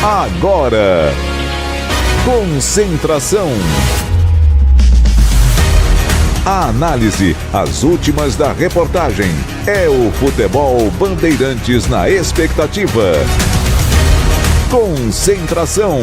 Agora, concentração. A análise, as últimas da reportagem. É o Futebol Bandeirantes na expectativa. Concentração.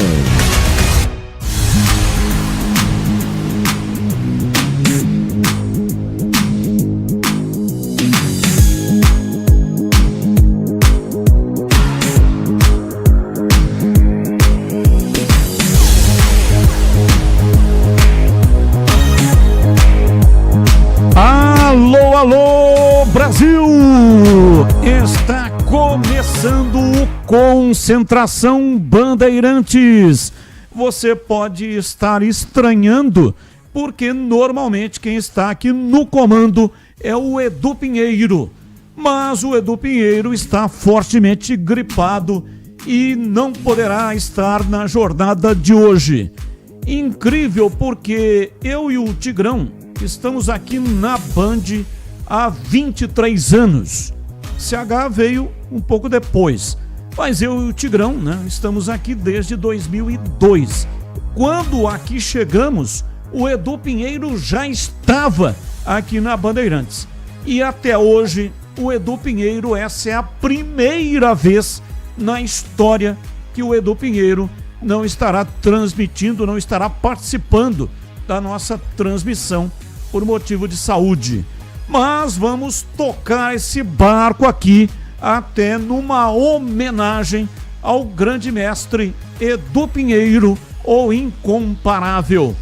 Alô, alô, Brasil! Está começando o Concentração Bandeirantes. Você pode estar estranhando, porque normalmente quem está aqui no comando é o Edu Pinheiro. Mas o Edu Pinheiro está fortemente gripado e não poderá estar na jornada de hoje. Incrível, porque eu e o Tigrão estamos aqui na Band há 23 anos. CH veio um pouco depois, mas eu e o Tigrão, estamos aqui desde 2002. Quando aqui chegamos, o Edu Pinheiro já estava aqui na Bandeirantes. E até hoje, o Edu Pinheiro, essa é a primeira vez na história que o Edu Pinheiro não estará transmitindo, não estará participando da nossa transmissão por motivo de saúde. Mas vamos tocar esse barco aqui até numa homenagem ao grande mestre Edu Pinheiro, o incomparável.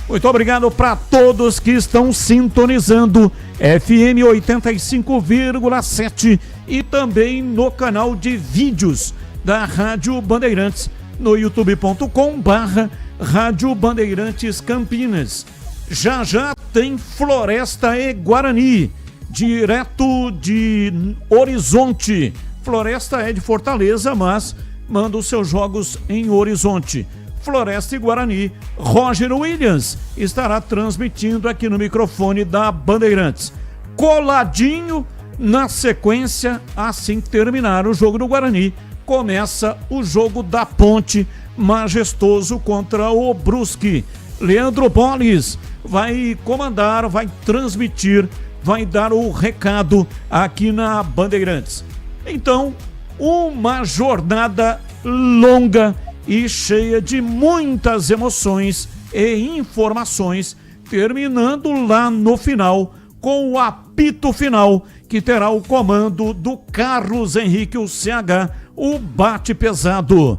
Muito obrigado para todos que estão sintonizando FM 85,7 e também no canal de vídeos da Rádio Bandeirantes no youtube.com/Rádio Bandeirantes Campinas. Já já tem Floresta e Guarani, direto de Horizonte. Floresta é de Fortaleza, mas manda os seus jogos em Horizonte. Floresta e Guarani, Roger Williams estará transmitindo aqui no microfone da Bandeirantes. Coladinho, na sequência, assim que terminar o jogo do Guarani, começa o jogo da Ponte, majestoso contra o Brusque. Leandro Bolis vai comandar, vai transmitir, vai dar o recado aqui na Bandeirantes. Então, uma jornada longa e cheia de muitas emoções e informações, terminando lá no final com o apito final, que terá o comando do Carlos Henrique, o CH, o bate pesado.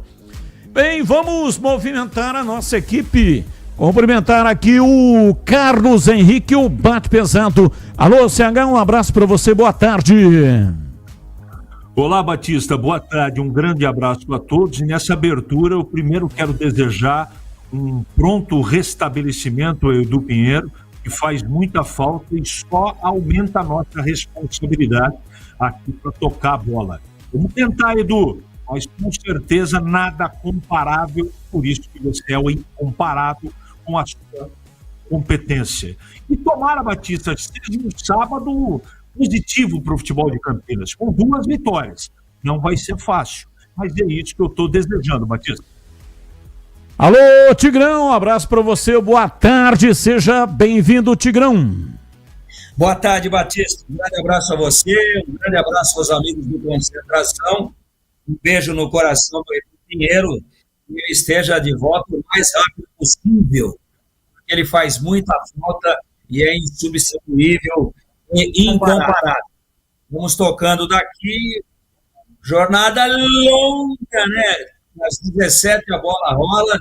Bem, vamos movimentar a nossa equipe. Cumprimentar aqui o Carlos Henrique, o bate pesado. Alô, CH, um abraço para você, boa tarde. Olá, Batista, boa tarde, um grande abraço a todos. E nessa abertura, eu primeiro quero desejar um pronto restabelecimento ao Edu Pinheiro, que faz muita falta e só aumenta a nossa responsabilidade aqui para tocar a bola. Vamos tentar, Edu, mas com certeza nada comparável, por isso que você é o incomparável com a sua competência. E tomara, Batista, seja um sábado positivo para o futebol de Campinas, com 2 vitórias. Não vai ser fácil, mas é isso que eu estou desejando, Batista. Alô, Tigrão, um abraço para você, boa tarde, seja bem-vindo, Tigrão. Boa tarde, Batista, um grande abraço a você, um grande abraço aos amigos do Concentração, um beijo no coração do Edu Pinheiro, que ele esteja de volta o mais rápido possível, porque ele faz muita falta e é insubstituível e incomparável. Vamos tocando daqui, jornada longa, né? Às 17 a bola rola,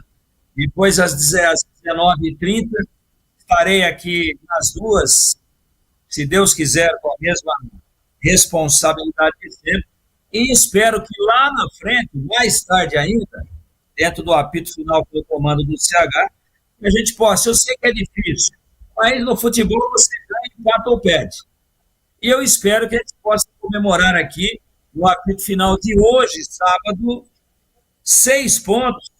depois às 19h30 estarei aqui nas duas, se Deus quiser, com a mesma responsabilidade de sempre, e espero que lá na frente, mais tarde ainda, dentro do apito final pelo comando do CH, a gente possa, eu sei que é difícil, mas no futebol você ganha, empata ou perde. E eu espero que a gente possa comemorar aqui, no apito final de hoje, sábado, 6 pontos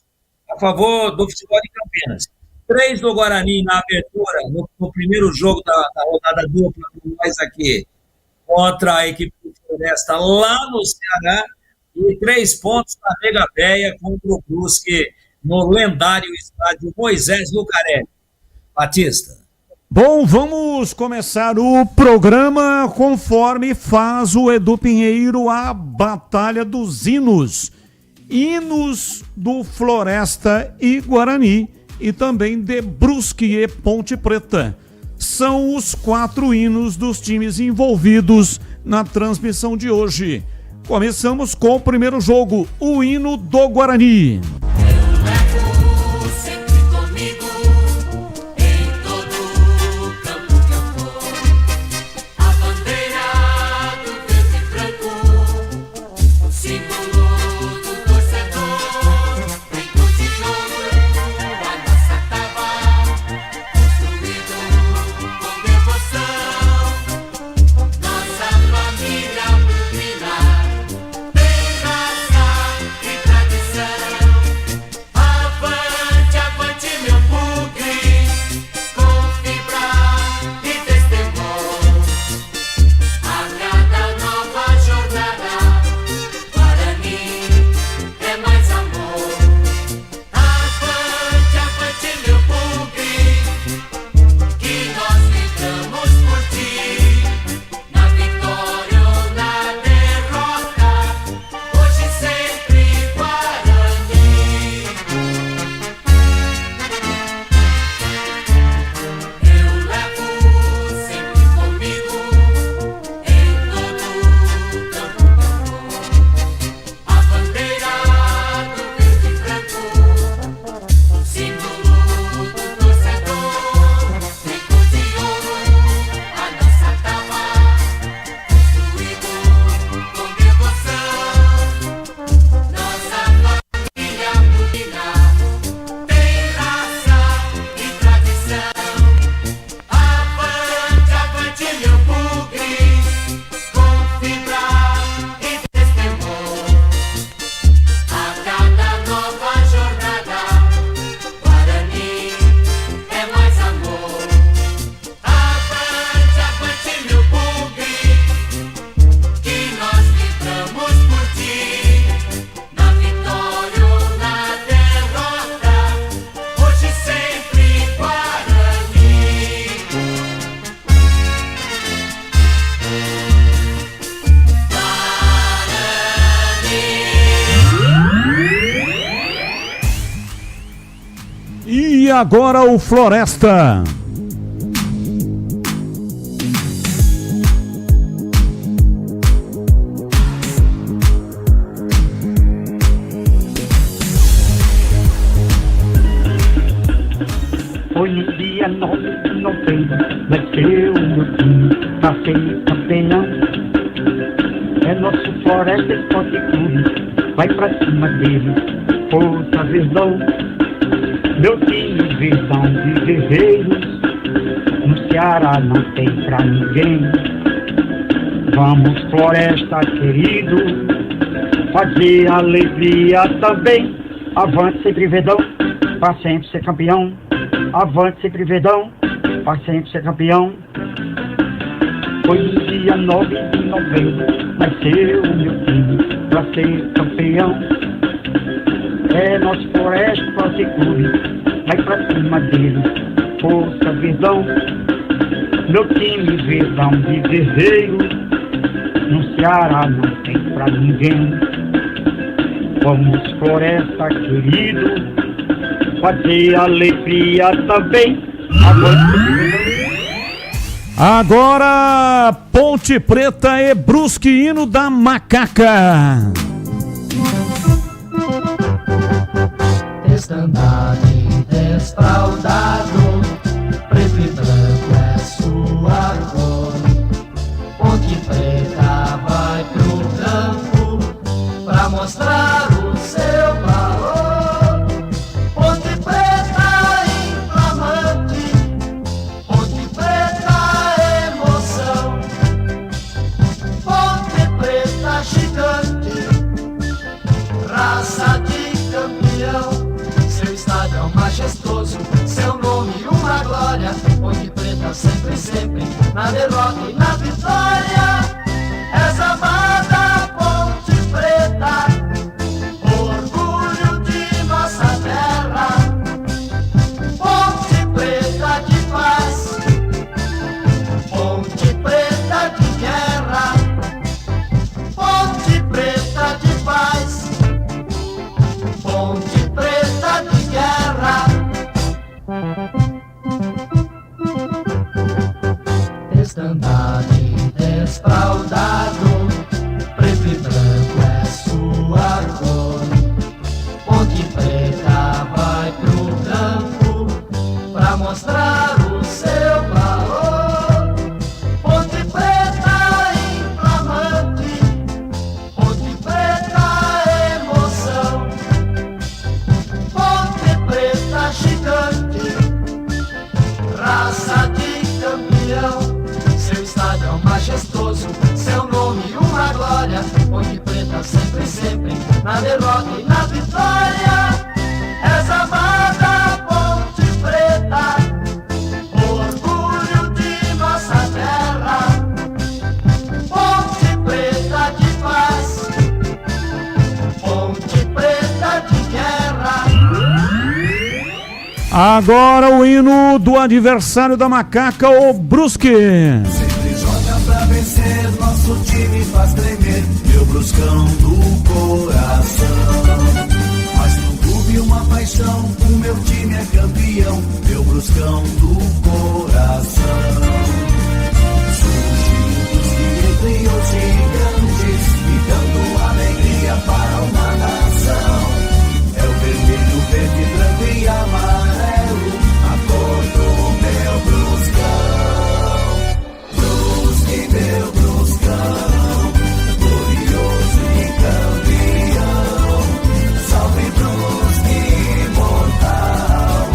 a favor do futebol de Campinas. 3 do Guarani na abertura, no primeiro jogo da rodada dupla, nós aqui, contra a equipe do Floresta lá no Ceará, e 3 pontos para a Veiga Véia contra o Brusque no lendário estádio Moisés Lucarelli. Batista. Bom, vamos começar o programa conforme faz o Edu Pinheiro, a Batalha dos Hinos. Hinos do Floresta e Guarani e também de Brusque e Ponte Preta. São os 4 hinos dos times envolvidos na transmissão de hoje. Começamos com o primeiro jogo, o hino do Guarani. E agora o Floresta. Foi no dia 9 de novembro, vai ser o meu time pra ser campeão. É nosso Floresta Esporte Clube, vai pra cima dele, força Verdão. Meu time Verdão de guerreiros, no Ceará não tem pra ninguém. Vamos Floresta querido, fazer alegria também. Avante sempre Verdão, pra sempre ser campeão. Avante sempre Verdão, pra sempre ser campeão. Foi no dia 9 de novembro, vai ser o meu time pra ser campeão. É nosso Floresta Esporte Clube, vai pra cima dele, força Verdão. Meu time Verdão de guerreiro, no Ceará não tem pra ninguém. Vamos Floresta querido, fazer alegria também. Agora Ponte Preta e Brusque, hino da Macaca. Estandarte desfraldado, preto e branco é sua cor. Ponte Preta vai pro campo pra mostrar o seu valor. Ponte Preta inflamante, Ponte Preta emoção, Ponte Preta gigante, raça de campeão. Seu estádio é um majestoso, seu nome uma glória. Ponte Preta sempre, sempre, na derrota e na vitória. És amada Ponte Preta, fraudado, preto e branco é sua cor. Ponte Preta vai pro campo pra mostrar o seu valor. Ponte Preta inflamante, Ponte Preta emoção, Ponte Preta gigante, raça de campeão. Seu estádio é um majestoso, seu nome uma glória. Ponte Preta sempre, sempre, na derrota e na vitória. És amada Ponte Preta, orgulho de nossa terra. Ponte Preta de paz, Ponte Preta de guerra. Agora o hino do adversário da Macaca, o Brusque. Sempre joga pra vencer, nosso time faz tremer, meu Bruscão do coração. Mas no clube uma paixão, o meu time é campeão, meu Bruscão do coração. Surgiu dos que criou gigantes, e dando alegria para uma nação. É o vermelho, verde, branco e amarelo, a cor do meu Bruscão. Brusque, meu Bruscão, glorioso e campeão. Salve Brusque imortal,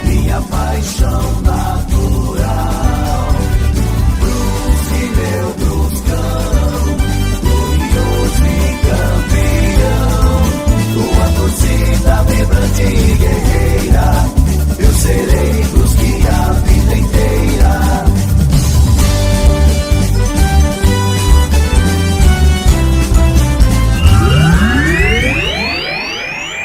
minha paixão natural. Brusque, meu Bruscão, glorioso e campeão. Tua torcida vibrante e guerreira, eu serei Brusque a vida inteira.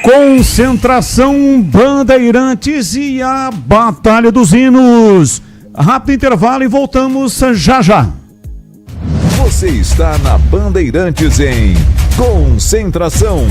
Concentração Bandeirantes e a Batalha dos Hinos. Rápido intervalo e voltamos já já. Você está na Bandeirantes em Concentração.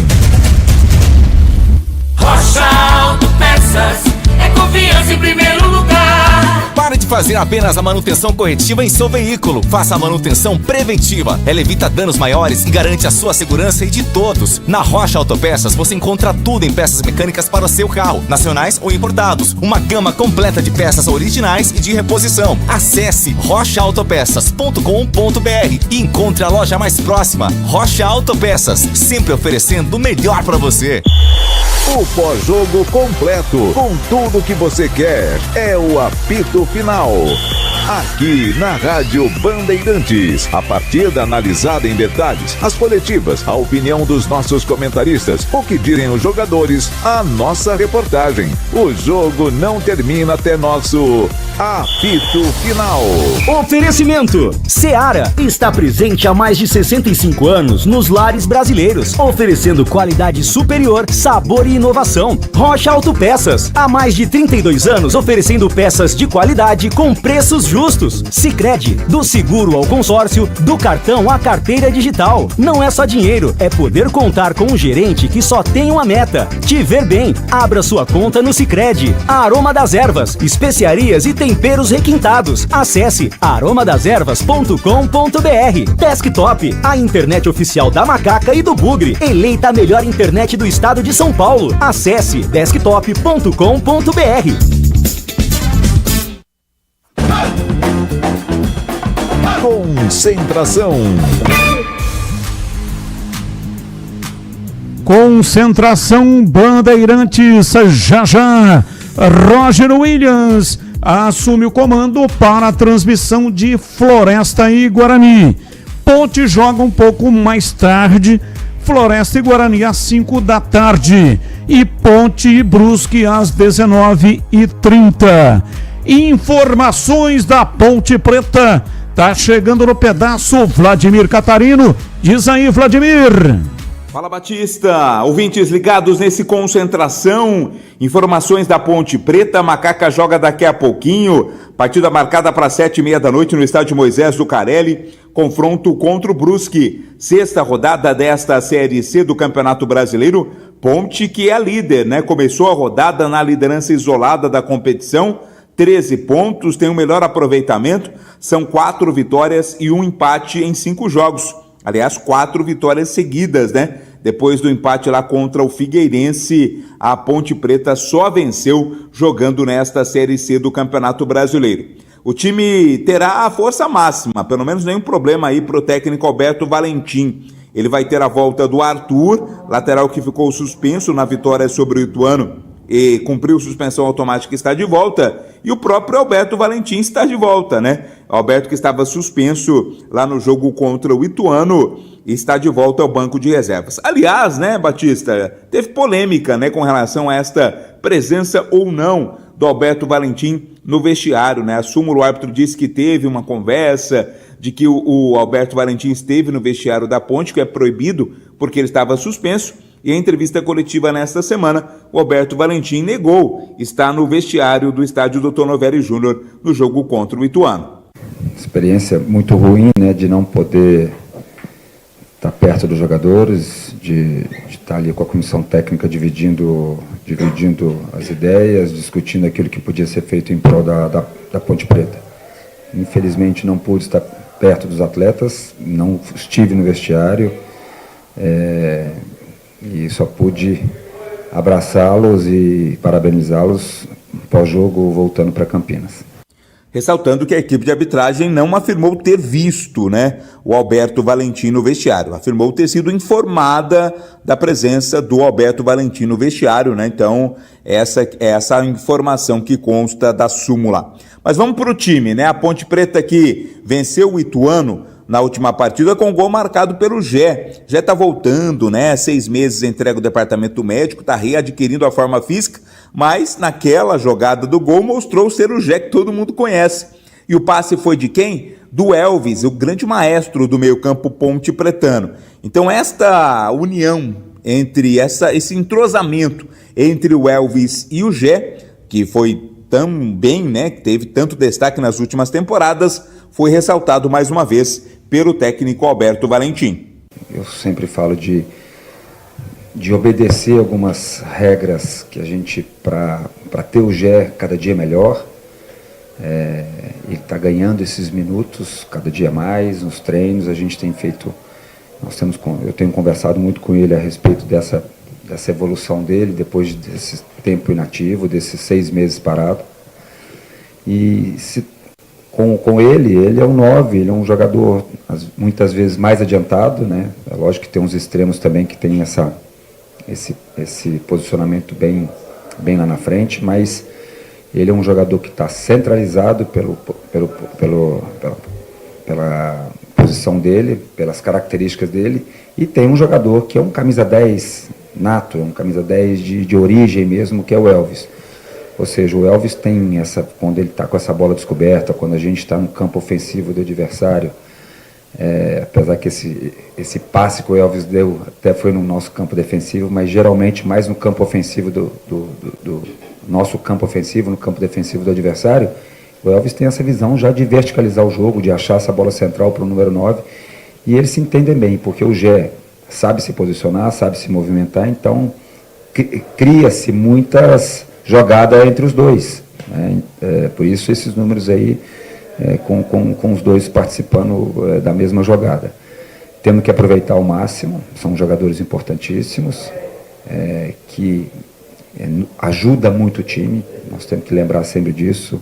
Rocha Autopeças é confiança em primeiro lugar. Pare de fazer apenas a manutenção corretiva em seu veículo. Faça a manutenção preventiva. Ela evita danos maiores e garante a sua segurança e de todos. Na Rocha Autopeças você encontra tudo em peças mecânicas para o seu carro, nacionais ou importados. Uma gama completa de peças originais e de reposição. Acesse rochaautopeças.com.br e encontre a loja mais próxima. Rocha Autopeças, sempre oferecendo o melhor para você. O pós-jogo completo, com tudo que você quer, é o apito final. Aqui na Rádio Bandeirantes, a partida analisada em detalhes, as coletivas, a opinião dos nossos comentaristas, o que dizem os jogadores, a nossa reportagem. O jogo não termina até nosso apito final. Oferecimento: Seara está presente há mais de 65 anos nos lares brasileiros, oferecendo qualidade superior, sabor e inovação. Rocha Autopeças, há mais de 32 anos oferecendo peças de qualidade com preços justos. Sicredi, do seguro ao consórcio, do cartão à carteira digital. Não é só dinheiro, é poder contar com um gerente que só tem uma meta: te ver bem. Abra sua conta no Sicredi. Aroma das Ervas, especiarias e temperos requintados. Acesse aromadeservas.com.br. Desktop, a internet oficial da Macaca e do Bugre, eleita a melhor internet do estado de São Paulo. Acesse desktop.com.br. Concentração. Concentração Bandeirantes, já já. Roger Williams assume o comando para a transmissão de Floresta e Guarani. Ponte joga um pouco mais tarde, Floresta e Guarani às 5 da tarde e Ponte e Brusque às 19h30. Informações da Ponte Preta. Tá chegando no pedaço Vladimir Catarino. Diz aí, Vladimir. Fala, Batista. Ouvintes ligados nesse Concentração. Informações da Ponte Preta. Macaca joga daqui a pouquinho. Partida marcada para 7h30 da noite no estádio Moisés Lucarelli. Confronto contra o Brusque. Sexta rodada desta Série C do Campeonato Brasileiro. Ponte que é a líder, né? Começou a rodada na liderança isolada da competição. 13 pontos, tem o melhor aproveitamento, são 4 vitórias e 1 empate em 5 jogos. Aliás, 4 vitórias seguidas, né? Depois do empate lá contra o Figueirense, a Ponte Preta só venceu jogando nesta Série C do Campeonato Brasileiro. O time terá a força máxima, pelo menos nenhum problema aí para o técnico Alberto Valentim. Ele vai ter a volta do Arthur, lateral que ficou suspenso na vitória sobre o Ituano e cumpriu suspensão automática, está de volta, e o próprio Alberto Valentim está de volta, né? O Alberto, que estava suspenso lá no jogo contra o Ituano, está de volta ao banco de reservas. Aliás, né, Batista, teve polêmica, né, com relação a esta presença ou não do Alberto Valentim no vestiário, né? A súmula, o árbitro disse que teve uma conversa de que o Alberto Valentim esteve no vestiário da Ponte, que é proibido porque ele estava suspenso. E em entrevista coletiva nesta semana, o Alberto Valentim negou estar no vestiário do estádio Dr. Novelli Júnior no jogo contra o Ituano. Experiência muito ruim, né, de não poder estar perto dos jogadores, de estar ali com a comissão técnica dividindo as ideias, discutindo aquilo que podia ser feito em prol da Ponte Preta. Infelizmente não pude estar perto dos atletas, não estive no vestiário, e só pude abraçá-los e parabenizá-los pós-jogo voltando para Campinas. Ressaltando que a equipe de arbitragem não afirmou ter visto, né, o Alberto Valentim no vestiário, afirmou ter sido informada da presença do Alberto Valentim no vestiário, né? Então essa é essa informação que consta da súmula. Mas vamos para o time, né? A Ponte Preta que venceu o Ituano na última partida com gol marcado pelo Gé. Já está voltando, né? 6 meses entrega o departamento médico, está readquirindo a forma física, mas naquela jogada do gol mostrou ser o Gé que todo mundo conhece. E o passe foi de quem? Do Elvis, o grande maestro do meio-campo ponte pretano. Então esta união entre esse entrosamento entre o Elvis e o Gé, que foi também, né, que teve tanto destaque nas últimas temporadas, foi ressaltado mais uma vez pelo técnico Alberto Valentim. Eu sempre falo de obedecer algumas regras que a gente, para ter o Gé cada dia melhor, ele está ganhando esses minutos cada dia mais nos treinos. A gente tem feito, eu tenho conversado muito com ele a respeito dessa evolução dele depois desse tempo inativo, desses 6 meses parado. E com ele é um 9, ele é um jogador muitas vezes mais adiantado, né? É lógico que tem uns extremos também que tem esse posicionamento bem lá na frente, mas ele é um jogador que está centralizado pela posição dele, pelas características dele, e tem um jogador que é um camisa 10 nato, um camisa 10 de origem mesmo, que é o Elvis. Ou seja, o Elvis tem quando ele está com essa bola descoberta, quando a gente está no campo ofensivo do adversário, apesar que esse passe que o Elvis deu até foi no nosso campo defensivo, mas geralmente mais no campo ofensivo do nosso campo ofensivo, no campo defensivo do adversário, o Elvis tem essa visão já de verticalizar o jogo, de achar essa bola central para o número 9, e eles se entendem bem, porque o Gé sabe se posicionar, sabe se movimentar, então cria-se muitas jogadas entre os dois, né? Por isso esses números aí, com os dois participando da mesma jogada. Temos que aproveitar ao máximo, são jogadores importantíssimos, que ajuda muito o time, nós temos que lembrar sempre disso.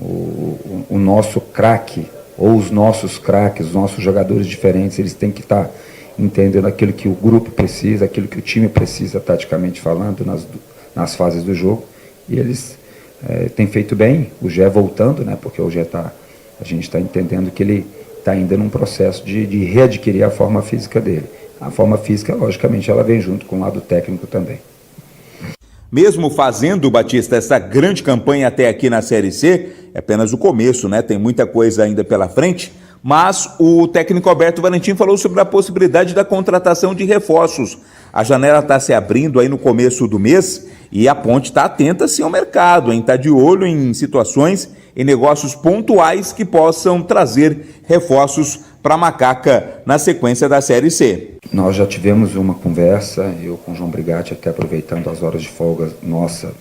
O nosso craque, ou os nossos craques, os nossos jogadores diferentes, eles têm que estar entendendo aquilo que o grupo precisa, aquilo que o time precisa, taticamente falando, nas fases do jogo, e eles têm feito bem, o Gé voltando, né, porque o Gé a gente está entendendo que ele está ainda num processo de readquirir a forma física dele. A forma física, logicamente, ela vem junto com o lado técnico também. Mesmo fazendo, Batista, essa grande campanha até aqui na Série C, é apenas o começo, né? Tem muita coisa ainda pela frente, mas o técnico Alberto Valentim falou sobre a possibilidade da contratação de reforços. A janela está se abrindo aí no começo do mês e a Ponte está atenta sim ao mercado, está de olho em situações, em negócios pontuais que possam trazer reforços para a Macaca na sequência da Série C. Nós já tivemos uma conversa, eu com o João Brigatti, até aproveitando as horas de folga nossa,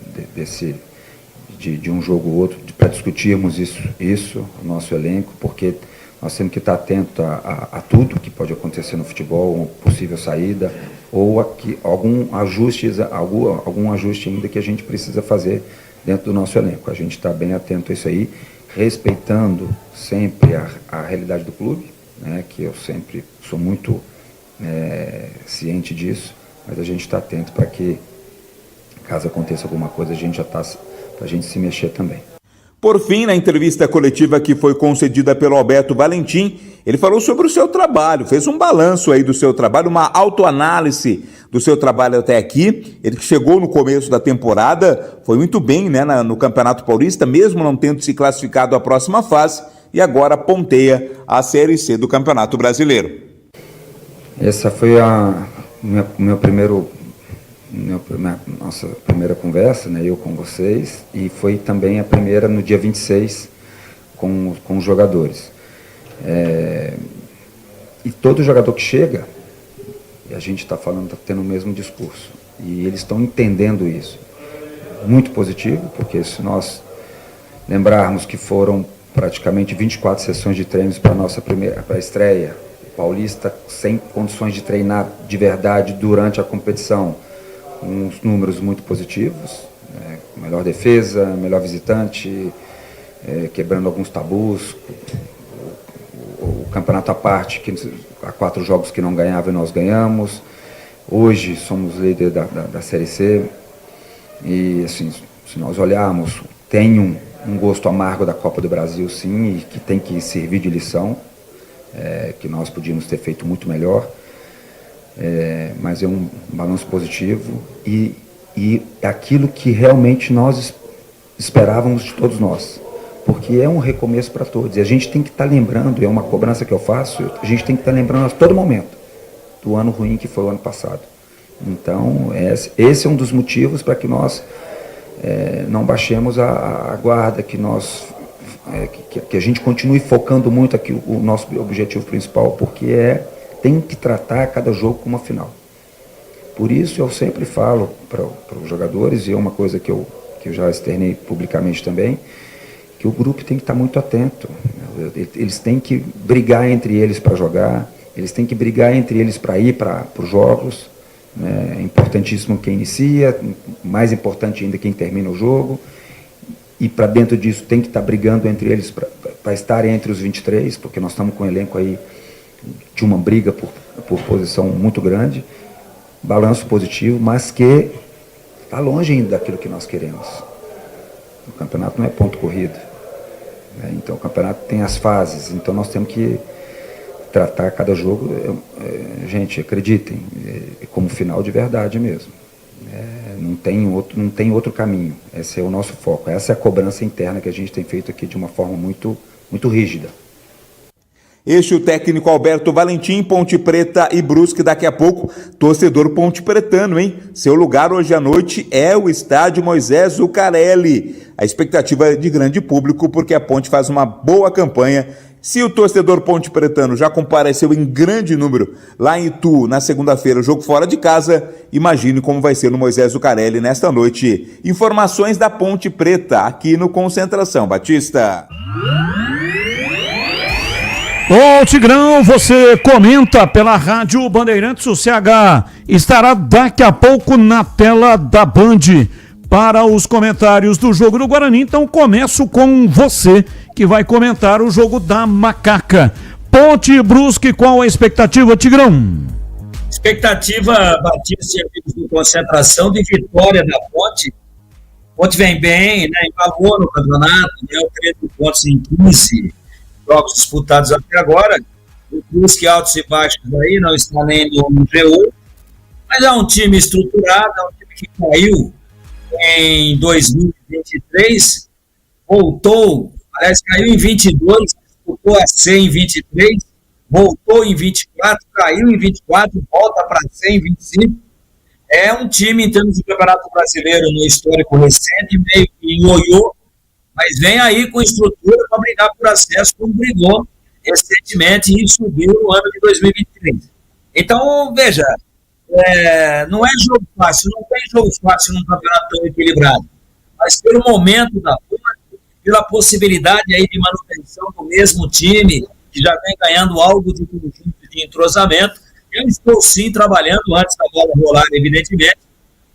de um jogo ou outro, para discutirmos isso, o nosso elenco, porque nós temos que estar atento a tudo que pode acontecer no futebol, uma possível saída, ou algum ajuste ainda que a gente precisa fazer dentro do nosso elenco. A gente está bem atento a isso aí, respeitando sempre a realidade do clube, né, que eu sempre sou muito ciente disso, mas a gente está atento para que, caso aconteça alguma coisa, a gente já está para a gente se mexer também. Por fim, na entrevista coletiva que foi concedida pelo Alberto Valentim, ele falou sobre o seu trabalho, fez um balanço aí do seu trabalho, uma autoanálise do seu trabalho até aqui. Ele que chegou no começo da temporada, foi muito bem, né, no Campeonato Paulista, mesmo não tendo se classificado à próxima fase, e agora ponteia a Série C do Campeonato Brasileiro. Essa foi nossa primeira conversa, né, eu com vocês, e foi também a primeira no dia 26 com os jogadores. E todo jogador que chega, a gente está tendo o mesmo discurso, e eles estão entendendo isso. Muito positivo, porque se nós lembrarmos que foram praticamente 24 sessões de treinos para a estreia, Paulista sem condições de treinar de verdade durante a competição, uns números muito positivos, melhor defesa, melhor visitante, quebrando alguns tabus, o campeonato à parte, há 4 jogos que não ganhava e nós ganhamos. Hoje somos líder da Série C e, assim, se nós olharmos, tem um gosto amargo da Copa do Brasil, sim, e que tem que servir de lição, que nós podíamos ter feito muito melhor. Mas é um balanço positivo e aquilo que realmente nós esperávamos de todos nós, porque é um recomeço para todos, e a gente tem que estar lembrando, é uma cobrança que eu faço, a gente tem que estar lembrando a todo momento do ano ruim que foi o ano passado. Então esse é um dos motivos para que nós não baixemos a guarda, que a gente continue focando muito aqui o nosso objetivo principal, porque tem que tratar cada jogo como uma final. Por isso eu sempre falo para os jogadores, e é uma coisa que eu já externei publicamente também, que o grupo tem que estar muito atento. Eles têm que brigar entre eles para jogar, eles têm que brigar entre eles para ir para os jogos. É importantíssimo quem inicia, mais importante ainda quem termina o jogo. E para dentro disso tem que estar brigando entre eles para estarem entre os 23, porque nós estamos com um elenco aí de uma briga por posição muito grande, balanço positivo, mas que está longe ainda daquilo que nós queremos. O campeonato não é ponto corrido, né? Então o campeonato tem as fases, então nós temos que tratar cada jogo, gente, acreditem, como final de verdade mesmo. Não tem outro caminho, esse é o nosso foco, essa é a cobrança interna que a gente tem feito aqui de uma forma muito, muito rígida. Este é o técnico Alberto Valentim, Ponte Preta e Brusque. Daqui a pouco, torcedor ponte-pretano, hein? Seu lugar hoje à noite é o estádio Moisés Zuccarelli. A expectativa é de grande público, porque a Ponte faz uma boa campanha. Se o torcedor ponte-pretano já compareceu em grande número lá em Itu, na segunda-feira, o jogo fora de casa, imagine como vai ser no Moisés Zuccarelli nesta noite. Informações da Ponte Preta, aqui no Concentração. Batista. Ô Tigrão, você comenta pela Rádio Bandeirantes, o CH estará daqui a pouco na tela da Band para os comentários do jogo do Guarani. Então começo com você, que vai comentar o jogo da Macaca. Ponte e Brusque, qual a expectativa, Tigrão? Expectativa, Batista e amigos do Concentração, de vitória da Ponte. Ponte vem bem, né? Embalou no campeonato, né? 13 pontos em 15 jogos disputados até agora. O Brusque altos e baixos aí, não está nem no G1, mas é um time estruturado, é um time que caiu em 2023, voltou, aliás, caiu em 22, disputou a C em 23, voltou em 24, caiu em 24, volta para C em 25. É um time, em termos de Campeonato Brasileiro, no histórico recente, meio que ioiô, mas vem aí com estrutura para brigar por acesso, como brigou recentemente e subiu no ano de 2023. Então, veja, não é jogo fácil, não tem jogo fácil num campeonato tão equilibrado. mas pelo momento da Ponte, pela possibilidade aí de manutenção do mesmo time, que já vem ganhando algo de conjunto de entrosamento, eu estou sim trabalhando antes da bola rolar, evidentemente.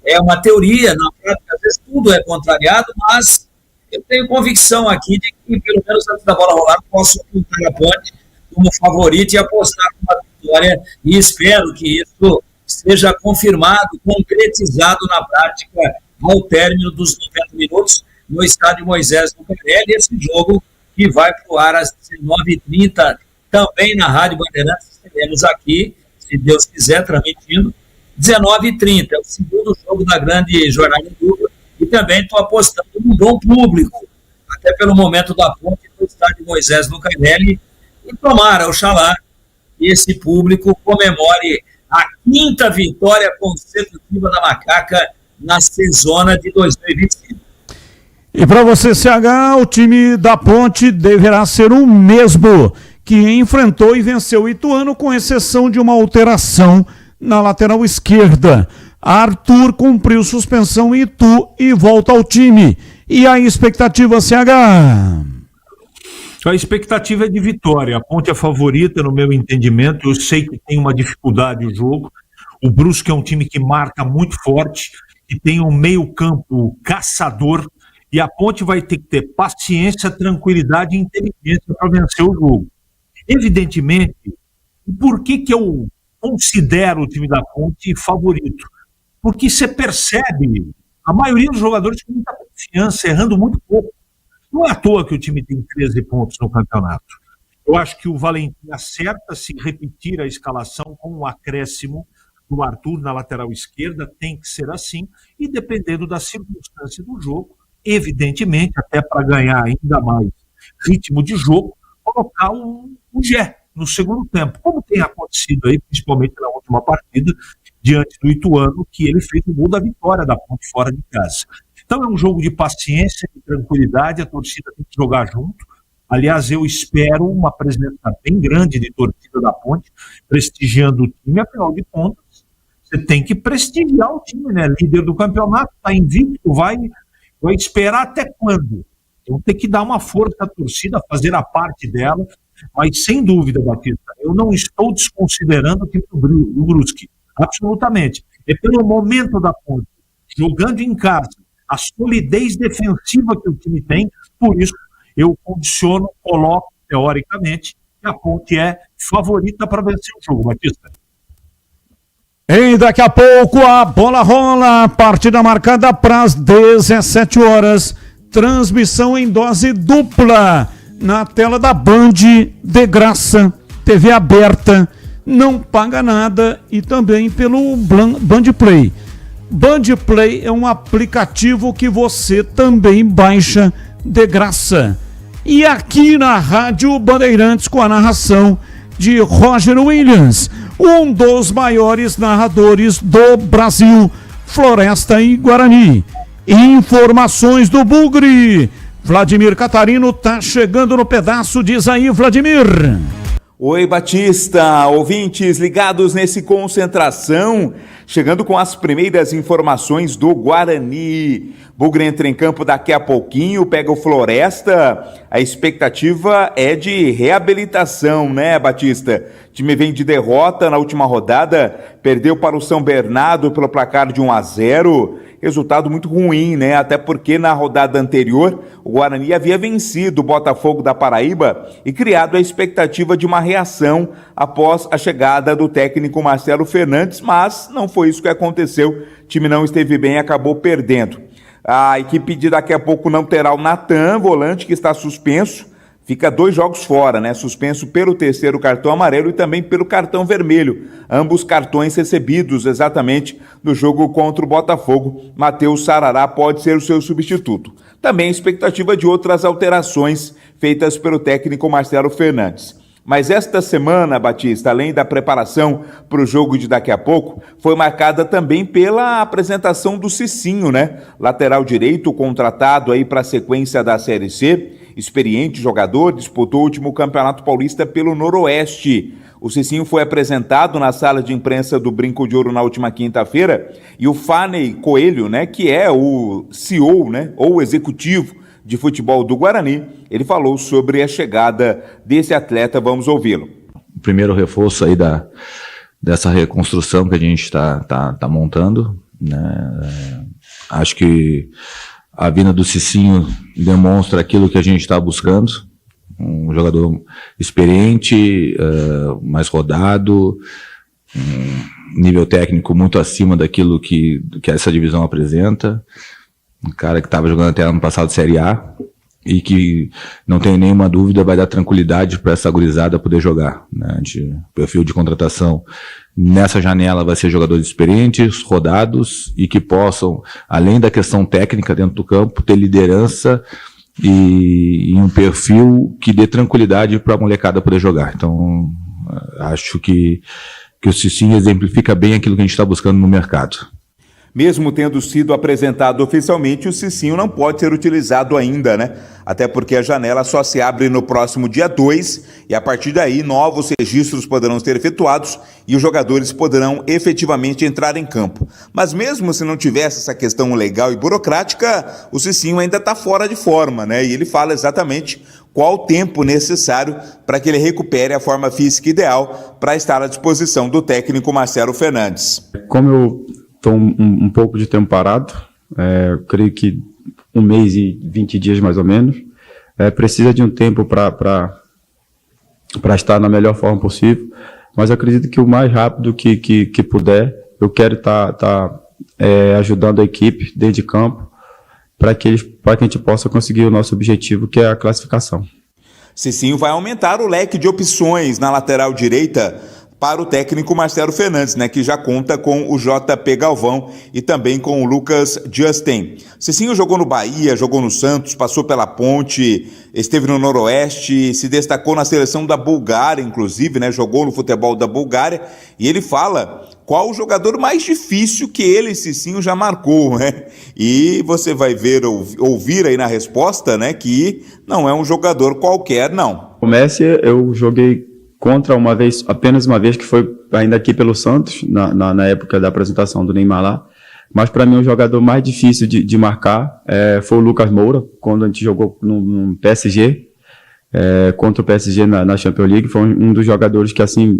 É uma teoria, na prática, às vezes tudo é contrariado, mas eu tenho convicção aqui de que, pelo menos antes da bola rolar, posso apontar a Ponte como favorito e apostar numa vitória, e espero que isso seja confirmado, concretizado na prática ao término dos 90 minutos no estádio Moisés Lucarelli, esse jogo que vai para o ar às 19h30, também na Rádio Bandeirantes, teremos aqui, se Deus quiser, transmitindo, 19h30, é o segundo jogo da grande jornada dupla, e também estou apostando num bom público, até pelo momento da Ponte no estádio Moisés Lucarelli, e tomara, oxalá, que esse público comemore a 5ª vitória consecutiva da Macaca na sezona de 2025. E para você, CH, o time da Ponte deverá ser o mesmo que enfrentou e venceu o Ituano, com exceção de uma alteração na lateral esquerda. Arthur cumpriu suspensão em Itu e volta ao time. E a expectativa, CH? A expectativa é de vitória. A Ponte é favorita, no meu entendimento. Eu sei que tem uma dificuldade o jogo. O Brusque é um time que marca muito forte, que tem um meio-campo caçador, e a Ponte vai ter que ter paciência, tranquilidade e inteligência para vencer o jogo. Evidentemente, por que eu considero o time da Ponte favorito? Porque você percebe a maioria dos jogadores com muita confiança, errando muito pouco. Não é à toa que o time tem 13 pontos no campeonato. Eu acho que o Valentim acerta se repetir a escalação com um acréscimo do Arthur na lateral esquerda, tem que ser assim, e dependendo da circunstância do jogo, evidentemente, até para ganhar ainda mais ritmo de jogo, colocar o Gé no segundo tempo, como tem acontecido aí, principalmente na última partida, diante do Ituano, que ele fez o gol da vitória da Ponte fora de casa. Então é um jogo de paciência, de tranquilidade, a torcida tem que jogar junto. Aliás, eu espero uma presença bem grande de torcida da Ponte, prestigiando o time, afinal de contas, você tem que prestigiar o time, né? Líder do campeonato, está invicto, vai esperar até quando? Então tem que dar uma força à torcida, fazer a parte dela, mas sem dúvida, Batista, eu não estou desconsiderando o time do Brusque, absolutamente. É pelo momento da Ponte, jogando em casa, a solidez defensiva que o time tem, por isso eu condiciono, coloco, teoricamente, que a Ponte é favorita para vencer o jogo, Batista. E daqui a pouco a bola rola, partida marcada para as 17 horas, transmissão em dose dupla, na tela da Band, de graça, TV aberta, não paga nada, e também pelo Band Play. Band Play é um aplicativo que você também baixa de graça. E aqui na Rádio Bandeirantes, com a narração de Roger Williams, um dos maiores narradores do Brasil, Floresta e Guarani. Informações do Bugre. Vladimir Catarino tá chegando no pedaço, diz aí, Vladimir. Oi, Batista, ouvintes ligados nesse Concentração, chegando com as primeiras informações do Guarani. Bugre entra em campo daqui a pouquinho, pega o Floresta, a expectativa é de reabilitação, né, Batista? O time vem de derrota na última rodada, perdeu para o São Bernardo pelo placar de 1-0, resultado muito ruim, né? Até porque na rodada anterior o Guarani havia vencido o Botafogo da Paraíba e criado a expectativa de uma reação após a chegada do técnico Marcelo Fernandes, mas não foi isso que aconteceu. O time não esteve bem e acabou perdendo. A equipe de daqui a pouco não terá o Natan, volante que está suspenso. Fica 2 jogos fora, né? Suspenso pelo 3º cartão amarelo e também pelo cartão vermelho. Ambos cartões recebidos exatamente no jogo contra o Botafogo. Matheus Sarará pode ser o seu substituto. Também a expectativa de outras alterações feitas pelo técnico Marcelo Fernandes. Mas esta semana, Batista, além da preparação para o jogo de daqui a pouco, foi marcada também pela apresentação do Cicinho, né? Lateral direito, contratado aí para a sequência da Série C. Experiente jogador, disputou o último Campeonato Paulista pelo Noroeste. O Cicinho foi apresentado na sala de imprensa do Brinco de Ouro na última quinta-feira e o Fanny Coelho, né, que é o CEO, né, ou executivo de futebol do Guarani, ele falou sobre a chegada desse atleta. Vamos ouvi-lo. O primeiro reforço aí dessa reconstrução que a gente está montando, né? Acho que a vinda do Cicinho demonstra aquilo que a gente está buscando, um jogador experiente, mais rodado, um nível técnico muito acima daquilo que essa divisão apresenta, um cara que estava jogando até ano passado Série A e que, não tenho nenhuma dúvida, vai dar tranquilidade para essa gurizada poder jogar, né? O perfil de contratação nessa janela vai ser jogadores experientes, rodados e que possam, além da questão técnica dentro do campo, ter liderança e um perfil que dê tranquilidade para a molecada poder jogar. Então, acho que o Cicinho exemplifica bem aquilo que a gente está buscando no mercado. Mesmo tendo sido apresentado oficialmente, o Cicinho não pode ser utilizado ainda, né? Até porque a janela só se abre no próximo dia 2 e a partir daí novos registros poderão ser efetuados e os jogadores poderão efetivamente entrar em campo. Mas mesmo se não tivesse essa questão legal e burocrática, o Cicinho ainda está fora de forma, né? E ele fala exatamente qual o tempo necessário para que ele recupere a forma física ideal para estar à disposição do técnico Marcelo Fernandes. Como eu estou um pouco de tempo parado, creio que 1 mês e 20 dias mais ou menos, precisa de um tempo para estar na melhor forma possível, mas eu acredito que o mais rápido que puder, eu quero estar ajudando a equipe dentro de campo para que a gente possa conseguir o nosso objetivo, que é a classificação. Cicinho vai aumentar o leque de opções na lateral direita para o técnico Marcelo Fernandes, né, que já conta com o JP Galvão e também com o Lucas Justin. Cicinho jogou no Bahia, jogou no Santos, passou pela Ponte, esteve no Noroeste, se destacou na seleção da Bulgária, inclusive, né, jogou no futebol da Bulgária, e ele fala qual o jogador mais difícil que ele, Cicinho, já marcou, né? E você vai ver, ouvir aí na resposta, né, que não é um jogador qualquer, não. O Messi, eu joguei contra apenas uma vez, que foi ainda aqui pelo Santos, na época da apresentação do Neymar lá. Mas para mim o jogador mais difícil de marcar foi o Lucas Moura, quando a gente jogou no PSG, contra o PSG na Champions League. Foi um dos jogadores que assim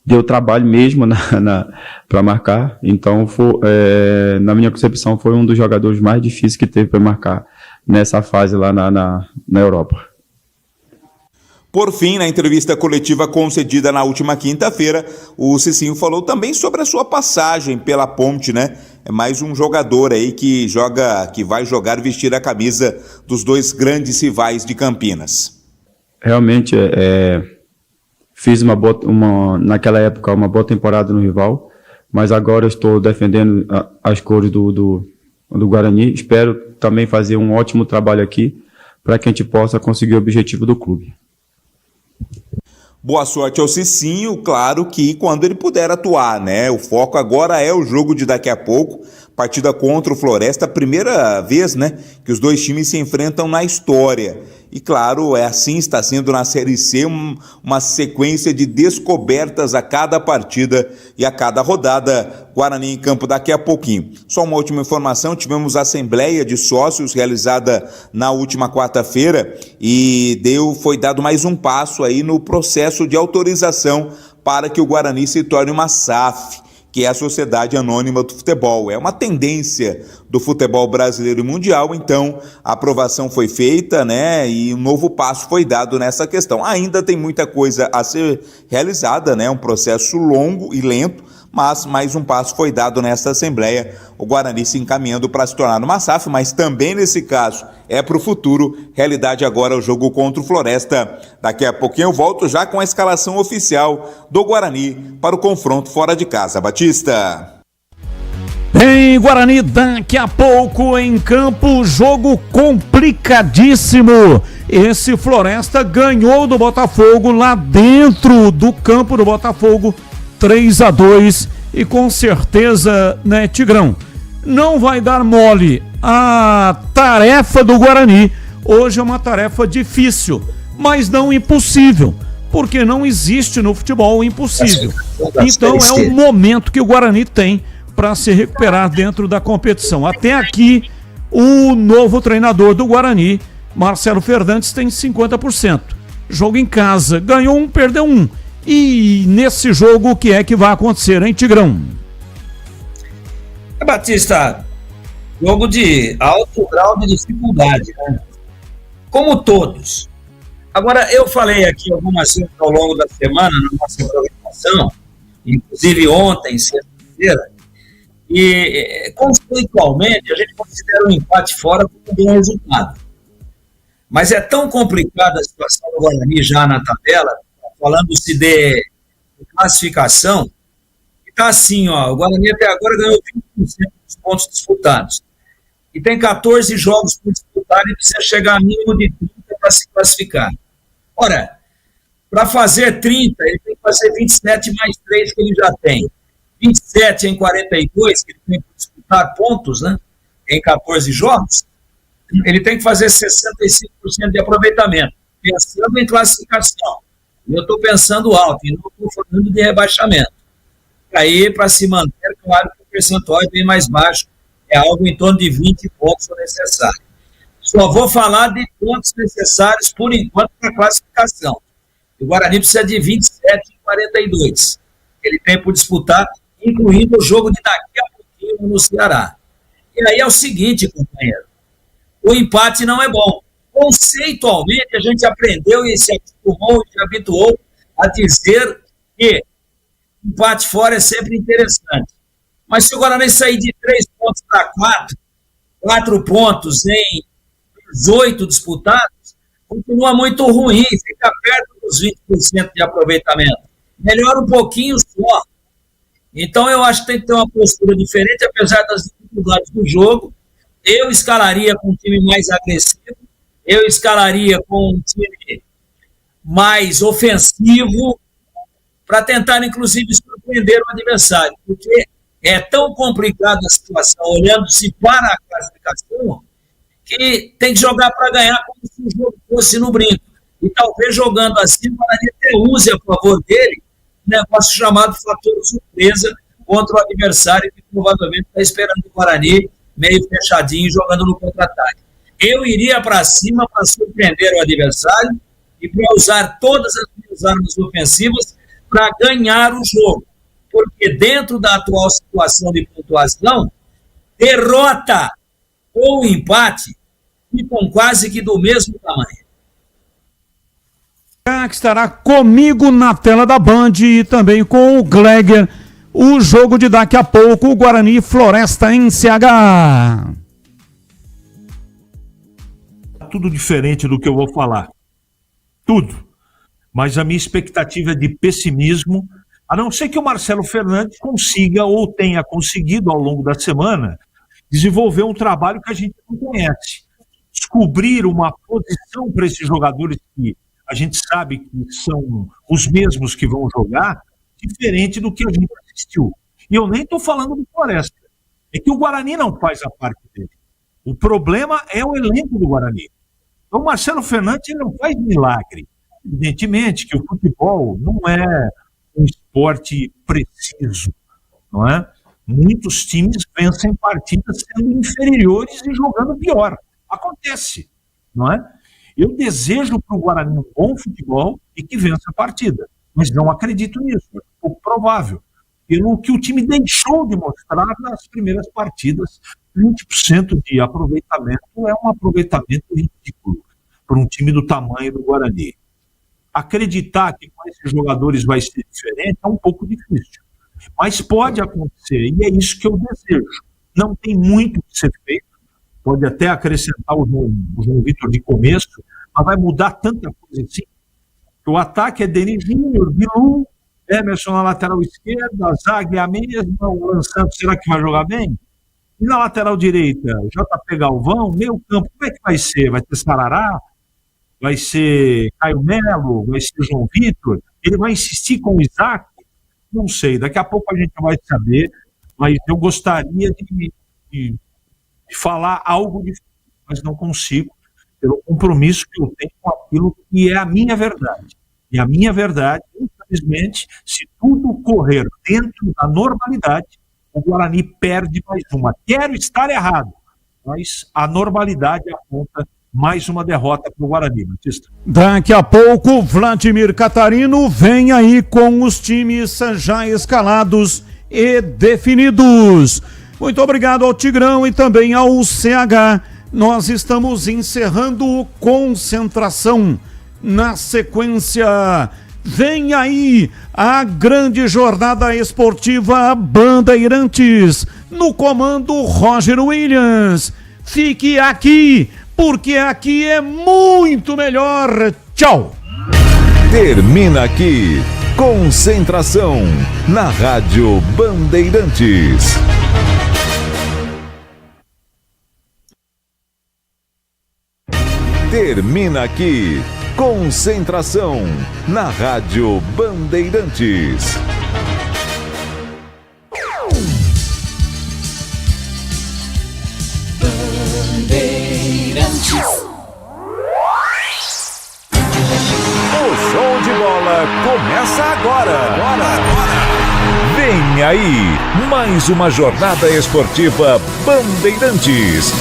deu trabalho mesmo para marcar. Então, na minha concepção, foi um dos jogadores mais difíceis que teve para marcar nessa fase lá na Europa. Por fim, na entrevista coletiva concedida na última quinta-feira, o Cicinho falou também sobre a sua passagem pela Ponte, né? É mais um jogador aí que vai jogar, vestir a camisa dos dois grandes rivais de Campinas. Realmente, fiz naquela época uma boa temporada no rival, mas agora eu estou defendendo as cores do Guarani. Espero também fazer um ótimo trabalho aqui para que a gente possa conseguir o objetivo do clube. Boa sorte ao Cicinho, claro que quando ele puder atuar, né? O foco agora é o jogo de daqui a pouco, partida contra o Floresta, primeira vez, né, que os dois times se enfrentam na história. E claro, assim está sendo na Série C, uma sequência de descobertas a cada partida e a cada rodada. Guarani em campo daqui a pouquinho. Só uma última informação, tivemos a Assembleia de Sócios realizada na última quarta-feira e foi dado mais um passo aí no processo de autorização para que o Guarani se torne uma SAF, que é a Sociedade Anônima do Futebol. É uma tendência do futebol brasileiro e mundial, então a aprovação foi feita, né, e um novo passo foi dado nessa questão. Ainda tem muita coisa a ser realizada, né, um processo longo e lento, mas mais um passo foi dado nesta Assembleia, o Guarani se encaminhando para se tornar uma SAF, mas também nesse caso é para o futuro. Realidade agora o jogo contra o Floresta. Daqui a pouquinho eu volto já com a escalação oficial do Guarani para o confronto fora de casa. Batista. Em Guarani, daqui a pouco em campo, jogo complicadíssimo. Esse Floresta ganhou do Botafogo lá dentro do campo do Botafogo, 3-2, e com certeza, né, Tigrão, não vai dar mole. A tarefa do Guarani hoje é uma tarefa difícil, mas não impossível, porque não existe no futebol o impossível. Então é um momento que o Guarani tem para se recuperar dentro da competição. Até aqui, o novo treinador do Guarani, Marcelo Fernandes, tem 50%. Jogo em casa, ganhou um, perdeu um. E nesse jogo, o que é que vai acontecer, hein, Tigrão? Batista, jogo de alto grau de dificuldade, né? Como todos. Agora, eu falei aqui algumas vezes ao longo da semana, na nossa programação, inclusive ontem, sexta-feira, e conceitualmente a gente considera um empate fora como um bom resultado. Mas é tão complicada a situação do Guarani já na tabela, falando-se de classificação, que está assim, ó, o Guarani até agora ganhou 20% dos pontos disputados. E tem 14 jogos por disputar e precisa chegar a mínimo de 30 para se classificar. Ora, para fazer 30, ele tem que fazer 27 mais 3 que ele já tem. 27 em 42, que ele tem que disputar pontos, né? Em 14 jogos, ele tem que fazer 65% de aproveitamento, pensando em classificação. Eu estou pensando alto, e não estou falando de rebaixamento. Aí, para se manter, claro que o percentual é bem mais baixo, é algo em torno de 20 pontos necessários. Só vou falar de pontos necessários, por enquanto, para a classificação. O Guarani precisa de 27 em 42. Ele tem por disputar, incluindo o jogo de daqui a pouquinho no Ceará. E aí é o seguinte, companheiro, o empate não é bom. Conceitualmente, a gente aprendeu e se acostumou e se habituou a dizer que empate fora é sempre interessante. Mas se o Guarani sair de 3 pontos para 4 pontos em 18 disputados, continua muito ruim, fica perto dos 20% de aproveitamento. Melhora um pouquinho só. Então eu acho que tem que ter uma postura diferente, apesar das dificuldades do jogo. Eu escalaria com um time mais agressivo, eu escalaria com um time mais ofensivo, para tentar, inclusive, surpreender o adversário, porque é tão complicada a situação, olhando-se para a classificação, que tem que jogar para ganhar como se o jogo fosse no brinco. E talvez jogando assim, o Guarani até use a favor dele um negócio chamado fator surpresa contra o adversário que provavelmente está esperando o Guarani meio fechadinho, jogando no contra-ataque. Eu iria para cima para surpreender o adversário e para usar todas as minhas armas ofensivas para ganhar o jogo. Porque dentro da atual situação de pontuação, derrota ou empate ficam quase que do mesmo tamanho. Que estará comigo na tela da Band e também com o Gleger. O jogo de daqui a pouco, o Guarani Floresta em CH. Tudo diferente do que eu vou falar. Tudo. Mas a minha expectativa é de pessimismo, a não ser que o Marcelo Fernandes consiga ou tenha conseguido ao longo da semana desenvolver um trabalho que a gente não conhece. Descobrir uma posição para esses jogadores que a gente sabe que são os mesmos que vão jogar, diferente do que a gente assistiu. E eu nem estou falando do Floresta. É que o Guarani não faz a parte dele. O problema é o elenco do Guarani. Então o Marcelo Fernandes ele não faz milagre. Evidentemente que o futebol não é um esporte preciso, não é? Muitos times vencem partidas sendo inferiores e jogando pior. Acontece, não é? Eu desejo para o Guarani um bom futebol e que vença a partida, mas não acredito nisso, é pouco provável. Pelo que o time deixou de mostrar nas primeiras partidas, 20% de aproveitamento é um aproveitamento ridículo para um time do tamanho do Guarani. Acreditar que com esses jogadores vai ser diferente é um pouco difícil, mas pode acontecer e é isso que eu desejo. Não tem muito que ser feito, pode até acrescentar o João Vitor de começo, mas vai mudar tanta coisa assim. O ataque é Denis Júnior, Bilu, Emerson na lateral esquerda, a zaga é a mesma, o Lan Santos será que vai jogar bem? E na lateral direita, JP Galvão, meio campo, como é que vai ser? Vai ter Sarará? Vai ser Caio Melo? Vai ser João Vitor? Ele vai insistir com o Isaac? Não sei, daqui a pouco a gente vai saber, mas eu gostaria de falar algo diferente, mas não consigo, pelo compromisso que eu tenho com aquilo que é a minha verdade. E a minha verdade, infelizmente, se tudo correr dentro da normalidade, o Guarani perde mais uma. Quero estar errado, mas a normalidade aponta mais uma derrota para o Guarani, Batista. Daqui a pouco, Vladimir Catarino vem aí com os times já escalados e definidos. Muito obrigado ao Tigrão e também ao CH. Nós estamos encerrando o Concentração. Na sequência, vem aí a grande jornada esportiva Bandeirantes, no comando Roger Williams. Fique aqui, porque aqui é muito melhor. Tchau! Termina aqui, Concentração, na Rádio Bandeirantes. Termina aqui, Concentração, na Rádio Bandeirantes. O show de bola começa agora. Vem aí, mais uma jornada esportiva Bandeirantes.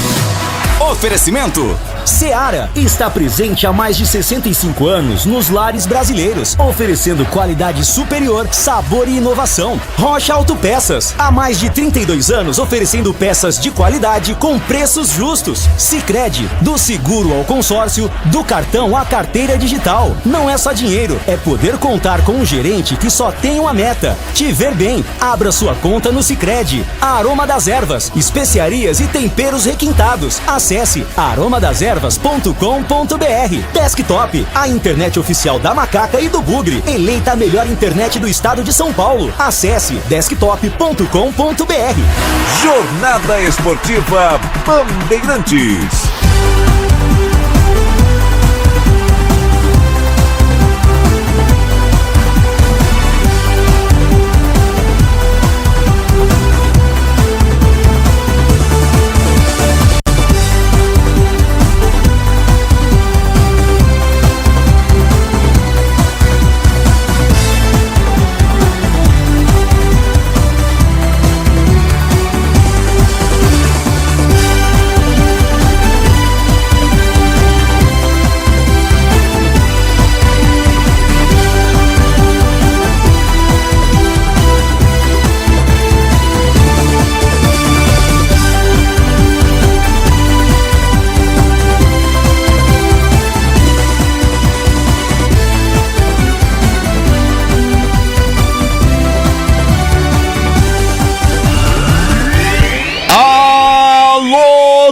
Oferecimento Seara está presente há mais de 65 anos nos lares brasileiros, oferecendo qualidade superior, sabor e inovação. Rocha Autopeças, há mais de 32 anos oferecendo peças de qualidade com preços justos. Sicredi, do seguro ao consórcio, do cartão à carteira digital. Não é só dinheiro, é poder contar com um gerente que só tem uma meta: te ver bem. Abra sua conta no Sicredi. Aroma das Ervas, especiarias e temperos requintados. Acesse aromadas.com.br. Desktop, a internet oficial da Macaca e do Bugre, eleita a melhor internet do estado de São Paulo. Acesse desktop.com.br. Jornada Esportiva Bandeirantes.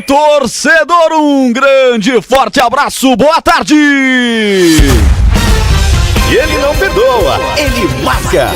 Torcedor, um grande, forte abraço, boa tarde! Ele não perdoa, ele marca.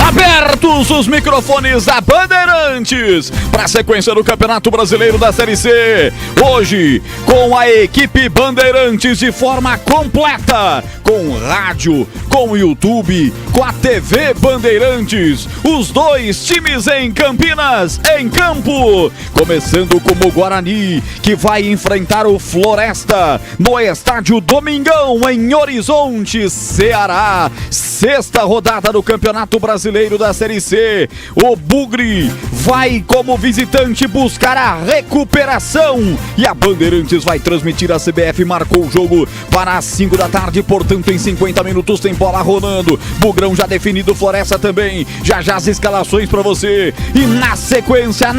Abertos os microfones da Bandeirantes para a sequência do Campeonato Brasileiro da Série C. Hoje, com a equipe Bandeirantes de forma completa, com rádio, com YouTube, com a TV Bandeirantes. Os dois times em Campinas, em campo. Começando como o Guarani, que vai enfrentar o Floresta no estádio Domingão, em Horizonte, Ceará. Sexta rodada do Campeonato Brasileiro da Série C. O Bugre vai como visitante buscar a recuperação e a Bandeirantes vai transmitir. A CBF marcou o jogo para as 5 da tarde, portanto em 50 minutos tem bola rolando. Bugrão já definido, Floresta também. Já as escalações para você. E na sequência,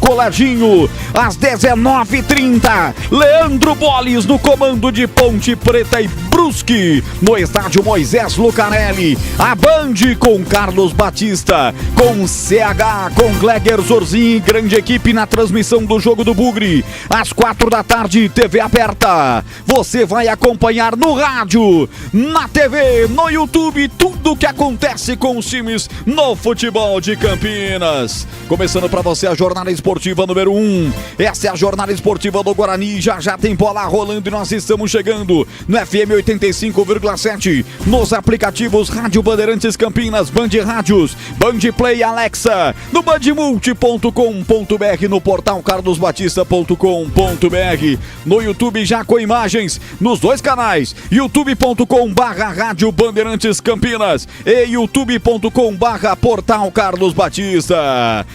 coladinho, às 19h30, Leandro Boles no comando de Ponte Preta e Brusque, no estádio Moisés Lucarelli. A Band com Carlos Batista, com CH, com Gleger Zorzin, grande equipe na transmissão do jogo do Bugre. Às 4 da tarde, TV aberta. Você vai acompanhar no rádio, na TV, no YouTube, tudo o que acontece com os times no futebol de Campinas. Começando para você a jornada esportiva número 1. Essa é a jornada esportiva do Guarani. Já tem bola rolando e nós estamos chegando no FM 95,7, nos aplicativos Rádio Bandeirantes Campinas, Band Rádios, Band Play Alexa, no bandmulti.com.br, no portal carlosbatista.com.br, no YouTube já com imagens, nos dois canais, youtube.com/Rádio Bandeirantes Campinas e youtube.com/Portal Carlos Batista.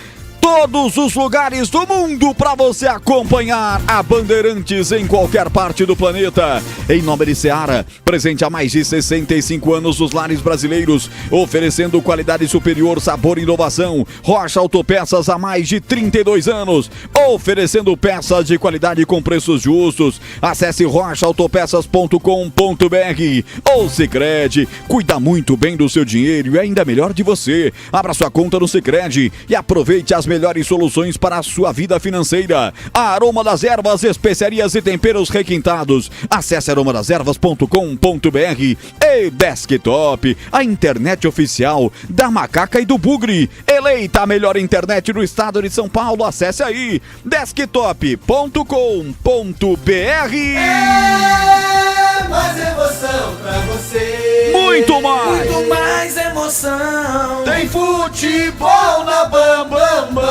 Todos os lugares do mundo para você acompanhar a Bandeirantes em qualquer parte do planeta. Em nome de Seara, presente há mais de 65 anos nos lares brasileiros, oferecendo qualidade superior, sabor e inovação. Rocha Autopeças há mais de 32 anos, oferecendo peças de qualidade com preços justos. Acesse rochaautopeças.com.br. ou Sicredi, cuida muito bem do seu dinheiro e ainda melhor de você. Abra sua conta no Sicredi e aproveite as melhores soluções para a sua vida financeira. A Aroma das Ervas, especiarias e temperos requintados. Acesse aromadeservas.com.br. e Desktop, a internet oficial da Macaca e do Bugre. Eleita a melhor internet do estado de São Paulo. Acesse aí, desktop.com.br. Mais emoção pra você. Muito mais. Muito mais emoção. Tem futebol na Bambambam.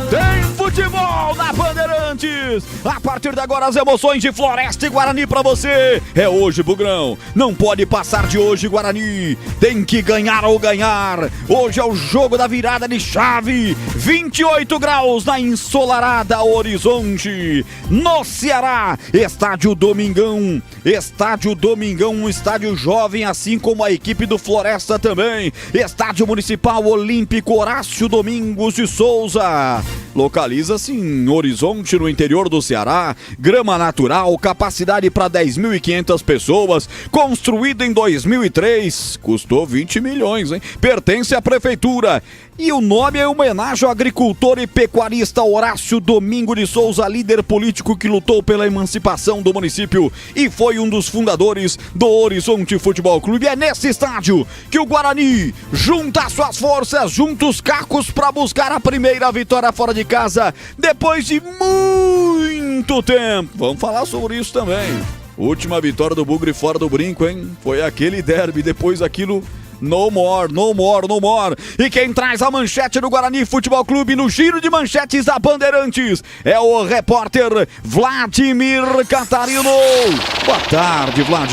Tem futebol na Bandeirantes. A partir de agora, as emoções de Floresta e Guarani pra você. É hoje, Bugrão. Não pode passar de hoje, Guarani. Tem que ganhar ou ganhar. Hoje é o jogo da virada de chave. 28 graus na ensolarada Horizonte. No Ceará, Estádio Domingão. Estádio Domingão, um estádio jovem, assim como a equipe do Floresta também. Estádio Municipal Olímpico Horácio Domingos de Souza. Localiza-se em Horizonte, no interior do Ceará. Grama natural, capacidade para 10.500 pessoas. Construído em 2003. Custou 20 milhões, hein? Pertence à prefeitura. E o nome é homenagem ao agricultor e pecuarista Horácio Domingo de Souza, líder político que lutou pela emancipação do município e foi um dos fundadores do Horizonte Futebol Clube. É nesse estádio que o Guarani junta suas forças, junta os cacos para buscar a primeira vitória fora de casa depois de muito tempo. Vamos falar sobre isso também. Última vitória do Bugre fora do brinco, hein? Foi aquele derby, depois aquilo... No more, no more, no more. E quem traz a manchete do Guarani Futebol Clube no giro de manchetes da Bandeirantes é o repórter Vladimir Catarino. Boa tarde, Vlad.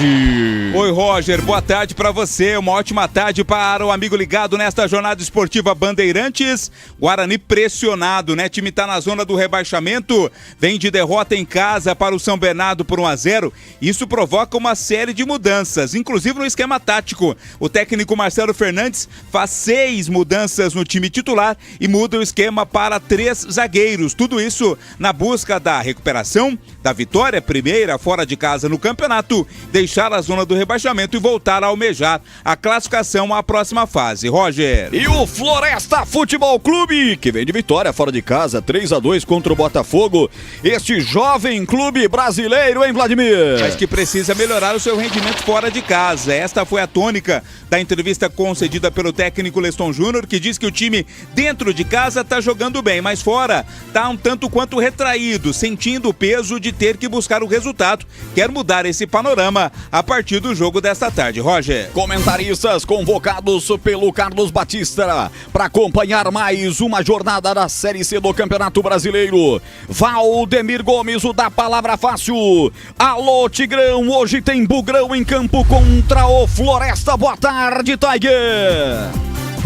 Oi, Roger, boa tarde pra você. Uma ótima tarde para o amigo ligado nesta jornada esportiva Bandeirantes. Guarani pressionado, né? O time tá na zona do rebaixamento, vem de derrota em casa para o São Bernardo por 1-0. Isso provoca uma série de mudanças, inclusive no esquema tático. O técnico Marcelo Fernandes faz 6 mudanças no time titular e muda o esquema para 3 zagueiros. Tudo isso na busca da recuperação, da vitória primeira fora de casa no campeonato, deixar a zona do rebaixamento e voltar a almejar a classificação à próxima fase. Roger. E o Floresta Futebol Clube, que vem de vitória fora de casa, 3-2 contra o Botafogo. Este jovem clube brasileiro, hein, Vladimir? Mas que precisa melhorar o seu rendimento fora de casa. Esta foi a tônica da entrevista concedida pelo técnico Leston Júnior, que diz que o time dentro de casa tá jogando bem, mas fora tá um tanto quanto retraído, sentindo o peso de ter que buscar o resultado. Quer mudar esse panorama a partir do jogo desta tarde. Roger. Comentaristas convocados pelo Carlos Batista para acompanhar mais uma jornada da Série C do Campeonato Brasileiro. Valdemir Gomes, o da Palavra Fácil. Alô, Tigrão, hoje tem Bugrão em campo contra o Floresta. Boa tarde, Tiger.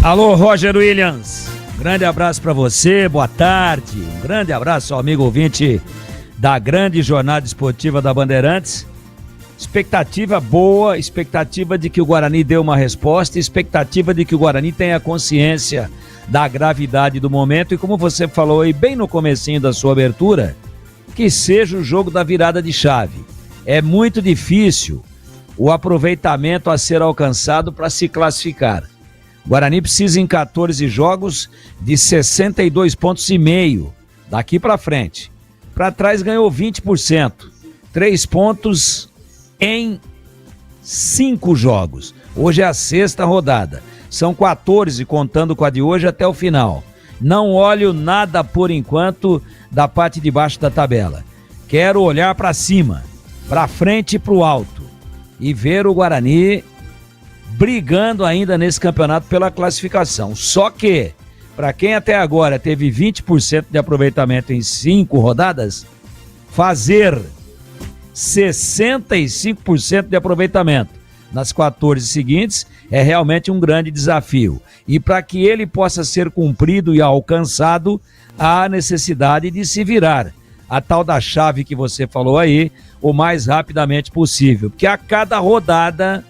Alô, Roger Williams. Grande abraço para você, boa tarde. Um grande abraço ao amigo ouvinte da grande jornada esportiva da Bandeirantes. Expectativa boa, expectativa de que o Guarani dê uma resposta, expectativa de que o Guarani tenha consciência da gravidade do momento e, como você falou aí bem no comecinho da sua abertura, que seja o jogo da virada de chave. É muito difícil o aproveitamento a ser alcançado para se classificar. O Guarani precisa em 14 jogos de 62,5 pontos daqui para frente. Para trás ganhou 20%, 3 pontos em 5 jogos. Hoje é a 6ª rodada, são 14 contando com a de hoje até o final. Não olho nada por enquanto da parte de baixo da tabela. Quero olhar para cima, para frente e para o alto. e ver o Guarani brigando ainda nesse campeonato pela classificação. Só que, para quem até agora teve 20% de aproveitamento em 5 rodadas, fazer 65% de aproveitamento nas 14 seguintes é realmente um grande desafio. E para que ele possa ser cumprido e alcançado, há necessidade de se virar a tal da chave que você falou aí, o mais rapidamente possível. Porque a cada rodada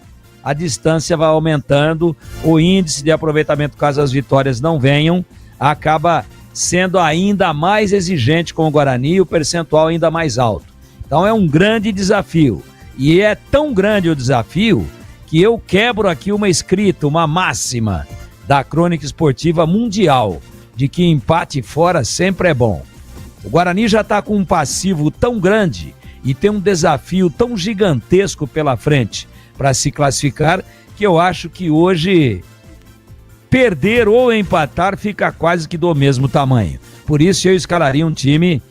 a distância vai aumentando, o índice de aproveitamento, caso as vitórias não venham, acaba sendo ainda mais exigente com o Guarani, o percentual ainda mais alto. Então é um grande desafio. E é tão grande o desafio que eu quebro aqui uma escrita, uma máxima da Crônica Esportiva Mundial, de que empate fora sempre é bom. O Guarani já está com um passivo tão grande e tem um desafio tão gigantesco pela frente para se classificar, que eu acho que hoje perder ou empatar fica quase que do mesmo tamanho. Por isso eu escalaria um time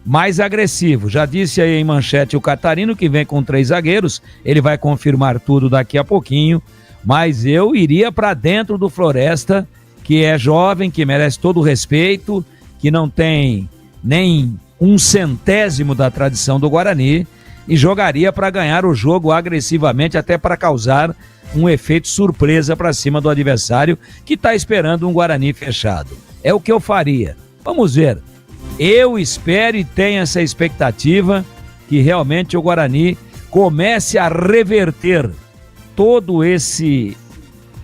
mais agressivo. Já disse aí em manchete o Catarino, que vem com 3 zagueiros, ele vai confirmar tudo daqui a pouquinho, mas eu iria para dentro do Floresta, que é jovem, que merece todo o respeito, que não tem nem 1/100º da tradição do Guarani, e jogaria para ganhar o jogo agressivamente, até para causar um efeito surpresa para cima do adversário, que está esperando um Guarani fechado. É o que eu faria. Vamos ver. Eu espero e tenho essa expectativa que realmente o Guarani comece a reverter todo esse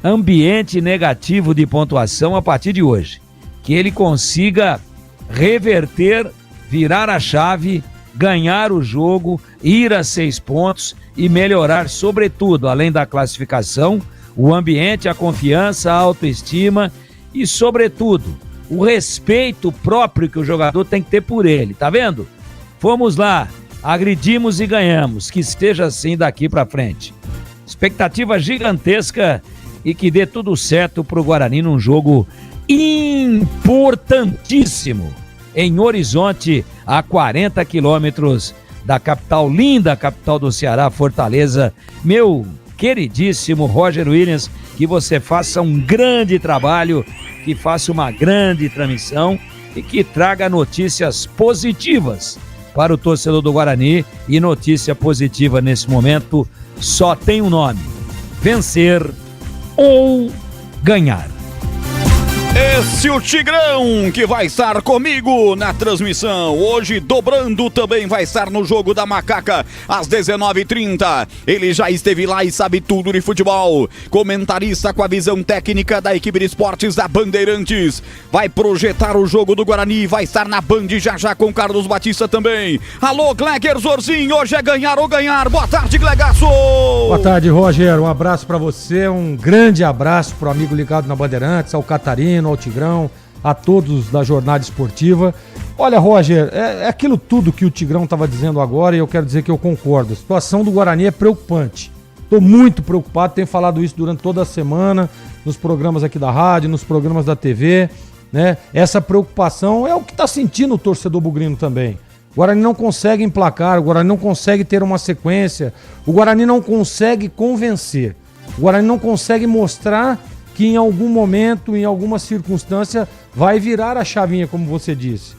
ambiente negativo de pontuação a partir de hoje. Que ele consiga reverter, virar a chave, ganhar o jogo, ir a 6 pontos e melhorar, sobretudo, além da classificação, o ambiente, a confiança, a autoestima e, sobretudo, o respeito próprio que o jogador tem que ter por ele. Tá vendo? Fomos lá, agredimos e ganhamos. Que esteja assim daqui para frente. Expectativa gigantesca e que dê tudo certo pro Guarani num jogo importantíssimo em Horizonte, a 40 quilômetros da capital, linda capital do Ceará, Fortaleza. Meu queridíssimo Roger Williams, que você faça um grande trabalho, que faça uma grande transmissão e que traga notícias positivas para o torcedor do Guarani. E notícia positiva nesse momento só tem um nome: vencer ou ganhar. Esse é o Tigrão que vai estar comigo na transmissão. Hoje, dobrando, também vai estar no Jogo da Macaca, às 19h30. Ele já esteve lá e sabe tudo de futebol. Comentarista com a visão técnica da equipe de esportes da Bandeirantes. Vai projetar o jogo do Guarani, vai estar na Band já com Carlos Batista também. Alô, Gleger Zorzinho, hoje é ganhar ou ganhar. Boa tarde, Glegaço. Boa tarde, Roger. Um abraço pra você, um grande abraço pro amigo ligado na Bandeirantes, ao Catarino, ao Tigrão, a todos da jornada esportiva. Olha, Roger, é aquilo tudo que o Tigrão estava dizendo agora e eu quero dizer que eu concordo. A situação do Guarani é preocupante. Estou muito preocupado, tenho falado isso durante toda a semana, nos programas aqui da rádio, nos programas da TV, né? Essa preocupação é o que está sentindo o torcedor bugrino também. O Guarani não consegue emplacar, o Guarani não consegue ter uma sequência, o Guarani não consegue convencer, o Guarani não consegue mostrar que em algum momento, em alguma circunstância, vai virar a chavinha, como você disse.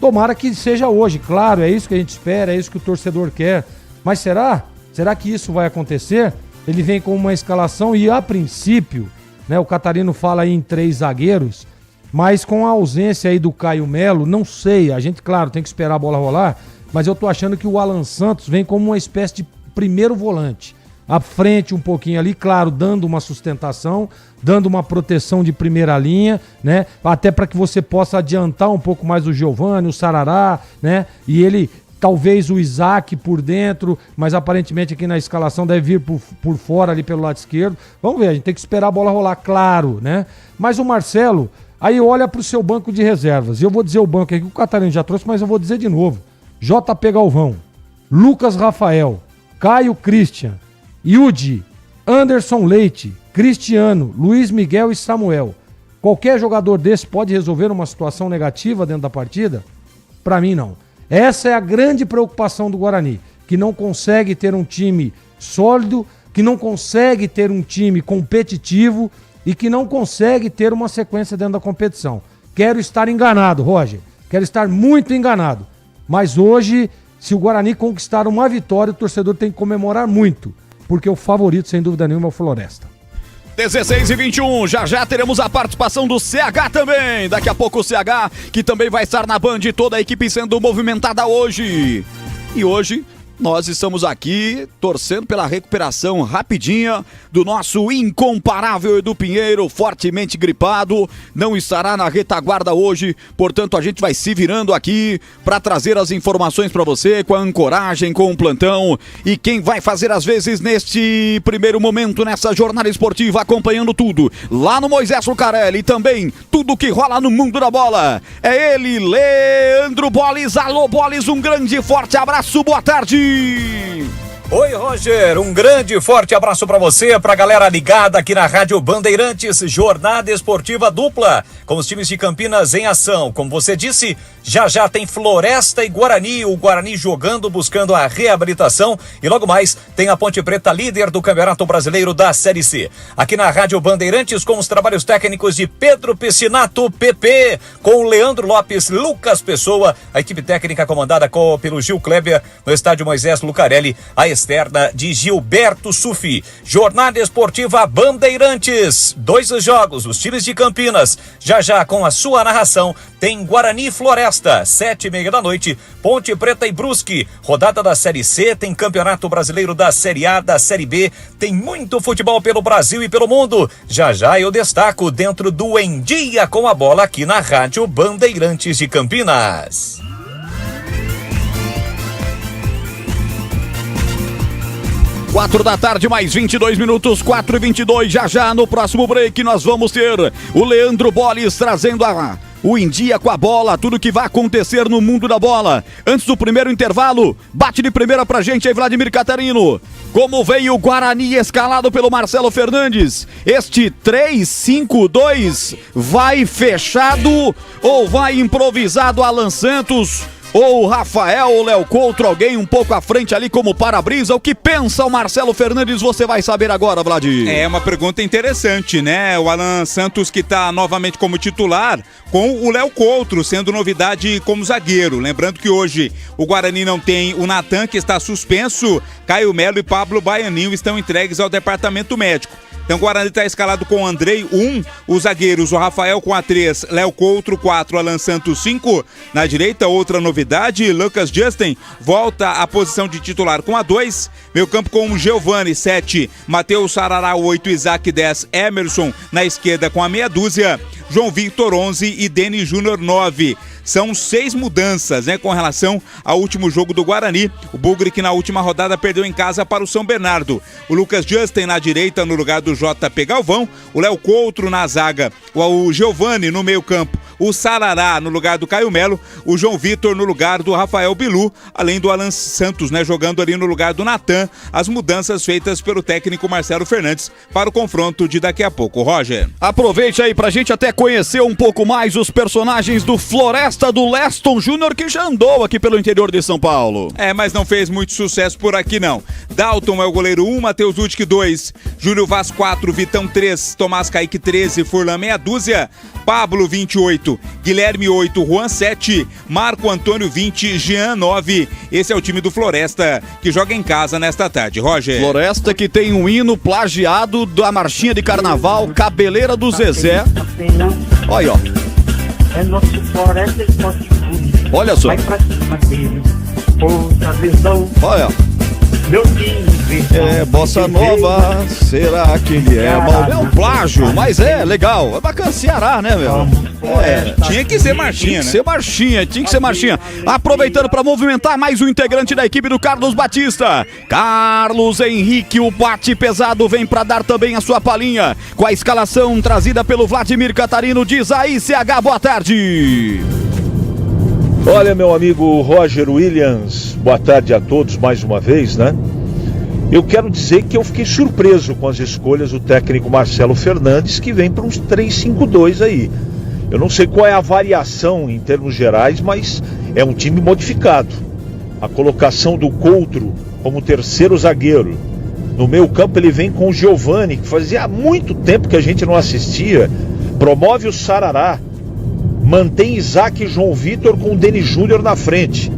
Tomara que seja hoje, claro, é isso que a gente espera, é isso que o torcedor quer. Mas será? Será que isso vai acontecer? Ele vem com uma escalação e, a princípio, né, o Catarino fala aí em 3 zagueiros, mas com a ausência aí do Caio Melo, não sei, a gente, claro, tem que esperar a bola rolar, mas eu tô achando que o Alan Santos vem como uma espécie de primeiro volante. À frente um pouquinho ali, claro, dando uma sustentação, dando uma proteção de primeira linha, né? Até para que você possa adiantar um pouco mais o Giovani, o Sarará, né? E ele, talvez o Isaac por dentro, mas aparentemente aqui na escalação deve vir por fora ali pelo lado esquerdo. Vamos ver, a gente tem que esperar a bola rolar, claro, né? Mas o Marcelo, aí olha para o seu banco de reservas. E eu vou dizer o banco aqui que o Catarino já trouxe, mas eu vou dizer de novo. JP Galvão, Lucas Rafael, Caio Christian, Yudi, Anderson Leite, Cristiano, Luiz Miguel e Samuel. Qualquer jogador desse pode resolver uma situação negativa dentro da partida? Para mim, não. Essa é a grande preocupação do Guarani, que não consegue ter um time sólido, que não consegue ter um time competitivo e que não consegue ter uma sequência dentro da competição. Quero estar enganado, Roger. Quero estar muito enganado. Mas hoje, se o Guarani conquistar uma vitória, o torcedor tem que comemorar muito, porque o favorito, sem dúvida nenhuma, é o Floresta. 16h21, já teremos a participação do CH também. Daqui a pouco o CH, que também vai estar na Band, toda a equipe sendo movimentada hoje. E hoje nós estamos aqui torcendo pela recuperação rapidinha do nosso incomparável Edu Pinheiro, fortemente gripado, não estará na retaguarda hoje, portanto a gente vai se virando aqui para trazer as informações para você, com a ancoragem, com o plantão, e quem vai fazer as vezes neste primeiro momento, nessa jornada esportiva, acompanhando tudo, lá no Moisés Lucarelli, e também tudo que rola no mundo da bola, é ele, Leandro Bolis. Alô Bolis, um grande e forte abraço, boa tarde. Oi, Roger, um grande e forte abraço pra você, pra galera ligada aqui na Rádio Bandeirantes, jornada esportiva dupla, com os times de Campinas em ação. Como você disse, já tem Floresta e Guarani, o Guarani jogando, buscando a reabilitação, e logo mais tem a Ponte Preta, líder do Campeonato Brasileiro da Série C. Aqui na Rádio Bandeirantes, com os trabalhos técnicos de Pedro Piscinato, PP, com o Leandro Lopes, Lucas Pessoa, a equipe técnica comandada pelo Gil Kleber, no estádio Moisés Lucarelli, a externa de Gilberto Sufi. Jornada esportiva Bandeirantes, 2 jogos, os times de Campinas, já com a sua narração, tem Guarani e Floresta, 7h30 da noite, Ponte Preta e Brusque, rodada da Série C, tem Campeonato Brasileiro da Série A, da Série B, tem muito futebol pelo Brasil e pelo mundo. Já eu destaco dentro do Em Dia com a Bola aqui na Rádio Bandeirantes de Campinas. Quatro da tarde, mais 22 minutos, 4h22. Já no próximo break nós vamos ter o Leandro Bolis trazendo o Em Dia com a Bola, tudo que vai acontecer no mundo da bola. Antes do primeiro intervalo, bate de primeira pra gente aí, Vladimir Catarino. Como veio o Guarani escalado pelo Marcelo Fernandes? Este 3-5-2 vai fechado ou vai improvisado Alan Santos? Ou o Rafael, ou o Léo Couto, alguém um pouco à frente ali como para-brisa? O que pensa o Marcelo Fernandes? Você vai saber agora, Vladir. É uma pergunta interessante, né? O Alan Santos, que está novamente como titular, com o Léo Couto sendo novidade como zagueiro. Lembrando que hoje o Guarani não tem o Natan, que está suspenso. Caio Melo e Pablo Baianinho estão entregues ao departamento médico. Então o Guarani está escalado com o Andrei, 1, os zagueiros, o Rafael com a 3, Léo Couto, 4, Alan Santos, 5. Na direita, outra novidade, Lucas Justin volta à posição de titular com a 2. Meio campo com o Giovani, 7, Matheus Sarará, 8, Isaac, 10, Emerson na esquerda com a meia dúzia, João Victor, 11 e Denis Júnior, 9. São 6 mudanças, né, com relação ao último jogo do Guarani. O Bugre, que na última rodada perdeu em casa para o São Bernardo. O Lucas Justin na direita no lugar do JP Galvão. O Léo Couto na zaga. O Giovani no meio campo. O Sarará no lugar do Caio Melo. O João Vitor no lugar do Rafael Bilu. Além do Alan Santos, né, jogando ali no lugar do Natan. As mudanças feitas pelo técnico Marcelo Fernandes para o confronto de daqui a pouco. Roger. Aproveite aí pra gente até conhecer um pouco mais os personagens do Floresta, do Leston Júnior, que já andou aqui pelo interior de São Paulo. Mas não fez muito sucesso por aqui não. Dalton é o goleiro 1, Matheus Utic 2, Júlio Vaz 4, Vitão 3, Tomás Kaique 13, Furlan meia dúzia, Pablo 28, Guilherme 8, Juan 7, Marco Antônio 20, Jean 9. Esse é o time do Floresta, que joga em casa nesta tarde. Roger. Floresta que tem um hino plagiado da marchinha de carnaval, Cabeleira do Zezé. Olha, ó. É nosso Floresta Esporte Clube. Olha só. Vai pra cima dele. Outra visão. Olha. Meu time. É bossa nova. Será que ele é mal? É um plágio, mas é legal. É bacana Ceará, né, meu? Tinha que ser marchinha, né? Tinha que ser marchinha. Aproveitando para movimentar mais um integrante da equipe do Carlos Batista. Carlos Henrique, o bate pesado, vem para dar também a sua palhinha. Com a escalação trazida pelo Vladimir Catarino. Diz aí, CH, boa tarde. Olha, meu amigo Roger Williams, boa tarde a todos mais uma vez, né? Eu quero dizer que eu fiquei surpreso com as escolhas do técnico Marcelo Fernandes, que vem para uns 3-5-2 aí. Eu não sei qual é a variação em termos gerais, mas é um time modificado. A colocação do Couto como terceiro zagueiro, No meio campo ele vem com o Giovani, que fazia muito tempo que a gente não assistia. Promove o Sarará. Mantém Isaac e João Vitor com o Denis Júnior na frente.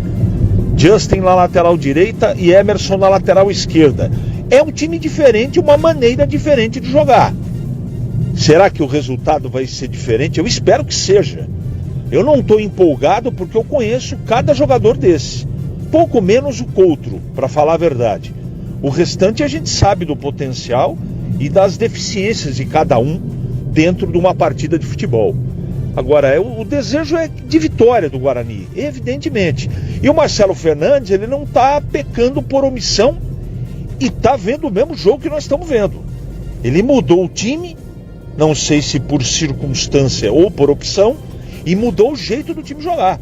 Justin na lateral direita e Emerson na lateral esquerda. É um time diferente, uma maneira diferente de jogar. Será que o resultado vai ser diferente? Eu espero que seja. Eu não estou empolgado porque eu conheço cada jogador desse. Pouco menos o Coutro, para falar a verdade. O restante a gente sabe do potencial e das deficiências de cada um dentro de uma partida de futebol. Agora, o desejo é de vitória do Guarani, evidentemente. E o Marcelo Fernandes, ele não está pecando por omissão e está vendo o mesmo jogo que nós estamos vendo. Ele mudou o time, não sei se por circunstância ou por opção, e mudou o jeito do time jogar,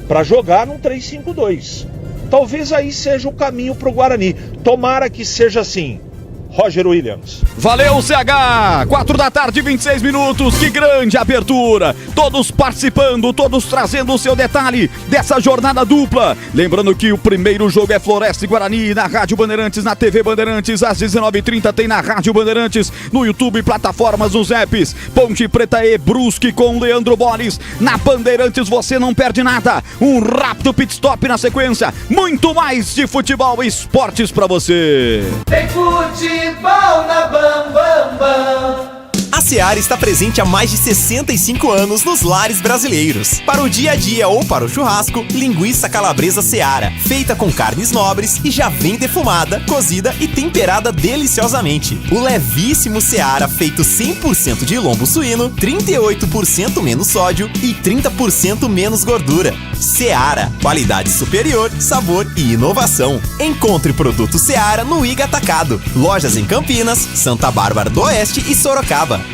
para jogar num 3-5-2. Talvez aí seja o caminho para o Guarani. Tomara que seja assim. Roger Williams. Valeu, CH! 4 da tarde, 26 minutos, que grande abertura! Todos participando, todos trazendo o seu detalhe dessa jornada dupla. Lembrando que o primeiro jogo é Floresta e Guarani na Rádio Bandeirantes, na TV Bandeirantes, às 19h30 tem na Rádio Bandeirantes, no YouTube, plataformas, nos apps. Ponte Preta e Brusque com Leandro Bolis. Na Bandeirantes você não perde nada. Um rápido pit stop na sequência. Muito mais de futebol e esportes pra você. Tem futebol na Bam Bam Bam. A Seara está presente há mais de 65 anos nos lares brasileiros. Para o dia a dia ou para o churrasco, linguiça calabresa Seara, feita com carnes nobres e já vem defumada, cozida e temperada deliciosamente. O levíssimo Seara, feito 100% de lombo suíno, 38% menos sódio e 30% menos gordura. Seara, qualidade superior, sabor e inovação. Encontre produto Seara no Iga Atacado. Lojas em Campinas, Santa Bárbara do Oeste e Sorocaba.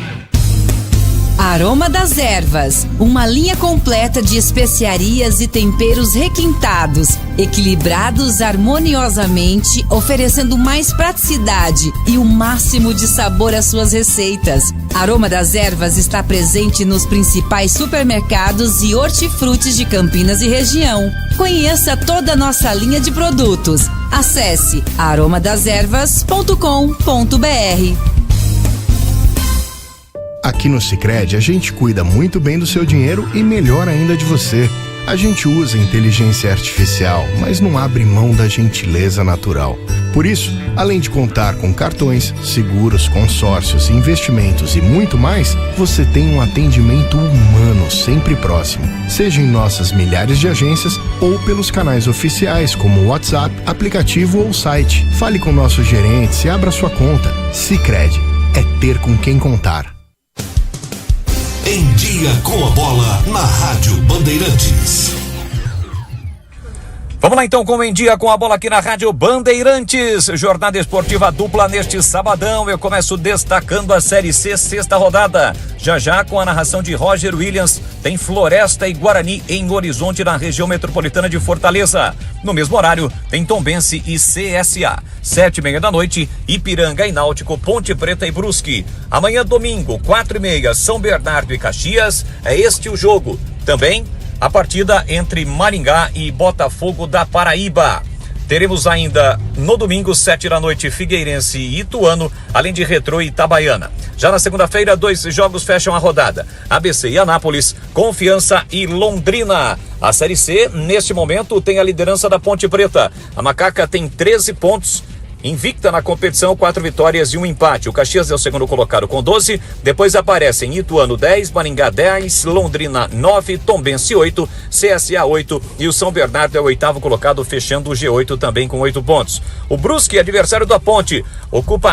Aroma das Ervas, uma linha completa de especiarias e temperos requintados, equilibrados harmoniosamente, oferecendo mais praticidade e o máximo de sabor às suas receitas. Aroma das Ervas está presente nos principais supermercados e hortifrutis de Campinas e região. Conheça toda a nossa linha de produtos. Acesse aromadeservas.com.br. Aqui no Sicredi a gente cuida muito bem do seu dinheiro e melhor ainda de você. A gente usa inteligência artificial, mas não abre mão da gentileza natural. Por isso, além de contar com cartões, seguros, consórcios, investimentos e muito mais, você tem um atendimento humano sempre próximo, seja em nossas milhares de agências ou pelos canais oficiais como WhatsApp, aplicativo ou site. Fale com nossos gerentes e abra sua conta. Sicredi é ter com quem contar. Em Dia com a Bola, na Rádio Bandeirantes. Vamos lá então com Em Dia com a Bola aqui na Rádio Bandeirantes. Jornada esportiva dupla neste sabadão. Eu começo destacando a Série C, sexta rodada. Já com a narração de Roger Williams, tem Floresta e Guarani em Horizonte, na região metropolitana de Fortaleza. No mesmo horário, tem Tombense e CSA. 7h30 da noite, Ipiranga e Náutico, Ponte Preta e Brusque. Amanhã, domingo, 4h30, São Bernardo e Caxias. É este o jogo. Também a partida entre Maringá e Botafogo da Paraíba. Teremos ainda no domingo, 7 da noite, Figueirense e Ituano, além de Retrô e Itabaiana. Já na segunda-feira, 2 jogos fecham a rodada. ABC e Anápolis, Confiança e Londrina. A Série C, neste momento, tem a liderança da Ponte Preta. A Macaca tem 13 pontos. Invicta na competição, 4 vitórias e 1 empate. O Caxias é o segundo colocado com 12. Depois aparecem Ituano 10, Maringá 10, Londrina 9, Tombense 8, CSA 8 e o São Bernardo é o oitavo colocado, fechando o G8 também com 8 pontos. O Brusque, adversário da Ponte, ocupa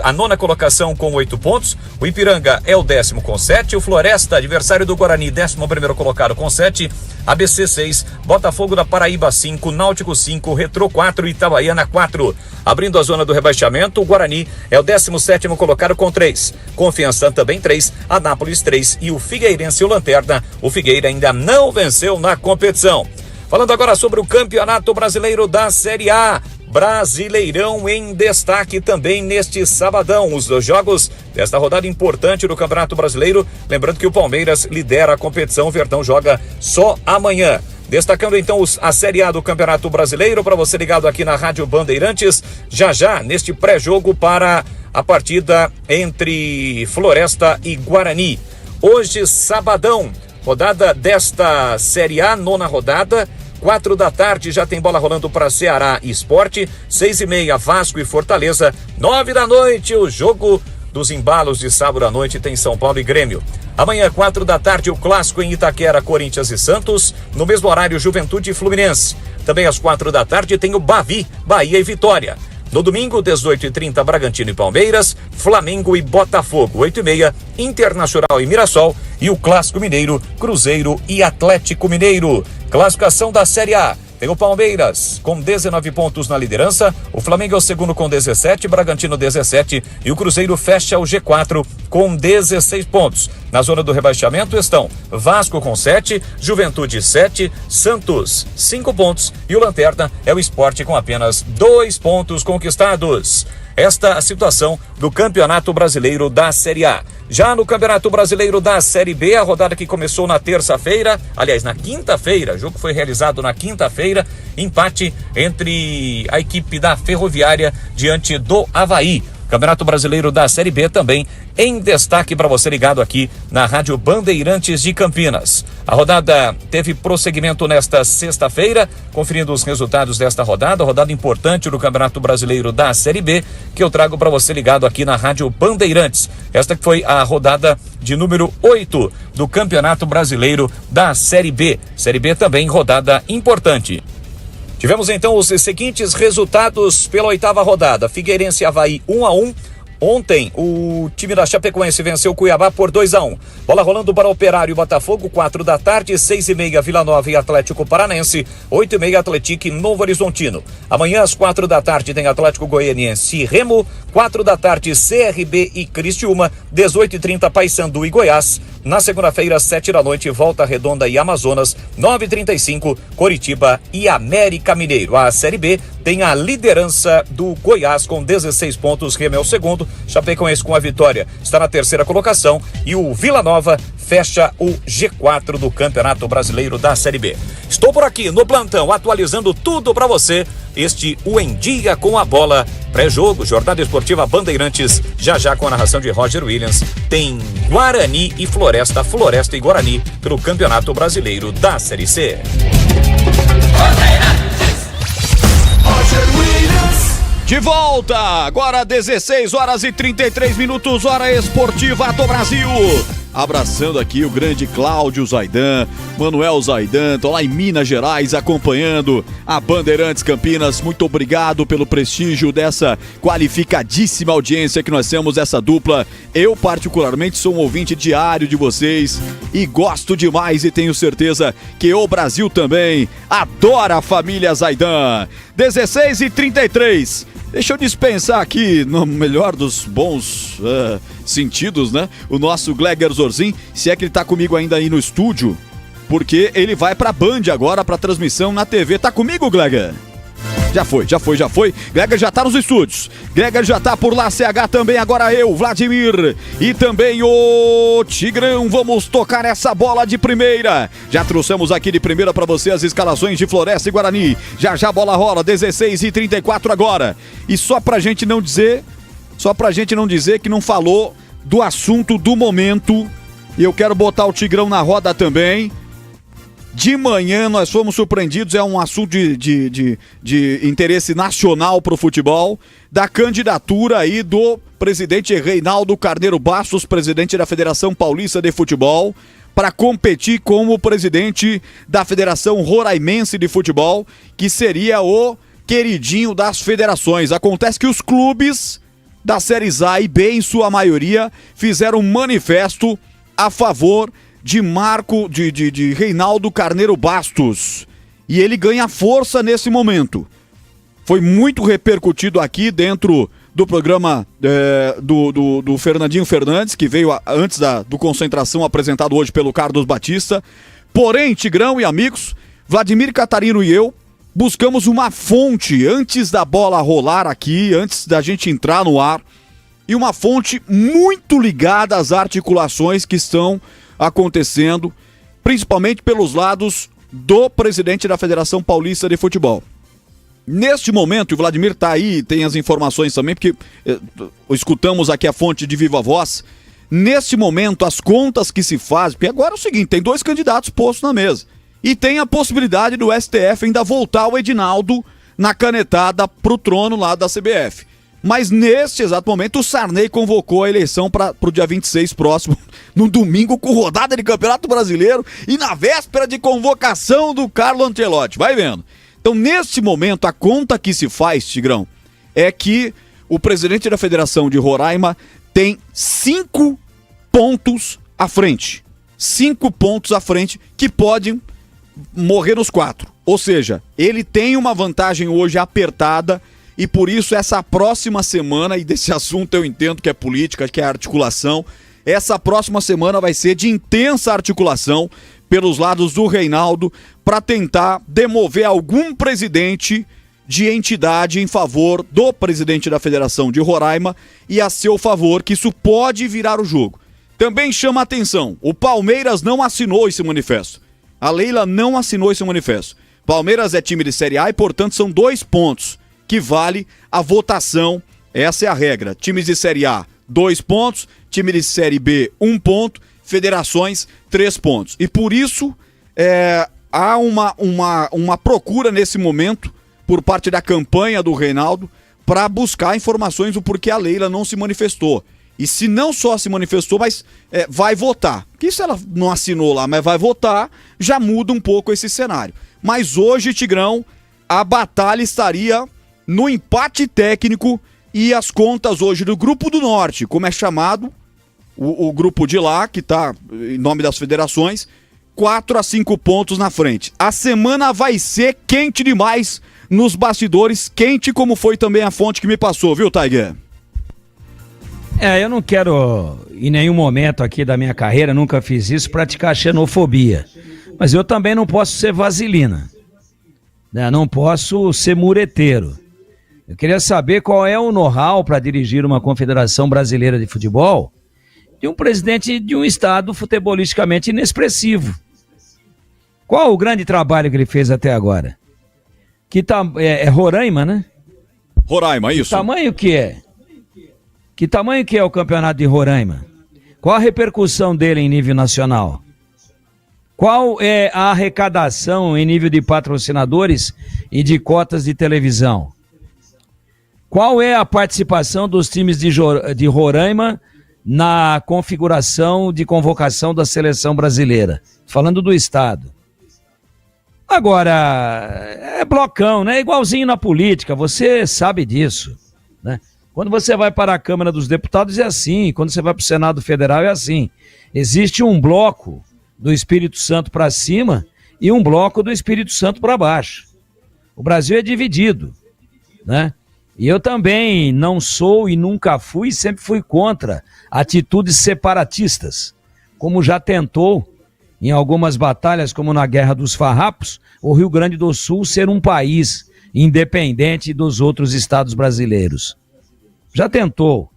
a nona colocação com 8 pontos. O Ipiranga é o 10º com 7. O Floresta, adversário do Guarani, 11º colocado com 7. ABC 6, Botafogo da Paraíba 5, Náutico 5, Retrô 4 e Itabaiana 4. Abrindo a zona do rebaixamento, o Guarani é o 17º colocado com 3. Confiança também 3, Anápolis 3 e o Figueirense, o Lanterna. O Figueira ainda não venceu na competição. Falando agora sobre o Campeonato Brasileiro da Série A. Brasileirão em destaque também neste sabadão. Os 2 jogos desta rodada importante do Campeonato Brasileiro. Lembrando que o Palmeiras lidera a competição. O Verdão joga só amanhã. Destacando então a Série A do Campeonato Brasileiro, para você ligado aqui na Rádio Bandeirantes, já neste pré-jogo para a partida entre Floresta e Guarani. Hoje, sabadão, rodada desta Série A, 9ª rodada, 4 da tarde já tem bola rolando para Ceará e Sport, 6h30 Vasco e Fortaleza, 9 da noite o jogo dos embalos de sábado à noite tem São Paulo e Grêmio. Amanhã, 4 da tarde, o clássico em Itaquera, Corinthians e Santos. No mesmo horário, Juventude e Fluminense. Também às 4 da tarde tem o Bavi, Bahia e Vitória. No domingo, 18h30, Bragantino e Palmeiras, Flamengo e Botafogo. 8h30, Internacional e Mirassol. E o Clássico Mineiro, Cruzeiro e Atlético Mineiro. Classificação da Série A. Tem o Palmeiras com 19 pontos na liderança, o Flamengo é o segundo com 17, Bragantino 17 e o Cruzeiro fecha o G4 com 16 pontos. Na zona do rebaixamento estão Vasco com 7, Juventude 7, Santos 5 pontos e o Lanterna é o Sport com apenas 2 pontos conquistados. Esta a situação do Campeonato Brasileiro da Série A. Já no Campeonato Brasileiro da Série B, a rodada que começou na terça-feira, aliás, na quinta-feira, o jogo foi realizado na quinta-feira, empate entre a equipe da Ferroviária diante do Avaí. Campeonato Brasileiro da Série B também em destaque para você ligado aqui na Rádio Bandeirantes de Campinas. A rodada teve prosseguimento nesta sexta-feira, conferindo os resultados desta rodada importante do Campeonato Brasileiro da Série B, que eu trago para você ligado aqui na Rádio Bandeirantes. Esta que foi a rodada de número 8 do Campeonato Brasileiro da Série B. Série B também rodada importante. Tivemos então os seguintes resultados pela 8ª rodada. Figueirense e Avaí 1-1. Ontem, o time da Chapecoense venceu o Cuiabá por 2-1. Bola rolando para Operário e Botafogo, 4 da tarde, 6h30 Vila Nova e Atlético Paranense, 8h30 Atlético e Novo Horizontino. Amanhã, às 4 da tarde, tem Atlético Goianiense e Remo, 4 da tarde, CRB e Criciúma, 18h30 Paysandu e Goiás. Na segunda-feira, 7 da noite, Volta Redonda e Amazonas, 9h35, Coritiba e América Mineiro. A Série B tem a liderança do Goiás com 16 pontos, Remo é o segundo, Chapecoense com a vitória está na terceira colocação e o Vila Nova fecha o G4 do Campeonato Brasileiro da Série B. Estou por aqui no plantão atualizando tudo para você. Este o Em Dia com a Bola pré-jogo, Jornada Esportiva Bandeirantes, já com a narração de Roger Williams. Tem Guarani e Floresta e Guarani pelo Campeonato Brasileiro da Série C. De volta, agora 16h33, hora esportiva do Brasil. Abraçando aqui o grande Cláudio Zaidan, Manuel Zaidan, tô lá em Minas Gerais acompanhando a Bandeirantes Campinas. Muito obrigado pelo prestígio dessa qualificadíssima audiência que nós temos, essa dupla. Eu particularmente sou um ouvinte diário de vocês e gosto demais e tenho certeza que o Brasil também adora a família Zaidan. 16h33. Deixa eu dispensar aqui, no melhor dos bons sentidos, né? O nosso Gleger Zorzin, se é que ele tá comigo ainda aí no estúdio, porque ele vai pra Band agora, pra transmissão na TV. Tá comigo, Gleger? Já foi. Gleger já tá nos estúdios. Gleger já tá por lá, CH também, agora eu, Vladimir e também o Tigrão. Vamos tocar essa bola de primeira. Já trouxemos aqui de primeira pra você as escalações de Floresta e Guarani. Já a bola rola, 16h34 agora. E só pra gente não dizer que não falou do assunto do momento, e eu quero botar o Tigrão na roda também. De manhã nós fomos surpreendidos, é um assunto de interesse nacional para o futebol, da candidatura aí do presidente Reinaldo Carneiro Bastos, presidente da Federação Paulista de Futebol, para competir como presidente da Federação Roraimense de Futebol, que seria o queridinho das federações. Acontece que os clubes das séries A e B, em sua maioria, fizeram um manifesto a favor de Reinaldo Carneiro Bastos, e ele ganha força nesse momento. Foi muito repercutido aqui dentro do programa do Fernandinho Fernandes, que veio antes do Concentração, apresentado hoje pelo Carlos Batista. Porém, Tigrão e amigos, Vladimir Catarino e eu buscamos uma fonte antes da bola rolar aqui, antes da gente entrar no ar, e uma fonte muito ligada às articulações que estão acontecendo, principalmente pelos lados do presidente da Federação Paulista de Futebol. Neste momento, o Vladimir está aí, tem as informações também, porque escutamos aqui a fonte de viva voz. Neste momento, as contas que se fazem, porque agora é o seguinte, tem 2 candidatos postos na mesa. E tem a possibilidade do STF ainda voltar o Edinaldo na canetada pro trono lá da CBF. Mas neste exato momento, o Sarney convocou a eleição para o dia 26 próximo, no domingo, com rodada de Campeonato Brasileiro e na véspera de convocação do Carlo Ancelotti. Vai vendo. Então, neste momento, a conta que se faz, Tigrão, é que o presidente da Federação de Roraima tem 5 pontos à frente. 5 pontos à frente que podem morrer nos 4. Ou seja, ele tem uma vantagem hoje apertada e por isso essa próxima semana, e desse assunto eu entendo que é política, que é articulação, essa próxima semana vai ser de intensa articulação pelos lados do Reinaldo para tentar demover algum presidente de entidade em favor do presidente da Federação de Roraima e a seu favor, que isso pode virar o jogo. Também chama a atenção, o Palmeiras não assinou esse manifesto. A Leila não assinou esse manifesto. Palmeiras é time de Série A e, portanto, são 2 pontos que vale a votação. Essa é a regra. Times de Série A, 2 pontos. Time de Série B, 1 ponto. Federações, 3 pontos. E por isso há uma procura nesse momento por parte da campanha do Reinaldo para buscar informações do porquê a Leila não se manifestou. E se não só se manifestou, mas vai votar. Porque se ela não assinou lá, mas vai votar, já muda um pouco esse cenário. Mas hoje, Tigrão, a batalha estaria no empate técnico e as contas hoje do Grupo do Norte, como é chamado, o grupo de lá, que está em nome das federações, 4 a 5 pontos na frente. A semana vai ser quente demais nos bastidores, quente como foi também a fonte que me passou, viu, Tiger? Eu não quero, em nenhum momento aqui da minha carreira, nunca fiz isso, praticar xenofobia. Mas eu também não posso ser vaselina, né? Não posso ser mureteiro. Eu queria saber qual é o know-how para dirigir uma Confederação Brasileira de Futebol de um presidente de um estado futebolisticamente inexpressivo. Qual o grande trabalho que ele fez até agora? É Roraima, né? Roraima, isso. Que tamanho que é? Que tamanho que é o campeonato de Roraima? Qual a repercussão dele em nível nacional? Qual é a arrecadação em nível de patrocinadores e de cotas de televisão? Qual é a participação dos times de Roraima na configuração de convocação da seleção brasileira? Falando do estado. Agora, é blocão, né? Igualzinho na política, você sabe disso, né? Quando você vai para a Câmara dos Deputados é assim, quando você vai para o Senado Federal é assim. Existe um bloco do Espírito Santo para cima e um bloco do Espírito Santo para baixo. O Brasil é dividido, né? E eu também não sou e nunca fui, sempre fui contra atitudes separatistas, como já tentou em algumas batalhas, como na Guerra dos Farrapos, o Rio Grande do Sul ser um país independente dos outros estados brasileiros. Já tentou,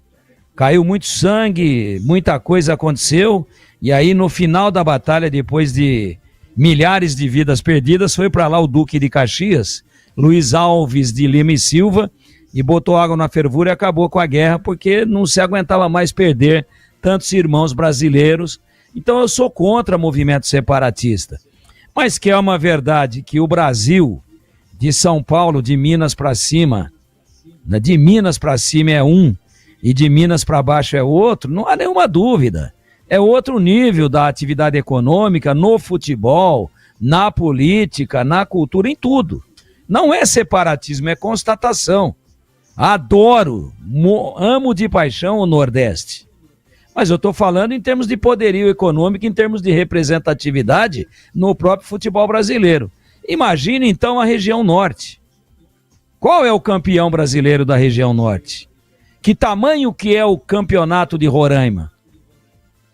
caiu muito sangue, muita coisa aconteceu, e aí no final da batalha, depois de milhares de vidas perdidas, foi para lá o Duque de Caxias, Luiz Alves de Lima e Silva, e botou água na fervura e acabou com a guerra, porque não se aguentava mais perder tantos irmãos brasileiros. Então eu sou contra o movimento separatista, mas que é uma verdade que o Brasil, de São Paulo, de Minas para cima, de Minas para cima é um e de Minas para baixo é outro, não há nenhuma dúvida. É outro nível da atividade econômica no futebol, na política, na cultura, em tudo. Não é separatismo, é constatação. Adoro, amo de paixão o Nordeste. Mas eu estou falando em termos de poderio econômico, em termos de representatividade no próprio futebol brasileiro. Imagine então a região norte. Qual é o campeão brasileiro da região norte? Que tamanho que é o campeonato de Roraima?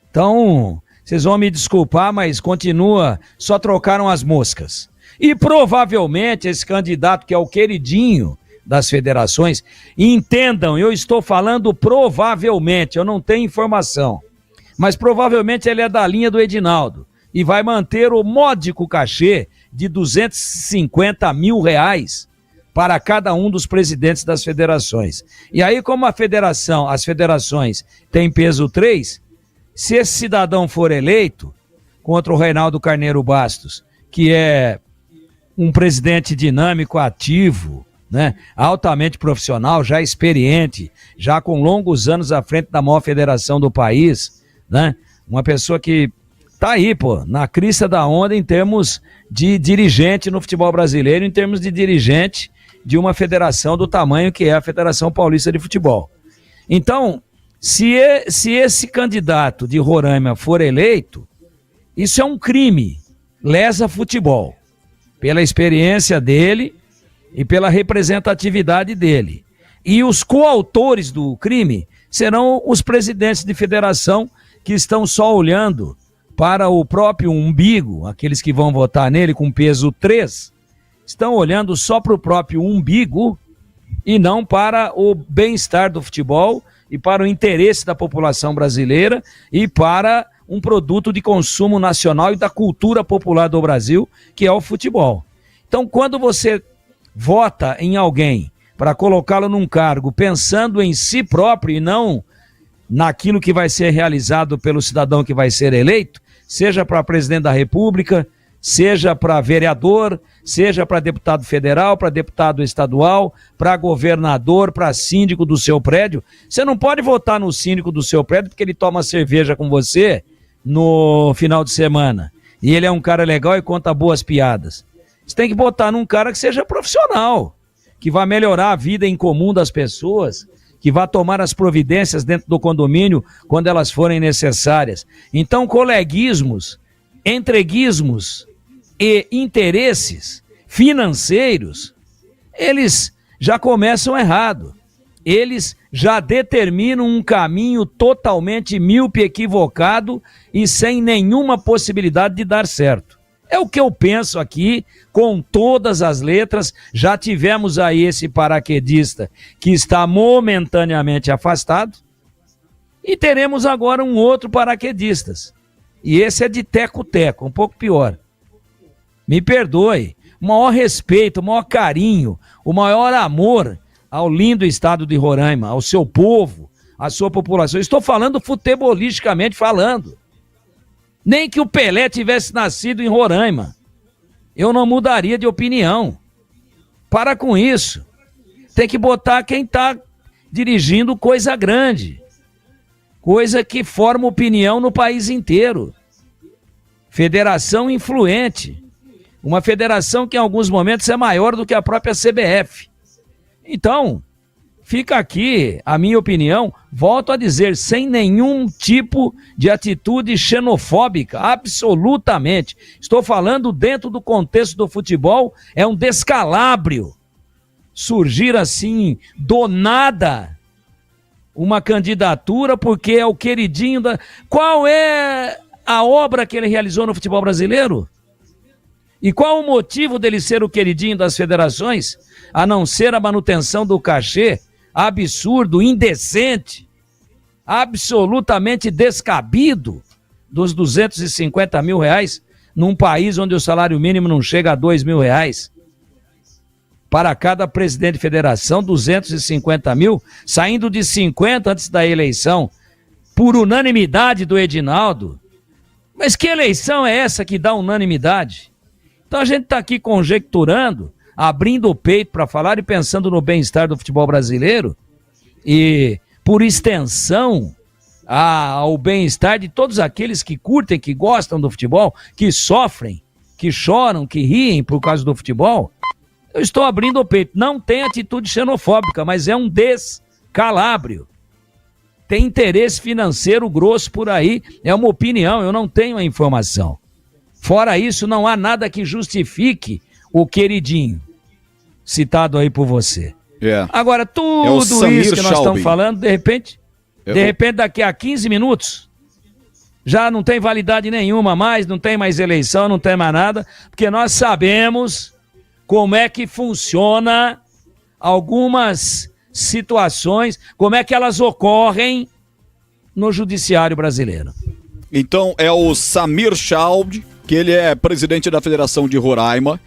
Então, vocês vão me desculpar, mas continua, só trocaram as moscas. E provavelmente esse candidato que é o queridinho das federações, entendam, eu estou falando provavelmente, eu não tenho informação, mas provavelmente ele é da linha do Edinaldo e vai manter o módico cachê de R$250 mil para cada um dos presidentes das federações. E aí, como as federações têm peso 3, se esse cidadão for eleito contra o Reinaldo Carneiro Bastos, que é um presidente dinâmico, ativo, né, altamente profissional, já experiente, já com longos anos à frente da maior federação do país, né, uma pessoa que tá aí, na crista da onda em termos de dirigente no futebol brasileiro, em termos de dirigente de uma federação do tamanho que é a Federação Paulista de Futebol. Então, se esse candidato de Roraima for eleito, isso é um crime, lesa futebol, pela experiência dele e pela representatividade dele. E os coautores do crime serão os presidentes de federação que estão só olhando para o próprio umbigo, aqueles que vão votar nele com peso 3, estão olhando só para o próprio umbigo e não para o bem-estar do futebol e para o interesse da população brasileira e para um produto de consumo nacional e da cultura popular do Brasil, que é o futebol. Então, quando você vota em alguém para colocá-lo num cargo pensando em si próprio e não naquilo que vai ser realizado pelo cidadão que vai ser eleito, seja para presidente da República, seja para vereador, seja para deputado federal, para deputado estadual, para governador, para síndico do seu prédio, você não pode votar no síndico do seu prédio porque ele toma cerveja com você no final de semana e ele é um cara legal e conta boas piadas. Você tem que botar num cara que seja profissional, que vai melhorar a vida em comum das pessoas, que vai tomar as providências dentro do condomínio quando elas forem necessárias. Então, coleguismos, entreguismos e interesses financeiros, eles já começam errado. Eles já determinam um caminho totalmente míope, equivocado e sem nenhuma possibilidade de dar certo. É o que eu penso aqui, com todas as letras. Já tivemos aí esse paraquedista que está momentaneamente afastado e teremos agora um outro paraquedista. E esse é de teco-teco, um pouco pior. Me perdoe, o maior respeito, o maior carinho, o maior amor ao lindo estado de Roraima, ao seu povo, à sua população. Estou falando futebolisticamente falando. Nem que o Pelé tivesse nascido em Roraima, eu não mudaria de opinião. Para com isso. Tem que botar quem está dirigindo coisa grande. Coisa que forma opinião no país inteiro. Federação influente. Uma federação que em alguns momentos é maior do que a própria CBF. Então, fica aqui a minha opinião, volto a dizer, sem nenhum tipo de atitude xenofóbica, absolutamente. Estou falando dentro do contexto do futebol, é um descalabro surgir assim, do nada, uma candidatura, porque é o queridinho da... Qual é a obra que ele realizou no futebol brasileiro? E qual o motivo dele ser o queridinho das federações, a não ser a manutenção do cachê absurdo, indecente, absolutamente descabido dos R$250 mil num país onde o salário mínimo não chega a R$2 mil. Para cada presidente de federação, 250 mil, saindo de 50 antes da eleição, por unanimidade do Edinaldo. Mas que eleição é essa que dá unanimidade? Então a gente está aqui conjecturando, abrindo o peito para falar e pensando no bem-estar do futebol brasileiro e, por extensão, ao bem-estar de todos aqueles que curtem, que gostam do futebol, que sofrem, que choram, que riem por causa do futebol. Eu estou abrindo o peito. Não tem atitude xenofóbica, mas é um descalabro. Tem interesse financeiro grosso por aí, é uma opinião, eu não tenho a informação. Fora isso, não há nada que justifique o queridinho citado aí por você. Agora, tudo isso que nós estamos falando, de repente, daqui a 15 minutos, já não tem validade nenhuma mais, não tem mais eleição, não tem mais nada, porque nós sabemos como é que funciona algumas situações, como é que elas ocorrem no judiciário brasileiro. Então é o Samir Schaub, que ele é presidente da Federação de Roraima.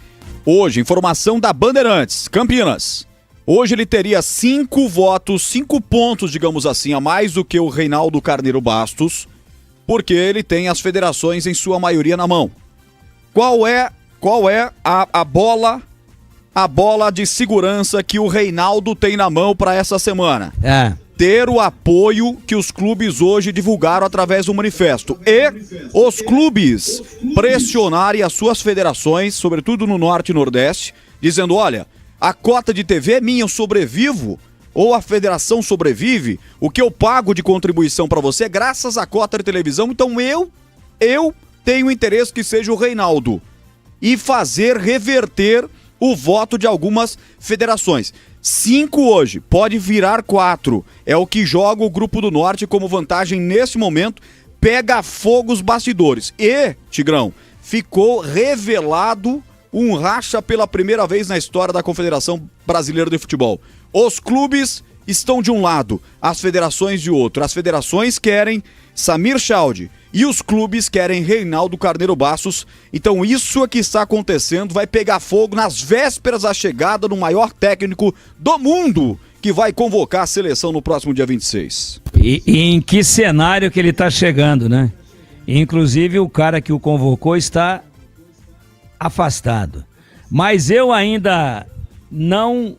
Hoje, informação da Bandeirantes, Campinas. Hoje ele teria 5 votos, 5 pontos, digamos assim, a mais do que o Reinaldo Carneiro Bastos, porque ele tem as federações em sua maioria na mão. Qual é a bola de segurança que o Reinaldo tem na mão para essa semana? Ter o apoio que os clubes hoje divulgaram através do manifesto. E os clubes pressionarem as suas federações, sobretudo no Norte e Nordeste, dizendo, olha, a cota de TV é minha, eu sobrevivo, ou a federação sobrevive, o que eu pago de contribuição para você é graças à cota de televisão, então eu tenho interesse que seja o Reinaldo. E fazer reverter o voto de algumas federações. 5 hoje, pode virar 4. É o que joga o Grupo do Norte como vantagem nesse momento. Pega fogo os bastidores. E, Tigrão, ficou revelado um racha pela primeira vez na história da Confederação Brasileira de Futebol. Os clubes estão de um lado, as federações de outro. As federações querem Samir Chaldi e os clubes querem Reinaldo Carneiro Bastos. Então isso é que está acontecendo, vai pegar fogo nas vésperas da chegada do maior técnico do mundo, que vai convocar a seleção no próximo dia 26. E em que cenário que ele está chegando, né? Inclusive o cara que o convocou está afastado. Mas eu ainda não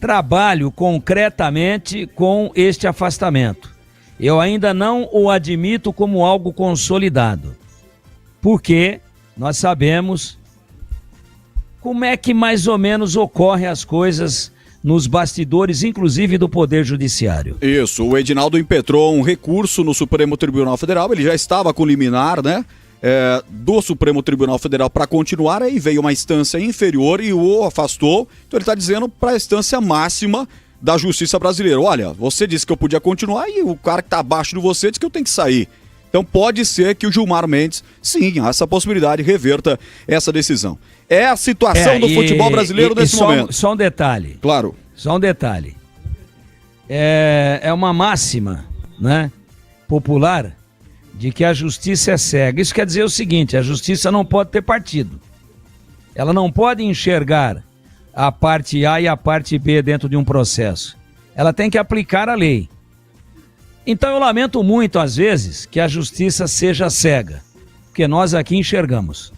trabalho concretamente com este afastamento. Eu ainda não o admito como algo consolidado. Porque nós sabemos como é que mais ou menos ocorrem as coisas nos bastidores, inclusive do Poder Judiciário. Isso, o Edinaldo impetrou um recurso no Supremo Tribunal Federal, ele já estava com liminar, né? Do Supremo Tribunal Federal para continuar, aí veio uma instância inferior e o afastou. Então ele está dizendo para a instância máxima da Justiça Brasileira, olha, você disse que eu podia continuar e o cara que está abaixo de você disse que eu tenho que sair. Então pode ser que o Gilmar Mendes, sim, essa possibilidade, reverta essa decisão. É a situação do futebol brasileiro nesse momento. Só um detalhe. Claro. Só um detalhe. É uma máxima, né, popular, de que a justiça é cega. Isso quer dizer o seguinte, a justiça não pode ter partido. Ela não pode enxergar a parte A e a parte B dentro de um processo. Ela tem que aplicar a lei. Então eu lamento muito, às vezes, que a justiça seja cega, porque nós aqui enxergamos.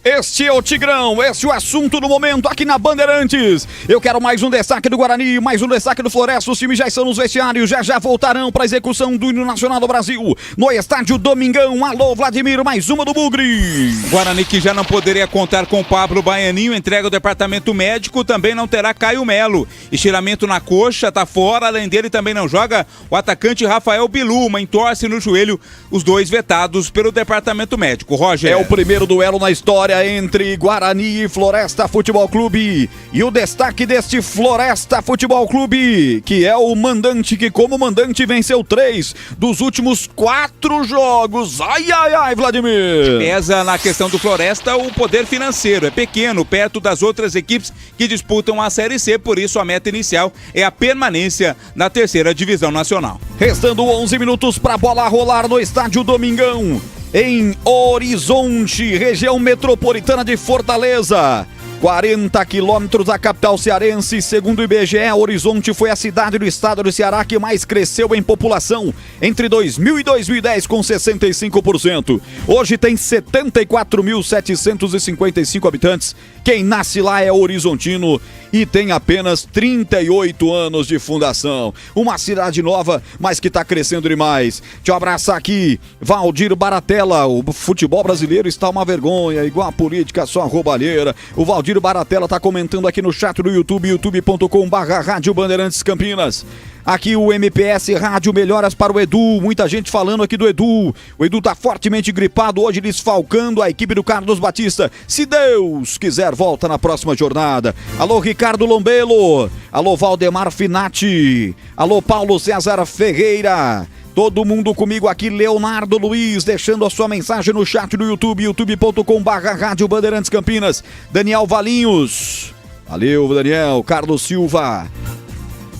Este é o Tigrão, este é o assunto do momento aqui na Bandeirantes. Eu quero mais um destaque do Guarani, mais um destaque do Floresta. Os times já estão nos vestiários, já voltarão para a execução do hino nacional do Brasil no estádio Domingão. Alô, Vladimir, mais uma do Bugre. Guarani que já não poderia contar com Pablo Baianinho, entrega ao departamento médico, também não terá Caio Melo. Estiramento na coxa, tá fora, além dele também não joga o atacante Rafael Bilu, uma entorse no joelho, os dois vetados pelo departamento médico. Roger. É o primeiro duelo na história entre Guarani e Floresta Futebol Clube. E o destaque deste Floresta Futebol Clube, que é o mandante, que como mandante venceu 3 dos últimos 4 jogos. Ai, ai, ai, Vladimir. Pesa na questão do Floresta o poder financeiro. É pequeno, perto das outras equipes que disputam a Série C. Por isso a meta inicial é a permanência na 3ª divisão nacional. Restando 11 minutos para a bola rolar no estádio Domingão, em Horizonte, região metropolitana de Fortaleza. 40 quilômetros da capital cearense. Segundo o IBGE, Horizonte foi a cidade do estado do Ceará que mais cresceu em população entre 2000 e 2010, com 65%. Hoje tem 74.755 habitantes. Quem nasce lá é horizontino e tem apenas 38 anos de fundação. Uma cidade nova, mas que está crescendo demais. Deixa eu abraçar aqui Valdir Baratella. O futebol brasileiro está uma vergonha, igual a política, só roubalheira. O Valdir Baratella está comentando aqui no chat do YouTube, youtube.com/Rádio Bandeirantes Campinas. Aqui o MPS Rádio Melhoras para o Edu, muita gente falando aqui do Edu. O Edu tá fortemente gripado hoje, desfalcando a equipe do Carlos Batista. Se Deus quiser, volta na próxima jornada. Alô, Ricardo Lombelo. Alô, Valdemar Finati. Alô, Paulo César Ferreira. Todo mundo comigo aqui, Leonardo Luiz, deixando a sua mensagem no chat do YouTube, youtube.com/Rádio Bandeirantes Campinas. Daniel Valinhos. Valeu, Daniel. Carlos Silva.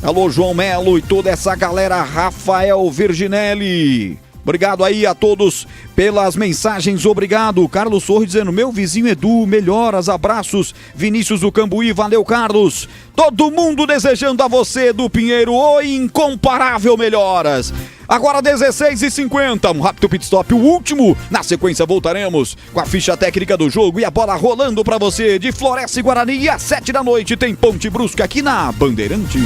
Alô, João Melo e toda essa galera. Rafael Virginelli. Obrigado aí a todos pelas mensagens, obrigado. Carlos Sorri dizendo, meu vizinho Edu, melhoras, abraços. Vinícius do Cambuí, valeu Carlos. Todo mundo desejando a você, Edu Pinheiro, o incomparável melhoras. Agora 16h50, um rápido pit stop, o último. Na sequência voltaremos com a ficha técnica do jogo e a bola rolando pra você de Floresta e Guarani. E às 7 da noite tem Ponte Brusca aqui na Bandeirante.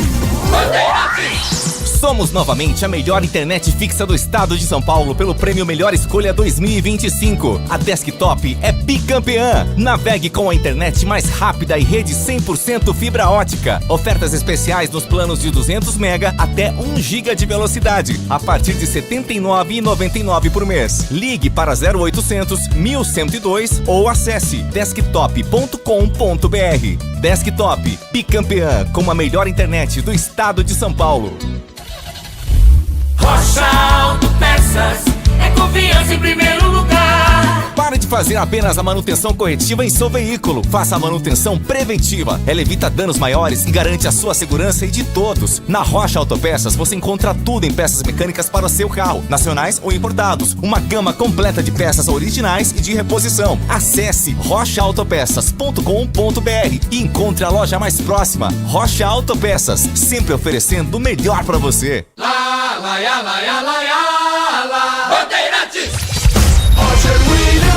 Somos novamente a melhor internet fixa do estado de São Paulo pelo prêmio Melhor Escolha 2025. A Desktop é bicampeã. Navegue com a internet mais rápida e rede 100% fibra ótica. Ofertas especiais nos planos de 200 MB até 1 GB de velocidade, a partir de R$ 79,99 por mês. Ligue para 0800 1102 ou acesse desktop.com.br. Desktop, bicampeã com a melhor internet do estado de São Paulo. Rocha Autopeças é confiança em primeiro lugar. Pare de fazer apenas a manutenção corretiva em seu veículo. Faça a manutenção preventiva. Ela evita danos maiores e garante a sua segurança e de todos. Na Rocha Autopeças você encontra tudo em peças mecânicas para o seu carro, nacionais ou importados. Uma gama completa de peças originais e de reposição. Acesse rochaautopeças.com.br e encontre a loja mais próxima. Rocha Autopeças, sempre oferecendo o melhor para você. Lá, lá, lá, lá, lá, lá, Bandeirantes.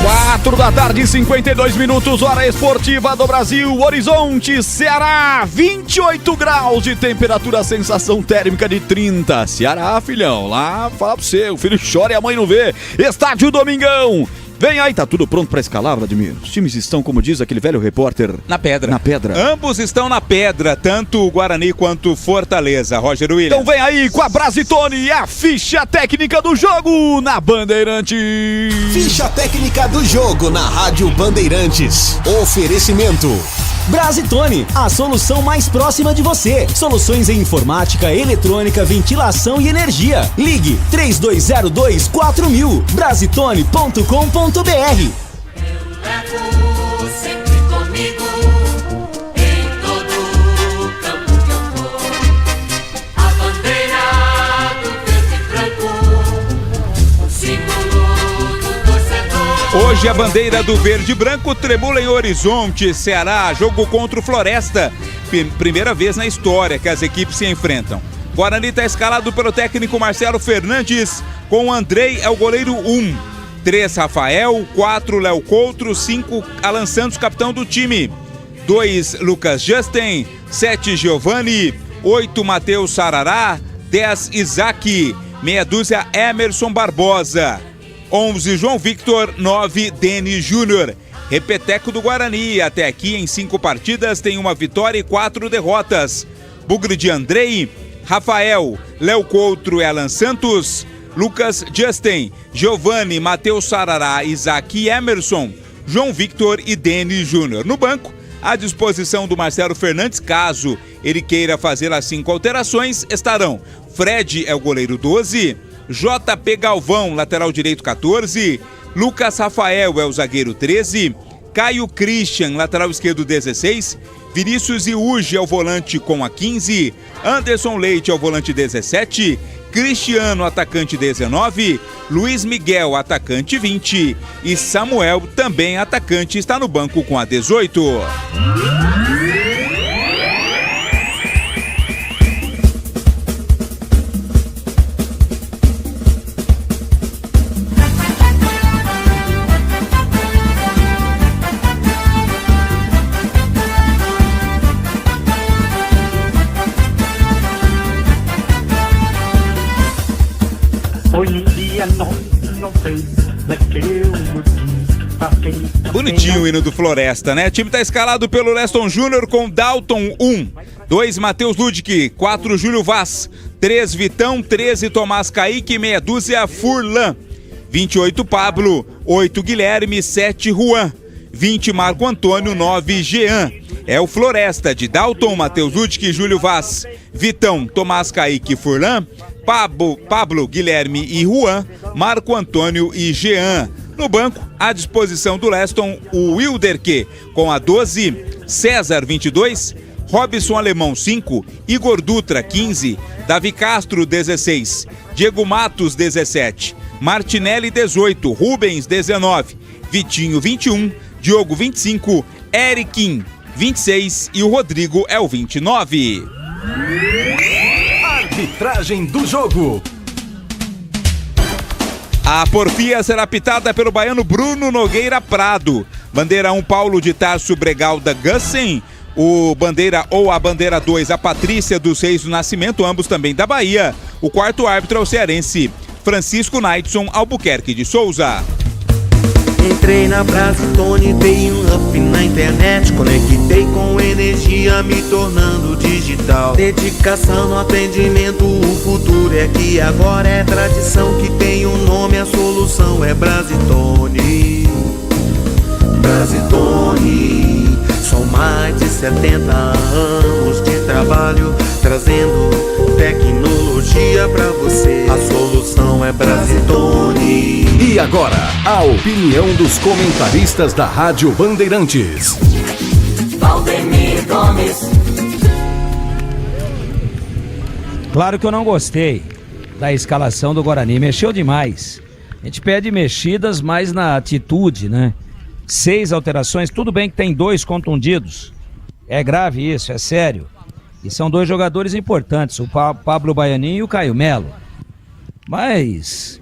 4 da tarde, 52 minutos, hora esportiva do Brasil, Horizonte, Ceará, 28 graus de temperatura, sensação térmica de 30. Ceará, filhão, lá, fala pra você, o filho chora e a mãe não vê. Estádio Domingão. Vem aí, tá tudo pronto pra escalar, Vladimir? Os times estão, como diz aquele velho repórter, na pedra. Na pedra. Ambos estão na pedra, tanto o Guarani quanto o Fortaleza, Roger Williams. Então vem aí com a Brasitone e a ficha técnica do jogo na Bandeirante. Ficha técnica do jogo na Rádio Bandeirantes. Oferecimento Brasitone, a solução mais próxima de você. Soluções em informática, eletrônica, ventilação e energia. Ligue 3202-4000. Brasitone.com.br. Levo sempre comigo em todo campo que eu for. A bandeira do verde e branco, o símbolo do torcedor. Hoje a bandeira do verde e branco tremula em Horizonte, Ceará, jogo contra o Floresta. Primeira vez na história que as equipes se enfrentam. Guarani está escalado pelo técnico Marcelo Fernandes, com Andrei é o goleiro 1. 3, Rafael, 4, Léo Couto, 5, Alan Santos, capitão do time. 2, Lucas Justin, 7, Giovani, 8, Matheus Sarará, 10, Isaac, meia dúzia, Emerson Barbosa. 11, João Victor, 9, Denis Júnior. Repeteco do Guarani, até aqui em 5 partidas tem uma vitória e 4 derrotas. Bugre de Andrei, Rafael, Léo Couto e Alan Santos, Lucas Justin, Giovani, Matheus Sarará, Isaac e Emerson, João Victor e Denis Júnior. No banco, à disposição do Marcelo Fernandes, caso ele queira fazer as 5 alterações, estarão Fred é o goleiro 12, JP Galvão, lateral direito 14, Lucas Rafael é o zagueiro 13, Caio Christian, lateral esquerdo 16, Vinícius Iuge é o volante com a 15, Anderson Leite é o volante 17, Cristiano, atacante 19, Luiz Miguel, atacante 20 e Samuel, também atacante, está no banco com a 18. Hoje em dia não sei, naquele Bonitinho o hino do Floresta, né? O time tá escalado pelo Leston Júnior com Dalton 1, 2 Matheus Ludic, 4 Júlio Vaz, 3 Vitão, 13 Tomás Kaique, meia dúzia Furlan, 28 Pablo, 8 Guilherme, 7 Juan, 20 Marco Antônio, 9 Jean. É o Floresta de Dalton, Matheus Ludic, Júlio Vaz, Vitão, Tomás Kaique, Furlan, Pablo, Guilherme e Juan, Marco Antônio e Jean. No banco, à disposição do Leston, o Wilderque com a 12, César 22, Robson Alemão 5, Igor Dutra 15, Davi Castro 16, Diego Matos 17, Martinelli 18, Rubens 19, Vitinho 21, Diogo 25, Eriquim 26 e o Rodrigo é o 29. Arbitragem do jogo. A porfia será apitada pelo baiano Bruno Nogueira Prado. Bandeira 1, Paulo de Tarso Bregalda Gussen. O bandeira ou a bandeira 2, a Patrícia dos Reis do Nascimento, ambos também da Bahia. O quarto árbitro é o cearense Francisco Naidson Albuquerque de Souza. Entrei na Brasitone, dei um up na internet, conectei com energia, me tornando digital. Dedicação no atendimento, o futuro é aqui agora, é tradição que tem um nome, a solução é Brasitone. Brasitone, são mais de 70 anos de trabalho, trazendo tecnologia pra você. A solução é Brasitone. E agora, a opinião dos comentaristas da Rádio Bandeirantes. Valdemir Gomes. Claro que eu não gostei da escalação do Guarani, mexeu demais. A gente pede mexidas mais na atitude, né? 6 alterações, tudo bem que tem 2 contundidos. É grave isso, é sério. E são 2 jogadores importantes, o Pablo Baianinho e o Caio Melo. Mas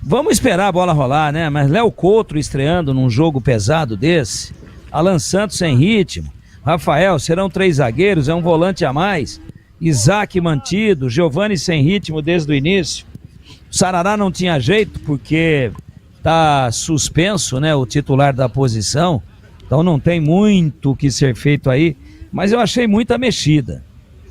vamos esperar a bola rolar, né? Mas Léo Couto estreando num jogo pesado desse, Alan Santos sem ritmo, Rafael, serão 3 zagueiros, é um volante a mais, Isaac mantido, Giovani sem ritmo desde o início. O Sarará não tinha jeito porque tá suspenso, né, o titular da posição, então não tem muito o que ser feito aí, mas eu achei muita mexida,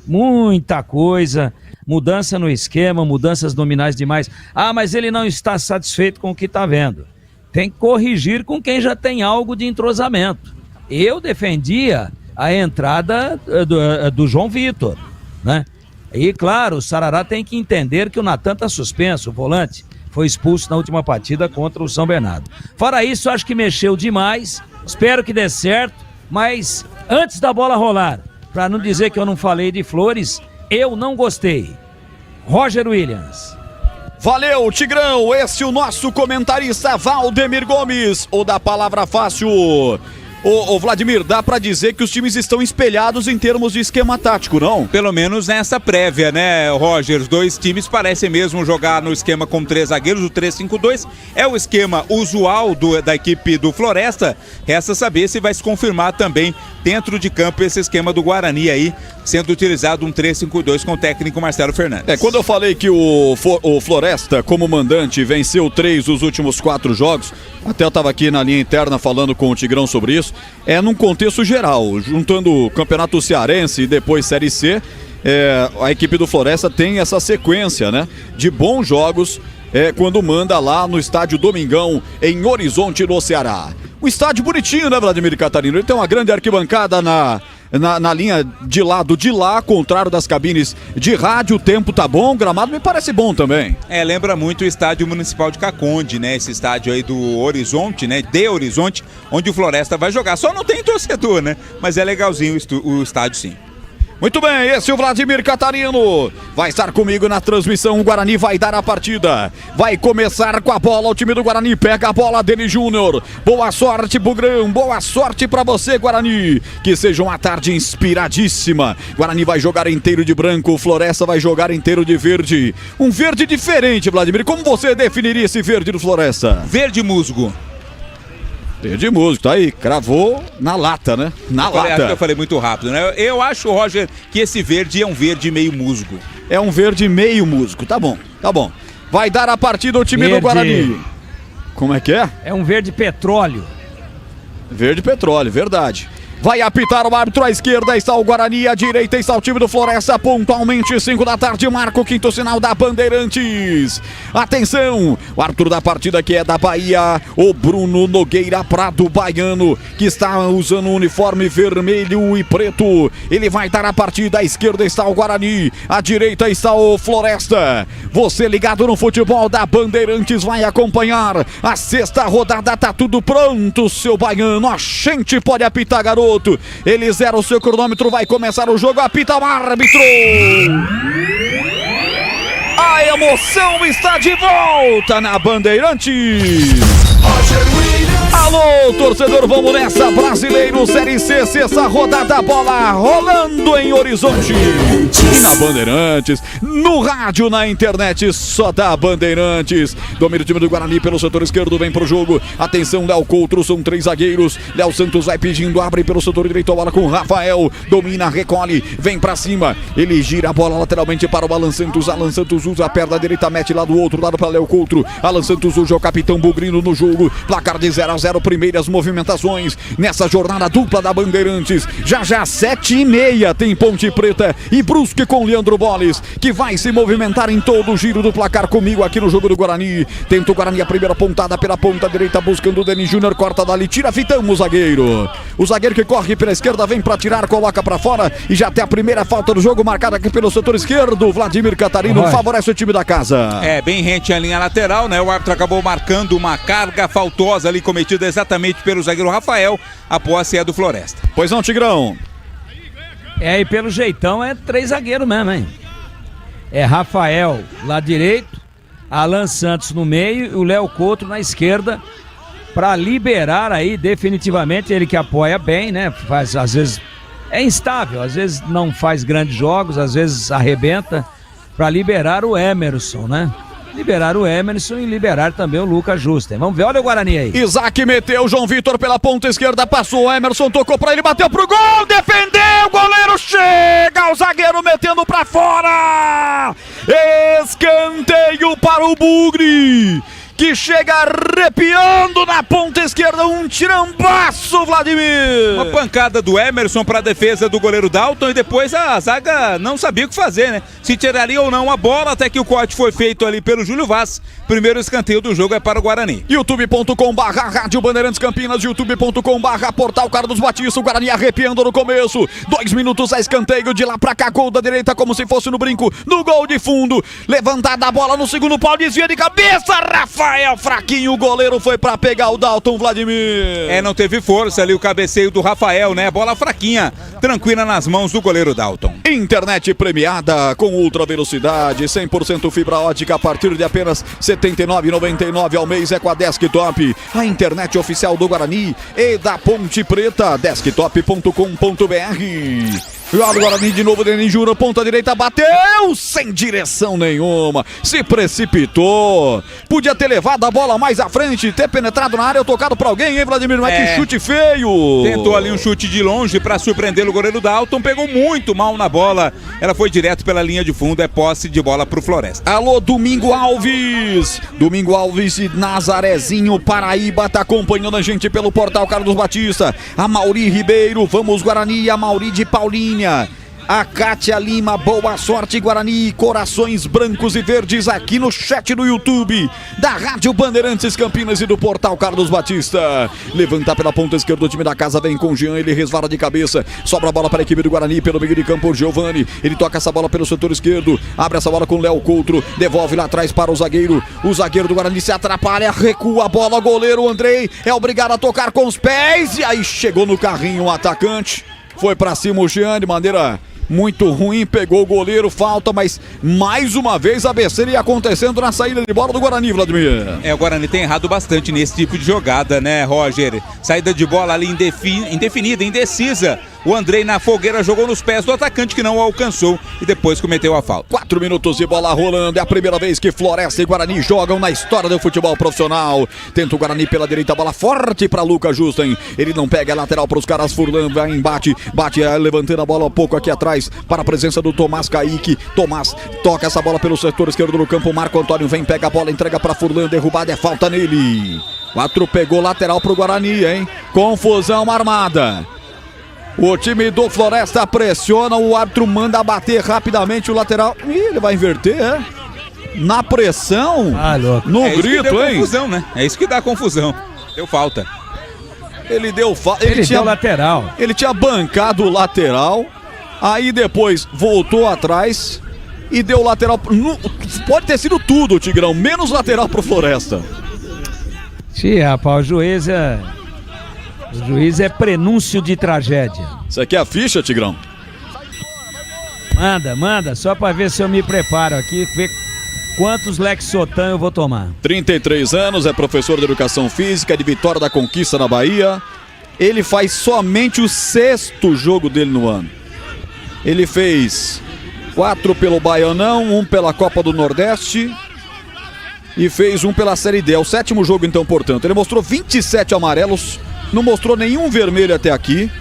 muita coisa, mudança no esquema, mudanças nominais demais. Ah, mas ele não está satisfeito com o que está vendo. Tem que corrigir com quem já tem algo de entrosamento. Eu defendia a entrada do João Vitor, né? E claro, o Sarará tem que entender que o Natan está suspenso, o volante foi expulso na última partida contra o São Bernardo. Fora isso, acho que mexeu demais, espero que dê certo, mas antes da bola rolar, para não dizer que eu não falei de Flores, eu não gostei. Roger Williams. Valeu, Tigrão, esse é o nosso comentarista Valdemir Gomes, o da Palavra Fácil. Ô Vladimir, dá pra dizer que os times estão espelhados em termos de esquema tático, não? Pelo menos nessa prévia, né, Roger? Os 2 times parecem mesmo jogar no esquema com 3 zagueiros, o 3-5-2 é o esquema usual da equipe do Floresta. Resta saber se vai se confirmar também dentro de campo esse esquema do Guarani aí, sendo utilizado um 3-5-2 com o técnico Marcelo Fernandes. Quando eu falei que o Floresta, como mandante, venceu 3 dos últimos 4 jogos, até eu tava aqui na linha interna falando com o Tigrão sobre isso, é num contexto geral, juntando o Campeonato Cearense e depois Série C, a equipe do Floresta tem essa sequência, né, de bons jogos quando manda lá no estádio Domingão, em Horizonte, no Ceará. Um estádio bonitinho, né, Vladimir Catarino? Ele tem uma grande arquibancada na linha de lado de lá, contrário das cabines de rádio. O tempo tá bom, o gramado me parece bom também. Lembra muito o estádio municipal de Caconde, né? Esse estádio aí do Horizonte, né? De Horizonte, onde o Floresta vai jogar. Só não tem torcedor, né? Mas é legalzinho o estádio, sim. Muito bem, esse é o Vladimir Catarino. Vai estar comigo na transmissão. O Guarani vai dar a partida. Vai começar com a bola. O time do Guarani pega a bola dele, Júnior. Boa sorte, Bugrão. Boa sorte pra você, Guarani. Que seja uma tarde inspiradíssima. Guarani vai jogar inteiro de branco. O Floresta vai jogar inteiro de verde. Um verde diferente, Vladimir. Como você definiria esse verde do Floresta? Verde musgo. Verde musgo, tá aí, cravou na lata, né? Acho que eu falei muito rápido, né? Eu acho, Roger, que esse verde é um verde meio musgo. É um verde meio musgo, tá bom, tá bom. Vai dar a partida o time do Guarani. Como é que é? É um verde petróleo. Verde petróleo, verdade. Vai apitar o árbitro, à esquerda está o Guarani, à direita está o time do Floresta, pontualmente 5 da tarde, marca o 5º sinal da Bandeirantes. Atenção, o árbitro da partida que é da Bahia, o Bruno Nogueira Prado, baiano, que está usando o uniforme vermelho e preto. Ele vai dar a partida, à esquerda está o Guarani, à direita está o Floresta. Você ligado no futebol da Bandeirantes vai acompanhar a 6ª rodada, tá tudo pronto, seu baiano, a gente pode apitar, garoto. Ele zera o seu cronômetro, vai começar o jogo, apita o árbitro. A emoção está de volta na Bandeirantes. Alô, torcedor, vamos nessa. Brasileiro Série C, sexta rodada, bola rolando em Horizonte. E na Bandeirantes, no rádio, na internet, só da Bandeirantes. Domina o time do Guarani pelo setor esquerdo, vem pro jogo. Atenção, Léo Coutro, são 3 zagueiros. Léo Santos vai pedindo, abre pelo setor direito, a bola com o Rafael. Domina, recolhe, vem pra cima. Ele gira a bola lateralmente para o Alan Santos. Alan Santos usa a perna direita, mete lá do outro lado para Léo Coutro. Alan Santos usa o capitão Bugrino no jogo. Placar de 0-0, primeiras movimentações nessa jornada dupla da Bandeirantes. Já 7h30 tem Ponte Preta e Brusque com Leandro Boles, que vai se movimentar em todo o giro do placar comigo aqui no jogo do Guarani. Tenta o Guarani a primeira pontada pela ponta direita, buscando o Denis Júnior, corta dali, tira, fitamos o zagueiro. O zagueiro que corre pela esquerda, vem para tirar, coloca para fora e já tem a primeira falta do jogo marcada aqui pelo setor esquerdo. Vladimir Catarino favorece o time da casa. É, bem rente a linha lateral, né? O árbitro acabou marcando uma carga faltosa ali cometida exatamente pelo zagueiro Rafael. A posse é do Floresta. Pois não, Tigrão? E pelo jeitão é 3 zagueiros mesmo, hein? É Rafael lá direito, Alan Santos no meio e o Léo Coutro na esquerda, para liberar aí definitivamente, ele que apoia bem, né? Faz, às vezes é instável, às vezes não faz grandes jogos, às vezes arrebenta, para liberar o Emerson, né? Liberar o Emerson e liberar também o Lucas Justen. Vamos ver, olha o Guarani aí. Isaac meteu, João Vitor pela ponta esquerda, passou o Emerson, tocou pra ele, bateu pro gol, defendeu, o goleiro chega, o zagueiro metendo pra fora. Escanteio para o Bugre, que chega arrepiando na ponta esquerda, um tirambaço, Vladimir. Uma pancada do Emerson para a defesa do goleiro Dalton e depois a zaga não sabia o que fazer, né? Se tiraria ou não a bola, até que o corte foi feito ali pelo Júlio Vaz. Primeiro escanteio do jogo é para o Guarani. youtube.com/Rádio Bandeirantes Campinas, youtube.com/Portal Carlos Batista, o Guarani arrepiando no começo. 2 minutos a escanteio, de lá pra cá, gol da direita como se fosse no brinco, no gol de fundo. Levantada a bola no segundo pau, desvia de cabeça, Rafael fraquinho, o goleiro foi pra pegar o Dalton, Vladimir. Não teve força ali o cabeceio do Rafael, né? Bola fraquinha, tranquila nas mãos do goleiro Dalton. Internet premiada com ultra velocidade, 100% fibra ótica a partir de apenas R$ 79,99 ao mês, é com a Desktop, a internet oficial do Guarani e da Ponte Preta, desktop.com.br. Olha o Guarani de novo, Denis Júnior, ponta direita, bateu sem direção nenhuma, se precipitou, podia ter levado a bola mais à frente, ter penetrado na área ou tocado pra alguém, hein, Vladimir? Não é que chute feio. Tentou ali um chute de longe pra surpreender o goleiro Dalton, pegou muito mal na bola, ela foi direto pela linha de fundo, é posse de bola pro Floresta. Alô, Domingo Alves de Nazarezinho, Paraíba, tá acompanhando a gente pelo portal Carlos Batista. A Mauri Ribeiro, vamos Guarani, a Mauri de Paulinha. A Kátia Lima, boa sorte Guarani, corações brancos e verdes aqui no chat do YouTube da Rádio Bandeirantes Campinas e do portal Carlos Batista. Levanta pela ponta esquerda, o time da casa vem com o Jean, ele resvala de cabeça, sobra a bola para a equipe do Guarani pelo meio de campo, o Giovani, ele toca essa bola pelo setor esquerdo, abre essa bola com o Léo Coutro, devolve lá atrás para o zagueiro do Guarani se atrapalha, recua a bola, goleiro Andrei é obrigado a tocar com os pés e aí chegou no carrinho o atacante, foi para cima o Jean de maneira muito ruim, pegou o goleiro, falta, mas mais uma vez a besteira ia acontecendo na saída de bola do Guarani, Vladimir. O Guarani tem errado bastante nesse tipo de jogada, né, Roger? Saída de bola ali indefinida, indecisa. O Andrei na fogueira jogou nos pés do atacante que não o alcançou e depois cometeu a falta. 4 minutos de bola rolando, é a primeira vez que Floresta e Guarani jogam na história do futebol profissional. Tenta o Guarani pela direita, bola forte para Lucas Justen, ele não pega, a lateral para os caras, Furlan vai em bate, levantando a bola um pouco aqui atrás para a presença do Tomás Kaique. Tomás toca essa bola pelo setor esquerdo do campo, Marco Antônio vem, pega a bola, entrega para Furlan, derrubada, é falta nele. 4 pegou lateral pro Guarani, hein? Confusão armada. O time do Floresta pressiona, o árbitro manda bater rapidamente o lateral. Ih, ele vai inverter, na pressão, no grito, hein? Confusão, né? É isso que dá confusão. Deu falta. Ele deu falta. Ele tinha lateral. Ele tinha bancado o lateral, aí depois voltou atrás e deu lateral. Pode ter sido tudo, Tigrão, menos lateral pro Floresta. Sim, rapaz, o juiz é prenúncio de tragédia. Isso aqui é a ficha, Tigrão? Manda, só pra ver se eu me preparo aqui, ver quantos Lexotan eu vou tomar. 33 anos, é professor de Educação Física de Vitória da Conquista na Bahia. Ele faz somente o 6º jogo dele no ano. Ele fez 4 pelo Baianão, 1 pela Copa do Nordeste e fez 1 pela Série D. É o 7º jogo então, portanto. Ele mostrou 27 amarelos, não mostrou nenhum vermelho até aqui,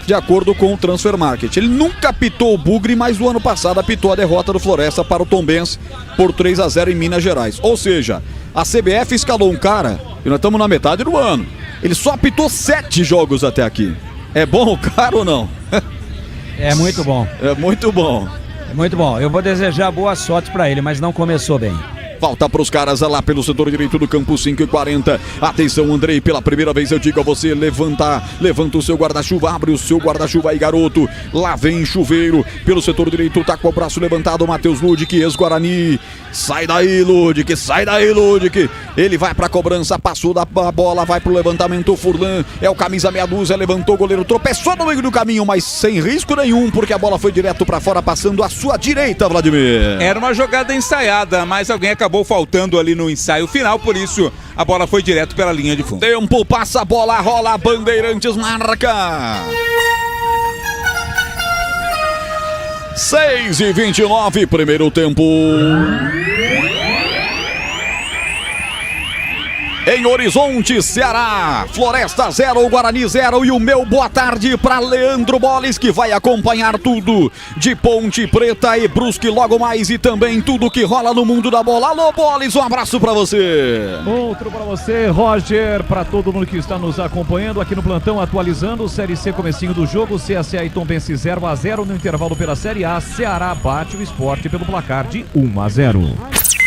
de acordo com o Transfer Market. Ele nunca apitou o Bugre, mas no ano passado apitou a derrota do Floresta para o Tombense por 3-0 em Minas Gerais. Ou seja, a CBF escalou um cara e nós estamos na metade do ano. Ele só apitou 7 jogos até aqui. É bom o cara ou não? É muito bom. É muito bom. É muito bom. Eu vou desejar boa sorte para ele, mas não começou bem. Falta para os caras lá pelo setor direito do campo, 5:40. Atenção, Andrei, pela primeira vez eu digo a você, levanta o seu guarda-chuva, abre o seu guarda-chuva aí, garoto. Lá vem chuveiro, pelo setor direito, tá com o braço levantado, o Matheus Ludic, ex-Guarani. Sai daí, Ludic, sai daí, Ludic. Ele vai pra cobrança, passou da bola, vai pro levantamento, o Furlan, é o camisa meia dúzia, levantou, o goleiro tropeçou no meio do caminho, mas sem risco nenhum, porque a bola foi direto pra fora, passando à sua direita, Vladimir. Era uma jogada ensaiada, mas alguém acabou faltando ali no ensaio final, por isso a bola foi direto pela linha de fundo. Tempo, passa a bola, rola, Bandeirantes marca. 6:29, primeiro tempo. Em Horizonte, Ceará, Floresta 0, Guarani 0 e o meu boa tarde para Leandro Boles, que vai acompanhar tudo de Ponte Preta e Brusque logo mais e também tudo que rola no mundo da bola. Alô, Boles, um abraço para você. Outro para você, Roger, para todo mundo que está nos acompanhando aqui no plantão, atualizando o Série C, comecinho do jogo, CSA e Tombense 0-0 no intervalo pela Série A, Ceará bate o Sport pelo placar de 1-0.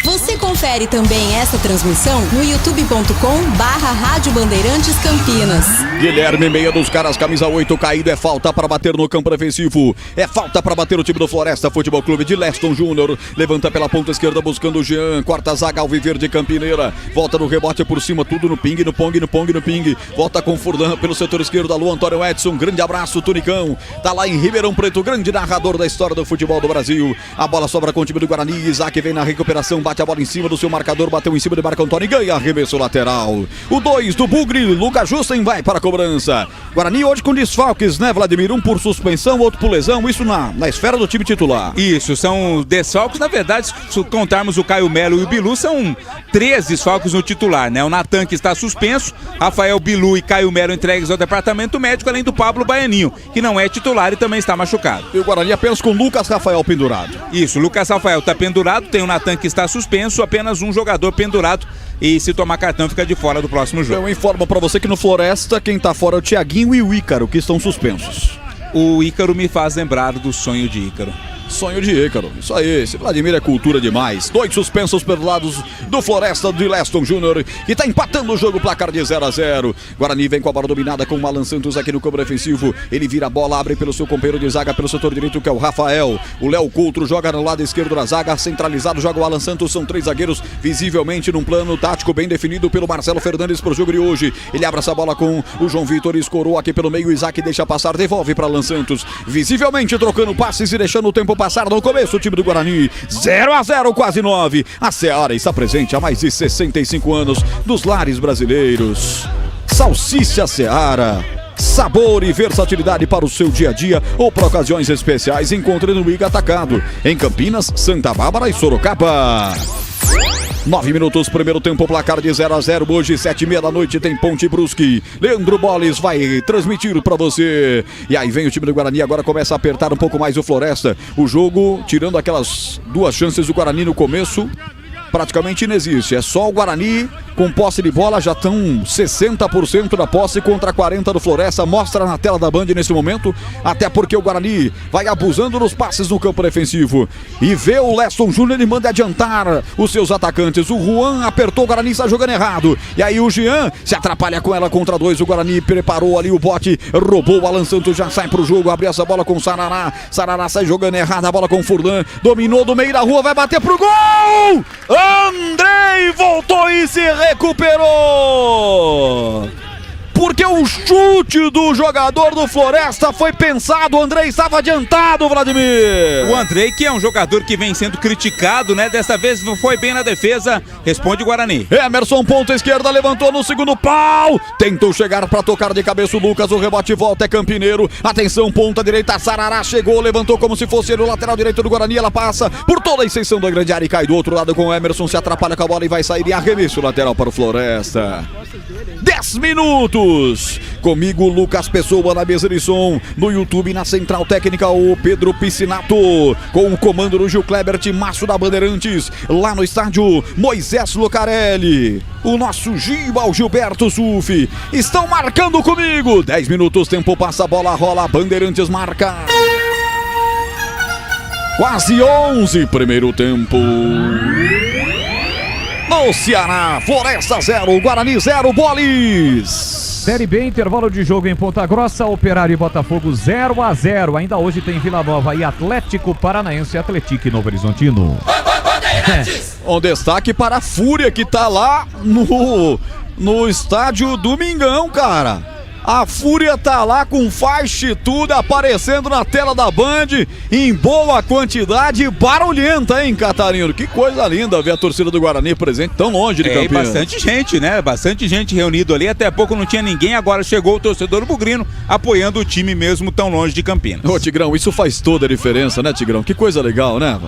Você confere também essa transmissão no youtube.com/Rádio Bandeirantes Campinas. Guilherme, meia dos caras, camisa 8, caído, é falta para bater no campo defensivo. É falta para bater o time do Floresta Futebol Clube de Leston Júnior. Levanta pela ponta esquerda buscando o Jean. Corta a zaga Alviverde Campineira. Volta no rebote por cima, tudo no ping, no pong, no pong, no ping. Volta com Furlan pelo setor esquerdo. Alô, Antônio Edson, grande abraço, Tunicão. Tá lá em Ribeirão Preto, grande narrador da história do futebol do Brasil. A bola sobra com o time do Guarani. Isaac vem na recuperação, bate a bola em cima do seu marcador, bateu em cima de Marco Antônio e ganha arremesso lateral. O 2 do Bugre, Lucas Justen vai para a cobrança. Guarani hoje com desfalques, né, Vladimir? Um por suspensão, outro por lesão, isso na esfera do time titular. Isso, são desfalques, na verdade, se contarmos o Caio Melo e o Bilu, são 3 desfalques no titular, né? O Natan, que está suspenso, Rafael Bilu e Caio Melo entregues ao departamento médico, além do Pablo Baianinho, que não é titular e também está machucado. E o Guarani apenas com Lucas Rafael pendurado. Isso, Lucas Rafael está pendurado, tem o Natan que está suspenso, apenas um jogador pendurado e se tomar cartão fica de fora do próximo jogo. Eu informo pra você que no Floresta quem tá fora é o Thiaguinho e o Ícaro, que estão suspensos. O Ícaro me faz lembrar do sonho de Ícaro. Sonho de Ícaro, isso aí, esse Vladimir é cultura demais. 2 suspensos pelos lados do Floresta de Leston Júnior, que tá empatando o jogo, placar de 0-0. Guarani vem com a bola dominada com o Alan Santos aqui no campo defensivo. Ele vira a bola, abre pelo seu companheiro de zaga pelo setor direito, que é o Rafael. O Léo Coutro joga no lado esquerdo da zaga, centralizado, joga o Alan Santos. São 3 zagueiros, visivelmente num plano tático bem definido pelo Marcelo Fernandes pro jogo de hoje. Ele abre essa bola com o João Vitor, escorou aqui pelo meio, Isaac deixa passar, devolve para Alan Santos. Visivelmente trocando passes e deixando o tempo passar no começo, o time do Guarani, 0-0, quase 9. A Seara está presente há mais de 65 anos dos lares brasileiros. Salsicha Seara, sabor e versatilidade para o seu dia a dia ou para ocasiões especiais. Encontre no Liga Atacado, em Campinas, Santa Bárbara e Sorocaba. 9 minutos, primeiro tempo, placar de 0-0. Hoje, 7h30 da noite, tem Ponte Brusque. Leandro Boles vai transmitir pra você. E aí vem o time do Guarani, agora começa a apertar um pouco mais o Floresta. O jogo, tirando aquelas 2 chances do Guarani no começo, praticamente inexiste. É só o Guarani com posse de bola, já estão 60% da posse contra 40% do Floresta. Mostra na tela da Band nesse momento, até porque o Guarani vai abusando nos passes no campo defensivo. E vê o Leston Júnior, ele manda adiantar os seus atacantes. O Juan apertou, o Guarani está jogando errado. E aí o Jean se atrapalha com ela contra 2. O Guarani preparou ali o bote, roubou o Alan Santos, já sai pro jogo, abre essa bola com o Sarará. Sarará sai jogando errado, a bola com o Furlan, dominou do meio da rua, vai bater pro gol! Andrei voltou e se recuperou. porque o chute do jogador do Floresta foi pensado. O Andrei estava adiantado, Vladimir. O Andrei, que é um jogador que vem sendo criticado, né? Dessa vez foi bem na defesa. Responde o Guarani. Emerson, ponta esquerda, levantou no segundo pau. Tentou chegar para tocar de cabeça o Lucas. O rebote volta, é Campineiro. Atenção, ponta direita, Sarará chegou, levantou como se fosse ele, o lateral direito do Guarani. Ela passa por toda a extensão da grande área e cai do outro lado com o Emerson. Se atrapalha com a bola e vai sair e arremesso lateral para o Floresta. 10 minutos. Comigo, Lucas Pessoa na mesa de som. No YouTube, na central técnica, o Pedro Piscinato. Com o comando do Gil Kleber, timaço da Bandeirantes. Lá no estádio, Moisés Lucarelli. O nosso Giba, o Gilberto Sufi. Estão marcando comigo. 10 minutos, tempo passa, a bola rola. Bandeirantes marca. Quase 11, primeiro tempo. No Ceará, Floresta 0, Guarani 0, Bolis. Série B, intervalo de jogo em Ponta Grossa, Operário e Botafogo 0-0. Ainda hoje tem Vila Nova e Atlético Paranaense, Atlético e Novo Horizontino. Um destaque para a Fúria, que tá lá no estádio Domingão, cara. A Fúria tá lá com faixa e tudo, aparecendo na tela da Band em boa quantidade, barulhenta, hein, Catarino? Que coisa linda ver a torcida do Guarani presente tão longe de Campinas. Bastante gente, né? Bastante gente reunido ali. Até pouco não tinha ninguém, agora chegou o torcedor bugrino apoiando o time mesmo tão longe de Campinas. Ô, Tigrão, isso faz toda a diferença, né, Tigrão? Que coisa legal, né?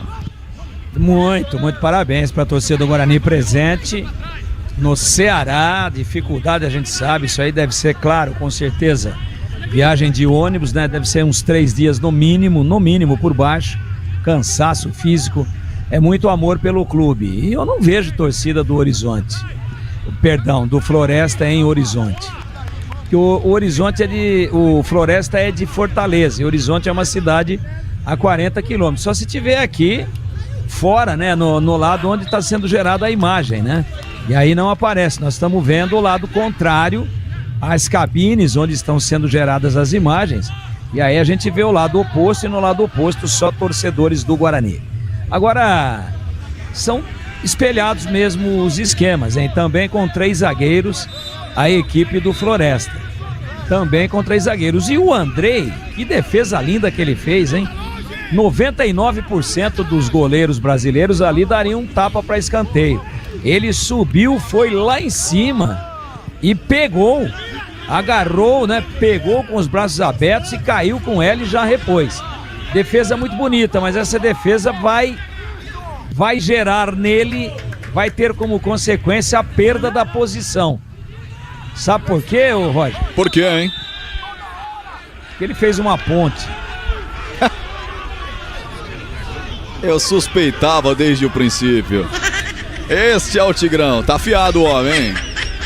Muito parabéns pra torcida do Guarani presente. No Ceará, dificuldade a gente sabe, isso aí deve ser, claro, com certeza, viagem de ônibus, né? Deve ser uns 3 dias no mínimo por baixo, cansaço físico, é muito amor pelo clube. E eu não vejo torcida do Horizonte, do Floresta em Horizonte. Porque o Horizonte o Floresta é de Fortaleza, e Horizonte é uma cidade a 40 quilômetros. Só se tiver aqui fora, né? No lado onde está sendo gerada a imagem, né? E aí não aparece, nós estamos vendo o lado contrário às cabines onde estão sendo geradas as imagens, e aí a gente vê o lado oposto, e no lado oposto só torcedores do Guarani. Agora, são espelhados mesmo os esquemas, hein? Também com 3 zagueiros, a equipe do Floresta. Também com 3 zagueiros. E o Andrei, que defesa linda que ele fez, hein? 99% dos goleiros brasileiros ali dariam um tapa para escanteio. Ele subiu, foi lá em cima e pegou, agarrou, né? Pegou com os braços abertos e caiu com ela e já repôs. Defesa muito bonita, mas essa defesa vai gerar nele, vai ter como consequência a perda da posição. Sabe por quê, ô Roger? Por quê, hein? Porque ele fez uma ponte. Eu suspeitava desde o princípio. Este é o Tigrão, tá afiado o homem, hein?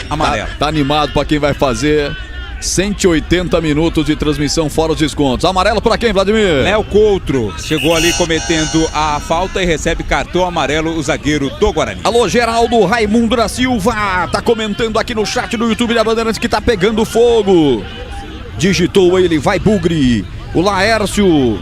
Amarelo. Tá animado pra quem vai fazer 180 minutos de transmissão fora os descontos. Amarelo pra quem, Vladimir? Léo Coutro chegou ali cometendo a falta e recebe cartão amarelo, o zagueiro do Guarani. Alô, Geraldo Raimundo da Silva, tá comentando aqui no chat do YouTube da Bandeirantes que tá pegando fogo. Digitou ele, vai Bugre. O Laércio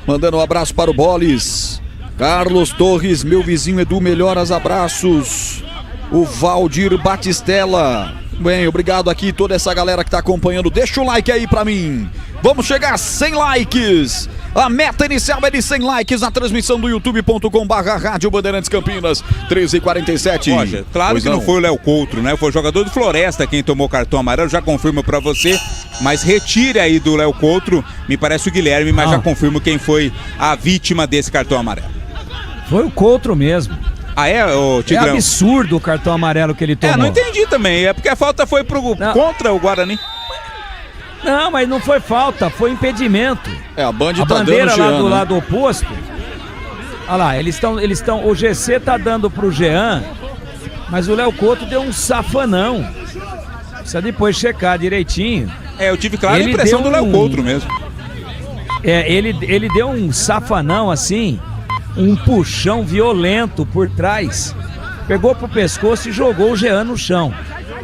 mandando um abraço para o Bolis. Carlos Torres, meu vizinho Edu, melhoras, abraços. O Valdir Batistella. Bem, obrigado aqui toda essa galera que tá acompanhando. Deixa o like aí pra mim. Vamos chegar a 100 likes. A meta inicial é de 100 likes na transmissão do youtube.com/Rádio Bandeirantes Campinas, 13h47. Roger, claro que não foi o Léo Coutro, né? Foi o jogador do Floresta quem tomou cartão amarelo, já confirmo pra você. Mas retire aí do Léo Coutro, me parece o Guilherme, mas já confirmo quem foi a vítima desse cartão amarelo. Foi o Coutro mesmo. Ah, é, ô Tigrão? É absurdo o cartão amarelo que ele tomou. Não entendi também. É porque a falta foi contra o Guarani. Não, mas não foi falta, foi impedimento. A bandeira lá do lado oposto. Olha lá, eles estão. O GC tá dando pro Jean, mas o Léo Couto deu um safanão. Precisa depois checar direitinho. Eu tive clara a impressão do Léo Couto mesmo. Ele deu um safanão assim. Um puxão violento por trás, pegou pro pescoço e jogou o Jean no chão.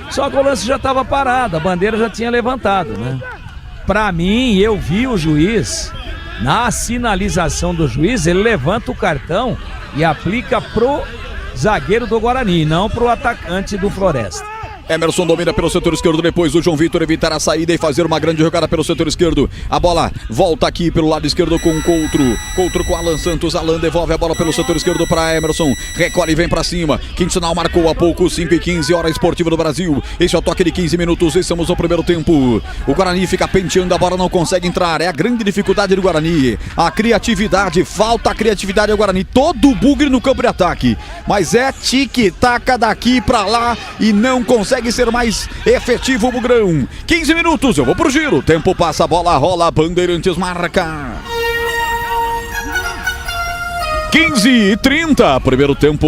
Só que o lance já estava parado, a bandeira já tinha levantado, né? Pra mim, eu vi o juiz, na sinalização do juiz, ele levanta o cartão e aplica pro zagueiro do Guarani, não pro atacante do Floresta. Emerson domina pelo setor esquerdo, depois o João Vitor evitar a saída e fazer uma grande jogada pelo setor esquerdo. A bola volta aqui pelo lado esquerdo com o Coutro com Alan Santos. Alan devolve a bola pelo setor esquerdo para Emerson. Recolhe e vem para cima. Quintonal marcou há pouco, 5h15, hora esportiva do Brasil. Esse é o toque de 15 minutos, estamos no primeiro tempo. O Guarani fica penteando, a bola não consegue entrar. É a grande dificuldade do Guarani. A criatividade, falta a criatividade ao Guarani. Todo bugre no campo de ataque. Mas é tique-taca daqui para lá e não consegue ser mais efetivo o Bugrão. 15 minutos, eu vou pro giro. Tempo passa, a bola rola, Bandeirantes marca. 15h30, primeiro tempo.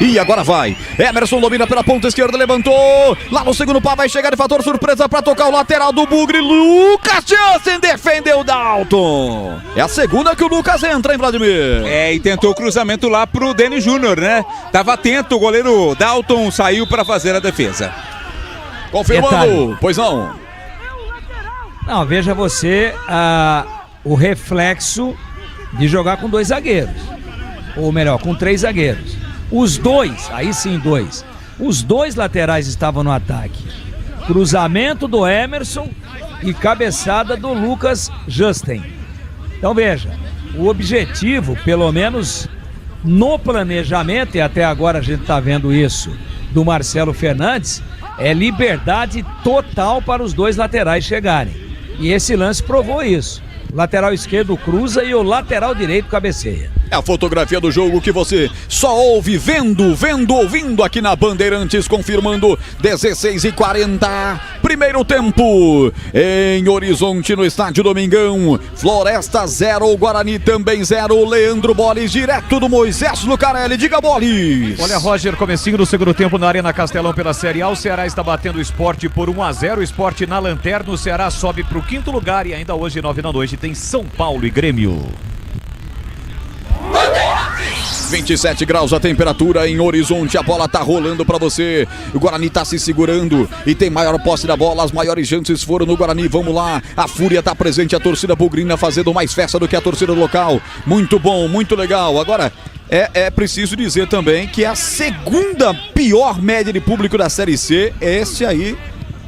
E agora vai. Emerson domina pela ponta esquerda, levantou. Lá no segundo pau vai chegar de fator surpresa para tocar o lateral do Bugre. Lucas Jansen defendeu o Dalton. É a segunda que o Lucas entra, hein, Vladimir? E tentou o cruzamento lá pro Denis Júnior, né? Tava atento, o goleiro Dalton saiu para fazer a defesa. Confirmando, Detalhe. pois não. Não, veja você o reflexo de jogar com 2 zagueiros. Ou melhor, com 3 zagueiros. Os dois, aí sim 2. Os 2 laterais estavam no ataque. Cruzamento do Emerson e cabeçada do Lucas Jansen. Então veja, o objetivo, pelo menos no planejamento, e até agora a gente está vendo isso, do Marcelo Fernandes, é liberdade total para os 2 laterais chegarem. E esse lance provou isso. O lateral esquerdo cruza e o lateral direito cabeceia. É a fotografia do jogo que você só ouve ouvindo aqui na Bandeirantes, confirmando 16h40. Primeiro tempo em Horizonte, no estádio Domingão. Floresta 0, Guarani também 0. Leandro Bolis, direto do Moisés Lucarelli. Diga, Bolis. Olha, Roger, comecinho do segundo tempo na Arena Castelão pela Série A. O Ceará está batendo o Sport por 1-0. O Sport na lanterna. O Ceará sobe para o 5º lugar e ainda hoje, 9 da noite, tem São Paulo e Grêmio. 27 graus a temperatura em Horizonte, a bola tá rolando pra você. O Guarani tá se segurando e tem maior posse da bola, as maiores chances foram no Guarani. Vamos lá, a Fúria tá presente, a torcida bugrina fazendo mais festa do que a torcida local. Muito bom, muito legal. Agora, é preciso dizer também que a segunda pior média de público da Série C é esse aí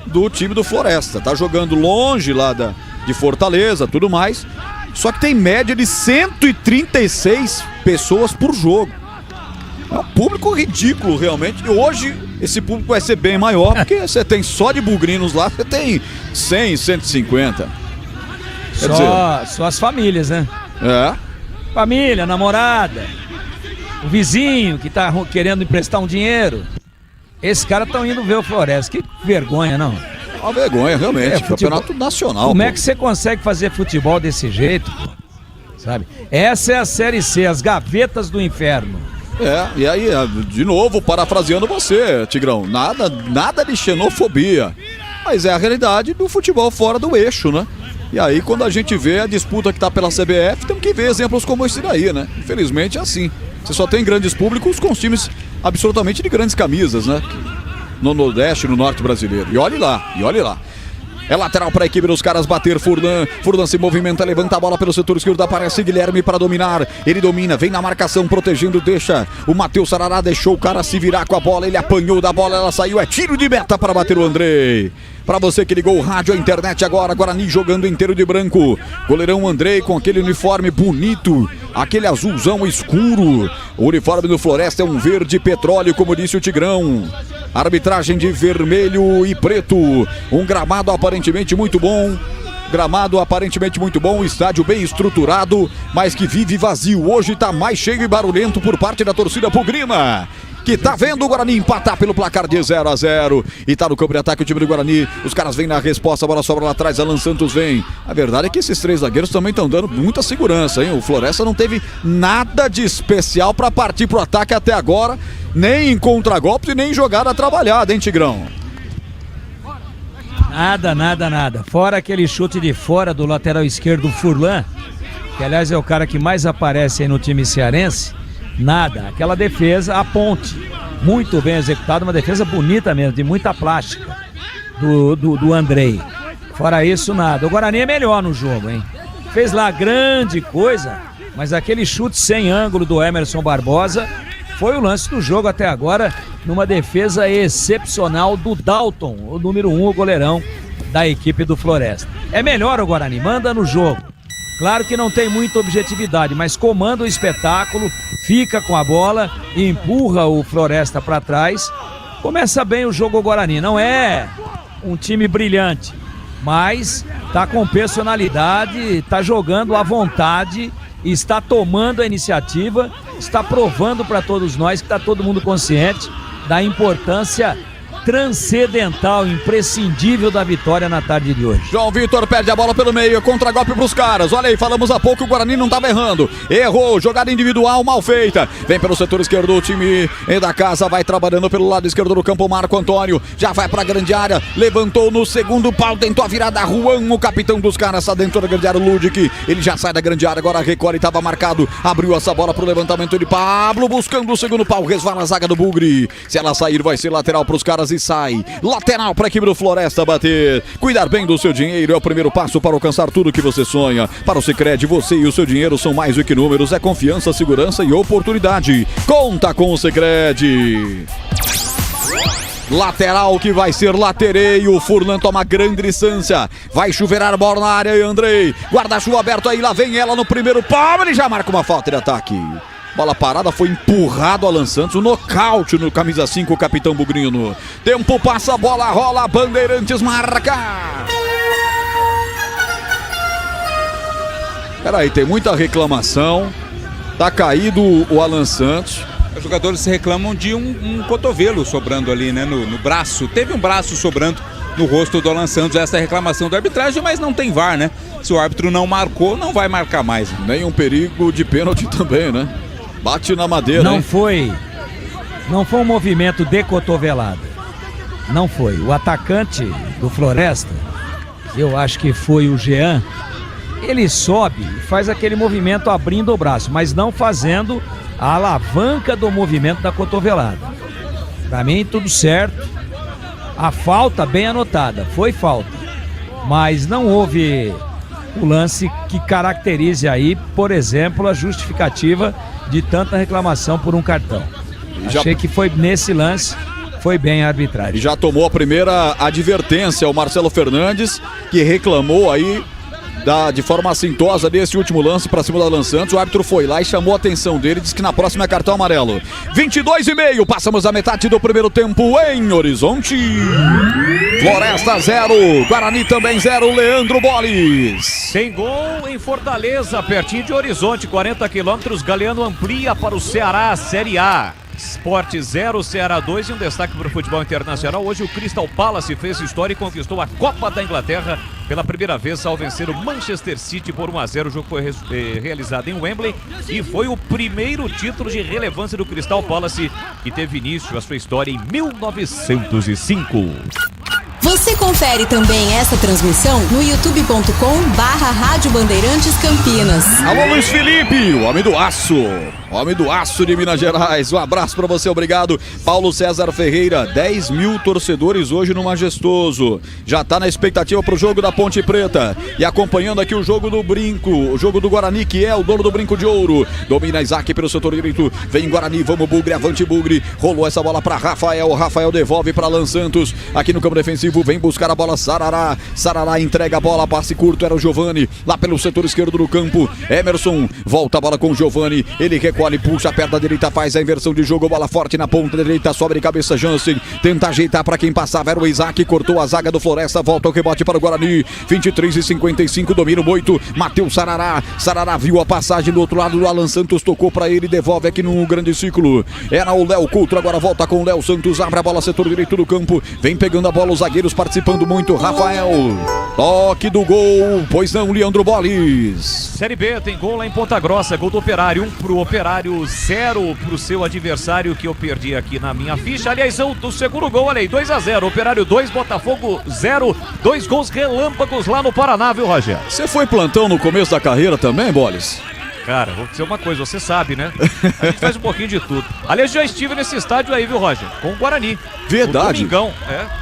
do time do Floresta. Tá jogando longe lá de Fortaleza, tudo mais. Só que tem média de 136 pessoas por jogo. É um público ridículo, realmente. E hoje, esse público vai ser bem maior, porque você tem só de bugrinos lá, você tem 100, 150. Só as famílias, né? É. Família, namorada, o vizinho que tá querendo emprestar um dinheiro. Esses caras estão indo ver o Floresta. Que vergonha, não? Uma vergonha, realmente. Campeonato nacional. Como é que você consegue fazer futebol desse jeito, pô? Sabe? Essa é a Série C, as gavetas do inferno. E aí, de novo, parafraseando você, Tigrão, nada de xenofobia. Mas é a realidade do futebol fora do eixo, né? E aí, quando a gente vê a disputa que tá pela CBF, temos que ver exemplos como esse daí, né? Infelizmente é assim. Você só tem grandes públicos com os times absolutamente de grandes camisas, né? No Nordeste, no Norte brasileiro. E olhe lá. É lateral para a equipe dos caras bater. Furlan se movimenta, levanta a bola pelo setor esquerdo. Aparece Guilherme para dominar. Ele domina, vem na marcação, protegendo, deixa. O Matheus Sarará deixou o cara se virar com a bola. Ele apanhou da bola, ela saiu. É tiro de meta para bater o Andrei. Para você que ligou o rádio, a internet agora, Guarani jogando inteiro de branco. Goleirão Andrei com aquele uniforme bonito, aquele azulzão escuro. O uniforme do Floresta é um verde petróleo, como disse o Tigrão. Arbitragem de vermelho e preto. Um gramado aparentemente muito bom. Estádio bem estruturado, mas que vive vazio. Hoje tá mais cheio e barulhento por parte da torcida bugrina, que tá vendo o Guarani empatar pelo placar de 0-0. E tá no campo de ataque o time do Guarani. Os caras vêm na resposta, a bola sobra lá atrás, Alan Santos vem. A verdade é que esses 3 zagueiros também estão dando muita segurança, hein? O Floresta não teve nada de especial pra partir pro ataque até agora, nem em contragolpes e nem em jogada trabalhada, hein, Tigrão? Nada. Fora aquele chute de fora do lateral esquerdo, Furlan, que aliás é o cara que mais aparece aí no time cearense. Nada, aquela defesa, a ponte, muito bem executada, uma defesa bonita mesmo, de muita plástica do Andrei. Fora isso, nada. O Guarani é melhor no jogo, hein? Fez lá grande coisa, mas aquele chute sem ângulo do Emerson Barbosa foi o lance do jogo até agora numa defesa excepcional do Dalton, o número 1, o goleirão da equipe do Floresta. É melhor o Guarani, manda no jogo. Claro que não tem muita objetividade, mas comanda o espetáculo, fica com a bola, empurra o Floresta para trás. Começa bem o jogo o Guarani, não é um time brilhante, mas tá com personalidade, tá jogando à vontade, está tomando a iniciativa, está provando para todos nós que está todo mundo consciente da importância transcendental, imprescindível da vitória na tarde de hoje. João Vitor perde a bola pelo meio, contra-golpe pros caras. Olha aí, falamos há pouco que o Guarani não tava errando. Errou, jogada individual mal feita. Vem pelo setor esquerdo o time da casa, vai trabalhando pelo lado esquerdo do campo. Marco Antônio já vai pra grande área, levantou no segundo pau, tentou a virada. Juan, o capitão dos caras, tá dentro da grande área. Ludic, ele já sai da grande área, agora recolhe, tava marcado, abriu essa bola pro levantamento de Pablo, buscando o segundo pau, resvala a zaga do Bugre. Se ela sair, vai ser lateral pros caras e sai. Lateral para a equipe do Floresta bater. Cuidar bem do seu dinheiro é o primeiro passo para alcançar tudo que você sonha. Para o Sicredi, você e o seu dinheiro são mais do que números, é confiança, segurança e oportunidade. Conta com o Sicredi. Lateral que vai ser latereio. Furlan toma grande distância. Vai chuveirar a bola na área e Andrei. Guarda-chuva aberto aí, lá vem ela no primeiro pau. Ele já marca uma falta de ataque. Bola parada, foi empurrado Alan Santos, o nocaute no camisa 5, o capitão Bugrino. Tempo passa, bola rola, Bandeirantes marca. Peraí, tem muita reclamação. Tá caído o Alan Santos. Os jogadores reclamam de um cotovelo sobrando ali, né, no braço. Teve um braço sobrando no rosto do Alan Santos, essa é a reclamação da arbitragem, mas não tem VAR, né? Se o árbitro não marcou, não vai marcar mais. Nem um perigo de pênalti também, né? Bate na madeira. Não foi um movimento de cotovelada. Não foi. O atacante do Floresta, eu acho que foi o Jean, ele sobe e faz aquele movimento abrindo o braço, mas não fazendo a alavanca do movimento da cotovelada. Pra mim, tudo certo. A falta bem anotada, foi falta. Mas não houve o lance que caracterize aí, por exemplo, a justificativa de tanta reclamação por um cartão. Achei que foi nesse lance, foi bem a arbitragem. E já tomou a primeira advertência o Marcelo Fernandes, que reclamou aí de forma assintosa desse último lance para cima do Alan Santos. O árbitro foi lá e chamou a atenção dele, disse que na próxima é cartão amarelo. 22:30, passamos a metade do primeiro tempo em Horizonte. Floresta 0, Guarani também 0, Leandro Boles. Tem gol em Fortaleza, pertinho de Horizonte, 40 quilômetros. Galeano amplia para o Ceará, Série A. Sport 0, Ceará 2 e um destaque para o futebol internacional. Hoje o Crystal Palace fez história e conquistou a Copa da Inglaterra pela primeira vez ao vencer o Manchester City por 1-0. O jogo foi realizado em Wembley e foi o primeiro título de relevância do Crystal Palace, que teve início a sua história em 1905. Você confere também essa transmissão no youtube.com/Rádio Bandeirantes Campinas. Alô, Luiz Felipe, o homem do aço. Homem do aço de Minas Gerais. Um abraço pra você, obrigado. Paulo César Ferreira, 10 mil torcedores hoje no Majestoso. Já tá na expectativa pro jogo da Ponte Preta. E acompanhando aqui o jogo do Brinco, o jogo do Guarani, que é o dono do Brinco de Ouro. Domina Isaac pelo setor direito. Vem Guarani, vamos Bugre, avante Bugre. Rolou essa bola pra Rafael. Rafael devolve pra Alan Santos. Aqui no campo defensivo, vem buscar a bola Sarará. Sarará entrega a bola, passe curto, era o Giovani. Lá pelo setor esquerdo do campo, Emerson. Volta a bola com o Giovani. Ele recolhe, puxa a perna direita, faz a inversão de jogo. Bola forte na ponta direita, sobe de cabeça Jansen. Tenta ajeitar pra quem passava, era o Isaac. Cortou a zaga do Floresta, volta o rebote para o Guarani. 23:55, domina o Moito. Mateus Sarará. Sarará viu a passagem do outro lado do Alan Santos, tocou pra ele, devolve aqui no grande ciclo. Era o Léo Couto, agora volta com o Léo Santos. Abre a bola, setor direito do campo. Vem pegando a bola, os zagueiros participando muito. Rafael, toque do gol, pois não, Leandro Boles. Série B tem gol lá em Ponta Grossa, gol do Operário, 1 pro Operário, 0 pro seu adversário, que eu perdi aqui na minha ficha. Aliás, o segundo gol, olha aí, 2-0, Operário 2, Botafogo 0, 2 gols relâmpagos lá no Paraná, viu, Rogério? Você foi plantão no começo da carreira também, Boles? Cara, vou dizer uma coisa, você sabe, né? A gente faz um pouquinho de tudo. Aliás, já estive nesse estádio aí, viu, Roger? Com o Guarani. Verdade. O Domingão,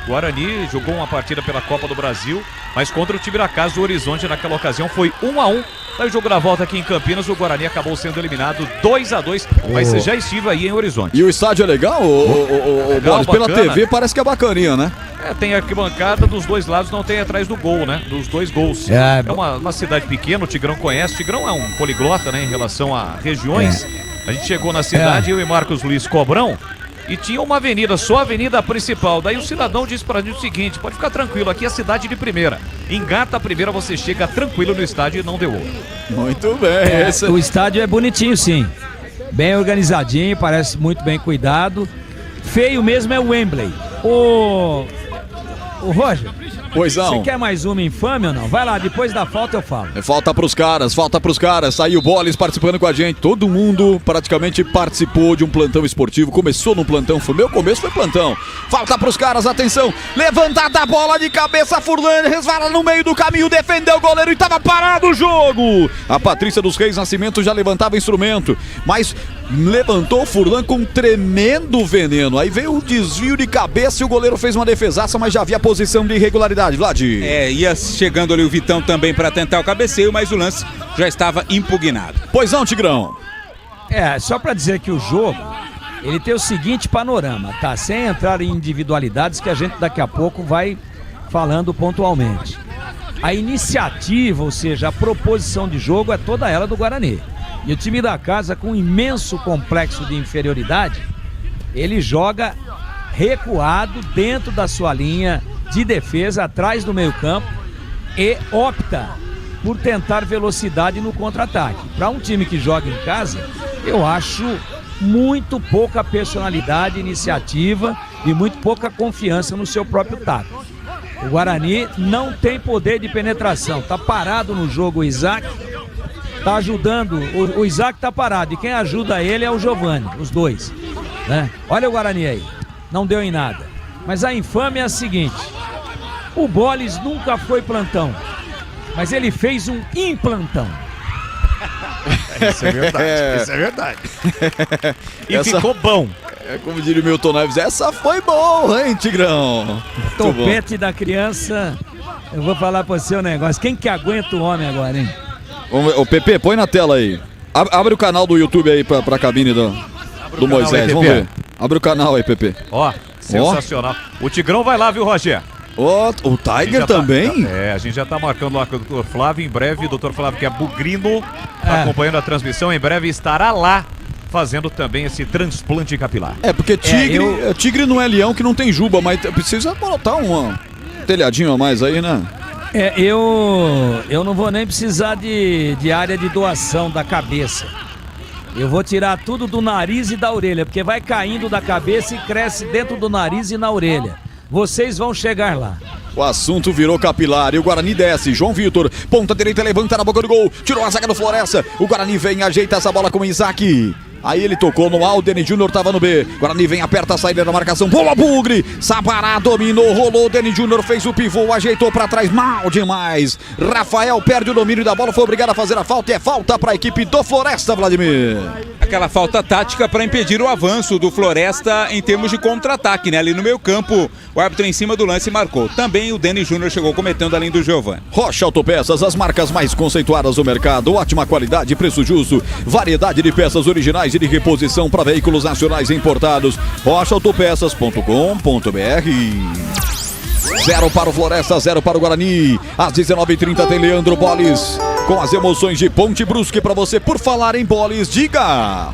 Guarani jogou uma partida pela Copa do Brasil, mas contra o time da casa do Horizonte naquela ocasião foi 1-1. Aí o jogo da volta aqui em Campinas, o Guarani acabou sendo eliminado 2-2, mas você já estive aí em Horizonte. E o estádio é legal, Boris? Pela TV parece que é bacaninha, né? Tem arquibancada dos dois lados, não tem atrás do gol, né? Dos dois gols. É uma cidade pequena, o Tigrão conhece. O Tigrão é um poliglota, né? Em relação a regiões. A gente chegou na cidade, eu e Marcos Luiz Cobrão, e tinha uma avenida, só a avenida principal. Daí o cidadão disse pra gente o seguinte: pode ficar tranquilo, aqui é a cidade de primeira. Engata a primeira, você chega tranquilo no estádio e não deu outro. Muito bem. O estádio é bonitinho, sim. Bem organizadinho, parece muito bem cuidado. Feio mesmo é o Wembley. Ô Roger, poisão. Você quer mais uma infame ou não? Vai lá, depois da falta eu falo. Falta pros caras. Saiu o Bolis participando com a gente. Todo mundo praticamente participou de um plantão esportivo. Começou no plantão, meu começo foi plantão. Falta pros caras, atenção. Levantada a bola de cabeça, Furlan resvala no meio do caminho, defendeu o goleiro e tava parado o jogo. A Patrícia dos Reis Nascimento já levantava instrumento, mas levantou o Furlan com tremendo veneno. Aí veio o desvio de cabeça e o goleiro fez uma defesaça, mas já havia posição de irregularidade, Vlad. Ia chegando ali o Vitão também para tentar o cabeceio, mas o lance já estava impugnado. Pois não, Tigrão? Só para dizer que o jogo, ele tem o seguinte panorama, tá? Sem entrar em individualidades que a gente daqui a pouco vai falando pontualmente. A iniciativa, ou seja, a proposição de jogo é toda ela do Guarani. E o time da casa, com um imenso complexo de inferioridade, ele joga recuado dentro da sua linha de defesa, atrás do meio-campo, e opta por tentar velocidade no contra-ataque. Para um time que joga em casa, eu acho muito pouca personalidade, iniciativa e muito pouca confiança no seu próprio taco. O Guarani não tem poder de penetração, tá parado no jogo o Isaac. Tá ajudando, o Isaac tá parado e quem ajuda ele é o Giovani, os dois, né? Olha o Guarani aí, não deu em nada. Mas a infâmia é a seguinte: o Bolis nunca foi plantão, mas ele fez um implantão. Isso é verdade, E ficou bom. Como diria o Milton Neves, essa foi boa, hein, Tigrão? Topete da criança, eu vou falar pra você um negócio, quem que aguenta o homem agora, hein? Ô Pepe, põe na tela aí. Abre o canal do YouTube aí pra cabine do Moisés. Aí, vamos ver. Abre o canal aí, Pepe. Ó, sensacional. O Tigrão vai lá, viu, Roger? O Tiger também? A gente já tá marcando lá com o Dr. Flávio. Em breve, o Dr. Flávio, que é bugrino, tá acompanhando a transmissão. Em breve estará lá fazendo também esse transplante capilar. Porque tigre não é leão que não tem juba, mas precisa botar um telhadinho a mais aí, né? Eu não vou nem precisar de área de doação da cabeça. Eu vou tirar tudo do nariz e da orelha, porque vai caindo da cabeça e cresce dentro do nariz e na orelha. Vocês vão chegar lá. O assunto virou capilar e o Guarani desce. João Vitor, ponta direita, levanta na boca do gol. Tirou a zaga do Floresta. O Guarani vem, ajeita essa bola com o Isaac. Aí ele tocou no A, o Deni Júnior tava no B. Guarani vem, aperta a saída da marcação. Bola Bugre, Sabará dominou, rolou. Deni Júnior fez o pivô, ajeitou pra trás, mal demais. Rafael perde o domínio da bola, foi obrigado a fazer a falta. E é falta pra equipe do Floresta, Vladimir. Aquela falta tática para impedir o avanço do Floresta em termos de contra-ataque, né? Ali no meio campo, o árbitro em cima do lance marcou. Também o Deni Júnior chegou cometendo além do Giovani. Rocha Autopeças, as marcas mais conceituadas do mercado. Ótima qualidade, preço justo, variedade de peças originais e de reposição para veículos nacionais e importados. rochaautopeças.com.br. 0 para o Floresta, 0 para o Guarani. Às 19h30 tem Leandro Bolis com as emoções de Ponte Brusque para você. Por falar em Bolis, diga!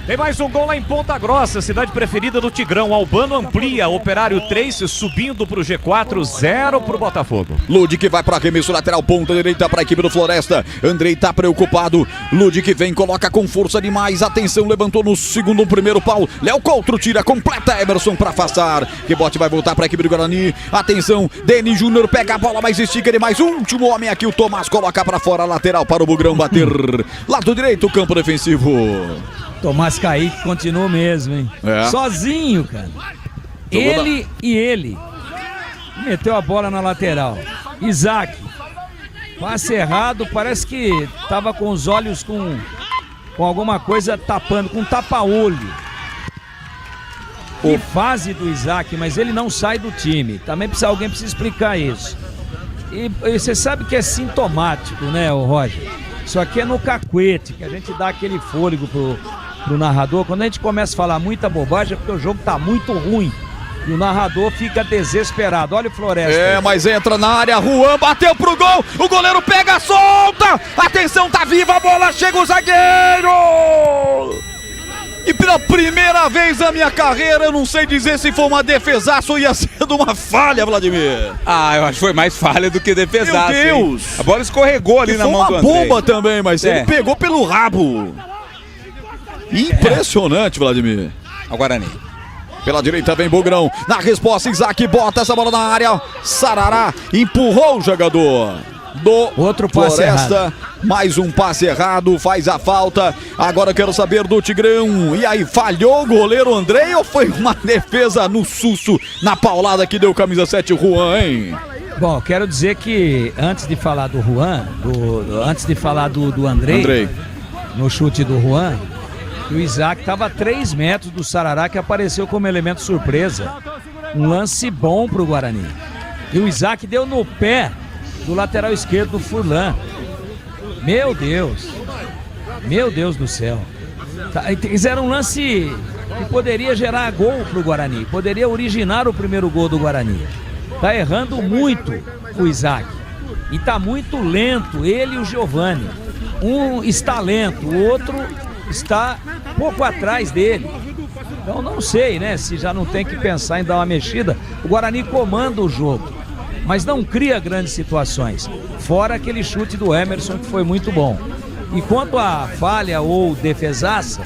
Tem mais um gol lá em Ponta Grossa, cidade preferida do Tigrão. Albano amplia, Operário 3 subindo pro G4, 0 pro Botafogo. Ludic vai para arremesso lateral, ponta direita para a equipe do Floresta. Andrei tá preocupado. Ludic vem, coloca com força demais. Atenção, levantou no segundo, primeiro pau. Léo Coutro tira, completa Emerson para afastar. Rebote vai voltar para a equipe do Guarani. Atenção, Deni Júnior pega a bola, mas estica demais. Último homem aqui, o Tomás coloca para fora, lateral para o Bugrão bater. Lado direito, campo defensivo. Tomás Kaique continua mesmo, hein? Sozinho, cara. Ele meteu a bola na lateral. Isaac, passe errado, parece que tava com os olhos com com alguma coisa tapando, com tapa-olho. Que fase do Isaac, mas ele não sai do time. Também alguém precisa explicar isso. E você sabe que é sintomático, né, o Roger? Isso aqui é no cacuete, que a gente dá aquele fôlego pro narrador. Quando a gente começa a falar muita bobagem, é porque o jogo tá muito ruim. E o narrador fica desesperado. Olha o Floresta. Mas entra na área, Juan bateu pro gol, o goleiro pega, solta! Atenção, tá viva a bola, chega o zagueiro! E pela primeira vez na minha carreira, eu não sei dizer se foi uma defesaça ou ia ser de uma falha, Vladimir. Eu acho que foi mais falha do que defesaça. Meu Deus! Hein? A bola escorregou ali na mão do Andrei. Foi uma bomba também, mas ele pegou pelo rabo. Impressionante, Vladimir. O Guarani. Pela direita vem Bugrão. Na resposta, Isaac bota essa bola na área. Sarará empurrou o jogador do outro passe Floresta. errado. Mais um passe errado, faz a falta. Agora eu quero saber do Tigrão. E aí, falhou o goleiro Andrei ou foi uma defesa no susto, na paulada que deu camisa 7 Juan, hein? Bom, quero dizer que antes de falar do Juan, antes de falar do Andrei, no chute do Juan, o Isaac estava a 3 metros do Sarará, que apareceu como elemento surpresa. Um lance bom pro Guarani. E o Isaac deu no pé do lateral esquerdo do Furlan. Meu Deus do céu. Fizeram um lance que poderia gerar gol pro Guarani, poderia originar o primeiro gol do Guarani. Tá errando muito o Isaac e tá muito lento ele e o Giovani. Um está lento, o outro está pouco atrás dele. Então não sei, né, se já não tem que pensar em dar uma mexida. O Guarani comanda o jogo, mas não cria grandes situações, fora aquele chute do Emerson que foi muito bom. E quanto à falha ou defesaça,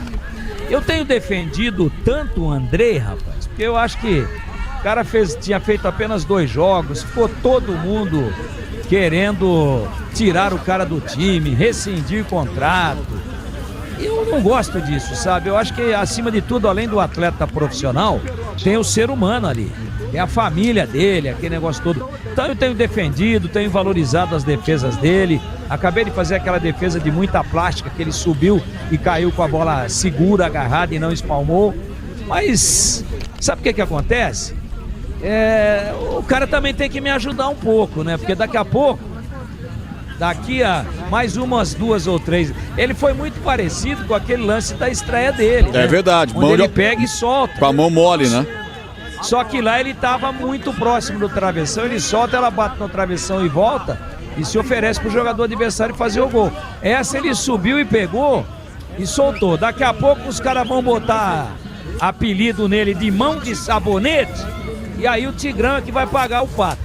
eu tenho defendido tanto o Andrei, rapaz, porque eu acho que o cara tinha feito apenas 2 jogos, ficou todo mundo querendo tirar o cara do time, rescindir o contrato. Eu não gosto disso, sabe? Eu acho que, acima de tudo, além do atleta profissional, tem o ser humano ali. Tem a família dele, aquele negócio todo. Então eu tenho defendido, tenho valorizado as defesas dele. Acabei de fazer aquela defesa de muita plástica, que ele subiu e caiu com a bola segura, agarrada e não espalmou. Mas, sabe o que acontece? O cara também tem que me ajudar um pouco, né? Porque daqui a pouco, daqui a mais umas 2 ou 3, ele foi muito parecido com aquele lance da estreia dele. É, né? Verdade. Onde ele pega e solta. Com a mão mole, né? Só que lá ele estava muito próximo do travessão, ele solta, ela bate no travessão e volta e se oferece para o jogador adversário fazer o gol. Essa ele subiu e pegou e soltou. Daqui a pouco os caras vão botar apelido nele de mão de sabonete e aí o Tigrão é que vai pagar o pato.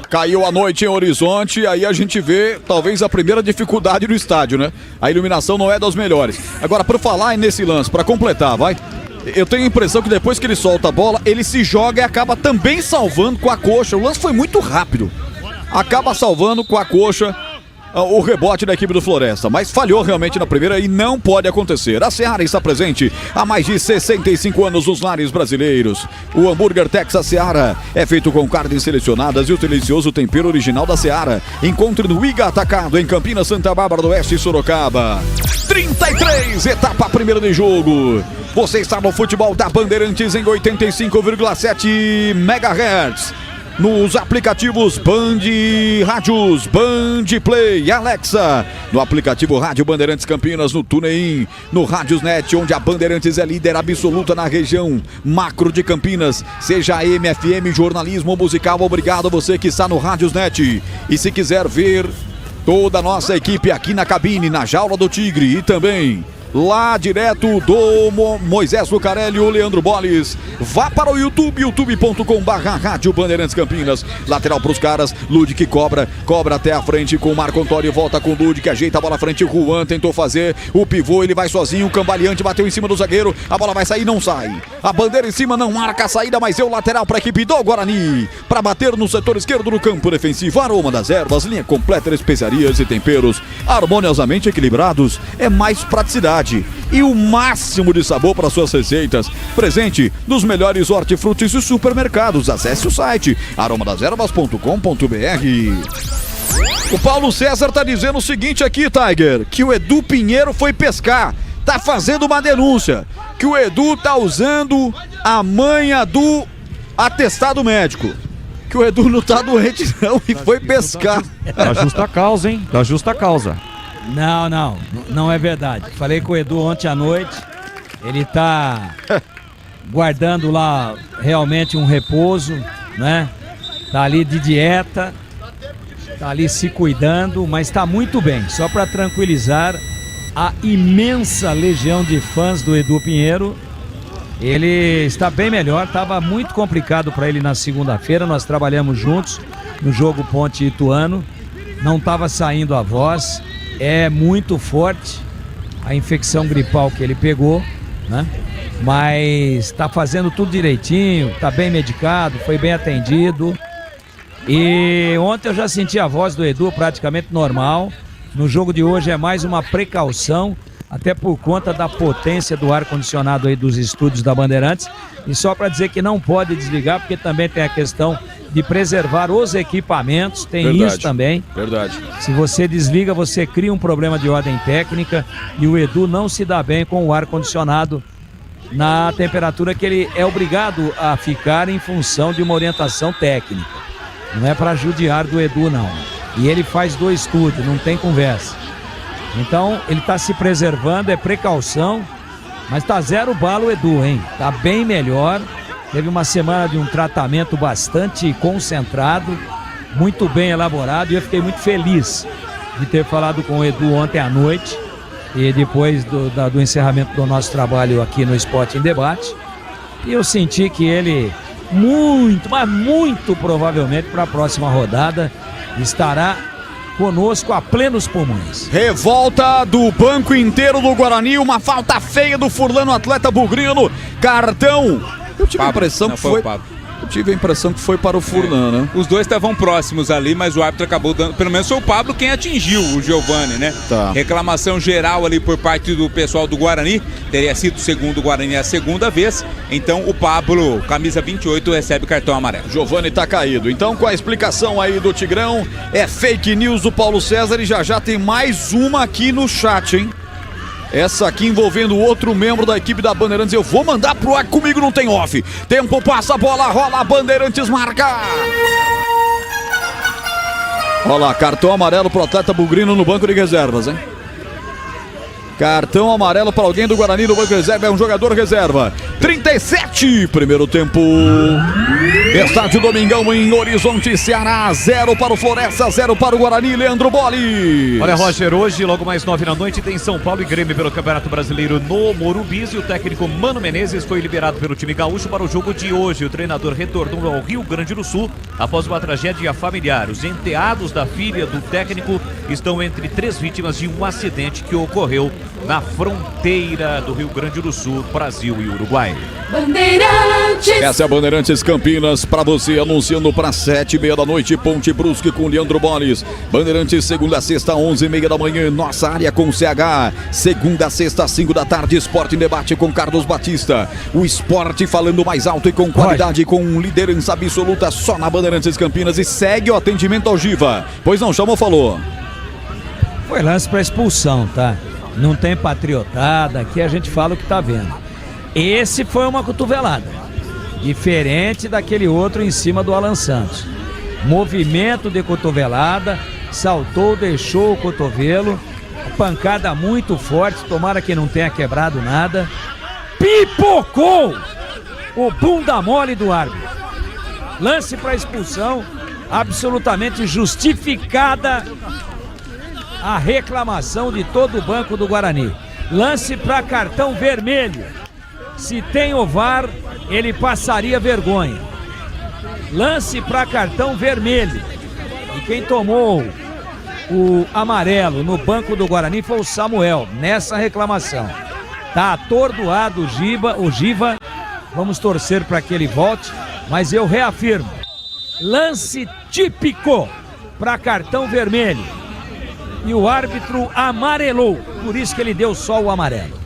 Caiu a noite em Horizonte, aí a gente vê talvez a primeira dificuldade do estádio, né? A iluminação não é das melhores. Agora, para falar nesse lance, para completar, vai. Eu tenho a impressão que depois que ele solta a bola, ele se joga e acaba também salvando com a coxa. O lance foi muito rápido. Acaba salvando com a coxa o rebote da equipe do Floresta, mas falhou realmente na primeira e não pode acontecer. A Seara está presente há mais de 65 anos nos lares brasileiros. O hambúrguer Texas Seara é feito com carnes selecionadas e o delicioso tempero original da Seara. Encontre no Iga Atacado, em Campinas, Santa Bárbara do Oeste e Sorocaba. 33, etapa primeira de jogo. Você está no futebol da Bandeirantes em 85,7 MHz. Nos aplicativos Band Rádios, Band Play, Alexa, no aplicativo Rádio Bandeirantes Campinas, no TuneIn, no Rádiosnet, onde a Bandeirantes é líder absoluta na região macro de Campinas, seja AM, FM, jornalismo musical. Obrigado a você que está no Rádiosnet. E se quiser ver toda a nossa equipe aqui na cabine, na Jaula do Tigre e também lá direto do Moisés Lucarelli, o Leandro Boles, vá para o YouTube, youtube.com/Rádio Bandeirantes Campinas. Lateral para os caras, Lud que cobra até a frente com o Marco Antônio, volta com o Lud que ajeita a bola à frente. O Juan tentou fazer o pivô, ele vai sozinho, o cambaleante bateu em cima do zagueiro, a bola vai sair, não sai. A bandeira em cima não marca a saída, mas é o lateral para a equipe do Guarani, para bater no setor esquerdo do campo defensivo. Aroma das Ervas, linha completa de especiarias e temperos harmoniosamente equilibrados, é mais praticidade e o máximo de sabor para suas receitas. Presente nos melhores hortifrutis e supermercados. Acesse o site aromadasерvas.com.br. O Paulo César tá dizendo o seguinte aqui, Tiger, que o Edu Pinheiro foi pescar, tá fazendo uma denúncia, que o Edu tá usando a manha do atestado médico, que o Edu não tá doente não e foi pescar. Da justa causa, hein? Da justa causa. Não é verdade. Falei com o Edu ontem à noite, ele tá guardando lá realmente um repouso, né? Tá ali de dieta, tá ali se cuidando, mas tá muito bem. Só para tranquilizar a imensa legião de fãs do Edu Pinheiro, ele está bem melhor. Tava muito complicado para ele na segunda-feira, nós trabalhamos juntos no jogo Ponte Ituano, não tava saindo a voz, é muito forte a infecção gripal que ele pegou, né? Mas tá fazendo tudo direitinho, tá bem medicado, foi bem atendido. E ontem eu já senti a voz do Edu praticamente normal. No jogo de hoje é mais uma precaução, até por conta da potência do ar-condicionado aí dos estúdios da Bandeirantes. E só para dizer que não pode desligar, porque também tem a questão de preservar os equipamentos, tem Verdade. isso também. Verdade. Se você desliga, você cria um problema de ordem técnica e o Edu não se dá bem com o ar-condicionado na temperatura que ele é obrigado a ficar em função de uma orientação técnica. Não é para judiar do Edu, não. E ele faz do estúdio, não tem conversa. Então, ele está se preservando, é precaução, mas tá zero bala o Edu, hein? Tá bem melhor. Teve uma semana de um tratamento bastante concentrado, muito bem elaborado, e eu fiquei muito feliz de ter falado com o Edu ontem à noite e depois do encerramento do nosso trabalho aqui no Esporte em Debate. E eu senti que ele muito, mas muito provavelmente para a próxima rodada estará conosco a plenos pulmões. Revolta do banco inteiro do Guarani, uma falta feia do Furlano, atleta bugrino, cartão. Eu tive a impressão que foi... Eu tive a impressão que foi para o Furlan, né? Os dois estavam próximos ali, mas o árbitro acabou dando... Pelo menos foi o Pablo quem atingiu o Giovani, né? Tá. Reclamação geral ali por parte do pessoal do Guarani. Teria sido, segundo o Guarani, a segunda vez. Então o Pablo, camisa 28, recebe cartão amarelo. Giovani tá caído. Então, com a explicação aí do Tigrão, é fake news do Paulo César e já tem mais uma aqui no chat, hein? Essa aqui envolvendo outro membro da equipe da Bandeirantes. Eu vou mandar pro ar, comigo não tem off. Tempo passa, a bola rola, Bandeirantes marca. Olha lá, cartão amarelo pro atleta bugrino no banco de reservas, hein? Cartão amarelo para alguém do Guarani no banco de reserva, é um jogador reserva. 37, primeiro tempo. Estádio Domingão em Horizonte, Ceará. 0 para o Floresta, 0 para o Guarani. Leandro Bolis. Olha, Roger, hoje, logo mais 9 da noite, tem São Paulo e Grêmio pelo Campeonato Brasileiro no Morumbi. E o técnico Mano Menezes foi liberado pelo time gaúcho para o jogo de hoje. O treinador retornou ao Rio Grande do Sul após uma tragédia familiar. Os enteados da filha do técnico estão entre 3 vítimas de um acidente que ocorreu na fronteira do Rio Grande do Sul, Brasil e Uruguai. Bandeirantes. Essa é a Bandeirantes Campinas para você, anunciando para 7h30 da noite, Ponte Brusque com Leandro Bolis. Bandeirantes, segunda a sexta, 11h30 da manhã, nossa área com CH. Segunda a sexta, 5 da tarde, Esporte em Debate com Carlos Batista. O esporte falando mais alto e com qualidade, com liderança absoluta só na Bandeirantes Campinas. E segue o atendimento ao Giva. Pois não, chamou, falou. Foi lance para expulsão, tá? Não tem patriotada, aqui a gente fala o que tá vendo. Esse foi uma cotovelada, diferente daquele outro em cima do Alan Santos. Movimento de cotovelada, saltou, deixou o cotovelo, pancada muito forte, tomara que não tenha quebrado nada. Pipocou o bunda mole do árbitro. Lance para expulsão, absolutamente justificada a reclamação de todo o banco do Guarani. Lance para cartão vermelho. Se tem o VAR, ele passaria vergonha. Lance para cartão vermelho. E quem tomou o amarelo no banco do Guarani foi o Samuel, nessa reclamação. Tá atordoado o Giva. Vamos torcer para que ele volte, mas eu reafirmo. Lance típico para cartão vermelho. E o árbitro amarelou, por isso que ele deu só o amarelo.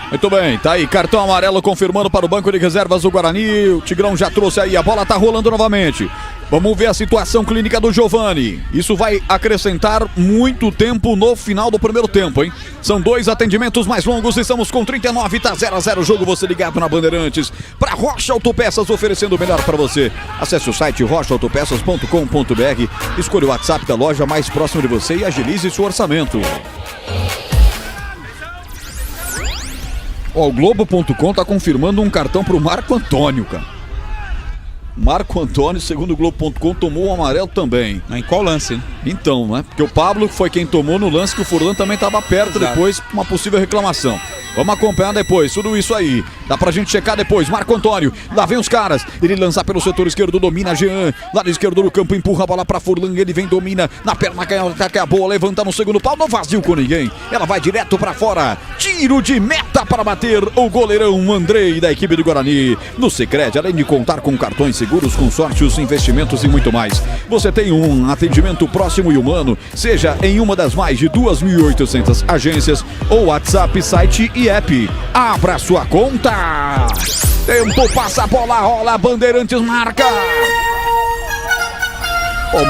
Muito bem, tá aí, cartão amarelo confirmando para o banco de reservas do Guarani. O Tigrão já trouxe aí, a bola tá rolando novamente. Vamos ver a situação clínica do Giovani. Isso vai acrescentar muito tempo no final do primeiro tempo, hein? São 2 atendimentos mais longos. Estamos com 39, tá 0-0 o jogo. Você ligado na Bandeirantes. Para Rocha Autopeças, oferecendo o melhor para você. Acesse o site rochaautopeças.com.br. Escolha o WhatsApp da loja mais próximo de você e agilize seu orçamento. Ó, o Globo.com tá confirmando um cartão pro Marco Antônio, cara. Marco Antônio, segundo o Globo.com, tomou o amarelo também. Mas em qual lance, hein? Então, né? Porque o Pablo foi quem tomou no lance que o Furlan também estava perto. Exato. Depois, uma possível reclamação. Vamos acompanhar depois, tudo isso aí. Dá pra gente checar depois. Marco Antônio, lá vem os caras. Ele lança pelo setor esquerdo, domina Jean. Lado esquerdo do campo, empurra a bola pra Furlan. Ele vem, domina na perna, que é a boa. Levanta no segundo pau, não vazio com ninguém. Ela vai direto pra fora. Tiro de meta para bater o goleirão Andrei da equipe do Guarani. No Sicredi, além de contar com cartões seguros, consórcios, investimentos e muito mais, você tem um atendimento próximo e humano, seja em uma das mais de 2.800 agências ou WhatsApp, site e app. Abra sua conta. Tempo, passa a bola, rola, Bandeirantes marca.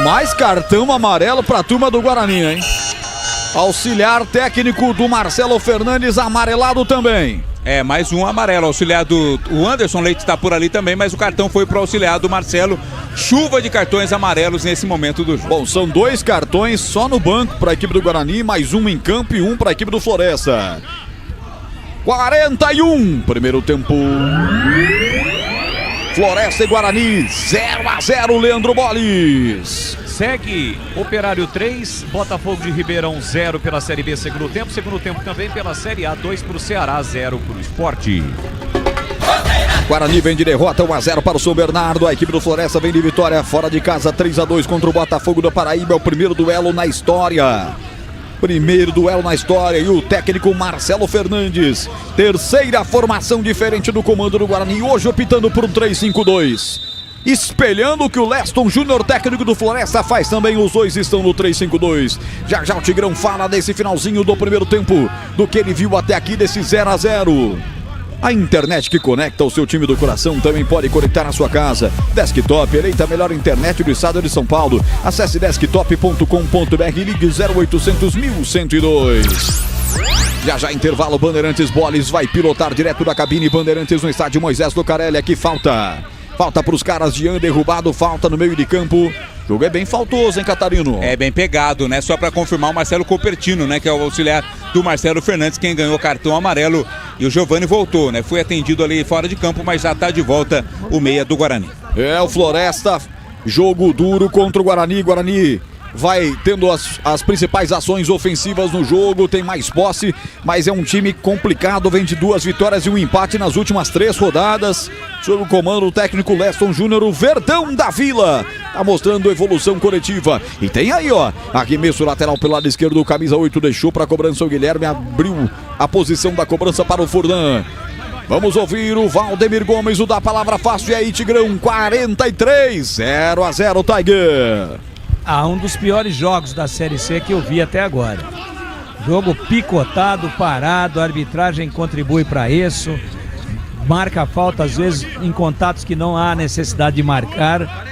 Mais cartão amarelo pra turma do Guarani, hein? Auxiliar técnico do Marcelo Fernandes amarelado também. Mais um amarelo, auxiliar do... O Anderson Leite está por ali também, mas o cartão foi para o auxiliar do Marcelo. Chuva de cartões amarelos nesse momento do jogo. Bom, são 2 cartões só no banco para a equipe do Guarani, mais um em campo e um para a equipe do Floresta. 41, primeiro tempo. Floresta e Guarani, 0-0, Leandro Boles. Segue Operário 3, Botafogo de Ribeirão 0 pela Série B segundo tempo. Segundo tempo também pela Série A, 2 para o Ceará, 0 para o Sport. Guarani vem de derrota 1-0 para o São Bernardo. A equipe do Floresta vem de vitória fora de casa 3-2 contra o Botafogo da Paraíba. É o primeiro duelo na história. Primeiro duelo na história e o técnico Marcelo Fernandes. Terceira formação diferente do comando do Guarani. Hoje optando por um 3-5-2. Espelhando o que o Leston Júnior, técnico do Floresta, faz também. Os dois estão no 3-5-2. Já já o Tigrão fala desse finalzinho do primeiro tempo, do que ele viu até aqui desse 0-0. A internet que conecta o seu time do coração também pode conectar na sua casa. Desktop, eleita a melhor internet do estado de São Paulo. Acesse desktop.com.br e ligue 0800 1102. Já já intervalo, Bandeirantes Boles vai pilotar direto da cabine. Bandeirantes no estádio Moisés Lucarelli. Aqui falta para os caras. Jean derrubado, falta no meio de campo. O jogo é bem faltoso, hein, Catarino? É bem pegado, né? Só para confirmar, o Marcelo Copertino, né? Que é o auxiliar do Marcelo Fernandes, quem ganhou o cartão amarelo. E o Giovani voltou, né? Foi atendido ali fora de campo, mas já tá de volta o meia do Guarani. O Floresta, jogo duro contra o Guarani. Guarani vai tendo as principais ações ofensivas no jogo, tem mais posse, mas é um time complicado, vem de 2 vitórias e um empate nas últimas 3 rodadas. Sob o comando do técnico Leston Júnior, o Verdão da Vila tá mostrando evolução coletiva. E tem aí, arremesso lateral pelo lado esquerdo, o camisa 8 deixou para a cobrança, o Guilherme abriu a posição da cobrança para o Furlan. Vamos ouvir o Valdemir Gomes, o da palavra fácil. E aí, Tigrão, 43, 0-0, Tiger. Um dos piores jogos da Série C que eu vi até agora. Jogo picotado, parado, a arbitragem contribui para isso. Marca falta às vezes em contatos que não há necessidade de marcar.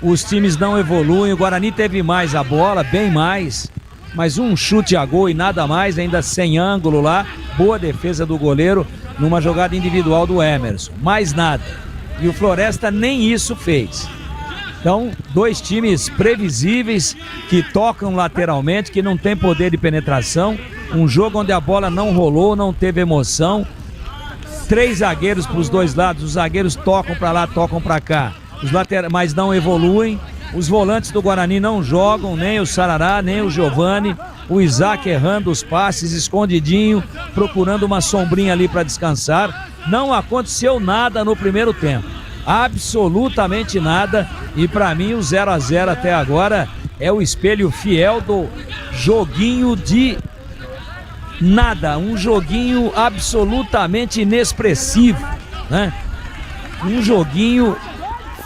Os times não evoluem, o Guarani teve mais a bola, bem mais. Mas um chute a gol e nada mais, ainda sem ângulo lá. Boa defesa do goleiro numa jogada individual do Emerson. Mais nada. E o Floresta nem isso fez. Então, 2 times previsíveis, que tocam lateralmente, que não tem poder de penetração. Um jogo onde a bola não rolou, não teve emoção. 3 zagueiros para os 2 lados, os zagueiros tocam para lá, tocam para cá. Os laterais, mas não evoluem. Os volantes do Guarani não jogam, nem o Sarará, nem o Giovani. O Isaac errando os passes, escondidinho, procurando uma sombrinha ali para descansar. Não aconteceu nada no primeiro tempo. Absolutamente nada. E para mim o 0-0 até agora é o espelho fiel do joguinho de nada. Um joguinho absolutamente inexpressivo, né? Um joguinho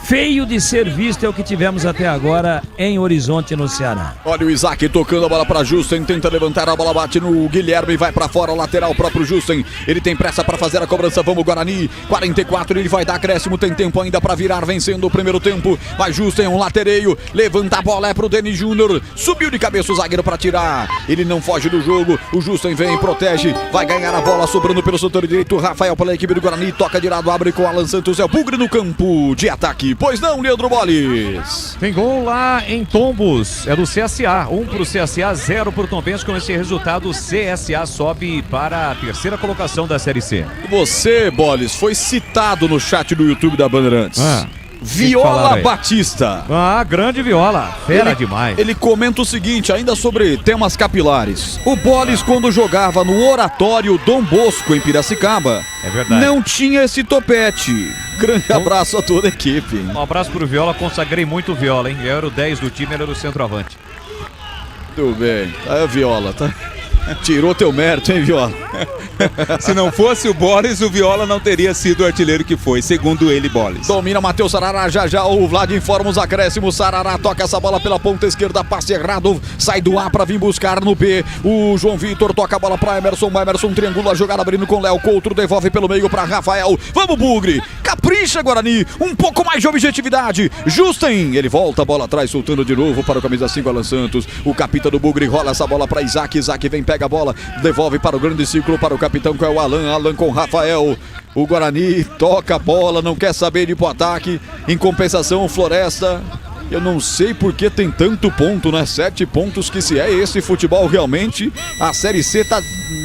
feio de ser visto é o que tivemos até agora em Horizonte, no Ceará. Olha o Isaac tocando a bola para Justen, tenta levantar a bola, bate no Guilherme, vai para fora, lateral, próprio Justen. Ele tem pressa para fazer a cobrança, vamos Guarani. 44, ele vai dar acréscimo, tem tempo ainda para virar, vencendo o primeiro tempo. Vai Justen, um latereio, levanta a bola, é pro Denis Júnior. Subiu de cabeça o zagueiro para tirar. Ele não foge do jogo, o Justen vem, protege, vai ganhar a bola, sobrando pelo setor direito. Rafael pela equipe do Guarani, toca de lado, abre com Alan Santos, é o Bugre no campo de ataque. Pois não, Leandro Boles? Tem gol lá em Tombos, é do CSA, 1 pro CSA, 0 pro Tombense. Com esse resultado, o CSA sobe para a terceira colocação da Série C. Você, Boles, foi citado no chat do YouTube da Bandeirantes. Viola Batista. Grande Viola, fera demais. Ele comenta o seguinte, ainda sobre temas capilares. O Boles, quando jogava no Oratório Dom Bosco, em Piracicaba, é verdade, não tinha esse topete. Grande abraço a toda a equipe. Um abraço pro Viola, consagrei muito o Viola, hein? Eu era o 10 do time, ele era o centroavante. Tudo bem, aí Viola, tá? Tirou teu mérito, hein, Viola? Se não fosse o Boles, o Viola não teria sido o artilheiro que foi, segundo ele, Boles. Domina Matheus Sarará, já o Vlad informa os acréscimos. Sarará toca essa bola pela ponta esquerda, passe errado, sai do A pra vir buscar no B. O João Vitor toca a bola pra Emerson triangula a jogada, abrindo com Léo Couto, devolve pelo meio pra Rafael. Vamos, Bugre! Capricha, Guarani! Um pouco mais de objetividade. Justen, ele volta a bola atrás, soltando de novo para o camisa 5, Alan Santos. O capitão do Bugre rola essa bola pra Isaac vem, pega a bola, devolve para o grande círculo, para o capitão que é o Alan com Rafael. O Guarani toca a bola, não quer saber de ir pro ataque. Em compensação, o Floresta, eu não sei por que tem tanto ponto, né? 7 pontos, que se é esse futebol realmente, a Série C tá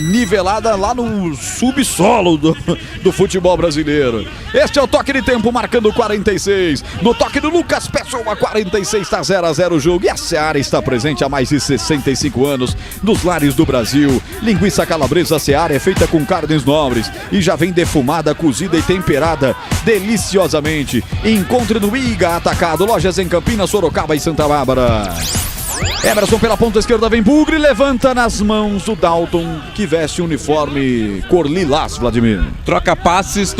nivelada lá no subsolo do futebol brasileiro. Este é o toque de tempo, marcando 46. No toque do Lucas Pessoa, 46, está 0-0 o jogo. E a Seara está presente há mais de 65 anos nos lares do Brasil. Linguiça calabresa Seara é feita com carnes nobres e já vem defumada, cozida e temperada deliciosamente. Encontre no Iga Atacado, lojas em Campinas, Sorocaba e Santa Bárbara. Emerson pela ponta esquerda, vem Bugre, levanta nas mãos do Dalton, que veste o uniforme cor lilás, Vladimir. Troca passes,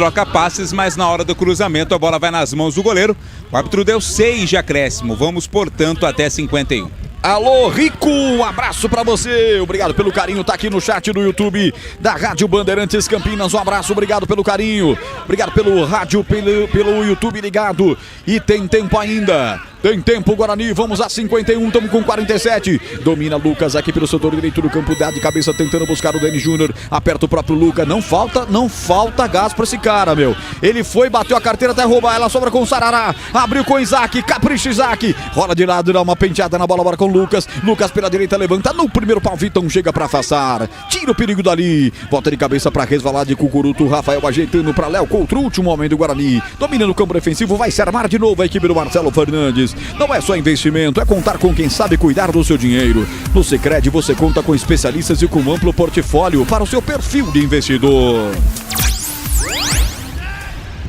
mas na hora do cruzamento a bola vai nas mãos do goleiro. O árbitro deu 6 de acréscimo, vamos portanto até 51. Alô, Rico, um abraço pra você, obrigado pelo carinho, tá aqui no chat do YouTube da Rádio Bandeirantes Campinas, um abraço, obrigado pelo carinho, obrigado pelo rádio, pelo YouTube ligado, e tem tempo ainda. Tem tempo, Guarani, vamos a 51, estamos com 47. Domina Lucas aqui pelo setor direito do campo, dá de cabeça tentando buscar o Denis Júnior. Aperta o próprio Lucas, não falta gás pra esse cara, meu. Ele foi, bateu a carteira até roubar, ela sobra com o Sarará. Abriu com o Isaac, capricha Isaac. Rola de lado, dá uma penteada na bola agora com o Lucas. Lucas pela direita, levanta no primeiro pau, Vitão chega pra afastar. Tira o perigo dali. Volta de cabeça pra resvalar de Cucuruto. Rafael ajeitando pra Léo Couto, último homem do Guarani. Domina no campo defensivo, vai se armar de novo a equipe do Marcelo Fernandes. Não é só investimento, é contar com quem sabe cuidar do seu dinheiro. No Sicredi você conta com especialistas e com um amplo portfólio para o seu perfil de investidor.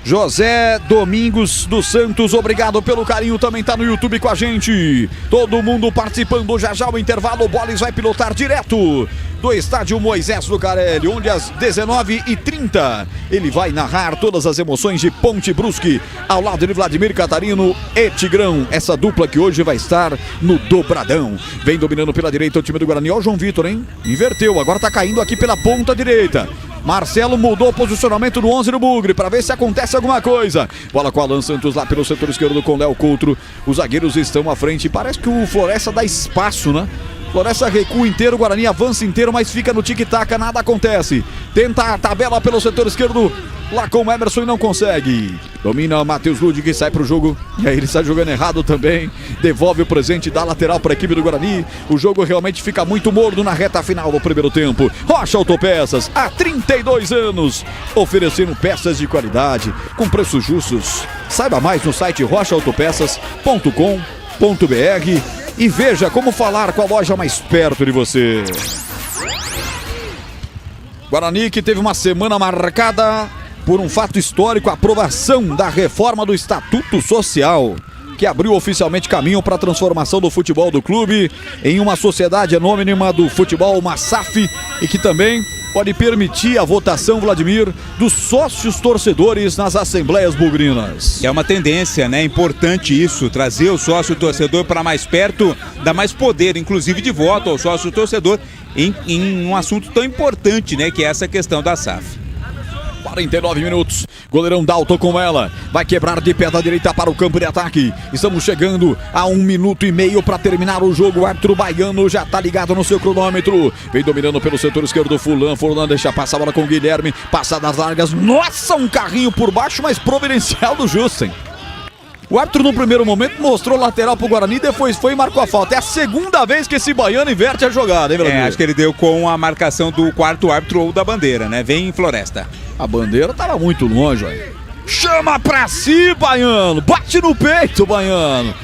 José Domingos dos Santos, obrigado pelo carinho, também tá no YouTube com a gente. Todo mundo participando, já o intervalo, o Boles vai pilotar direto do estádio Moisés Lucarelli, onde às 19h30 ele vai narrar todas as emoções de Ponte Brusque, ao lado de Vladimir Catarino e Tigrão, essa dupla que hoje vai estar no dobradão. Vem dominando pela direita o time do Guarani, ó o João Vitor, hein? Inverteu, agora tá caindo aqui pela ponta direita. Marcelo mudou o posicionamento do 11 do Bugre para ver se acontece alguma coisa. Bola com Alan Santos lá pelo setor esquerdo com Léo Couto. Os zagueiros estão à frente. Parece que o Floresta dá espaço, né? Floresta recua inteiro, o Guarani avança inteiro, mas fica no tic-tac, nada acontece. Tenta a tabela pelo setor esquerdo, lá com o Emerson e não consegue. Domina Matheus Lud, que sai pro jogo, e aí ele está jogando errado também. Devolve o presente da lateral para a equipe do Guarani. O jogo realmente fica muito morno na reta final do primeiro tempo. Rocha Autopeças, há 32 anos, oferecendo peças de qualidade, com preços justos. Saiba mais no site rochaautopeças.com.br e veja como falar com a loja mais perto de você. Guarani que teve uma semana marcada por um fato histórico, a aprovação da reforma do Estatuto Social, que abriu oficialmente caminho para a transformação do futebol do clube em uma sociedade anônima do futebol, uma SAF, e que também pode permitir a votação, Vladimir, dos sócios torcedores nas assembleias bugrinas. É uma tendência, né? Importante isso, trazer o sócio torcedor para mais perto, dar mais poder, inclusive de voto ao sócio torcedor em um assunto tão importante, né? Que é essa questão da SAF. 49 minutos, goleirão Dalton com ela, vai quebrar de pé da direita para o campo de ataque. Estamos chegando a 1 minuto e meio para terminar o jogo. O árbitro baiano já tá ligado no seu cronômetro, vem dominando pelo setor esquerdo Furlan deixa passar a bola com o Guilherme, passadas largas, nossa, um carrinho por baixo, mas providencial do Justen. O árbitro no primeiro momento mostrou lateral pro Guarani, depois foi e marcou a falta. É a segunda vez que esse baiano inverte a jogada, hein, Vladimir? Acho que ele deu com a marcação do quarto árbitro ou da bandeira, né? Vem em Floresta. A bandeira tava muito longe, olha. Chama pra si, baiano! Bate no peito, baiano!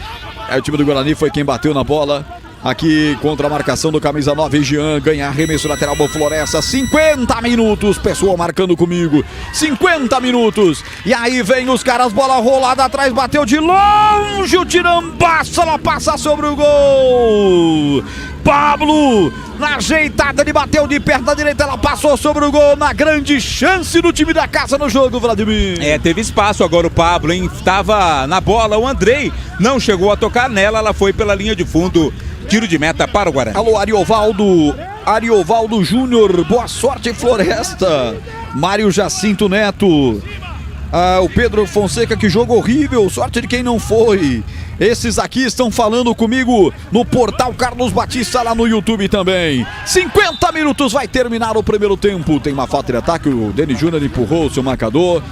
Aí o time do Guarani foi quem bateu na bola. Aqui contra a marcação do camisa 9, Jean, ganha arremesso lateral do Floresta, 50 minutos, pessoal marcando comigo, 50 minutos, e aí vem os caras, bola rolada atrás, bateu de longe, o tirambaço, ela passa sobre o gol, Pablo, na ajeitada, ele bateu de perto da direita, ela passou sobre o gol, na grande chance do time da casa no jogo, Vladimir. Teve espaço agora o Pablo, hein, tava na bola, o Andrei não chegou a tocar nela, ela foi pela linha de fundo. Tiro de meta para o Guarani. Alô, Ariovaldo Júnior, boa sorte, Floresta. Mário Jacinto Neto. O Pedro Fonseca, que jogo horrível, sorte de quem não foi. Esses aqui estão falando comigo no portal Carlos Batista, lá no YouTube também. 50 minutos, vai terminar o primeiro tempo. Tem uma falta de ataque, o Denis Júnior empurrou o seu marcador.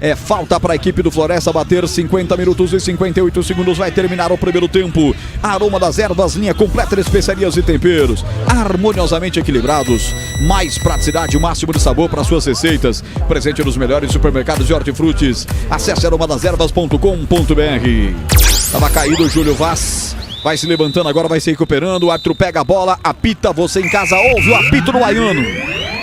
É falta para a equipe do Floresta bater. 50 minutos e 58 segundos. Vai terminar o primeiro tempo. Aroma das Ervas, linha completa de especiarias e temperos. Harmoniosamente equilibrados. Mais praticidade, o máximo de sabor para suas receitas. Presente nos melhores supermercados de hortifrutis. Acesse aromadeservas.com.br. Tava caído o Júlio Vaz. Vai se levantando agora, vai se recuperando. O árbitro pega a bola, apita. Você em casa ouve o apito do baiano.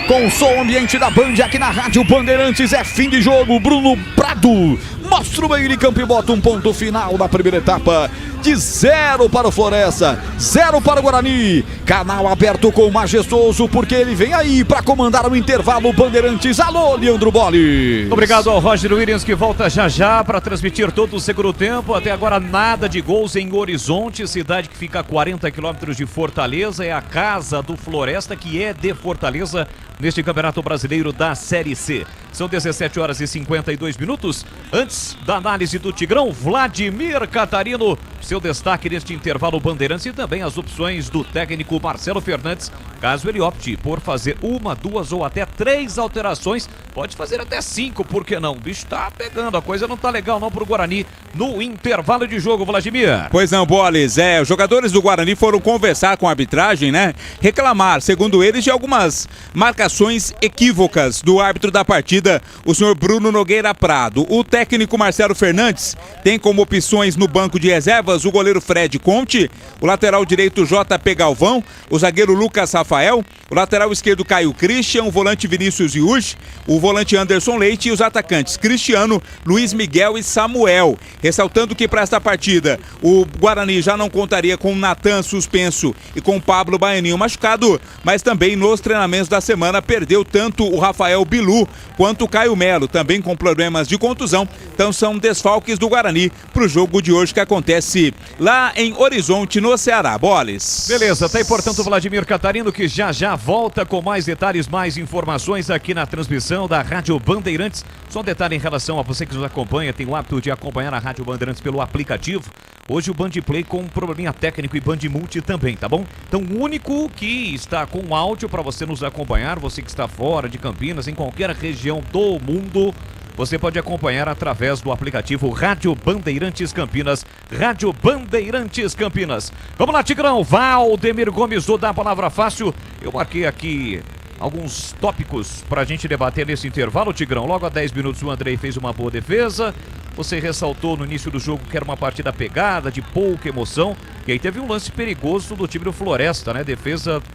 Com o som ambiente da Band aqui na Rádio Bandeirantes, é fim de jogo. Bruno Prado mostra o meio de campo e bota um ponto final na primeira etapa. De 0 para o Floresta, 0 para o Guarani. Canal aberto com o Majestoso, porque ele vem aí para comandar o intervalo Bandeirantes. Alô, Leandro Bolle. Obrigado ao Roger Williams, que volta já para transmitir todo o segundo tempo. Até agora nada de gols em Horizonte, cidade que fica a 40 quilômetros de Fortaleza. É a casa do Floresta, que é de Fortaleza, neste Campeonato Brasileiro da Série C. São 17 horas e 52 minutos. Antes da análise do Tigrão, Vladimir Catarino, seu destaque neste intervalo Bandeirantes e também as opções do técnico Marcelo Fernandes, caso ele opte por fazer 1, 2 ou até 3 alterações, pode fazer até 5, por que não? O bicho tá pegando, a coisa não tá legal não pro Guarani no intervalo de jogo, Vladimir. Pois não, Boles, os jogadores do Guarani foram conversar com a arbitragem, né? Reclamar, segundo eles, de algumas marcações equívocas do árbitro da partida, o senhor Bruno Nogueira Prado. O técnico Marcelo Fernandes tem como opções no banco de reservas o goleiro Fred Conte, o lateral direito JP Galvão, o zagueiro Lucas Rafael, o lateral esquerdo Caio Christian, o volante Vinícius Yurch, o volante Anderson Leite e os atacantes Cristiano, Luiz Miguel e Samuel. Ressaltando que para esta partida o Guarani já não contaria com o Natan suspenso e com o Pablo Baianinho machucado, mas também nos treinamentos da semana perdeu tanto o Rafael Bilu quanto o Caio Melo, também com problemas de contusão. Então são desfalques do Guarani para o jogo de hoje que acontece lá em Horizonte, no Ceará. Boles. Beleza, tá aí portanto o Vladimir Catarino, que já volta com mais detalhes, mais informações aqui na transmissão da Rádio Bandeirantes. Só um detalhe em relação a você que nos acompanha, tem o hábito de acompanhar a Rádio Bandeirantes pelo aplicativo. Hoje o Band Play com um probleminha técnico e Band Multi também, tá bom? Então o único que está com áudio para você nos acompanhar, você que está fora de Campinas, em qualquer região do mundo, você pode acompanhar através do aplicativo Rádio Bandeirantes Campinas. Rádio Bandeirantes Campinas. Vamos lá, Tigrão. Valdemir Gomes, do Da Palavra Fácil. Eu marquei aqui alguns tópicos para a gente debater nesse intervalo, Tigrão. Logo a 10 minutos o Andrei fez uma boa defesa. Você ressaltou no início do jogo que era uma partida pegada, de pouca emoção. E aí teve um lance perigoso do time do Floresta, né?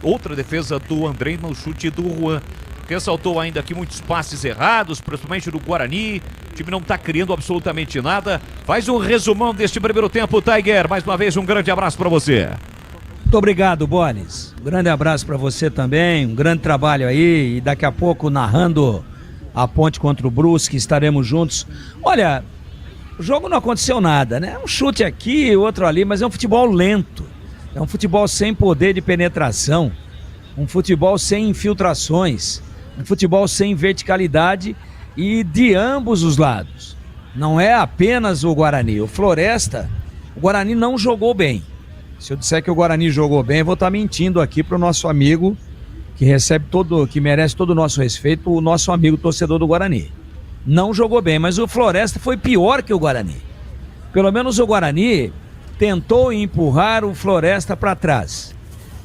Outra defesa do Andrei no chute do Juan. Ressaltou ainda aqui muitos passes errados, principalmente do Guarani. O time não está criando absolutamente nada. Faz um resumão deste primeiro tempo, Tiger. Mais uma vez, um grande abraço para você. Muito obrigado, Bolis. Um grande abraço para você também, um grande trabalho aí, e daqui a pouco narrando a Ponte contra o Brusque, estaremos juntos. Olha, o jogo não aconteceu nada, né? Um chute aqui, outro ali, mas é um futebol lento. É um futebol sem poder de penetração, um futebol sem infiltrações, um futebol sem verticalidade e de ambos os lados. Não é apenas o Guarani. O Guarani não jogou bem. Se eu disser que o Guarani jogou bem, eu vou estar mentindo aqui para o nosso amigo que merece todo o nosso respeito, o nosso amigo torcedor do Guarani. Não jogou bem, mas o Floresta foi pior que o Guarani. Pelo menos o Guarani tentou empurrar o Floresta para trás.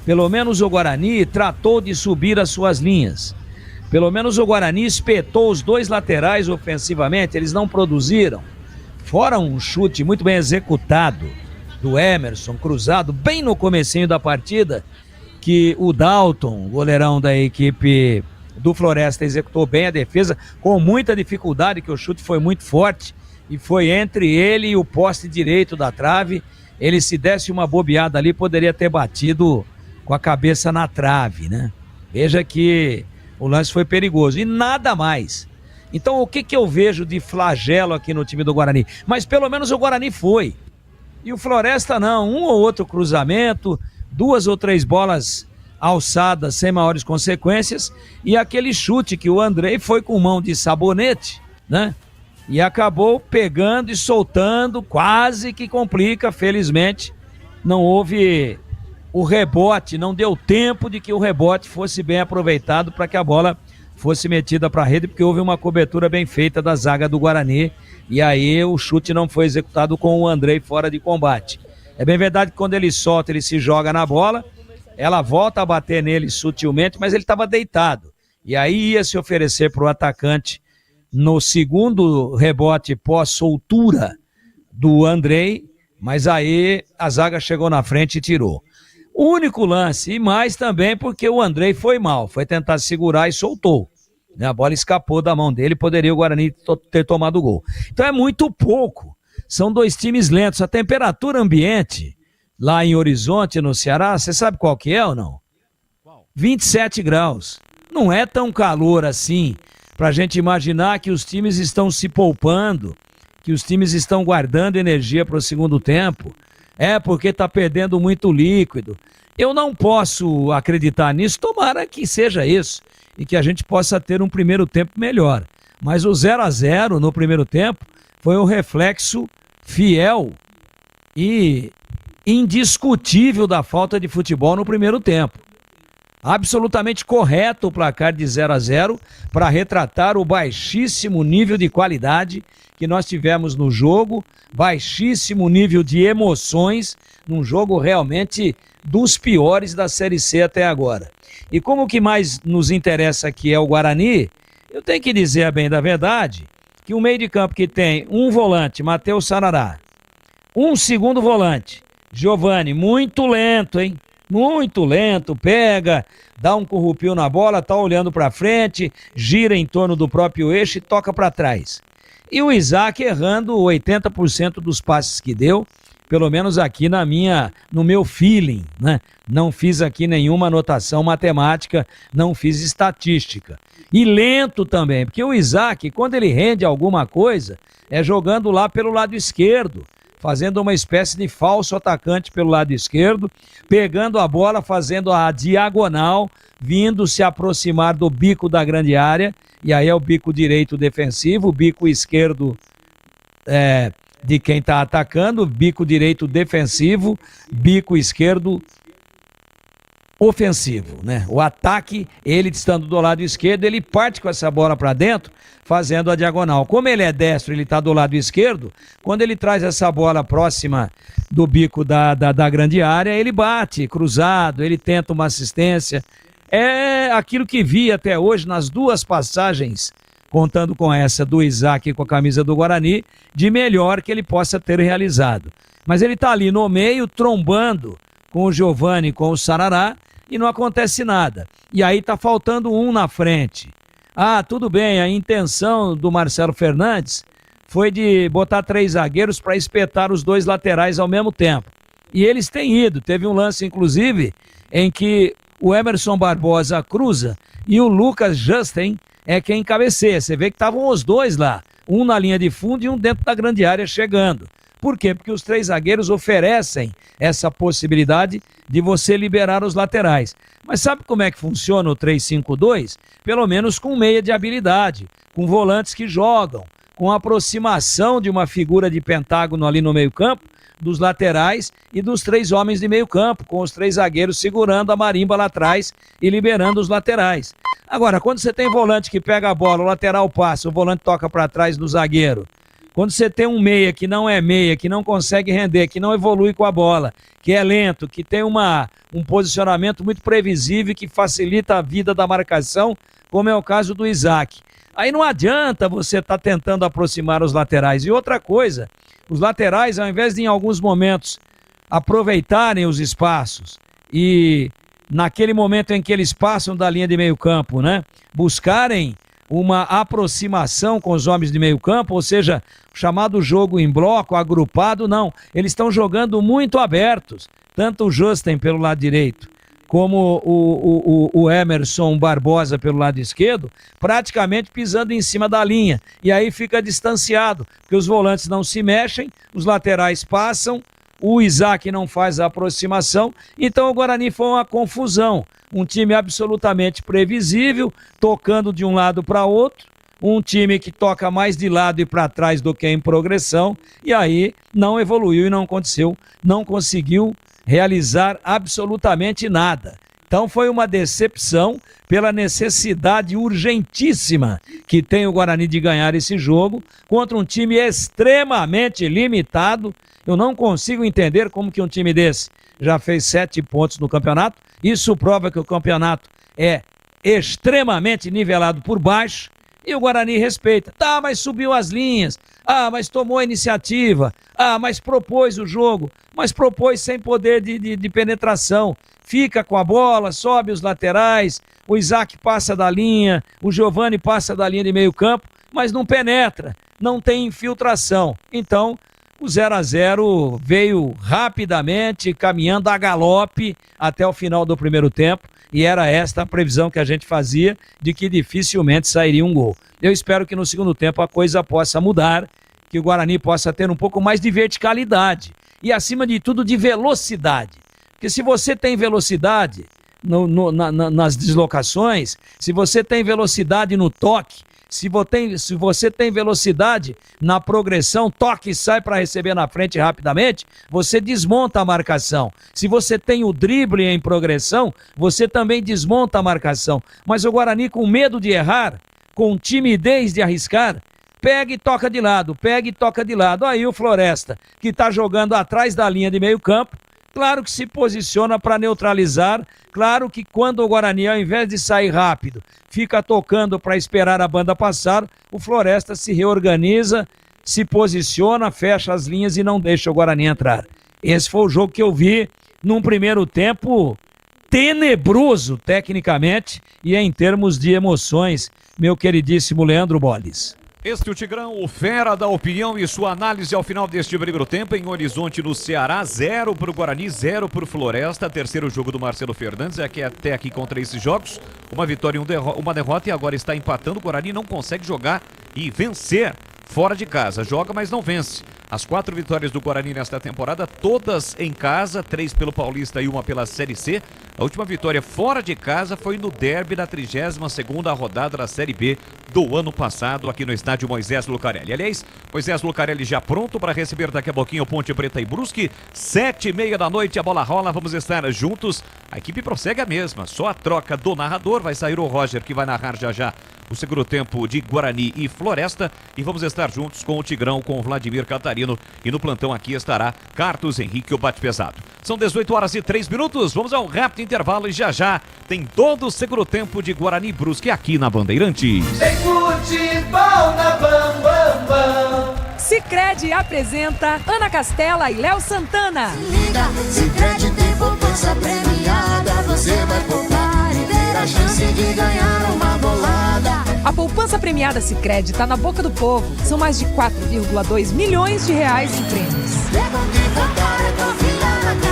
Pelo menos o Guarani tratou de subir as suas linhas. Pelo menos o Guarani espetou os dois laterais ofensivamente, eles não produziram. Fora um chute muito bem executado do Emerson, cruzado bem no comecinho da partida, que o Dalton, goleirão da equipe do Floresta, executou bem a defesa, com muita dificuldade, que o chute foi muito forte, e foi entre ele e o poste direito da trave. Ele, se desse uma bobeada ali, poderia ter batido com a cabeça na trave, né? Veja que o lance foi perigoso, e nada mais. Então, o que eu vejo de flagelo aqui no time do Guarani? Mas pelo menos o Guarani foi. E o Floresta não, um ou outro cruzamento, 2 ou 3 bolas alçadas sem maiores consequências, e aquele chute que o Andrei foi com mão de sabonete, né? E acabou pegando e soltando, quase que complica. Felizmente não houve o rebote, não deu tempo de que o rebote fosse bem aproveitado para que a bola fosse metida para a rede, porque houve uma cobertura bem feita da zaga do Guarani, e aí o chute não foi executado com o Andrei fora de combate. É bem verdade que quando ele solta, ele se joga na bola, ela volta a bater nele sutilmente, mas ele estava deitado, e aí ia se oferecer para o atacante no segundo rebote pós-soltura do Andrei, mas aí a zaga chegou na frente e tirou. O único lance, e mais também porque o Andrei foi mal, foi tentar segurar e soltou. A bola escapou da mão dele, poderia o Guarani ter tomado o gol. Então é muito pouco, são 2 times lentos. A temperatura ambiente lá em Horizonte, no Ceará, você sabe qual que é ou não? 27 graus. Não é tão calor assim, para a gente imaginar que os times estão se poupando, que os times estão guardando energia para o segundo tempo. É porque está perdendo muito líquido. Eu não posso acreditar nisso, tomara que seja isso, e que a gente possa ter um primeiro tempo melhor. Mas o 0-0 no primeiro tempo foi um reflexo fiel e indiscutível da falta de futebol no primeiro tempo. Absolutamente correto o placar de 0-0 para retratar o baixíssimo nível de qualidade que nós tivemos no jogo, baixíssimo nível de emoções, num jogo realmente dos piores da Série C até agora. E como o que mais nos interessa aqui é o Guarani, eu tenho que dizer a bem da verdade que o meio de campo que tem um volante, Matheus Sarará, um segundo volante, Giovani, muito lento, hein? Muito lento, pega, dá um currupio na bola, tá olhando para frente, gira em torno do próprio eixo e toca para trás. E o Isaac errando 80% dos passes que deu, pelo menos aqui no meu feeling, né? Não fiz aqui nenhuma anotação matemática, não fiz estatística. E lento também, porque o Isaac, quando ele rende alguma coisa, é jogando lá pelo lado esquerdo, fazendo uma espécie de falso atacante pelo lado esquerdo, pegando a bola, fazendo a diagonal, vindo se aproximar do bico da grande área, e aí é o bico direito defensivo, o bico esquerdo de quem está atacando, bico direito defensivo, bico esquerdo ofensivo, né? O ataque, ele estando do lado esquerdo, ele parte com essa bola para dentro, fazendo a diagonal. Como ele é destro, ele está do lado esquerdo, quando ele traz essa bola próxima do bico da grande área, ele bate cruzado, ele tenta uma assistência. É aquilo que vi até hoje nas 2 passagens, contando com essa do Isaac com a camisa do Guarani, de melhor que ele possa ter realizado. Mas ele está ali no meio, trombando com o Giovani, com o Sarará, e não acontece nada. E aí tá faltando um na frente. Ah, tudo bem, a intenção do Marcelo Fernandes foi de botar 3 zagueiros para espetar os 2 laterais ao mesmo tempo. E eles têm ido. Teve um lance, inclusive, em que o Emerson Barbosa cruza e o Lucas Justin é quem cabeceia. Você vê que estavam os dois lá, um na linha de fundo e um dentro da grande área chegando. Por quê? Porque os 3 zagueiros oferecem essa possibilidade de você liberar os laterais. Mas sabe como é que funciona o 3-5-2? Pelo menos com meia de habilidade, com volantes que jogam, com aproximação de uma figura de pentágono ali no meio-campo, dos laterais e dos 3 homens de meio-campo, com os 3 zagueiros segurando a marimba lá atrás e liberando os laterais. Agora, quando você tem volante que pega a bola, o lateral passa, o volante toca para trás do zagueiro. Quando você tem um meia que não é meia, que não consegue render, que não evolui com a bola, que é lento, que tem um posicionamento muito previsível, que facilita a vida da marcação, como é o caso do Isaac. Aí não adianta você estar tentando aproximar os laterais. E outra coisa, os laterais, ao invés de em alguns momentos aproveitarem os espaços e naquele momento em que eles passam da linha de meio campo, né, buscarem uma aproximação com os homens de meio campo, ou seja, o chamado jogo em bloco, agrupado, não. Eles estão jogando muito abertos, tanto o Justin pelo lado direito, como o Emerson Barbosa pelo lado esquerdo, praticamente pisando em cima da linha. E aí fica distanciado, porque os volantes não se mexem, os laterais passam, o Isaac não faz a aproximação, então o Guarani foi uma confusão. Um time absolutamente previsível, tocando de um lado para outro, um time que toca mais de lado e para trás do que em progressão, e aí não evoluiu e não aconteceu, não conseguiu realizar absolutamente nada. Então foi uma decepção pela necessidade urgentíssima que tem o Guarani de ganhar esse jogo contra um time extremamente limitado. Eu não consigo entender como que um time desse já fez 7 pontos no campeonato. Isso prova que o campeonato é extremamente nivelado por baixo e o Guarani respeita. Tá, mas subiu as linhas. Ah, mas tomou a iniciativa. Ah, mas propôs o jogo. Mas propôs sem poder de penetração. Fica com a bola, sobe os laterais, o Isaac passa da linha, o Giovani passa da linha de meio campo, mas não penetra, não tem infiltração. Então, o 0-0 veio rapidamente, caminhando a galope até o final do primeiro tempo, e era esta a previsão que a gente fazia de que dificilmente sairia um gol. Eu espero que no segundo tempo a coisa possa mudar, que o Guarani possa ter um pouco mais de verticalidade e, acima de tudo, de velocidade. Porque se você tem velocidade nas deslocações, se você tem velocidade no toque, se você tem velocidade na progressão, toque e sai para receber na frente rapidamente, você desmonta a marcação. Se você tem o drible em progressão, você também desmonta a marcação. Mas o Guarani, com medo de errar, com timidez de arriscar, pega e toca de lado, pega e toca de lado. Aí o Floresta, que está jogando atrás da linha de meio campo, claro que se posiciona para neutralizar, claro que quando o Guarani, ao invés de sair rápido, fica tocando para esperar a banda passar, o Floresta se reorganiza, se posiciona, fecha as linhas e não deixa o Guarani entrar. Esse foi o jogo que eu vi num primeiro tempo tenebroso tecnicamente e em termos de emoções, meu queridíssimo Leandro Bolles. Este é o Tigrão, o fera da opinião e sua análise ao final deste primeiro tempo em Horizonte, no Ceará. 0 para o Guarani, 0 para o Floresta. Terceiro jogo do Marcelo Fernandes, até aqui contra esses jogos. Uma vitória e uma derrota e agora está empatando. O Guarani não consegue jogar e vencer fora de casa. Joga, mas não vence. As 4 vitórias do Guarani nesta temporada, todas em casa, 3 pelo Paulista e 1 pela Série C. A última vitória fora de casa foi no derby da 32ª rodada da Série B do ano passado, aqui no estádio Moisés Lucarelli. Aliás, Moisés Lucarelli já pronto para receber daqui a pouquinho o Ponte Preta e Brusque. 7h30 da noite, a bola rola, vamos estar juntos. A equipe prossegue a mesma, só a troca do narrador. Vai sair o Roger, que vai narrar já o segundo tempo de Guarani e Floresta. E vamos estar juntos com o Tigrão, com o Vladimir Catarino. E no plantão aqui estará Carlos Henrique, o bate-pesado. São 18h03, vamos a um rápido intervalo e já tem todo o segundo tempo de Guarani e Brusque aqui na Bandeirantes. Tem futebol na Bam. Sicredi apresenta Ana Castela e Léo Santana. Liga, Sicredi tem poupança premiada, você vai poupar e ter a chance de ganhar uma bolada. A poupança premiada Sicredi está na boca do povo. São mais de 4,2 milhões de reais em prêmios. Leva de votar, é tua vida na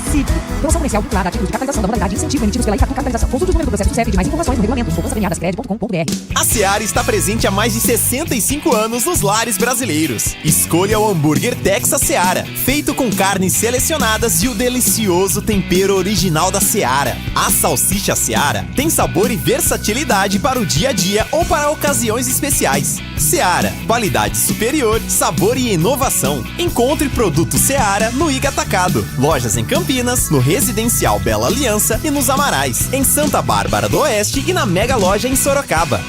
participe. Promoção comercial vinculada a títulos de capitalização da modalidade incentivo emitidos pela Itatu Capitalização. Consulte o número do processo do CEP de mais informações no regulamento poupanças-premiadas-cred.com.br. A Seara está presente há mais de 65 anos nos lares brasileiros. Escolha o hambúrguer Texas Seara, feito com carnes selecionadas e o delicioso tempero original da Seara. A salsicha Seara tem sabor e versatilidade para o dia a dia ou para ocasiões especiais. Seara, qualidade superior, sabor e inovação. Encontre produto Seara no Iga Atacado. Lojas em Campinas, no Residencial Bela Aliança e nos Amarais, em Santa Bárbara do Oeste e na Mega Loja em Sorocaba.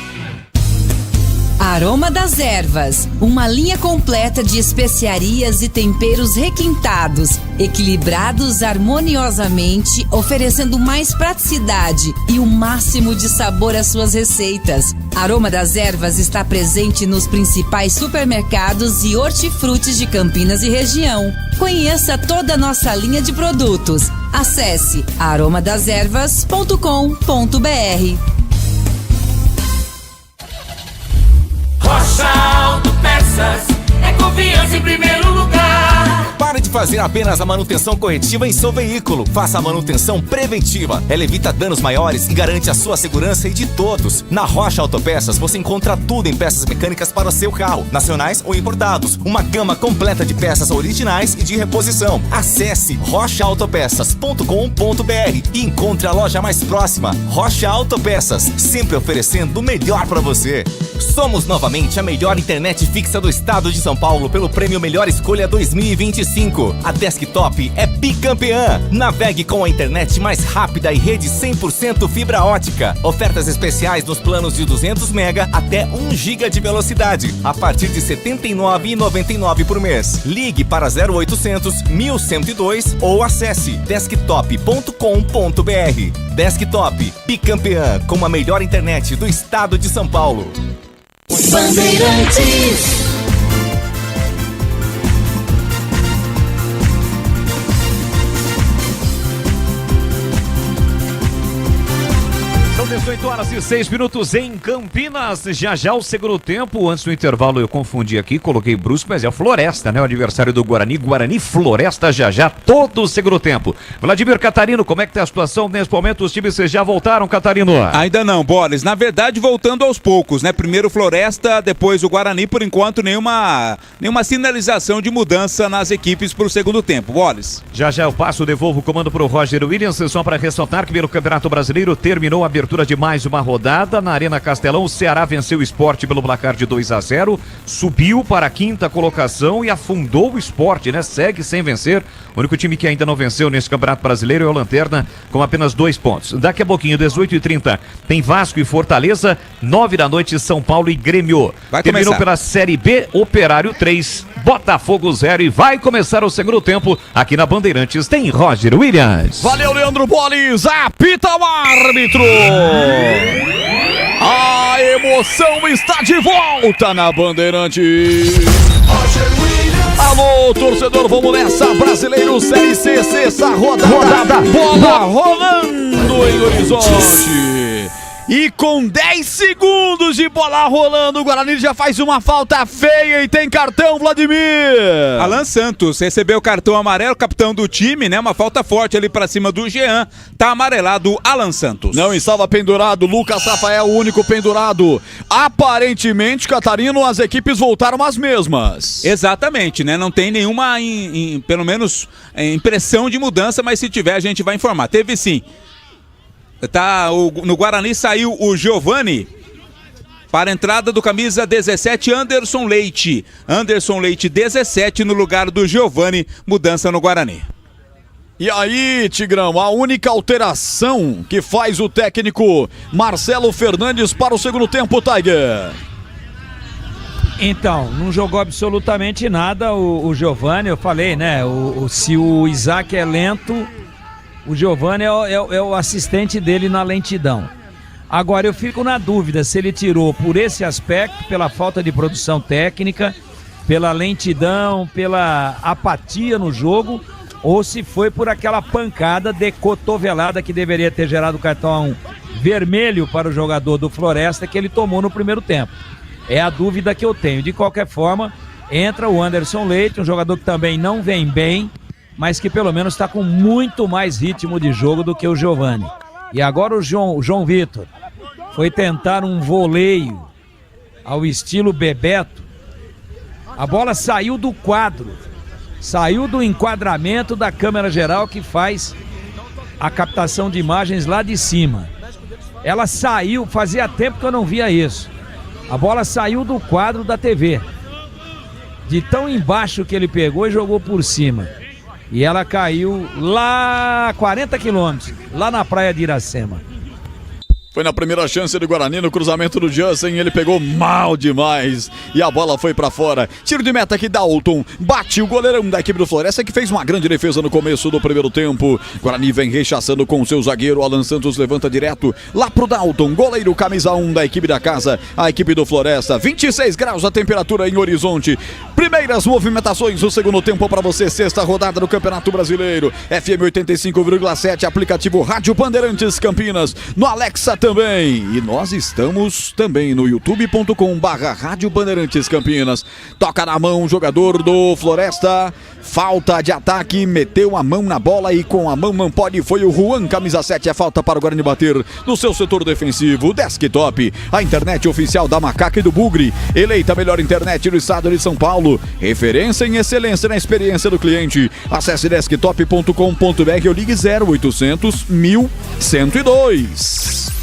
Aroma das Ervas, uma linha completa de especiarias e temperos requintados, equilibrados harmoniosamente, oferecendo mais praticidade e o máximo de sabor às suas receitas. Aroma das Ervas está presente nos principais supermercados e hortifrutis de Campinas e região. Conheça toda a nossa linha de produtos. Acesse aromadeservas.com.br. Rocha Autopeças é confiança em primeiro lugar. Pare de fazer apenas a manutenção corretiva em seu veículo. Faça a manutenção preventiva. Ela evita danos maiores e garante a sua segurança e de todos. Na Rocha Autopeças você encontra tudo em peças mecânicas para o seu carro, nacionais ou importados. Uma gama completa de peças originais e de reposição. Acesse rochaautopeças.com.br e encontre a loja mais próxima. Rocha Autopeças, sempre oferecendo o melhor para você. Somos novamente a melhor internet fixa do estado de São Paulo pelo prêmio Melhor Escolha 2025. A Desktop é bicampeã. Navegue com a internet mais rápida e rede 100% fibra ótica. Ofertas especiais nos planos de 200 MB até 1 GB de velocidade, a partir de R$ 79,99 por mês. Ligue para 0800 1102 ou acesse desktop.com.br. Desktop, bicampeã com a melhor internet do estado de São Paulo. Bandeirantes. São 18 horas e 6 minutos em Campinas. Já já o segundo tempo. Antes do intervalo eu confundi aqui, coloquei Brusque, mas é o Floresta, né? O adversário do Guarani. Guarani Floresta já já, todo o segundo tempo. Vladimir Catarino, como é que tá a situação nesse momento? Os times já voltaram, Catarino? Ainda não, Boris. Na verdade, voltando aos poucos, né? Primeiro Floresta, depois o Guarani. Por enquanto, nenhuma sinalização de mudança nas equipes para o segundo tempo. Boris. Já já eu passo, devolvo o comando para o Roger Williams. Só para ressaltar que pelo Campeonato Brasileiro terminou a abertura de mais uma rodada. Na Arena Castelão, o Ceará venceu o Sport pelo placar de 2-0, subiu para a 5ª colocação e afundou o Sport, né? Segue sem vencer. O único time que ainda não venceu nesse Campeonato Brasileiro é o Lanterna, com apenas 2 pontos. Daqui a pouquinho, 18h30, tem Vasco e Fortaleza, 9 da noite, São Paulo e Grêmio. Terminou pela Série B, Operário 3, Botafogo 0 e vai começar o segundo tempo aqui na Bandeirantes. Tem Roger Williams. Valeu, Leandro Bolis, apita o árbitro. A emoção está de volta na Bandeirantes. Alô, torcedor, vamos nessa. Brasileiro Série C, sexta rodada. Bola rolando em Horizonte. E com 10 segundos de bola rolando, o Guarani já faz uma falta feia e tem cartão, Vladimir. Alan Santos recebeu cartão amarelo, capitão do time, né? Uma falta forte ali pra cima do Jean. Tá amarelado Alan Santos. Não estava pendurado, Lucas Rafael, o único pendurado. Aparentemente, Catarino, as equipes voltaram as mesmas. Exatamente, né? Não tem nenhuma, pelo menos, impressão de mudança, mas se tiver a gente vai informar. Teve sim. No Guarani saiu o Giovani para a entrada do camisa 17, Anderson Leite. Anderson Leite, 17, no lugar do Giovani, mudança no Guarani. E aí, Tigrão, a única alteração que faz o técnico Marcelo Fernandes para o segundo tempo, Tiger. Então, não jogou absolutamente nada o Giovani, eu falei, né? Se o Isaac é lento, o Giovani é o assistente dele na lentidão. Agora, eu fico na dúvida se ele tirou por esse aspecto, pela falta de produção técnica, pela lentidão, pela apatia no jogo, ou se foi por aquela pancada de cotovelada que deveria ter gerado o cartão vermelho para o jogador do Floresta que ele tomou no primeiro tempo. É a dúvida que eu tenho. De qualquer forma, entra o Anderson Leite, um jogador que também não vem bem, mas que pelo menos está com muito mais ritmo de jogo do que o Giovani. E agora o João Vitor foi tentar um voleio ao estilo Bebeto. A bola saiu do quadro, saiu do enquadramento da câmera geral que faz a captação de imagens lá de cima. Ela saiu, fazia tempo que eu não via isso. A bola saiu do quadro da TV. De tão embaixo que ele pegou e jogou por cima. E ela caiu lá 40 quilômetros, lá na praia de Iracema. Foi na primeira chance do Guarani, no cruzamento do Jansen, ele pegou mal demais e a bola foi pra fora. Tiro de meta aqui, Dalton, bate o goleirão da equipe do Floresta, que fez uma grande defesa no começo do primeiro tempo. Guarani vem rechaçando com o seu zagueiro, Alan Santos levanta direto lá pro Dalton, goleiro camisa 1 da equipe da casa, a equipe do Floresta. 26 graus a temperatura em Horizonte. Primeiras movimentações do segundo tempo para você, sexta rodada do Campeonato Brasileiro. FM 85,7, aplicativo Rádio Bandeirantes Campinas, no Alexa também. E nós estamos também no youtube.com/Rádio Bandeirantes Campinas. Toca na mão o jogador do Floresta, falta de ataque, meteu a mão na bola e com a mão não pode, foi o Juan, camisa 7, é falta para o Guarani bater no seu setor defensivo. Desktop, a internet oficial da Macaca e do Bugre, eleita a melhor internet do estado de São Paulo, referência em excelência na experiência do cliente. Acesse desktop.com.br ou ligue 0800 1102.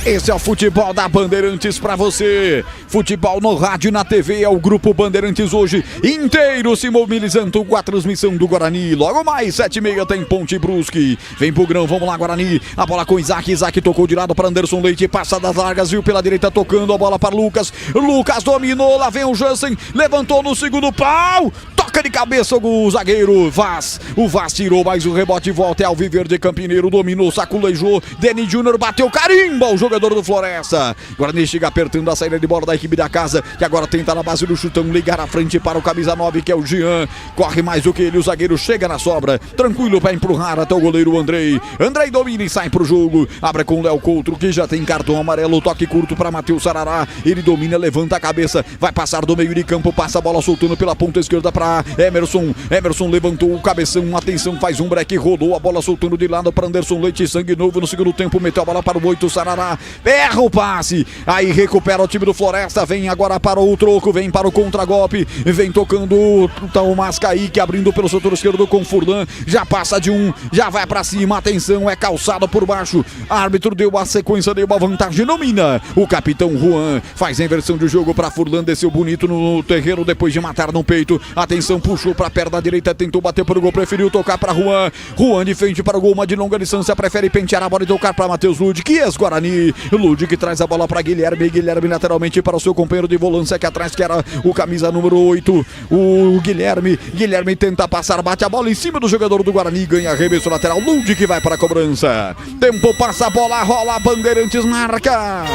Esse é o futebol da Bandeirantes pra você. Futebol no rádio e na TV, é o Grupo Bandeirantes hoje inteiro se mobilizando com a transmissão do Guarani. Logo mais, 7h30 tem Ponte Brusque. Vem pro grão, vamos lá Guarani. A bola com Isaac, Isaac tocou de lado para Anderson Leite, passa das largas, viu pela direita tocando a bola para Lucas. Lucas dominou, lá vem o Jansen, levantou no segundo pau. Toca de cabeça o zagueiro Vaz. O Vaz tirou, mas o rebote volta, é Alviverde Campineiro, dominou, saculejou. Deni Júnior bateu, carimba o jogador do Floresta. Guarani chega apertando a saída de bola da equipe da casa, que agora tenta na base do chutão ligar à frente para o camisa 9, que é o Jean. Corre mais do que ele, o zagueiro chega na sobra, tranquilo para empurrar até o goleiro Andrei. Andrei domina e sai pro jogo. Abre com o Léo Coutro, que já tem cartão amarelo. Toque curto para Matheus Sarará. Ele domina, levanta a cabeça, vai passar do meio de campo, passa a bola soltando pela ponta esquerda para Emerson. Emerson levantou o cabeção, atenção, faz um break, rodou a bola soltando de lado para Anderson Leite, sangue novo no segundo tempo, meteu a bola para o 8, Sarará, erra o passe, aí recupera o time do Floresta, vem agora para o troco, vem para o contragolpe, vem tocando o Mascaíque, abrindo pelo setor esquerdo com Furlan, já passa de um, já vai para cima, atenção, é calçado por baixo, árbitro deu a sequência, deu uma vantagem, domina, o capitão Juan, faz a inversão de jogo para Furlan, desceu bonito no terreno depois de matar no peito, atenção, puxou para a perna direita, tentou bater para o gol, preferiu tocar para Juan, Juan de frente para o gol, uma de longa distância, prefere pentear a bola e tocar para Matheus Lud, que ex-Guarani, Lud que traz a bola para Guilherme, Guilherme lateralmente para o seu companheiro de volância aqui atrás, que era o camisa número 8, o Guilherme tenta passar, bate a bola em cima do jogador do Guarani, ganha arremesso lateral, Lud que vai para a cobrança, tempo passa a bola, rola, Bandeirantes marca,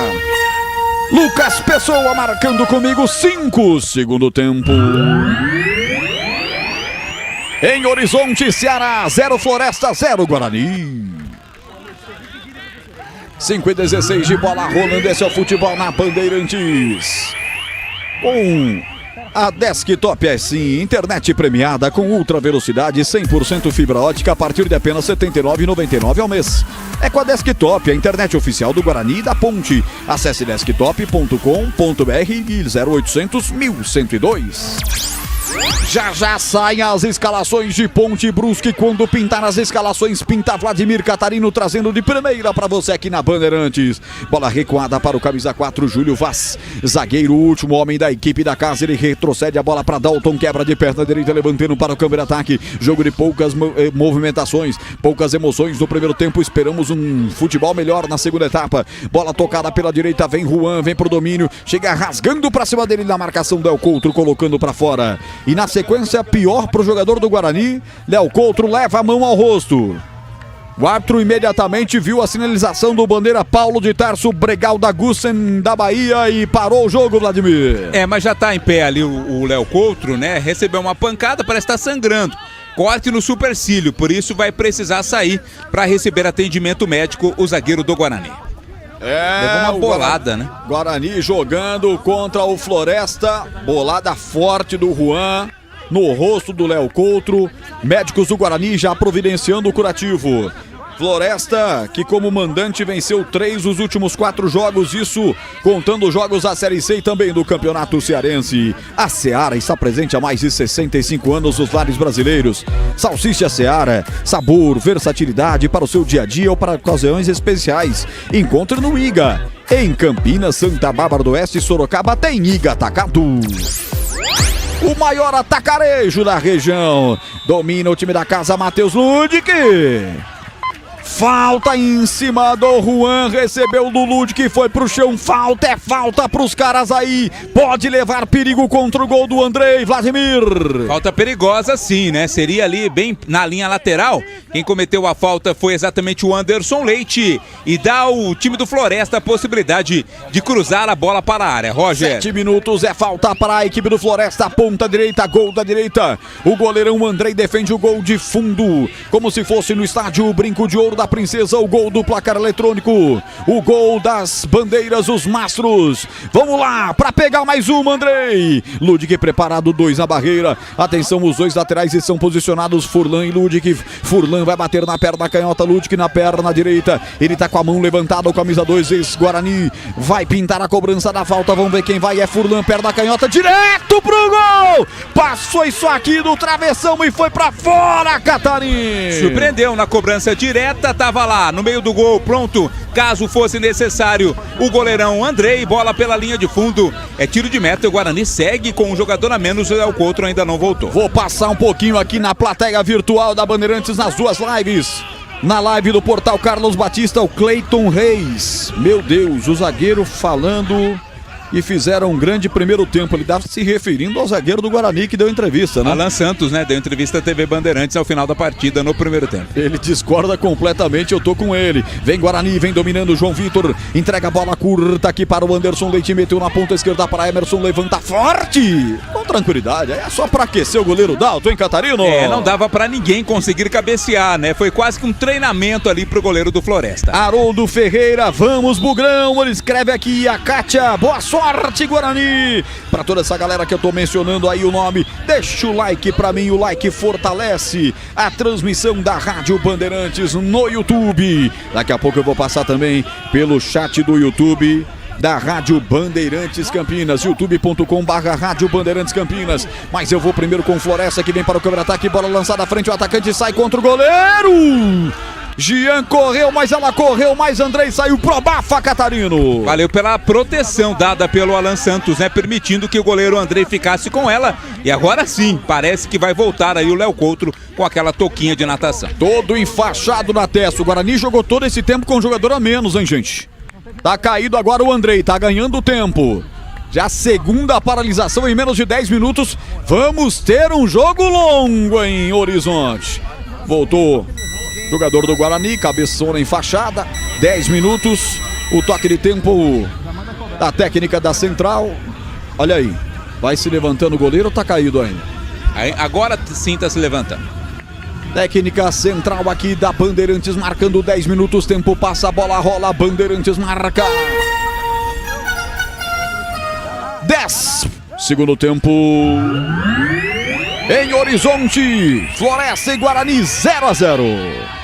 Lucas Pessoa marcando comigo, 5, segundo tempo. Em Horizonte, Ceará, 0 Floresta, 0 Guarani. 5:16 de bola rolando, esse é o futebol na Bandeirantes. Com a Desktop é sim, internet premiada com ultra velocidade, 100% fibra ótica a partir de apenas R$ 79,99 ao mês. É com a Desktop, a internet oficial do Guarani e da Ponte. Acesse desktop.com.br e 0800 1102. Já saem as escalações de Ponte Brusque. Quando pintar as escalações, pinta Vladimir Catarino trazendo de primeira para você aqui na Bandeirantes. Bola recuada para o camisa 4, Júlio Vaz, zagueiro, último homem da equipe da casa. Ele retrocede a bola para Dalton, quebra de perna direita, levantando para o câmbio de ataque. Jogo de poucas movimentações, poucas emoções no primeiro tempo. Esperamos um futebol melhor na segunda etapa. Bola tocada pela direita, vem Juan, vem pro domínio, chega rasgando para cima dele na marcação, Léo Coutro colocando para fora. E na sequência, pior para o jogador do Guarani, Léo Coutro leva a mão ao rosto. O árbitro imediatamente viu a sinalização do bandeira Paulo de Tarso, Bregal da Gussen da Bahia, e parou o jogo, Vladimir. Mas já tá em pé ali o Léo Coutro, né? Recebeu uma pancada, parece estar sangrando. Corte no supercílio, por isso vai precisar sair para receber atendimento médico o zagueiro do Guarani. Levou uma bolada, né? Guarani jogando contra o Floresta, bolada forte do Juan. no rosto do Léo Coutro. Médicos do Guarani já providenciando o curativo. Floresta, que como mandante venceu 3 dos últimos 4 jogos, isso contando jogos da Série C e também do Campeonato Cearense. A Seara está presente há mais de 65 anos nos lares brasileiros. Salsicha Seara, sabor, versatilidade para o seu dia a dia ou para ocasiões especiais. Encontre no IGA. Em Campinas, Santa Bárbara do Oeste e Sorocaba tem IGA Atacado. O maior atacarejo da região. Domina o time da casa, Matheus Ludic. Falta em cima do Juan, recebeu do Ludic, foi pro chão, falta, é falta pros caras aí, pode levar perigo contra o gol do Andrei, Vladimir. Falta perigosa sim, né? Seria ali bem na linha lateral, quem cometeu a falta foi exatamente o Anderson Leite e dá ao time do Floresta a possibilidade de cruzar a bola para a área. Roger. 7 minutos, é falta para a equipe do Floresta, ponta direita, gol da direita, o goleirão Andrei defende o gol de fundo, como se fosse no estádio Brinco de Ouro da Princesa, o gol do placar eletrônico, o gol das bandeiras, os mastros. Vamos lá, para pegar mais uma, Andrei. Ludic preparado, 2 na barreira. Atenção, os 2 laterais estão posicionados, Furlan e Ludic. Furlan vai bater na perna canhota, Ludic na perna direita. Ele tá com a mão levantada, o camisa 2, ex-Guarani. Vai pintar a cobrança da falta, vamos ver quem vai. É Furlan, perna canhota, direto pro gol. Passou isso aqui do travessão e foi pra fora, Catarim. Surpreendeu na cobrança direta. Tava lá no meio do gol, pronto, caso fosse necessário, o goleirão Andrei, bola pela linha de fundo, é tiro de meta, o Guarani segue com um jogador a menos, o Léo Coutro ainda não voltou. Vou passar um pouquinho aqui na plateia virtual da Bandeirantes nas 2 lives. Na live do portal Carlos Batista, o Cleiton Reis, meu Deus, o zagueiro falando... E fizeram um grande primeiro tempo. Ele estava se referindo ao zagueiro do Guarani que deu entrevista, né? Alan Santos, né? Deu entrevista à TV Bandeirantes ao final da partida no primeiro tempo. Ele discorda completamente, eu tô com ele. Vem Guarani, vem dominando o João Vitor. Entrega a bola curta aqui para o Anderson Leite. Meteu na ponta esquerda para Emerson. Levanta forte. Com tranquilidade. É só para aquecer o goleiro Dalton, hein, Catarino? É, não dava para ninguém conseguir cabecear, né? Foi quase que um treinamento ali pro goleiro do Floresta. Haroldo Ferreira, vamos Bugrão. Ele escreve aqui, a Kátia. Boa sorte, Guarani! Para toda essa galera que eu tô mencionando aí o nome, deixa o like pra mim, o like fortalece a transmissão da Rádio Bandeirantes no YouTube. Daqui a pouco eu vou passar também pelo chat do YouTube da Rádio Bandeirantes Campinas, youtube.com/Rádio Bandeirantes Campinas. Mas eu vou primeiro com o Floresta, que vem para o contra-ataque, bola lançada à frente, o atacante sai contra o goleiro! Jean correu, mas ela correu mais, Andrei saiu pro bafa, Catarino. Valeu pela proteção dada pelo Alan Santos, né? Permitindo que o goleiro Andrei ficasse com ela. E agora sim, parece que vai voltar aí o Léo Coutro com aquela touquinha de natação. Todo enfaixado na testa. O Guarani jogou todo esse tempo com um jogador a menos, hein, gente? Tá caído agora o Andrei, tá ganhando tempo. Já segunda paralisação em menos de 10 minutos. Vamos ter um jogo longo em Horizonte. Voltou. Jogador do Guarani, cabeçona enfaixada, 10 minutos, o toque de tempo da técnica da Central. Olha aí, vai se levantando o goleiro ou tá caído ainda? Agora sim tá se levantando. Técnica Central aqui da Bandeirantes, marcando 10 minutos, tempo passa, a bola rola, Bandeirantes marca. 10, segundo tempo. Em Horizonte, Floresta e Guarani 0-0.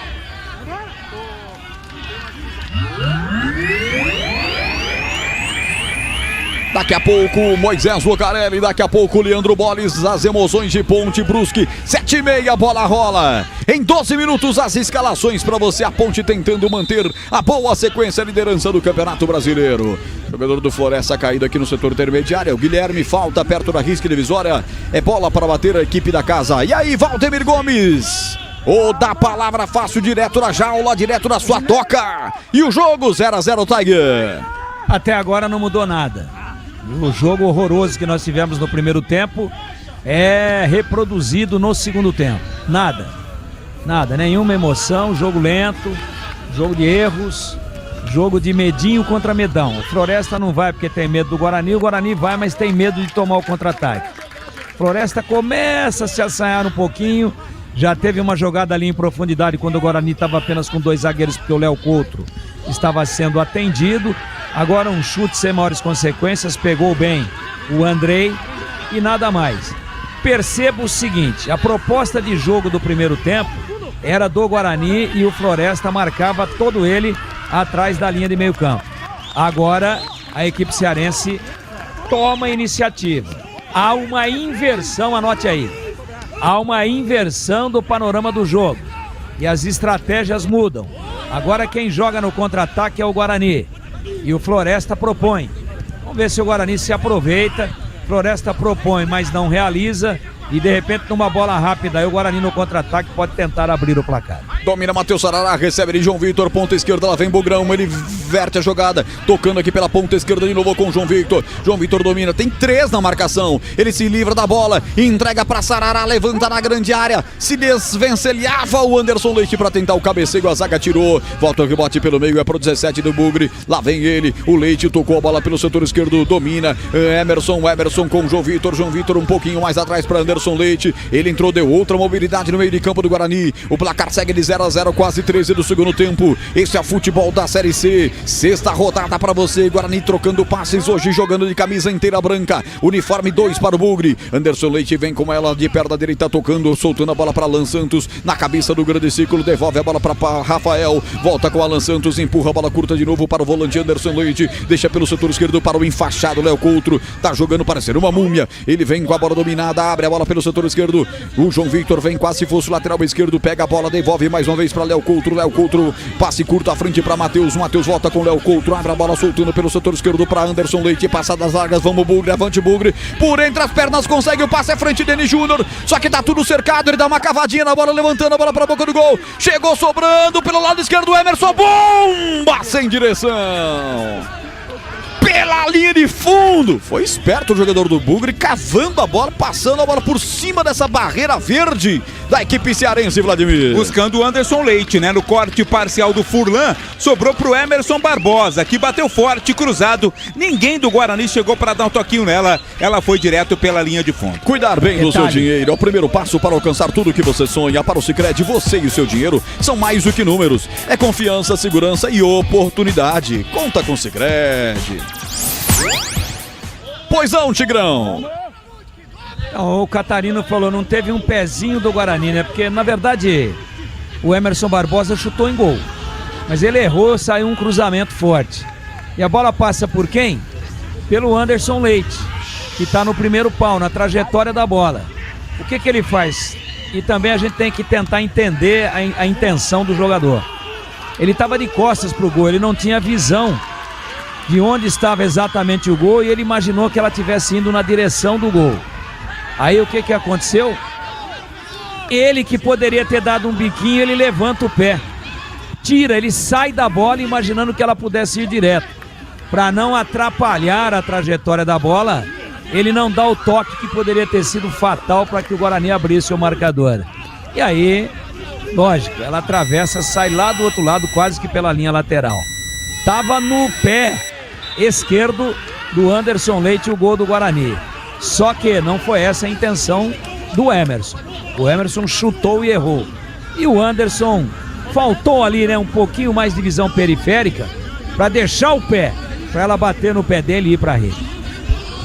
Daqui a pouco Moisés Lucarelli, daqui a pouco Leandro Boles, as emoções de Ponte Brusque, 7h30, bola rola. Em 12 minutos as escalações para você, a Ponte tentando manter a boa sequência, a liderança do Campeonato Brasileiro. Jogador do Floresta caído aqui no setor intermediário, o Guilherme falta perto da risca divisória, é bola para bater a equipe da casa. E aí, Valdemir Gomes, ou dá palavra fácil, direto na jaula, direto na sua toca. E o jogo 0-0, Tiger. Até agora não mudou nada. O jogo horroroso que nós tivemos no primeiro tempo é reproduzido no segundo tempo. Nada, nenhuma emoção, jogo lento, jogo de erros, jogo de medinho contra medão. O Floresta não vai porque tem medo do Guarani, o Guarani vai, mas tem medo de tomar o contra-ataque. Floresta começa a se assanhar um pouquinho, já teve uma jogada ali em profundidade quando o Guarani estava apenas com 2 zagueiros porque o Léo Coutro estava sendo atendido. Agora um chute sem maiores consequências, pegou bem o Andrei e nada mais. percebo o seguinte, a proposta de jogo do primeiro tempo era do Guarani e o Floresta marcava todo ele atrás da linha de meio campo. Agora a equipe cearense toma a iniciativa. Há uma inversão, anote aí. Há uma inversão do panorama do jogo. E as estratégias mudam. Agora quem joga no contra-ataque é o Guarani. E o Floresta propõe. Vamos ver se o Guarani se aproveita. Floresta propõe, mas não realiza. E de repente numa bola rápida aí o Guarani no contra-ataque pode tentar abrir o placar. Domina Matheus Sarará, recebe de João Vitor, ponta esquerda, lá vem Bugrão, ele verte a jogada, tocando aqui pela ponta esquerda de novo com o João Vitor. João Vitor domina, tem 3 na marcação, ele se livra da bola, entrega pra Sarará, levanta na grande área, se desvencilhava o Anderson Leite pra tentar o cabeceio, a zaga tirou, volta o rebote pelo meio, é pro 17 do Bugre, lá vem ele, o Leite tocou a bola pelo setor esquerdo, domina, Emerson com o João Vitor um pouquinho mais atrás pra Anderson Leite, ele entrou, deu outra mobilidade no meio de campo do Guarani, o placar segue de 0-0, quase 13 do segundo tempo. Esse é futebol da Série C, 6ª rodada pra você, Guarani trocando passes, hoje jogando de camisa inteira branca, uniforme 2 para o Bugre, Anderson Leite vem com ela de perna direita tocando, soltando a bola para Alan Santos, na cabeça do grande círculo, devolve a bola para Rafael, volta com Alan Santos, empurra a bola curta de novo para o volante Anderson Leite, deixa pelo setor esquerdo para o enfaixado Léo Coutro, tá jogando parecendo uma múmia, ele vem com a bola dominada, abre a bola pelo setor esquerdo, o João Vitor vem quase se fosse o lateral esquerdo, pega a bola, devolve mais uma vez para Léo Coutro, passe curto à frente para Matheus volta com Léo Coutro, abre a bola soltando pelo setor esquerdo para Anderson Leite, passadas largas, vamos Bugre, avante Bugre, por entre as pernas consegue o passe à frente, Denis Júnior, só que tá tudo cercado, ele dá uma cavadinha na bola, levantando a bola para a boca do gol, chegou sobrando pelo lado esquerdo, Emerson, bomba sem direção, pela linha de fundo, foi esperto o jogador do Bugre, cavando a bola, passando a bola por cima dessa barreira verde da equipe cearense, Vladimir. Buscando o Anderson Leite, né? No corte parcial do Furlan, sobrou pro Emerson Barbosa, que bateu forte, cruzado, ninguém do Guarani chegou para dar um toquinho nela, ela foi direto pela linha de fundo. Cuidar bem do seu dinheiro é o primeiro passo para alcançar tudo o que você sonha. Para o Sicredi, você e o seu dinheiro são mais do que números, é confiança, segurança e oportunidade. Conta com o Sicredi. Pois não, Tigrão. O Catarino falou, não teve um pezinho do Guarani, né? Porque, na verdade, o Emerson Barbosa chutou em gol. Mas ele errou, saiu um cruzamento forte. E a bola passa por quem? Pelo Anderson Leite, que está no primeiro pau, na trajetória da bola. O que ele faz? E também a gente tem que tentar entender a intenção do jogador. Ele estava de costas pro gol, ele não tinha visão de onde estava exatamente o gol e ele imaginou que ela estivesse indo na direção do gol. Aí o que aconteceu? Ele que poderia ter dado um biquinho, ele levanta o pé, tira, ele sai da bola imaginando que ela pudesse ir direto. Para não atrapalhar a trajetória da bola, ele não dá o toque que poderia ter sido fatal para que o Guarani abrisse o marcador. E aí, lógico, ela atravessa, sai lá do outro lado, quase que pela linha lateral. Tava no pé esquerdo do Anderson Leite o gol do Guarani. Só que não foi essa a intenção do Emerson. O Emerson chutou e errou. E o Anderson faltou ali, né, um pouquinho mais de visão periférica para deixar o pé, para ela bater no pé dele e ir para a rede.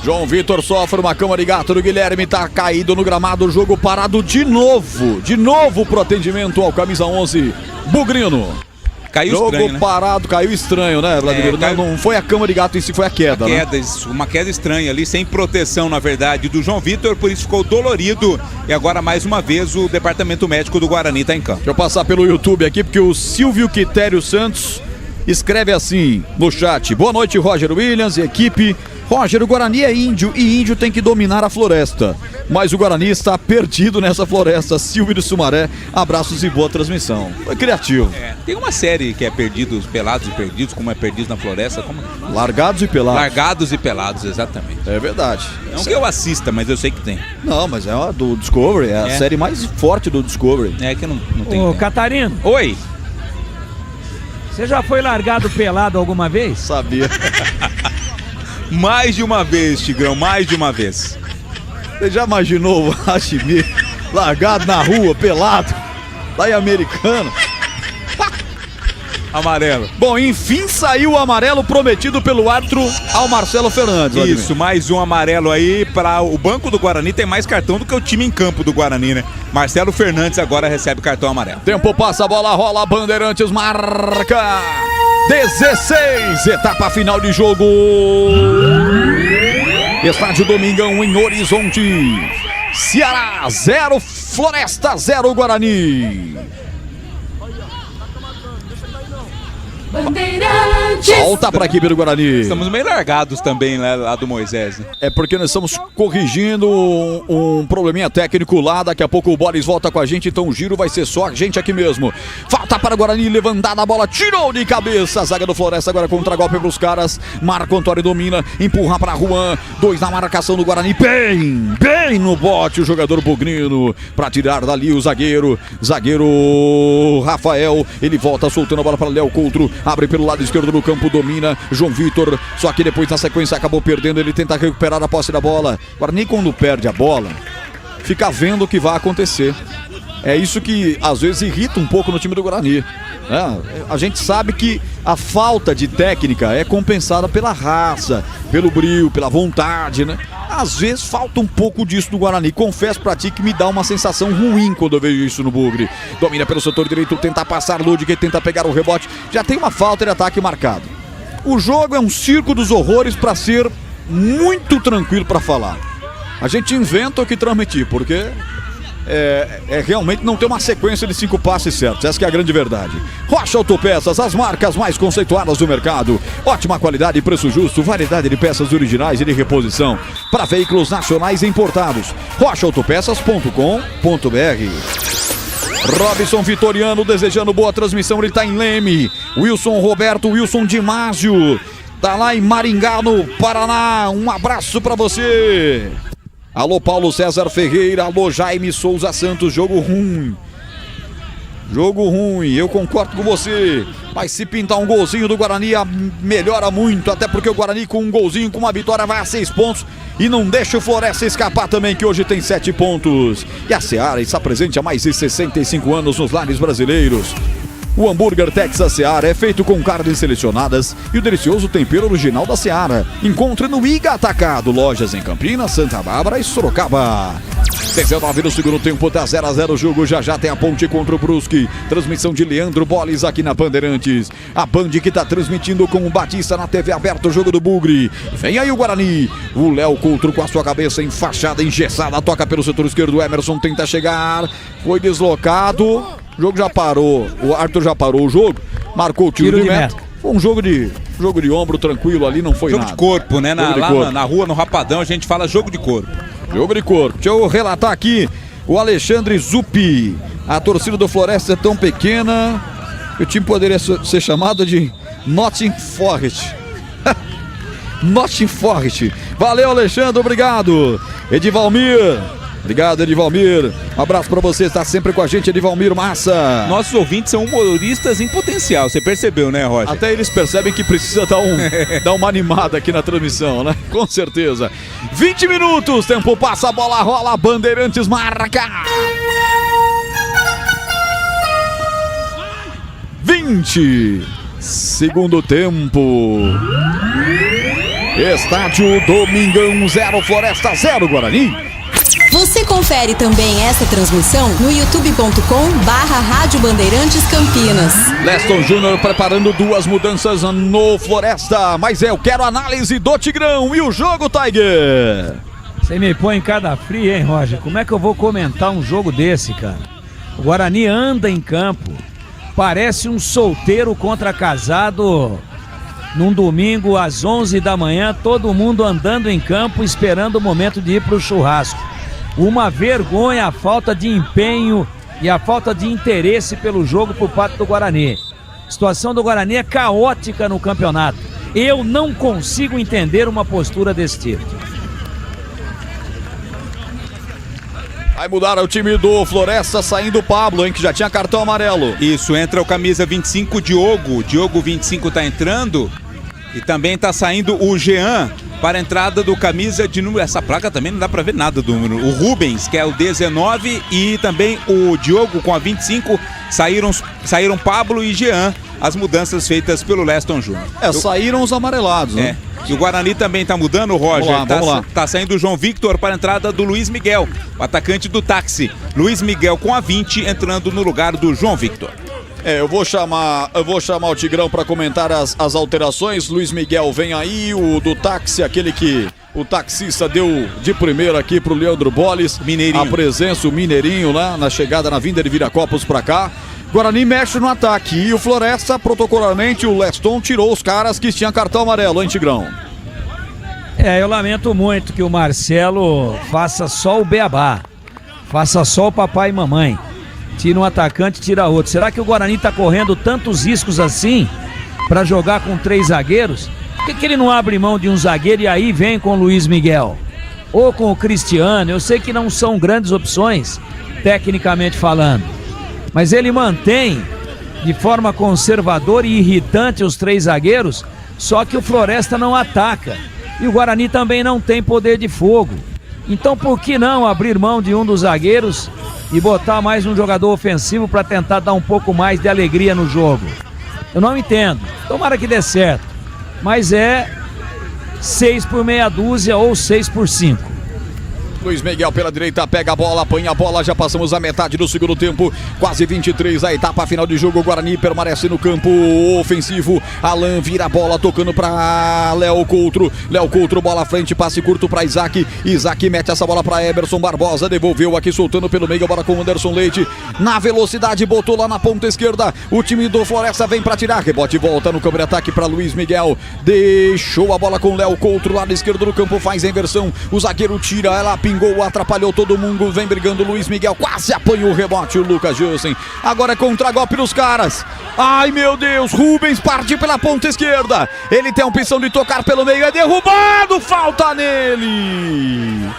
João Vitor sofre uma cama de gato do Guilherme, tá caído no gramado, jogo parado de novo pro atendimento ao camisa 11, Bugrino. Caiu jogo estranho, né? Parado, caiu estranho, né, Vladimir? Não foi a cama de gato em si, foi a queda, uma queda estranha ali, sem proteção, na verdade, do João Vitor, por isso ficou dolorido. E agora, mais uma vez, o departamento médico do Guarani tá em campo. Deixa eu passar pelo YouTube aqui, porque o Silvio Quitério Santos escreve assim no chat: boa noite, Roger Williams e equipe. Roger, o Guarani é índio e índio tem que dominar a floresta, mas o Guarani está perdido nessa floresta. Silvio de Sumaré, abraços e boa transmissão. Foi criativo. Tem uma série que é Perdidos, Pelados e Perdidos, como é Perdidos na Floresta, como... Largados e Pelados. Largados e Pelados, exatamente. É verdade. Não que eu assista, mas eu sei que tem. Não, mas é a do Discovery, é a série mais forte do Discovery. É que não tem. Ô, Catarino. Oi. Você já foi largado pelado alguma vez? Sabia. Mais de uma vez, Tigrão, mais de uma vez. Você já imaginou o Hashimi largado na rua, pelado, lá em Americana? Amarelo. Bom, enfim saiu o amarelo prometido pelo árbitro ao Marcelo Fernandes. Isso, mais um amarelo aí para o banco do Guarani. Tem mais cartão do que o time em campo do Guarani, né? Marcelo Fernandes agora recebe cartão amarelo. Tempo passa, a bola rola, Bandeirantes marca 16, etapa final de jogo. Estádio Domingão em Horizonte. Ceará 0, Floresta 0, Guarani. Bandeirantes. Volta para a equipe do Guarani. Estamos meio largados também lá do Moisés, né? É porque nós estamos corrigindo um probleminha técnico lá. Daqui a pouco o Boris volta com a gente, então o giro vai ser só a gente aqui mesmo. Falta para o Guarani, levantada a bola, tirou de cabeça. A zaga do Floresta agora contra-golpe para os caras. Marco Antônio domina, empurra para Juan. 2 na marcação do Guarani, bem no bote o jogador Bugnino para tirar dali o zagueiro Rafael. Ele volta soltando a bola para Léo Coutro. Abre pelo lado esquerdo do campo, domina João Vitor, só que depois na sequência acabou perdendo, ele tenta recuperar a posse da bola. Agora nem quando perde a bola, fica vendo o que vai acontecer. É isso que às vezes irrita um pouco no time do Guarani. A gente sabe que a falta de técnica é compensada pela raça, pelo brio, pela vontade, né? Às vezes falta um pouco disso do Guarani. Confesso pra ti que me dá uma sensação ruim quando eu vejo isso no Bugre. Domina pelo setor direito, tenta passar Ludwig, tenta pegar o rebote. Já tem uma falta de ataque marcado. O jogo é um circo dos horrores pra ser muito tranquilo pra falar. A gente inventa o que transmitir, porque realmente não tem uma sequência de 5 passes certos. Essa que é a grande verdade. Rocha Autopeças, as marcas mais conceituadas do mercado. Ótima qualidade e preço justo, variedade de peças originais e de reposição para veículos nacionais e importados. rochaautopeças.com.br. Robson Vitoriano desejando boa transmissão, ele tá em Leme. Wilson Roberto, Wilson Dimásio, tá lá em Maringá, no Paraná. Um abraço para você. Alô Paulo César Ferreira, alô Jaime Souza Santos, jogo ruim, eu concordo com você, mas se pintar um golzinho do Guarani melhora muito, até porque o Guarani com um golzinho, com uma vitória vai a 6 pontos e não deixa o Floresta escapar também, que hoje tem 7 pontos. E a Seara está presente há mais de 65 anos nos lares brasileiros. O hambúrguer Texas Seara é feito com carnes selecionadas e o delicioso tempero original da Seara. Encontre no Iga Atacado, lojas em Campinas, Santa Bárbara e Sorocaba. 19 no segundo tempo, tá 0-0 o jogo, já tem a Ponte contra o Brusque. Transmissão de Leandro Boles aqui na Bandeirantes. A Band que tá transmitindo com o Batista na TV aberta o jogo do Bugre. Vem aí o Guarani. O Léo Coutro com a sua cabeça enfaixada, engessada, toca pelo setor esquerdo. O Emerson tenta chegar, foi deslocado. O jogo já parou, o Arthur já parou o jogo, marcou o tiro de meta. Foi um jogo de ombro tranquilo ali, não foi jogo nada. Jogo de corpo, né? Na rua, no Rapadão, a gente fala jogo de corpo. Jogo de corpo. Deixa eu relatar aqui o Alexandre Zuppi. A torcida do Floresta é tão pequena que o time poderia ser chamado de Nottingham Forest. Nottingham Forest. Valeu, Alexandre, obrigado. Edivalmir. Obrigado, Edivalmir. Um abraço pra você, está sempre com a gente, Edivalmir Massa. Nossos ouvintes são humoristas em potencial, você percebeu, né, Roger? Até eles percebem que precisa dar uma animada aqui na transmissão, né? Com certeza. 20 minutos, tempo passa, a bola rola, Bandeirantes marca. 20. Segundo tempo. Estádio Domingão 0, Floresta 0, Guarani. Você confere também essa transmissão no youtube.com/Rádio Bandeirantes Campinas. Leston Júnior preparando 2 mudanças no Floresta, mas eu quero análise do Tigrão e o jogo, Tiger. Você me põe em cada fria, hein, Roger? Como é que eu vou comentar um jogo desse, cara? O Guarani anda em campo, parece um solteiro contra casado num domingo às 11 da manhã, todo mundo andando em campo esperando o momento de ir pro churrasco. Uma vergonha a falta de empenho e a falta de interesse pelo jogo por parte do Guarani. A situação do Guarani é caótica no campeonato. Eu não consigo entender uma postura desse tipo. Vai mudar o time do Floresta, saindo o Pablo, hein, que já tinha cartão amarelo. Isso, entra o camisa 25, Diogo. Diogo 25 tá entrando. E também tá saindo o Jean para a entrada do camisa de número. Essa placa também não dá para ver nada do número. O Rubens, que é o 19, e também o Diogo com a 25. Saíram Pablo e Jean. as mudanças feitas pelo Leston Júnior. Saíram os amarelados, né? E o Guarani também tá mudando, Roger. Vamos lá. Tá saindo o João Victor para a entrada do Luiz Miguel, o atacante do táxi. Luiz Miguel com a 20 entrando no lugar do João Victor. Eu vou chamar o Tigrão para comentar as alterações. Luiz Miguel vem aí, o do táxi, aquele que o taxista deu de primeira aqui pro Leandro Bolles. Mineirinho. A presença, o Mineirinho lá na chegada, na vinda de Viracopos para cá. Guarani mexe no ataque e o Floresta, protocolarmente, o Leston tirou os caras que tinham cartão amarelo, hein, Tigrão? Eu lamento muito que o Marcelo faça só o beabá, faça só o papai e mamãe. Tira um atacante, tira outro. Será que o Guarani tá correndo tantos riscos assim para jogar com 3 zagueiros? Por que ele não abre mão de um zagueiro e aí vem com o Luiz Miguel? Ou com o Cristiano? Eu sei que não são grandes opções, tecnicamente falando. Mas ele mantém de forma conservadora e irritante os 3 zagueiros, só que o Floresta não ataca. E o Guarani também não tem poder de fogo. Então por que não abrir mão de um dos zagueiros e botar mais um jogador ofensivo para tentar dar um pouco mais de alegria no jogo? Eu não entendo. Tomara que dê certo. Mas é 6 por meia dúzia ou 6 por 5. Luiz Miguel pela direita, pega a bola, apanha a bola, já passamos a metade do segundo tempo, quase 23, a etapa final de jogo. O Guarani permanece no campo ofensivo. Alan vira a bola, tocando para Léo Coutro, bola à frente, passe curto para Isaac mete essa bola para Emerson Barbosa, devolveu aqui soltando pelo meio, agora com o Anderson Leite, na velocidade, botou lá na ponta esquerda, o time do Floresta vem para tirar, rebote e volta no campo de ataque para Luiz Miguel, deixou a bola com Léo Coutro, lado esquerdo do campo, faz a inversão, o zagueiro tira, ela pingou, atrapalhou todo mundo, vem brigando o Luiz Miguel, quase apanha o rebote o Lucas Jansen, agora é contra-golpe dos caras, ai meu Deus, Rubens parte pela ponta esquerda, ele tem a opção de tocar pelo meio, é derrubado, falta nele,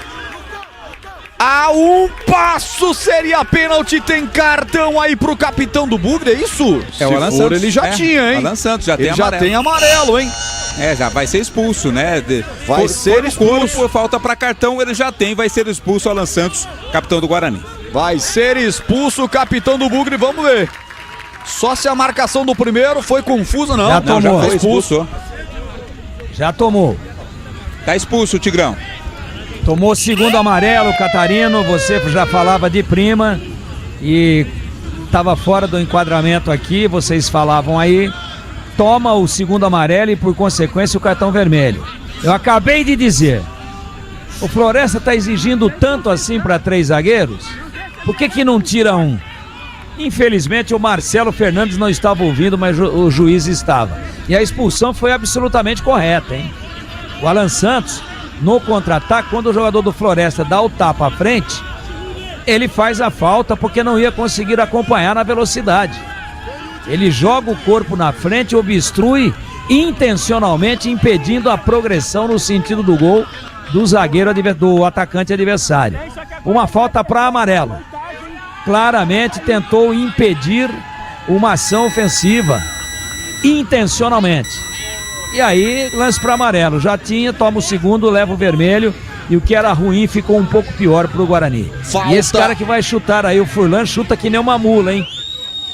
a um passo seria pênalti, tem cartão aí pro capitão do Bugre, é isso? É o Alan Santos. Ele já tinha, hein? Alan Santos já ele tem já amarelo. tem amarelo, hein? Já vai ser expulso, né? Vai ser expulso. Por falta para cartão, ele já tem, vai ser expulso o Alan Santos, capitão do Guarani. Vai ser expulso o capitão do Bugre, vamos ver. Só se a marcação do primeiro foi confusa, não. Já tomou. Já foi expulso. Já tomou. Tá expulso o Tigrão. Tomou segundo amarelo, Catarino, você já falava de prima e estava fora do enquadramento aqui, vocês falavam aí, toma o segundo amarelo e por consequência o cartão vermelho. Eu acabei de dizer, o Floresta está exigindo tanto assim para 3 zagueiros, por que não tira um? Infelizmente o Marcelo Fernandes não estava ouvindo, mas o juiz estava. E a expulsão foi absolutamente correta, hein? O Alan Santos, no contra-ataque, quando o jogador do Floresta dá o tapa à frente, ele faz a falta porque não ia conseguir acompanhar na velocidade. Ele joga o corpo na frente e obstrui intencionalmente, impedindo a progressão no sentido do gol do zagueiro, do atacante adversário. Uma falta para amarelo. Claramente tentou impedir uma ação ofensiva, intencionalmente. E aí, lance para amarelo. Já tinha, toma o segundo, leva o vermelho. E o que era ruim ficou um pouco pior pro Guarani. Falta. E esse cara que vai chutar aí, o Furlan, chuta que nem uma mula, hein?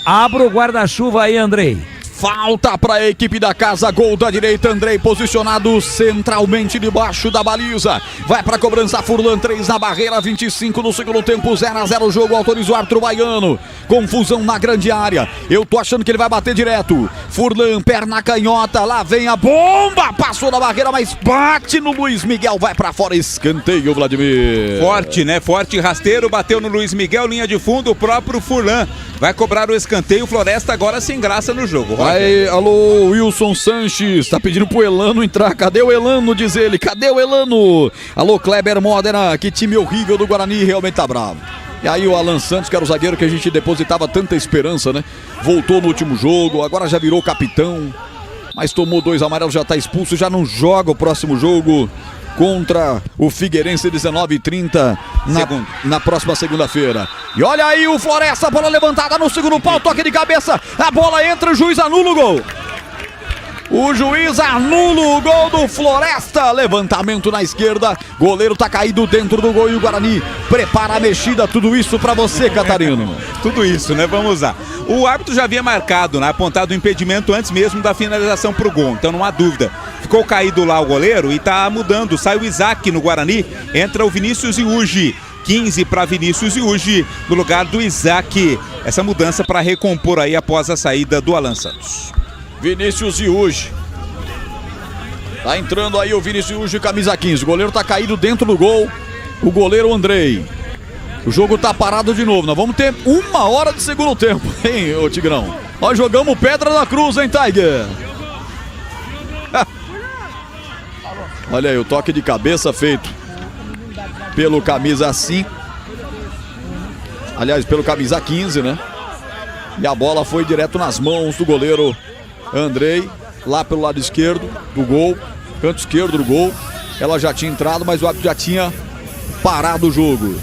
Abra o guarda-chuva aí, Andrei. Falta para a equipe da casa, gol da direita, Andrei posicionado centralmente debaixo da baliza, vai para a cobrança, Furlan, 3 na barreira, 25 no segundo tempo, 0-0 o jogo, autoriza o árbitro baiano, confusão na grande área, eu tô achando que ele vai bater direto, Furlan, perna canhota, lá vem a bomba, passou na barreira, mas bate no Luiz Miguel, vai para fora, escanteio, Vladimir. Forte, né? Forte, rasteiro, bateu no Luiz Miguel, linha de fundo, o próprio Furlan vai cobrar o escanteio, Floresta agora sem graça no jogo. Aí, alô, Wilson Sanches, tá pedindo pro Elano entrar, cadê o Elano, diz ele, cadê o Elano? Alô, Kleber Modena, que time horrível do Guarani, realmente tá bravo. E aí o Alan Santos, que era o zagueiro que a gente depositava tanta esperança, né? Voltou no último jogo, agora já virou capitão, mas tomou 2 amarelos, já tá expulso, já não joga o próximo jogo contra o Figueirense, 19h30 na próxima segunda-feira. E olha aí o Floresta, bola levantada no segundo pau, toque de cabeça, a bola entra, o juiz anula o gol. O juiz anula o gol do Floresta, levantamento na esquerda, goleiro tá caído dentro do gol e o Guarani prepara a mexida, tudo isso pra você, Catarino. tudo isso, né? Vamos lá. O árbitro já havia marcado, né, apontado o impedimento antes mesmo da finalização pro gol, então não há dúvida. Ficou caído lá o goleiro e tá mudando. Sai o Isaac no Guarani, entra o Vinícius Iuji. 15 para Vinícius Iuji no lugar do Isaac. Essa mudança para recompor aí após a saída do Alan Santos. Vinícius Iuji. Tá entrando aí o Vinícius Iuji, camisa 15. O goleiro tá caído dentro do gol. O goleiro Andrei. O jogo tá parado de novo. Nós vamos ter 1 hora de segundo tempo, hein, ô Tigrão? Nós jogamos pedra na cruz, hein, Tiger? Olha aí o toque de cabeça feito pelo camisa 5. Aliás, pelo camisa 15, né? E a bola foi direto nas mãos do goleiro Andrei, lá pelo lado esquerdo do gol, canto esquerdo do gol. Ela já tinha entrado, mas o árbitro já tinha parado o jogo.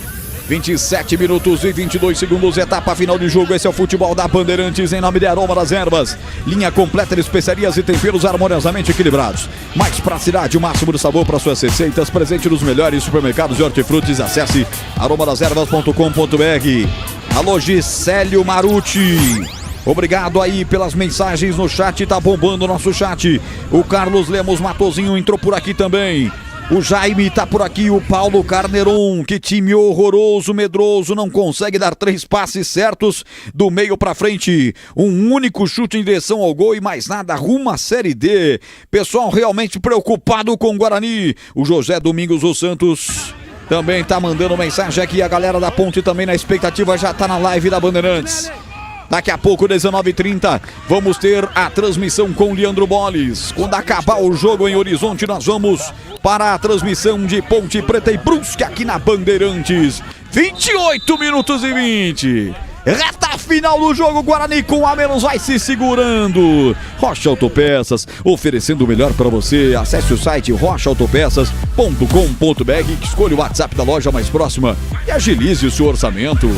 27 minutos e 22 segundos, etapa final de jogo. Esse é o futebol da Bandeirantes, em nome de Aroma das Ervas. Linha completa de especiarias e temperos harmoniosamente equilibrados. Mais praticidade, o máximo de sabor para suas receitas. Presente nos melhores supermercados de hortifrutis. Acesse aromadazervas.com.br. Alô, Gisélio Maruti. Obrigado aí pelas mensagens no chat, tá bombando o nosso chat. O Carlos Lemos Matozinho entrou por aqui também. O Jaime tá por aqui, o Paulo Carneron. Que time horroroso, medroso, não consegue dar 3 passes certos do meio pra frente. Um único chute em direção ao gol e mais nada, rumo à Série D. Pessoal realmente preocupado com o Guarani. O José Domingos dos Santos também tá mandando mensagem aqui. A galera da Ponte também na expectativa, já tá na live da Bandeirantes. Daqui a pouco, 19h30, vamos ter a transmissão com Leandro Boles. Quando acabar o jogo em Horizonte, nós vamos para a transmissão de Ponte Preta e Brusque aqui na Bandeirantes. 28 minutos e 20. Reta final do jogo, Guarani com a menos vai se segurando. Rocha Autopeças, oferecendo o melhor para você. Acesse o site rochaautopeças.com.br, escolha o WhatsApp da loja mais próxima e agilize o seu orçamento.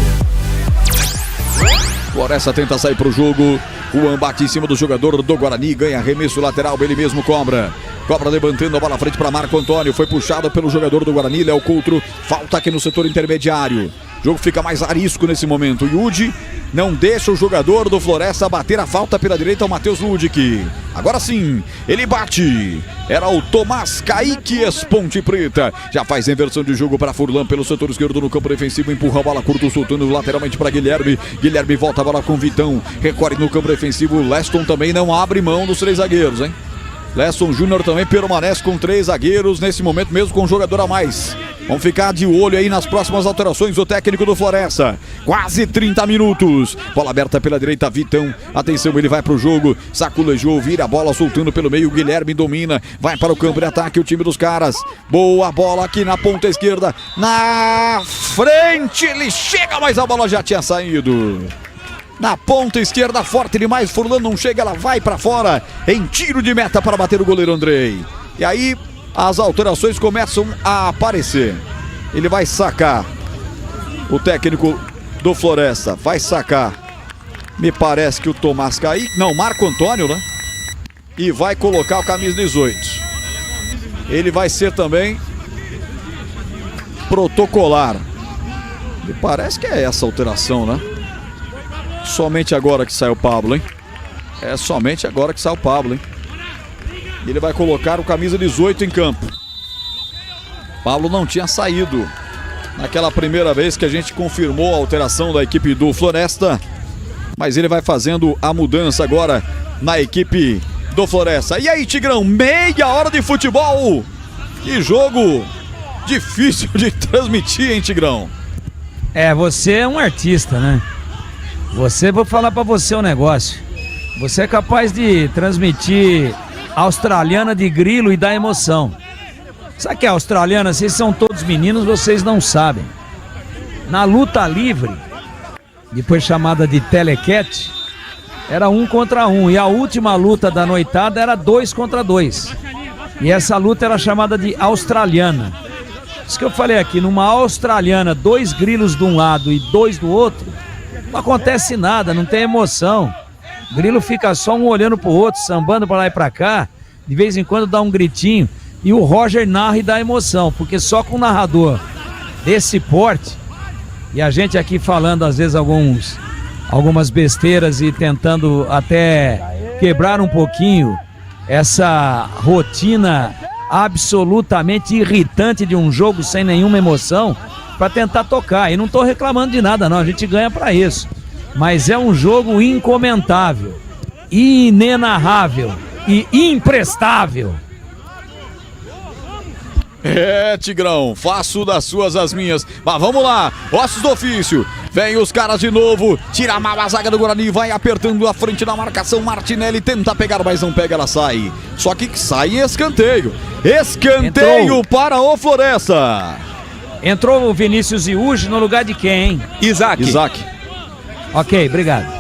Floresta tenta sair pro jogo. Juan bate em cima do jogador do Guarani, ganha arremesso lateral, ele mesmo cobra. Cobra levantando a bola à frente para Marco Antônio. Foi puxado pelo jogador do Guarani, Léo Coutro. Falta aqui no setor intermediário. O jogo fica mais arisco nesse momento. Yudi não deixa o jogador do Floresta bater a falta pela direita, o Matheus Ludic. Agora sim, ele bate. Era o Tomás Kaique, Ponte Preta. Já faz inversão de jogo para Furlan pelo setor esquerdo no campo defensivo. Empurra a bola curto, soltando lateralmente para Guilherme. Guilherme volta a bola com Vitão. Recorre no campo defensivo. Leston também não abre mão dos 3 zagueiros, hein? Leston Júnior também permanece com 3 zagueiros nesse momento, mesmo com um jogador a mais. Vamos ficar de olho aí nas próximas alterações do técnico do Floresta. Quase 30 minutos. Bola aberta pela direita, Vitão. Atenção, ele vai pro jogo. Saculejou, vira a bola, soltando pelo meio. Guilherme domina. Vai para o campo de ataque o time dos caras. Boa bola aqui na ponta esquerda. Na frente, ele chega, mas a bola já tinha saído. Na ponta esquerda, forte demais. Furlan não chega, ela vai para fora. Em tiro de meta para bater o goleiro Andrei. E aí as alterações começam a aparecer. Ele vai sacar. O técnico do Floresta vai sacar. Me parece que o Tomás Kaique. Não, Marco Antônio, né? E vai colocar o camisa 18. Ele vai ser também protocolar. Me parece que é essa alteração, né? Somente agora que sai o Pablo, hein? É somente agora que sai o Pablo, hein? E ele vai colocar o camisa 18 em campo. Pablo não tinha saído naquela primeira vez que a gente confirmou a alteração da equipe do Floresta. Mas ele vai fazendo a mudança agora na equipe do Floresta. E aí, Tigrão, meia hora de futebol. Que jogo difícil de transmitir, hein, Tigrão? É, você é um artista, né? Vou falar pra você um negócio. Você é capaz de transmitir australiana de grilo e dar emoção. Sabe que é australiana? Vocês são todos meninos, vocês não sabem. Na luta livre, depois chamada de telecat, era 1 contra 1. E a última luta da noitada era 2 contra 2. E essa luta era chamada de australiana. Isso que eu falei aqui, numa australiana, 2 grilos de um lado e 2 do outro, não acontece nada, não tem emoção. O grilo fica só um olhando pro outro, sambando pra lá e pra cá. De vez em quando dá um gritinho. E o Roger narra e dá emoção, porque só com um narrador desse porte, e a gente aqui falando às vezes alguns algumas besteiras e tentando até quebrar um pouquinho essa rotina absolutamente irritante de um jogo sem nenhuma emoção para tentar tocar. E não estou reclamando de nada não, a gente ganha para isso. Mas é um jogo incomentável, inenarrável e imprestável. É, Tigrão, faço das suas as minhas. Mas vamos lá, ossos do ofício. Vem os caras de novo, tira mal a zaga do Guarani, vai apertando a frente da marcação. Martinelli tenta pegar, mas não pega, ela sai. Só que sai em escanteio. Escanteio para o Floresta. Entrou o Vinícius Iuge no lugar de quem, hein? Isaac. Ok, obrigado.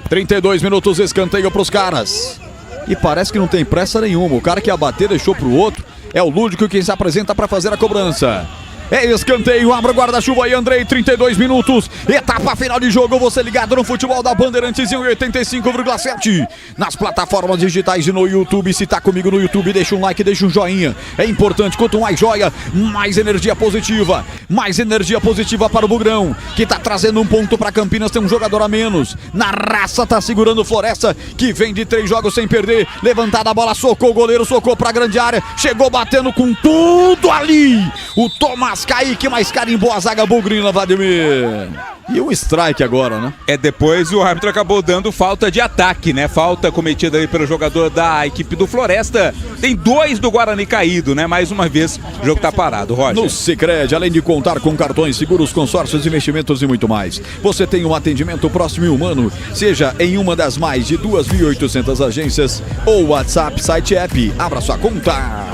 32 minutos, escanteio pros caras. E parece que não tem pressa nenhuma. O cara que ia bater deixou pro outro. É o Lúdico quem se apresenta para fazer a cobrança. É escanteio, abre o guarda-chuva aí, Andrei, 32 minutos, etapa final de jogo, você ligado no futebol da Bandeirantes em 85,7, nas plataformas digitais e no YouTube. Se tá comigo no YouTube, deixa um like, deixa um joinha, é importante, quanto mais joia, mais energia positiva para o Bugrão, que tá trazendo um ponto para Campinas, tem um jogador a menos, na raça tá segurando o Floresta, que vem de 3 jogos sem perder, levantada a bola, socou o goleiro, socou pra grande área, chegou batendo com tudo ali, o Tomás Kaique, mais carimbou a zaga bugrina, Vladimir. E um strike agora, né? Depois o árbitro acabou dando falta de ataque, né? Falta cometida aí pelo jogador da equipe do Floresta. Tem 2 do Guarani caído, né? Mais uma vez, o jogo tá parado, Roger. No Sicredi, além de contar com cartões, seguros, consórcios, investimentos e muito mais, você tem um atendimento próximo e humano, seja em uma das mais de 2.800 agências ou WhatsApp, site, app. Abra sua conta.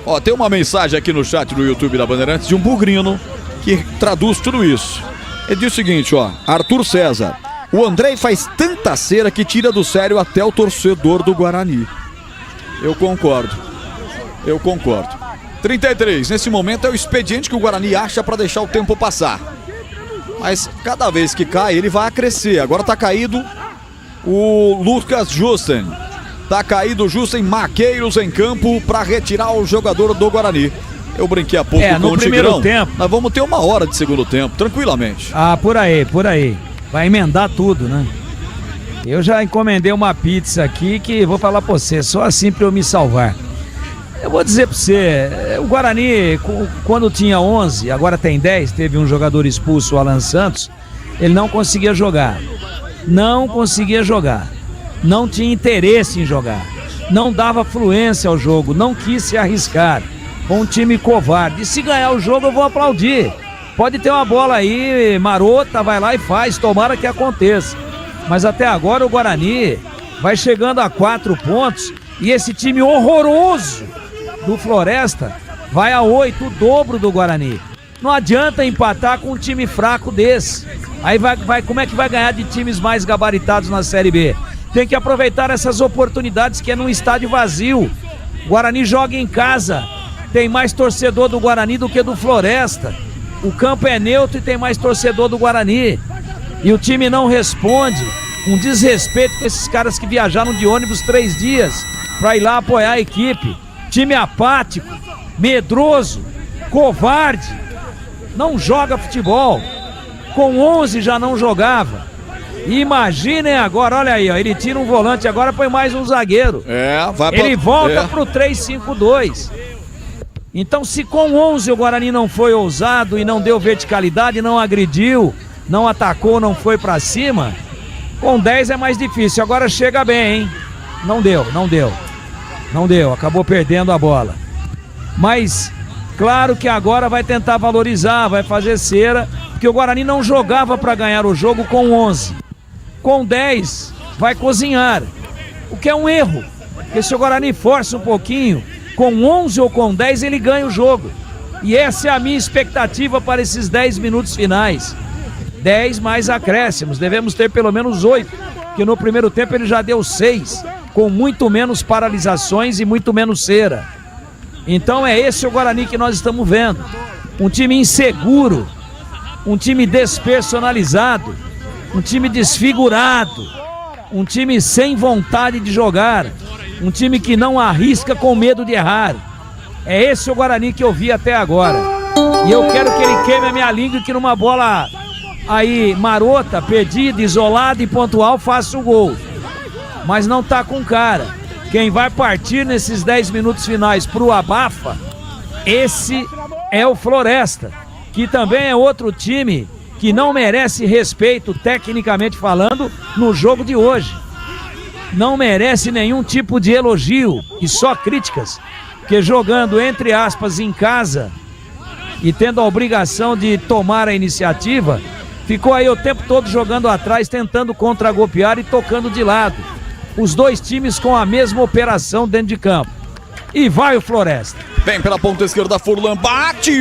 Ó, tem uma mensagem aqui no chat do YouTube da Bandeirantes de um bugrino que traduz tudo isso. Ele diz o seguinte, ó, Arthur César, o Andrei faz tanta cera que tira do sério até o torcedor do Guarani. Eu concordo. 33, nesse momento é o expediente que o Guarani acha para deixar o tempo passar. Mas cada vez que cai, ele vai a crescer. Agora tá caído o Lucas Justen. Tá caído Justen, Maqueiros em campo para retirar o jogador do Guarani. Eu brinquei há pouco com o Tigrão. Tempo. Nós vamos ter 1 hora de segundo tempo, tranquilamente. Ah, por aí. Vai emendar tudo, né? Eu já encomendei uma pizza aqui que vou falar pra você, só assim pra eu me salvar. Eu vou dizer pra você, o Guarani, quando tinha 11, agora tem 10, teve um jogador expulso, o Alan Santos, ele não conseguia jogar. Não tinha interesse em jogar, não dava fluência ao jogo, não quis se arriscar, com um time covarde. E se ganhar o jogo eu vou aplaudir, pode ter uma bola aí marota, vai lá e faz, tomara que aconteça. Mas até agora o Guarani vai chegando a 4 pontos e esse time horroroso do Floresta vai a 8, o dobro do Guarani. Não adianta empatar com um time fraco desse, aí como é que vai ganhar de times mais gabaritados na Série B? Tem que aproveitar essas oportunidades que é num estádio vazio. O Guarani joga em casa. Tem mais torcedor do Guarani do que do Floresta. O campo é neutro e tem mais torcedor do Guarani. E o time não responde. Um desrespeito com esses caras que viajaram de ônibus 3 dias para ir lá apoiar a equipe. Time apático, medroso, covarde. Não joga futebol. Com 11 já não jogava. Imaginem agora, olha aí, ó, ele tira um volante agora, põe mais um zagueiro. Ele volta pro 3-5-2. Então, se com 11 o Guarani não foi ousado e não deu verticalidade, não agrediu, não atacou, não foi pra cima, com 10 é mais difícil. Agora chega bem, hein? Não deu, acabou perdendo a bola. Mas, claro que agora vai tentar valorizar, vai fazer cera, porque o Guarani não jogava pra ganhar o jogo com 11. Com 10, vai cozinhar, o que é um erro, porque se o Guarani força um pouquinho, com 11 ou com 10 ele ganha o jogo, e essa é a minha expectativa para esses 10 minutos finais, 10 mais acréscimos, devemos ter pelo menos 8, porque no primeiro tempo ele já deu 6, com muito menos paralisações e muito menos cera. Então é esse o Guarani que nós estamos vendo, um time inseguro, um time despersonalizado, um time desfigurado, um time sem vontade de jogar, um time que não arrisca com medo de errar. É esse o Guarani que eu vi até agora. E eu quero que ele queime a minha língua e que numa bola aí marota, perdida, isolada e pontual, faça o gol. Mas não tá com cara. Quem vai partir nesses 10 minutos finais pro abafa, esse é o Floresta, que também é outro time que não merece respeito, tecnicamente falando, no jogo de hoje. Não merece nenhum tipo de elogio e só críticas, porque jogando, entre aspas, em casa e tendo a obrigação de tomar a iniciativa, ficou aí o tempo todo jogando atrás, tentando contragolpear e tocando de lado. Os dois times com a mesma operação dentro de campo. E vai o Floresta. Vem pela ponta esquerda, Furlan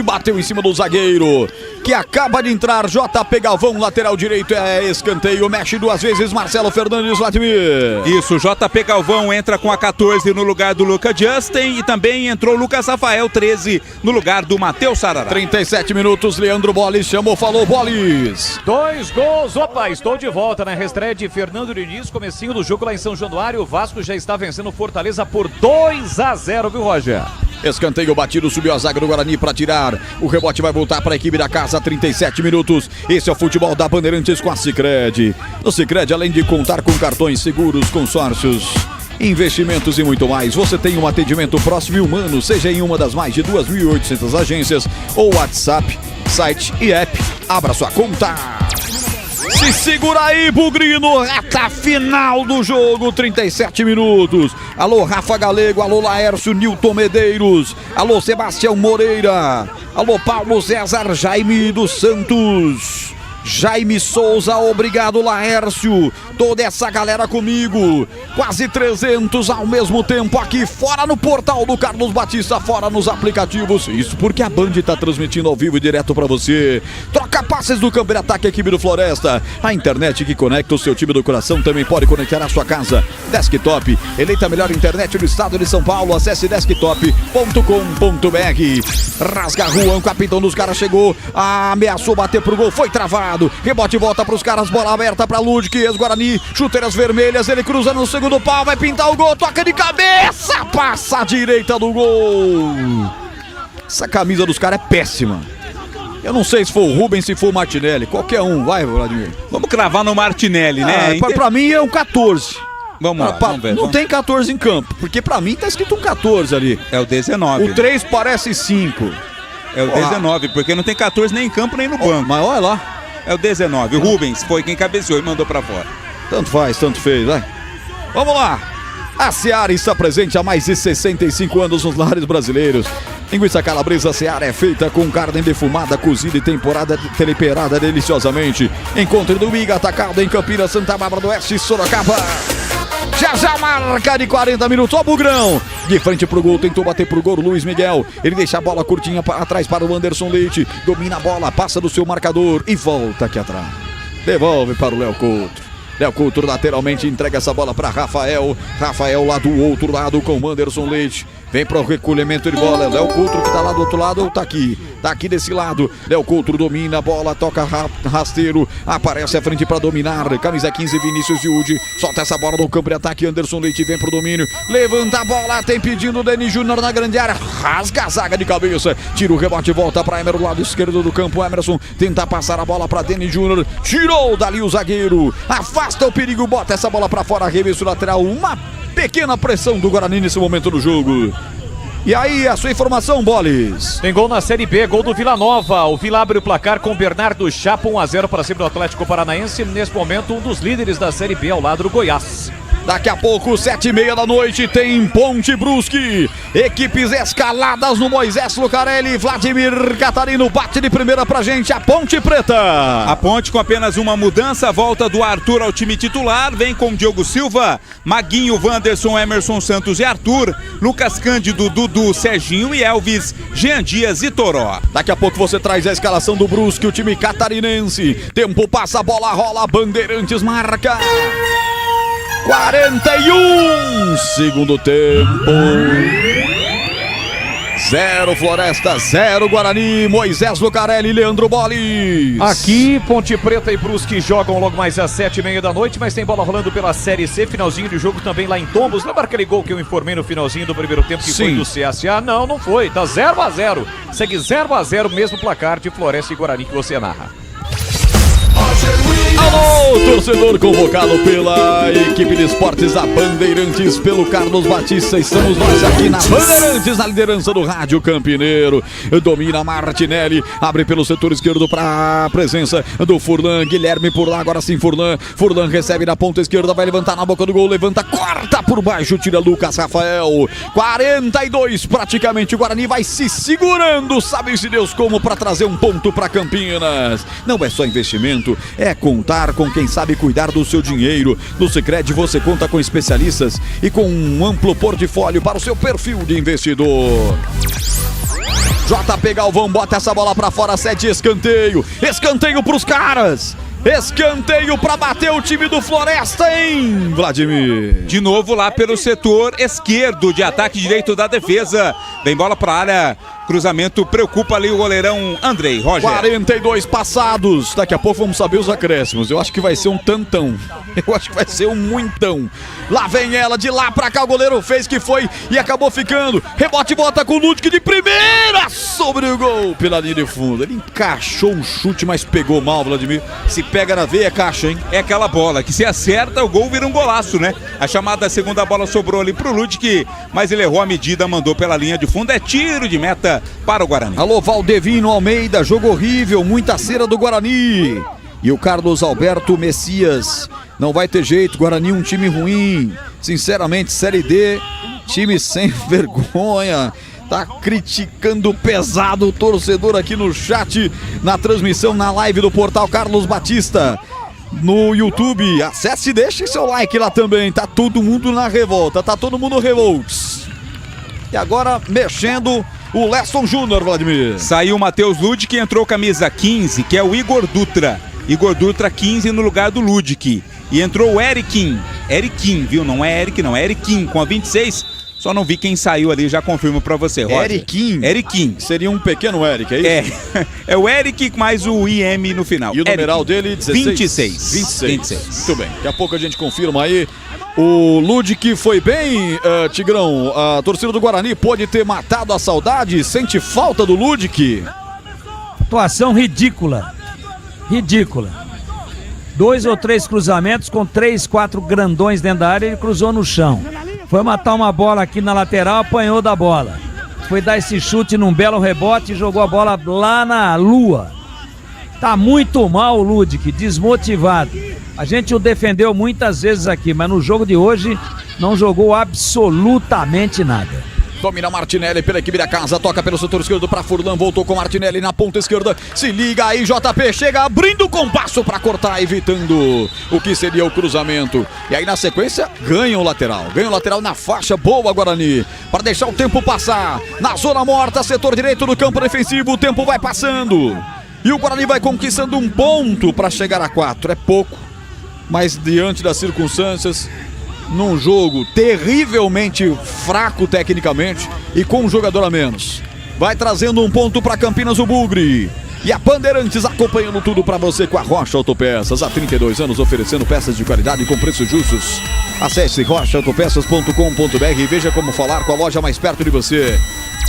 bateu em cima do zagueiro, que acaba de entrar, JP Galvão, lateral direito, é escanteio, mexe 2 vezes, Marcelo Fernandes, Vladimir. Isso, JP Galvão entra com a 14 no lugar do Lucas Justin e também entrou Lucas Rafael, 13 no lugar do Matheus Sarará. 37 minutos, Leandro Bolis chamou, falou Bolis. 2 gols, opa, estou de volta na reestreia de Fernando Diniz, comecinho do jogo lá em São Januário, o Vasco já está vencendo o Fortaleza por 2-0, viu, Roger? Escanteio batido, subiu a zaga do Guarani para tirar. O rebote vai voltar para a equipe da casa, 37 minutos. Esse é o futebol da Bandeirantes com a Sicredi. No Sicredi, além de contar com cartões, seguros, consórcios, investimentos e muito mais, você tem um atendimento próximo e humano, seja em uma das mais de 2.800 agências ou WhatsApp, site e app. Abra sua conta. Se segura aí, Bugrino, reta final do jogo, 37 minutos. Alô, Rafa Galego, alô, Laércio, Nilton Medeiros, alô, Sebastião Moreira, alô, Paulo César, Jaime dos Santos, Jaime Souza, obrigado, Laércio, toda essa galera comigo, quase 300 ao mesmo tempo aqui, fora no portal do Carlos Batista, fora nos aplicativos, isso porque a Band está transmitindo ao vivo e direto para você. Troca passes do campo de ataque, equipe do Floresta, a internet que conecta o seu time do coração também pode conectar a sua casa. Desktop, eleita a melhor internet do estado de São Paulo, acesse desktop.com.br. Rasga Juan, o capitão dos caras chegou, ameaçou bater pro gol, foi travado. Rebote volta pros caras, bola aberta pra Ludwig, ex-Guarani, chuteiras vermelhas, ele cruza no segundo pau, vai pintar o gol, toca de cabeça, passa à direita do gol. Essa camisa dos caras é péssima. Eu não sei se foi o Rubens, se foi o Martinelli, qualquer um, vai, Vladimir. Vamos cravar no Martinelli, né? Pra mim é um 14. Vamos lá, vamos ver. Não tem 14 em campo, porque pra mim tá escrito um 14 ali. É o 19. O 3 parece 5. É o 19, porque não tem 14 nem em campo nem no banco. Mas olha lá. É o 19. O Rubens foi quem cabeceou e mandou pra fora. Tanto faz, tanto fez, vai. Vamos lá. A Seara está presente há mais de 65 anos nos lares brasileiros. Linguiça calabresa Seara é feita com carne defumada, cozida e temperada deliciosamente. Encontre no Miga Atacado em Campinas, Santa Bárbara do Oeste, Sorocaba. Já marca de 40 minutos, ó Bugrão, de frente pro gol, tentou bater pro gol, Luiz Miguel, ele deixa a bola curtinha atrás para o Anderson Leite, domina a bola, passa do seu marcador e volta aqui atrás, devolve para o Léo Couto. Léo Couto lateralmente entrega essa bola para Rafael lá do outro lado com o Anderson Leite, vem para o recolhimento de bola, Léo Couto que tá lá do outro lado, tá aqui desse lado, Léo Couto domina a bola, toca rasteiro, aparece à frente para dominar, camisa 15 Vinícius Yudi, solta essa bola no campo de ataque, Anderson Leite vem pro domínio, levanta a bola, tem pedindo o Denis Júnior na grande área, rasga a zaga de cabeça, tira o rebote, volta para Emerson do lado esquerdo do campo, Emerson tenta passar a bola para Denis Júnior, tirou dali o zagueiro, afasta o perigo, bota essa bola para fora, arremesso lateral, uma pequena pressão do Guarani nesse momento do jogo. E aí, a sua informação, Bolis? Tem gol na Série B, gol do Vila Nova. O Vila abre o placar com Bernardo Chapa, 1-0 para cima do Atlético Paranaense. Nesse momento, um dos líderes da Série B ao lado do Goiás. Daqui a pouco, 7h30 da noite, tem Ponte Brusque. Equipes escaladas no Moisés Lucarelli. Vladimir Catarino bate de primeira pra gente, a Ponte Preta. A Ponte com apenas uma mudança, volta do Arthur ao time titular, vem com Diogo Silva, Maguinho, Wanderson, Emerson Santos e Arthur, Lucas Cândido, Dudu, Serginho e Elvis, Jean Dias e Toró. Daqui a pouco você traz a escalação do Brusque, o time catarinense. Tempo passa, a bola rola, Bandeirantes marca. 41, segundo tempo. 0 Floresta, 0 Guarani, Moisés Lucarelli, Leandro Bolis. Aqui, Ponte Preta e Brusque jogam logo mais às 7h30 da noite, mas tem bola rolando pela Série C, finalzinho de jogo também lá em Tombos. Lembra aquele gol que eu informei no finalzinho do primeiro tempo que foi do CSA? Não foi, tá 0-0. Segue 0-0, mesmo placar de Floresta e Guarani que você narra. Alô, torcedor convocado pela equipe de esportes da Bandeirantes, pelo Carlos Batista. Estamos nós aqui na Bandeirantes, na liderança do Rádio Campineiro. Domina Martinelli, abre pelo setor esquerdo para a presença do Furlan. Guilherme por lá, agora sim Furlan. Furlan recebe na ponta esquerda, vai levantar na boca do gol, levanta, corta por baixo, tira Lucas Rafael. 42 praticamente, o Guarani vai se segurando, sabe-se Deus como, para trazer um ponto para Campinas. Não é só investimento, é contar com quem sabe cuidar do seu dinheiro. No Sicredi você conta com especialistas e com um amplo portfólio para o seu perfil de investidor. JP Galvão bota essa bola pra fora, cede escanteio. Escanteio pros caras. Escanteio pra bater o time do Floresta, hein, Vladimir? De novo lá pelo setor esquerdo de ataque direito da defesa. Vem bola pra área. Cruzamento preocupa ali o goleirão Andrei. Roger. 42 passados. Daqui a pouco vamos saber os acréscimos. Eu acho que vai ser um tantão. Eu acho que vai ser um muitão. Lá vem ela, de lá pra cá o goleiro fez que foi e acabou ficando. Rebote, volta com o Ludwig de primeira sobre o gol pela linha de fundo. Ele encaixou um chute, mas pegou mal, Vladimir. Se pega na veia, caixa, hein? É aquela bola que se acerta, o gol vira um golaço, né? A chamada segunda bola sobrou ali pro Ludwig, mas ele errou a medida, mandou pela linha de fundo. É tiro de meta para o Guarani. Alô, Valdevino Almeida, jogo horrível, muita cera do Guarani. E o Carlos Alberto Messias, não vai ter jeito, Guarani um time ruim. Sinceramente, Série D, time sem vergonha. Tá criticando pesado o torcedor aqui no chat, na transmissão, na live do portal Carlos Batista. No YouTube, acesse e deixe seu like lá também. Tá todo mundo na revolta, tá todo mundo revoltos. E agora, mexendo o Leston Júnior, Vladimir. Saiu o Matheus Ludwig, entrou camisa 15, que é o Igor Dutra. Igor Dutra 15 no lugar do Ludwig. E entrou o Eriquim, viu? Não é Eric, não, é Eriquim com a 26. Só não vi quem saiu ali, já confirmo pra você, Roger. Eriquim. Seria um pequeno Eric, é isso? É o Eric mais o IM no final. E o numeral dele, 16? 26. Muito bem, daqui a pouco a gente confirma aí. O Ludwig foi bem, Tigrão. A torcida do Guarani pode ter matado a saudade. Sente falta do Ludwig? Atuação ridícula. 2 ou 3 cruzamentos com 3, 4 grandões dentro da área, ele cruzou no chão. Foi matar uma bola aqui na lateral, apanhou da bola. Foi dar esse chute num belo rebote e jogou a bola lá na lua. Tá muito mal o Ludwig, desmotivado. A gente o defendeu muitas vezes aqui, mas no jogo de hoje não jogou absolutamente nada. Domina Martinelli pela equipe da casa, toca pelo setor esquerdo para Furlan, voltou com Martinelli na ponta esquerda, se liga aí, JP chega abrindo o compasso para cortar, evitando o que seria o cruzamento. E aí na sequência ganha o lateral na faixa, boa Guarani, para deixar o tempo passar. Na zona morta, setor direito do campo defensivo, o tempo vai passando. E o Guarani vai conquistando um ponto para chegar a 4, é pouco, mas diante das circunstâncias, num jogo terrivelmente fraco tecnicamente e com um jogador a menos, vai trazendo um ponto para Campinas o Bugre. E a Bandeirantes acompanhando tudo para você com a Rocha Autopeças, há 32 anos oferecendo peças de qualidade com preços justos. Acesse rochaautopeças.com.br e veja como falar com a loja mais perto de você.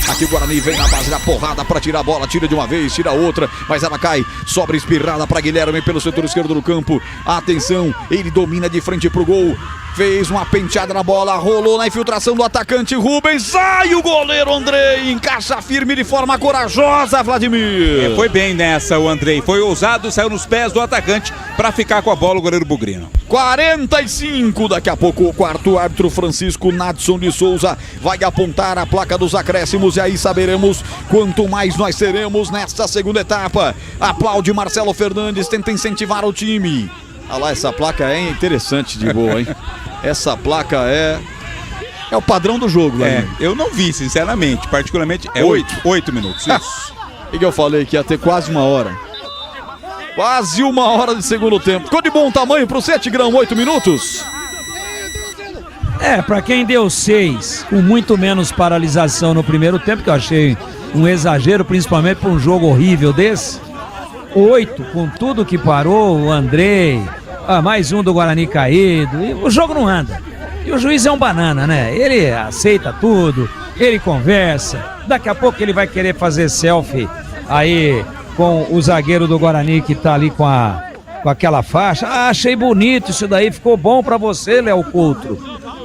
Aqui o Guarani vem na base da porrada para tirar a bola, tira de uma vez, tira outra, mas ela cai, sobra espirrada para Guilherme pelo setor esquerdo do campo. Atenção, ele domina de frente pro gol, fez uma penteada na bola, rolou na infiltração do atacante Rubens, sai o goleiro Andrei, encaixa firme de forma corajosa, Vladimir. Foi bem nessa o Andrei, foi ousado, saiu nos pés do atacante para ficar com a bola o goleiro Bugrino. 45, daqui a pouco o quarto árbitro Francisco Nadson de Souza vai apontar a placa dos acréscimos e aí saberemos quanto mais nós teremos nesta segunda etapa. Aplaude Marcelo Fernandes, tenta incentivar o time. Olha lá, essa placa é interessante de boa, hein? Essa placa é o padrão do jogo, né? Eu não vi, sinceramente, particularmente, 8 minutos, isso. E que eu falei que ia ter quase uma hora. Quase uma hora de segundo tempo. Ficou de bom tamanho pro 7 grão, 8 minutos? Pra quem deu 6, com muito menos paralisação no primeiro tempo, que eu achei um exagero, principalmente para um jogo horrível desse. 8, com tudo que parou, o Andrei, mais um do Guarani caído, e o jogo não anda. E o juiz é um banana, né? Ele aceita tudo, ele conversa, daqui a pouco ele vai querer fazer selfie aí com o zagueiro do Guarani que tá ali com com aquela faixa. Ah, achei bonito isso daí, ficou bom pra você, Léo Coutro.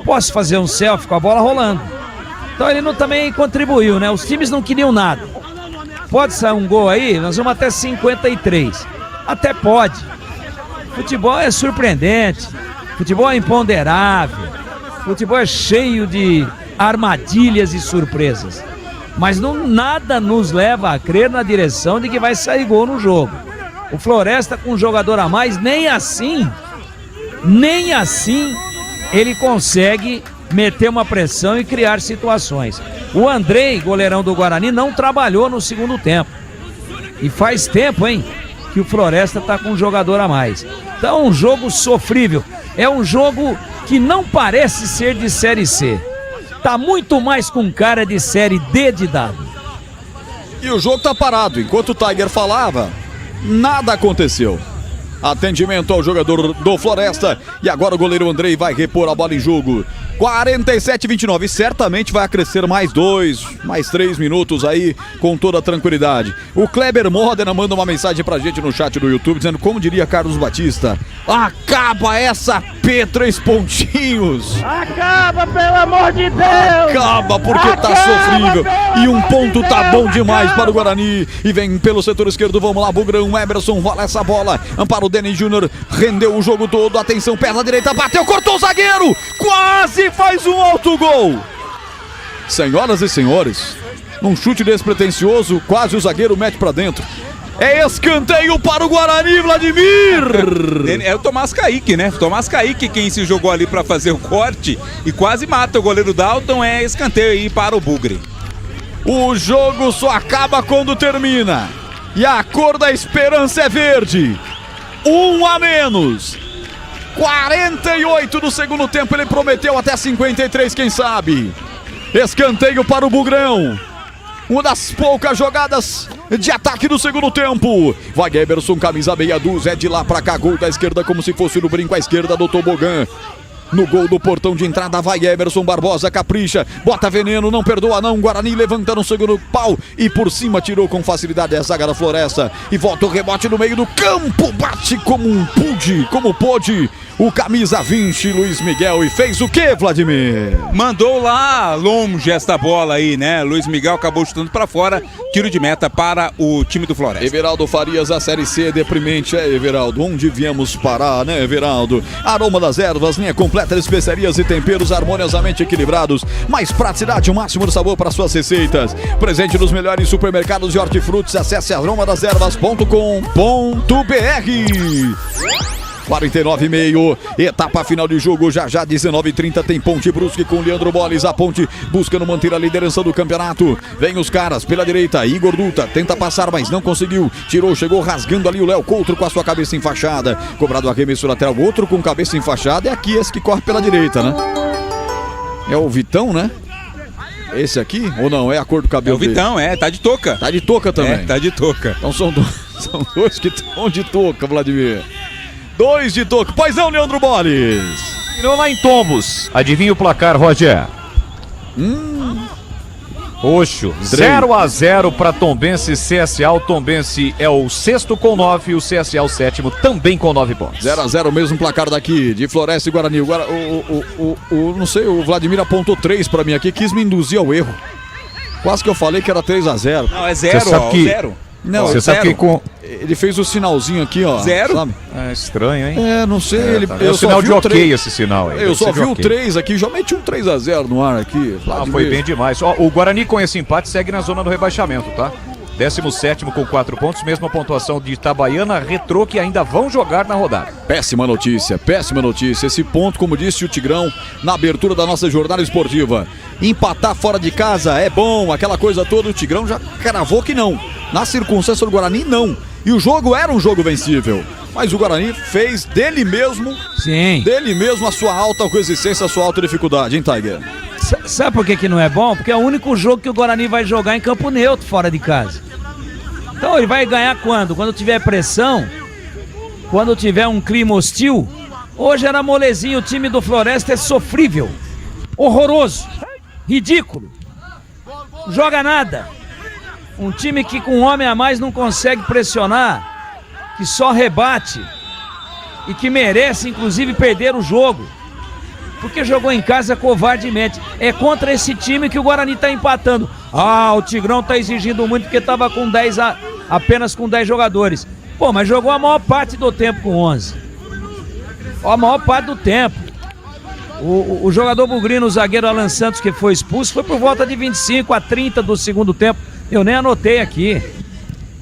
Posso fazer um selfie com a bola rolando. Então ele também contribuiu, né? Os times não queriam nada. Pode sair um gol aí, nós vamos até 53. Até pode. Futebol é surpreendente, futebol é imponderável, futebol é cheio de armadilhas e surpresas. Mas nada nos leva a crer na direção de que vai sair gol no jogo. O Floresta com um jogador a mais, nem assim ele consegue meter uma pressão e criar situações. O Andrei, goleirão do Guarani, não trabalhou no segundo tempo. E faz tempo, hein, que o Floresta tá com um jogador a mais. Então, um jogo sofrível. É um jogo que não parece ser de Série C. Tá muito mais com cara de Série D de dado. E o jogo tá parado. Enquanto o Tiger falava, nada aconteceu. Atendimento ao jogador do Floresta. E agora o goleiro Andrei vai repor a bola em jogo. 47-29, certamente vai acrescer mais 3 minutos aí, com toda a tranquilidade. O Kleber Modena manda uma mensagem pra gente no chat do YouTube, dizendo, como diria Carlos Batista, acaba essa P3 pontinhos. Acaba, pelo amor de Deus! Acaba, porque tá sofrível. E um ponto tá bom demais para o Guarani. E vem pelo setor esquerdo, vamos lá, Bugrão, Emerson, rola essa bola. Amparo Denis Júnior, rendeu o jogo todo, atenção, perna direita, bateu, cortou o zagueiro, quase faz um autogol. Senhoras e senhores, num chute despretensioso, quase o zagueiro mete pra dentro. É escanteio para o Guarani, Vladimir! É o Tomás Kaique, né? Tomás Kaique quem se jogou ali pra fazer o corte e quase mata o goleiro Dalton. É escanteio aí para o Bugre. O jogo só acaba quando termina. E a cor da esperança é verde. 1 a menos. 48 do segundo tempo, ele prometeu até 53, quem sabe. Escanteio para o Bugrão. Uma das poucas jogadas de ataque do segundo tempo. Vai Emerson, camisa meia dúzia, é de lá pra cá, gol da esquerda como se fosse no brinco à esquerda do tobogã. No gol do portão de entrada vai Emerson Barbosa, capricha, bota veneno, não perdoa não, Guarani levanta no segundo pau e por cima tirou com facilidade a zaga da Floresta e volta o rebote no meio do campo, bate como pôde o camisa 20, Luiz Miguel, e fez o que, Vladimir? Mandou lá longe esta bola aí, né? Luiz Miguel acabou chutando pra fora, tiro de meta para o time do Floresta. Everaldo Farias, a Série C é deprimente, Everaldo, onde viemos parar, né, Everaldo? Aroma das ervas, linha completa de especiarias e temperos harmoniosamente equilibrados, mais praticidade, o máximo do sabor para suas receitas. Presente nos melhores supermercados de hortifrutis, acesse aromadeservas.com.br. 49,5, etapa final de jogo, já 19h30 tem Ponte Brusque com Leandro Boles, a Ponte buscando manter a liderança do campeonato, vem os caras pela direita, Igor Duta tenta passar, mas não conseguiu, tirou, chegou rasgando ali o Léo Coutro com a sua cabeça enfaixada, cobrado arremesso lateral, outro com cabeça enfaixada, é aqui esse que corre pela direita, né? É o Vitão, né? Esse aqui, ou não, é a cor do cabelo dele? É o Vitão, dele. Tá de touca. Tá de touca também. Tá de touca. Então são dois que estão de touca, Vladimir. 2 de toque. Pois não, Leandro Boles. Virou lá em Tombos. Adivinha o placar, Roger? Roxo. 0-0 para Tombense e CSA. O Tombense é o 6º com 9 e o CSA é o 7º também com 9 pontos. 0-0 mesmo placar daqui, de Floresta e Guarani. Não sei, o Vladimir apontou 3 para mim aqui, quis me induzir ao erro. Quase que eu falei que era 3-0. Não, é 0, ó, 0. Não, você sabe que com... Ele fez o sinalzinho aqui, ó. 0? Sabe? É estranho, hein? É, não sei. Tá. É o sinal de ok esse sinal aí. Eu só vi o 3 aqui, já meti um 3-0 no ar aqui. Foi bem demais. Ó, o Guarani com esse empate segue na zona do rebaixamento, tá? 17º com 4 pontos, mesma pontuação de Itabaiana, Retrô, que ainda vão jogar na rodada. Péssima notícia, péssima notícia. Esse ponto, como disse o Tigrão, na abertura da nossa jornada esportiva. Empatar fora de casa é bom, aquela coisa toda, o Tigrão já cravou que não. Na circunstância do Guarani, não. E o jogo era um jogo vencível. Mas o Guarani fez dele mesmo, a sua alta resistência, a sua alta dificuldade, hein, Tiger? Sabe por que não é bom? Porque é o único jogo que o Guarani vai jogar em campo neutro, fora de casa. Então ele vai ganhar quando? Quando tiver pressão, quando tiver um clima hostil. Hoje era molezinho, o time do Floresta é sofrível, horroroso, ridículo, não joga nada. Um time que com um homem a mais não consegue pressionar, que só rebate, e que merece, inclusive, perder o jogo. Porque jogou em casa covardemente. É contra esse time que o Guarani está empatando. O Tigrão está exigindo muito porque estava com apenas com 10 jogadores. Pô, mas jogou a maior parte do tempo com 11. A maior parte do tempo. O jogador bugrino, o zagueiro Alan Santos, que foi expulso, foi por volta de 25 a 30 do segundo tempo. Eu nem anotei aqui.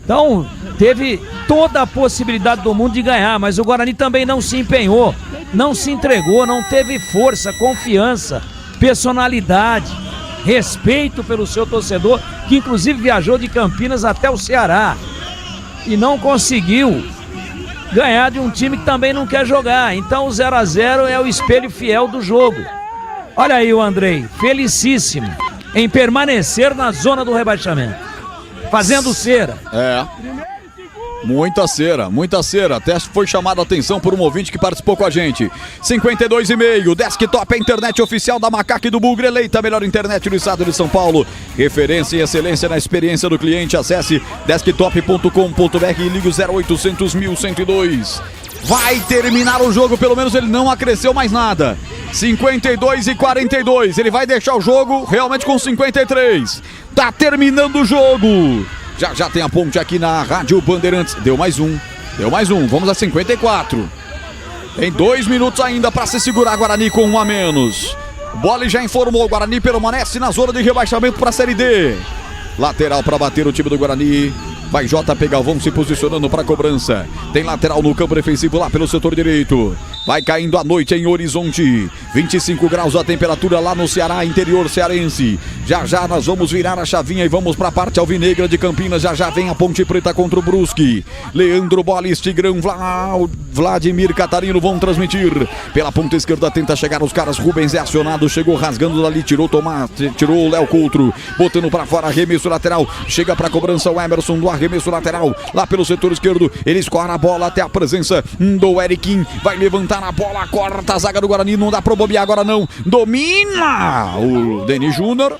Então, teve toda a possibilidade do mundo de ganhar, mas o Guarani também não se empenhou, não se entregou, não teve força, confiança, personalidade, respeito pelo seu torcedor, que inclusive viajou de Campinas até o Ceará e não conseguiu ganhar de um time que também não quer jogar. Então o 0-0 é o espelho fiel do jogo. Olha aí o Andrei, felicíssimo em permanecer na zona do rebaixamento. Fazendo cera. Muita cera. Até foi chamada a atenção por um ouvinte que participou com a gente. 52,5. Desktop, a internet oficial da Macaca e do Bugre, eleita a melhor internet do estado de São Paulo. Referência e excelência na experiência do cliente. Acesse desktop.com.br e ligue o 0800 1102. Vai terminar o jogo, pelo menos ele não acresceu mais nada. 52-42. Ele vai deixar o jogo realmente com 53. Tá terminando o jogo. Já tem a ponte aqui na Rádio Bandeirantes. Deu mais um. Vamos a 54. Tem 2 minutos ainda para se segurar. Guarani com 1 a menos. Bola já informou. Guarani permanece na zona de rebaixamento para a Série D. Lateral para bater o time do Guarani. Vai JP Galvão se posicionando para a cobrança. Tem lateral no campo defensivo lá pelo setor direito. Vai caindo a noite em Horizonte. 25 graus a temperatura lá no Ceará, interior cearense. Já nós vamos virar a chavinha e vamos para a parte alvinegra de Campinas. Já vem a Ponte Preta contra o Brusque. Leandro Bolis, Tigrão, Vladimir Catarino vão transmitir. Pela ponta esquerda tenta chegar os caras. Rubens é acionado, chegou rasgando dali, tirou o Léo Coutro. Botando para fora, arremesso lateral. Chega para a cobrança o Emerson do arremesso lateral, lá pelo setor esquerdo, ele escora a bola até a presença do Eriquim, vai levantar a bola, corta a zaga do Guarani, não dá pra bobear agora não, domina o Denis Júnior,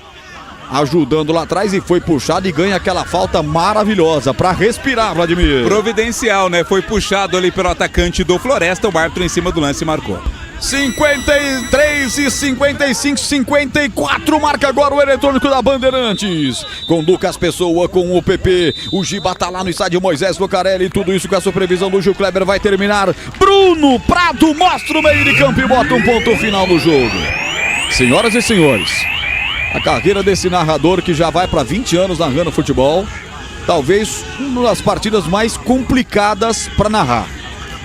ajudando lá atrás e foi puxado e ganha aquela falta maravilhosa pra respirar, Vladimir. Providencial, né? Foi puxado ali pelo atacante do Floresta, o árbitro em cima do lance marcou. 53 e 55, 54, marca agora o eletrônico da Bandeirantes. Com Lucas Pessoa, com o PP, o Giba tá lá no estádio Moisés Lucarelli, tudo isso com a supervisão do Gil Kleber vai terminar. Bruno Prado mostra o meio de campo e bota um ponto final no jogo. Senhoras e senhores, a carreira desse narrador que já vai para 20 anos narrando futebol, talvez uma das partidas mais complicadas para narrar,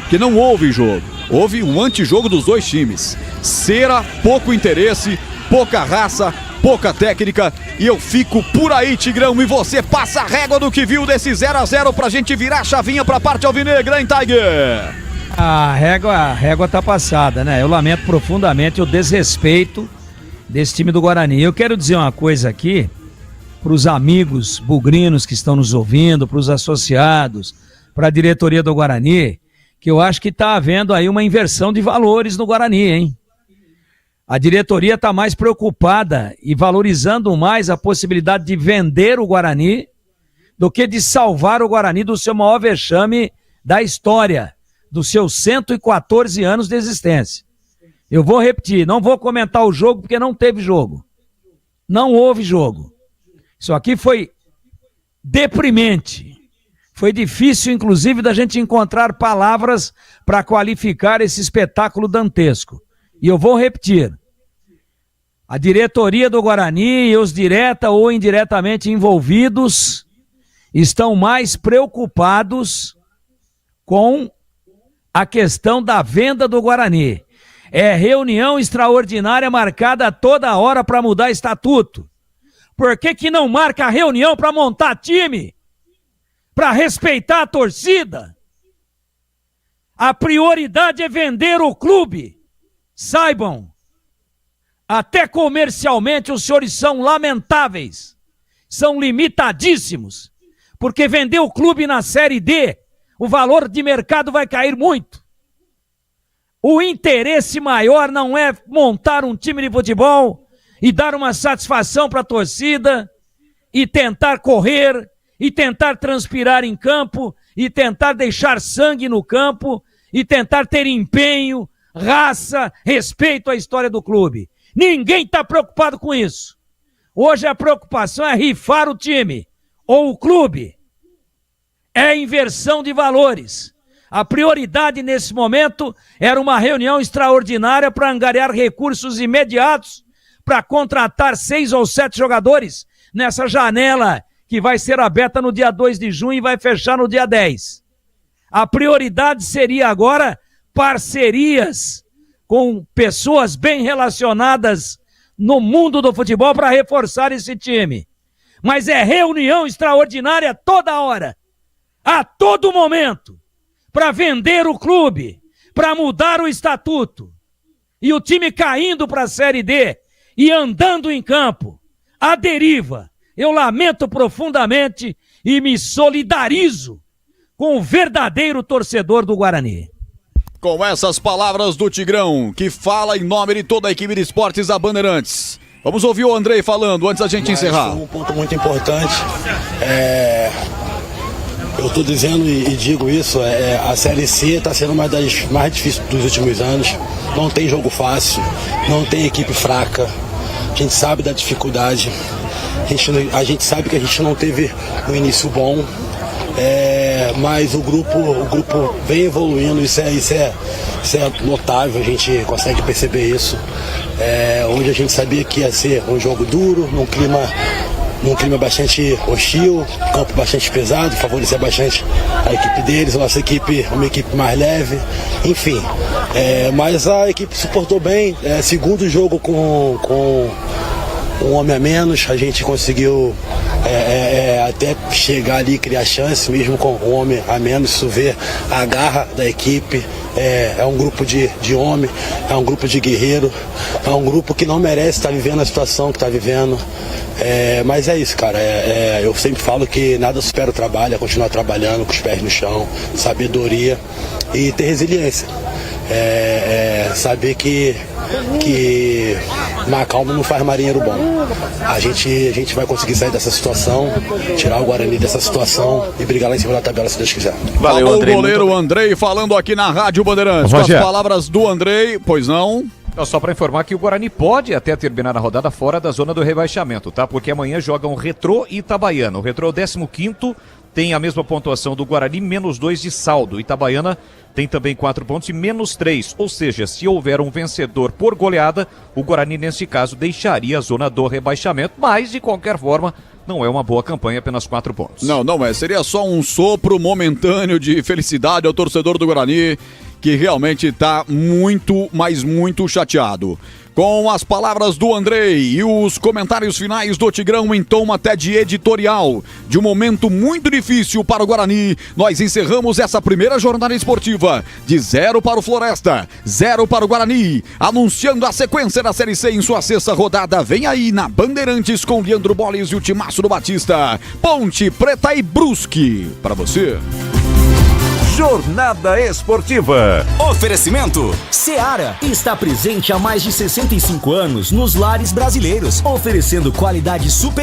que não houve jogo. Houve um antijogo dos dois times. Cera, pouco interesse, pouca raça, pouca técnica. E eu fico por aí, Tigrão. E você passa a régua do que viu desse 0-0 pra gente virar a chavinha pra parte alvinegra, hein, Tiger? A régua tá passada, né? Eu lamento profundamente o desrespeito desse time do Guarani. Eu quero dizer uma coisa aqui pros amigos bugrinos que estão nos ouvindo, pros associados, pra diretoria do Guarani, que eu acho que está havendo aí uma inversão de valores no Guarani, hein? A diretoria está mais preocupada e valorizando mais a possibilidade de vender o Guarani do que de salvar o Guarani do seu maior vexame da história, dos seus 114 anos de existência. Eu vou repetir, não vou comentar o jogo porque não teve jogo. Não houve jogo. Isso aqui foi deprimente. Foi difícil, inclusive, da gente encontrar palavras para qualificar esse espetáculo dantesco. E eu vou repetir. A diretoria do Guarani e os direta ou indiretamente envolvidos estão mais preocupados com a questão da venda do Guarani. É reunião extraordinária marcada toda hora para mudar estatuto. Por que não marca a reunião para montar time? Para respeitar a torcida. A prioridade é vender o clube. Saibam, até comercialmente os senhores são lamentáveis, são limitadíssimos, porque vender o clube na Série D, o valor de mercado vai cair muito. O interesse maior não é montar um time de futebol e dar uma satisfação para a torcida e tentar correr e tentar transpirar em campo, e tentar deixar sangue no campo, e tentar ter empenho, raça, respeito à história do clube. Ninguém está preocupado com isso. Hoje a preocupação é rifar o time ou o clube. É inversão de valores. A prioridade nesse momento era uma reunião extraordinária para angariar recursos imediatos para contratar 6 ou 7 jogadores nessa janela que vai ser aberta no dia 2 de junho e vai fechar no dia 10. A prioridade seria agora parcerias com pessoas bem relacionadas no mundo do futebol para reforçar esse time. Mas é reunião extraordinária toda hora, a todo momento, para vender o clube, para mudar o estatuto. E o time caindo para a Série D e andando em campo, à deriva. Eu lamento profundamente e me solidarizo com o verdadeiro torcedor do Guarani. Com essas palavras do Tigrão, que fala em nome de toda a equipe de esportes da Bandeirantes. Vamos ouvir o Andrei falando antes da gente encerrar. Um ponto muito importante. Eu estou dizendo e digo isso, a Série C está sendo uma das mais difíceis dos últimos anos. Não tem jogo fácil, não tem equipe fraca. A gente sabe da dificuldade. A gente sabe que a gente não teve um início bom. Mas o grupo vem evoluindo, isso é notável, a gente consegue perceber isso. Hoje a gente sabia que ia ser um jogo duro, num clima bastante hostil, campo bastante pesado, favorecer bastante a equipe deles, a nossa equipe, uma equipe mais leve, enfim. Mas a equipe suportou bem, segundo jogo com um homem a menos, a gente conseguiu até chegar ali e criar chance, mesmo com um homem a menos, isso vê a garra da equipe. É um grupo de homem, é um grupo de guerreiro, é um grupo que não merece estar vivendo a situação que está vivendo. Mas é isso, cara. Eu sempre falo que nada supera o trabalho, é continuar trabalhando com os pés no chão, sabedoria e ter resiliência. Saber que na calma não faz marinheiro bom. A gente vai conseguir sair dessa situação, tirar o Guarani dessa situação e brigar lá em cima da tabela, se Deus quiser. Valeu, Andrei. O goleiro Andrei falando aqui na Rádio Bandeirantes. Com as palavras do Andrei, pois não? Só para informar que o Guarani pode até terminar a rodada fora da zona do rebaixamento, tá? Porque amanhã jogam Retrô e Itabaiana. O Retrô é o 15º, tem a mesma pontuação do Guarani, -2 de saldo. Itabaiana tem também 4 pontos e -3. Ou seja, se houver um vencedor por goleada, o Guarani, nesse caso, deixaria a zona do rebaixamento. Mas, de qualquer forma, não é uma boa campanha, apenas 4 pontos. Não é. Seria só um sopro momentâneo de felicidade ao torcedor do Guarani, que realmente está muito, mas muito chateado. Com as palavras do Andrei e os comentários finais do Tigrão em tom até de editorial, de um momento muito difícil para o Guarani, nós encerramos essa primeira jornada esportiva de 0 para o Floresta, 0 para o Guarani, anunciando a sequência da Série C em sua 6ª rodada. Vem aí na Bandeirantes com Leandro Boles e o timaço do Batista. Ponte Preta e Brusque, para você. Jornada Esportiva. Oferecimento Seara está presente há mais de 65 anos nos lares brasileiros, oferecendo qualidade superior.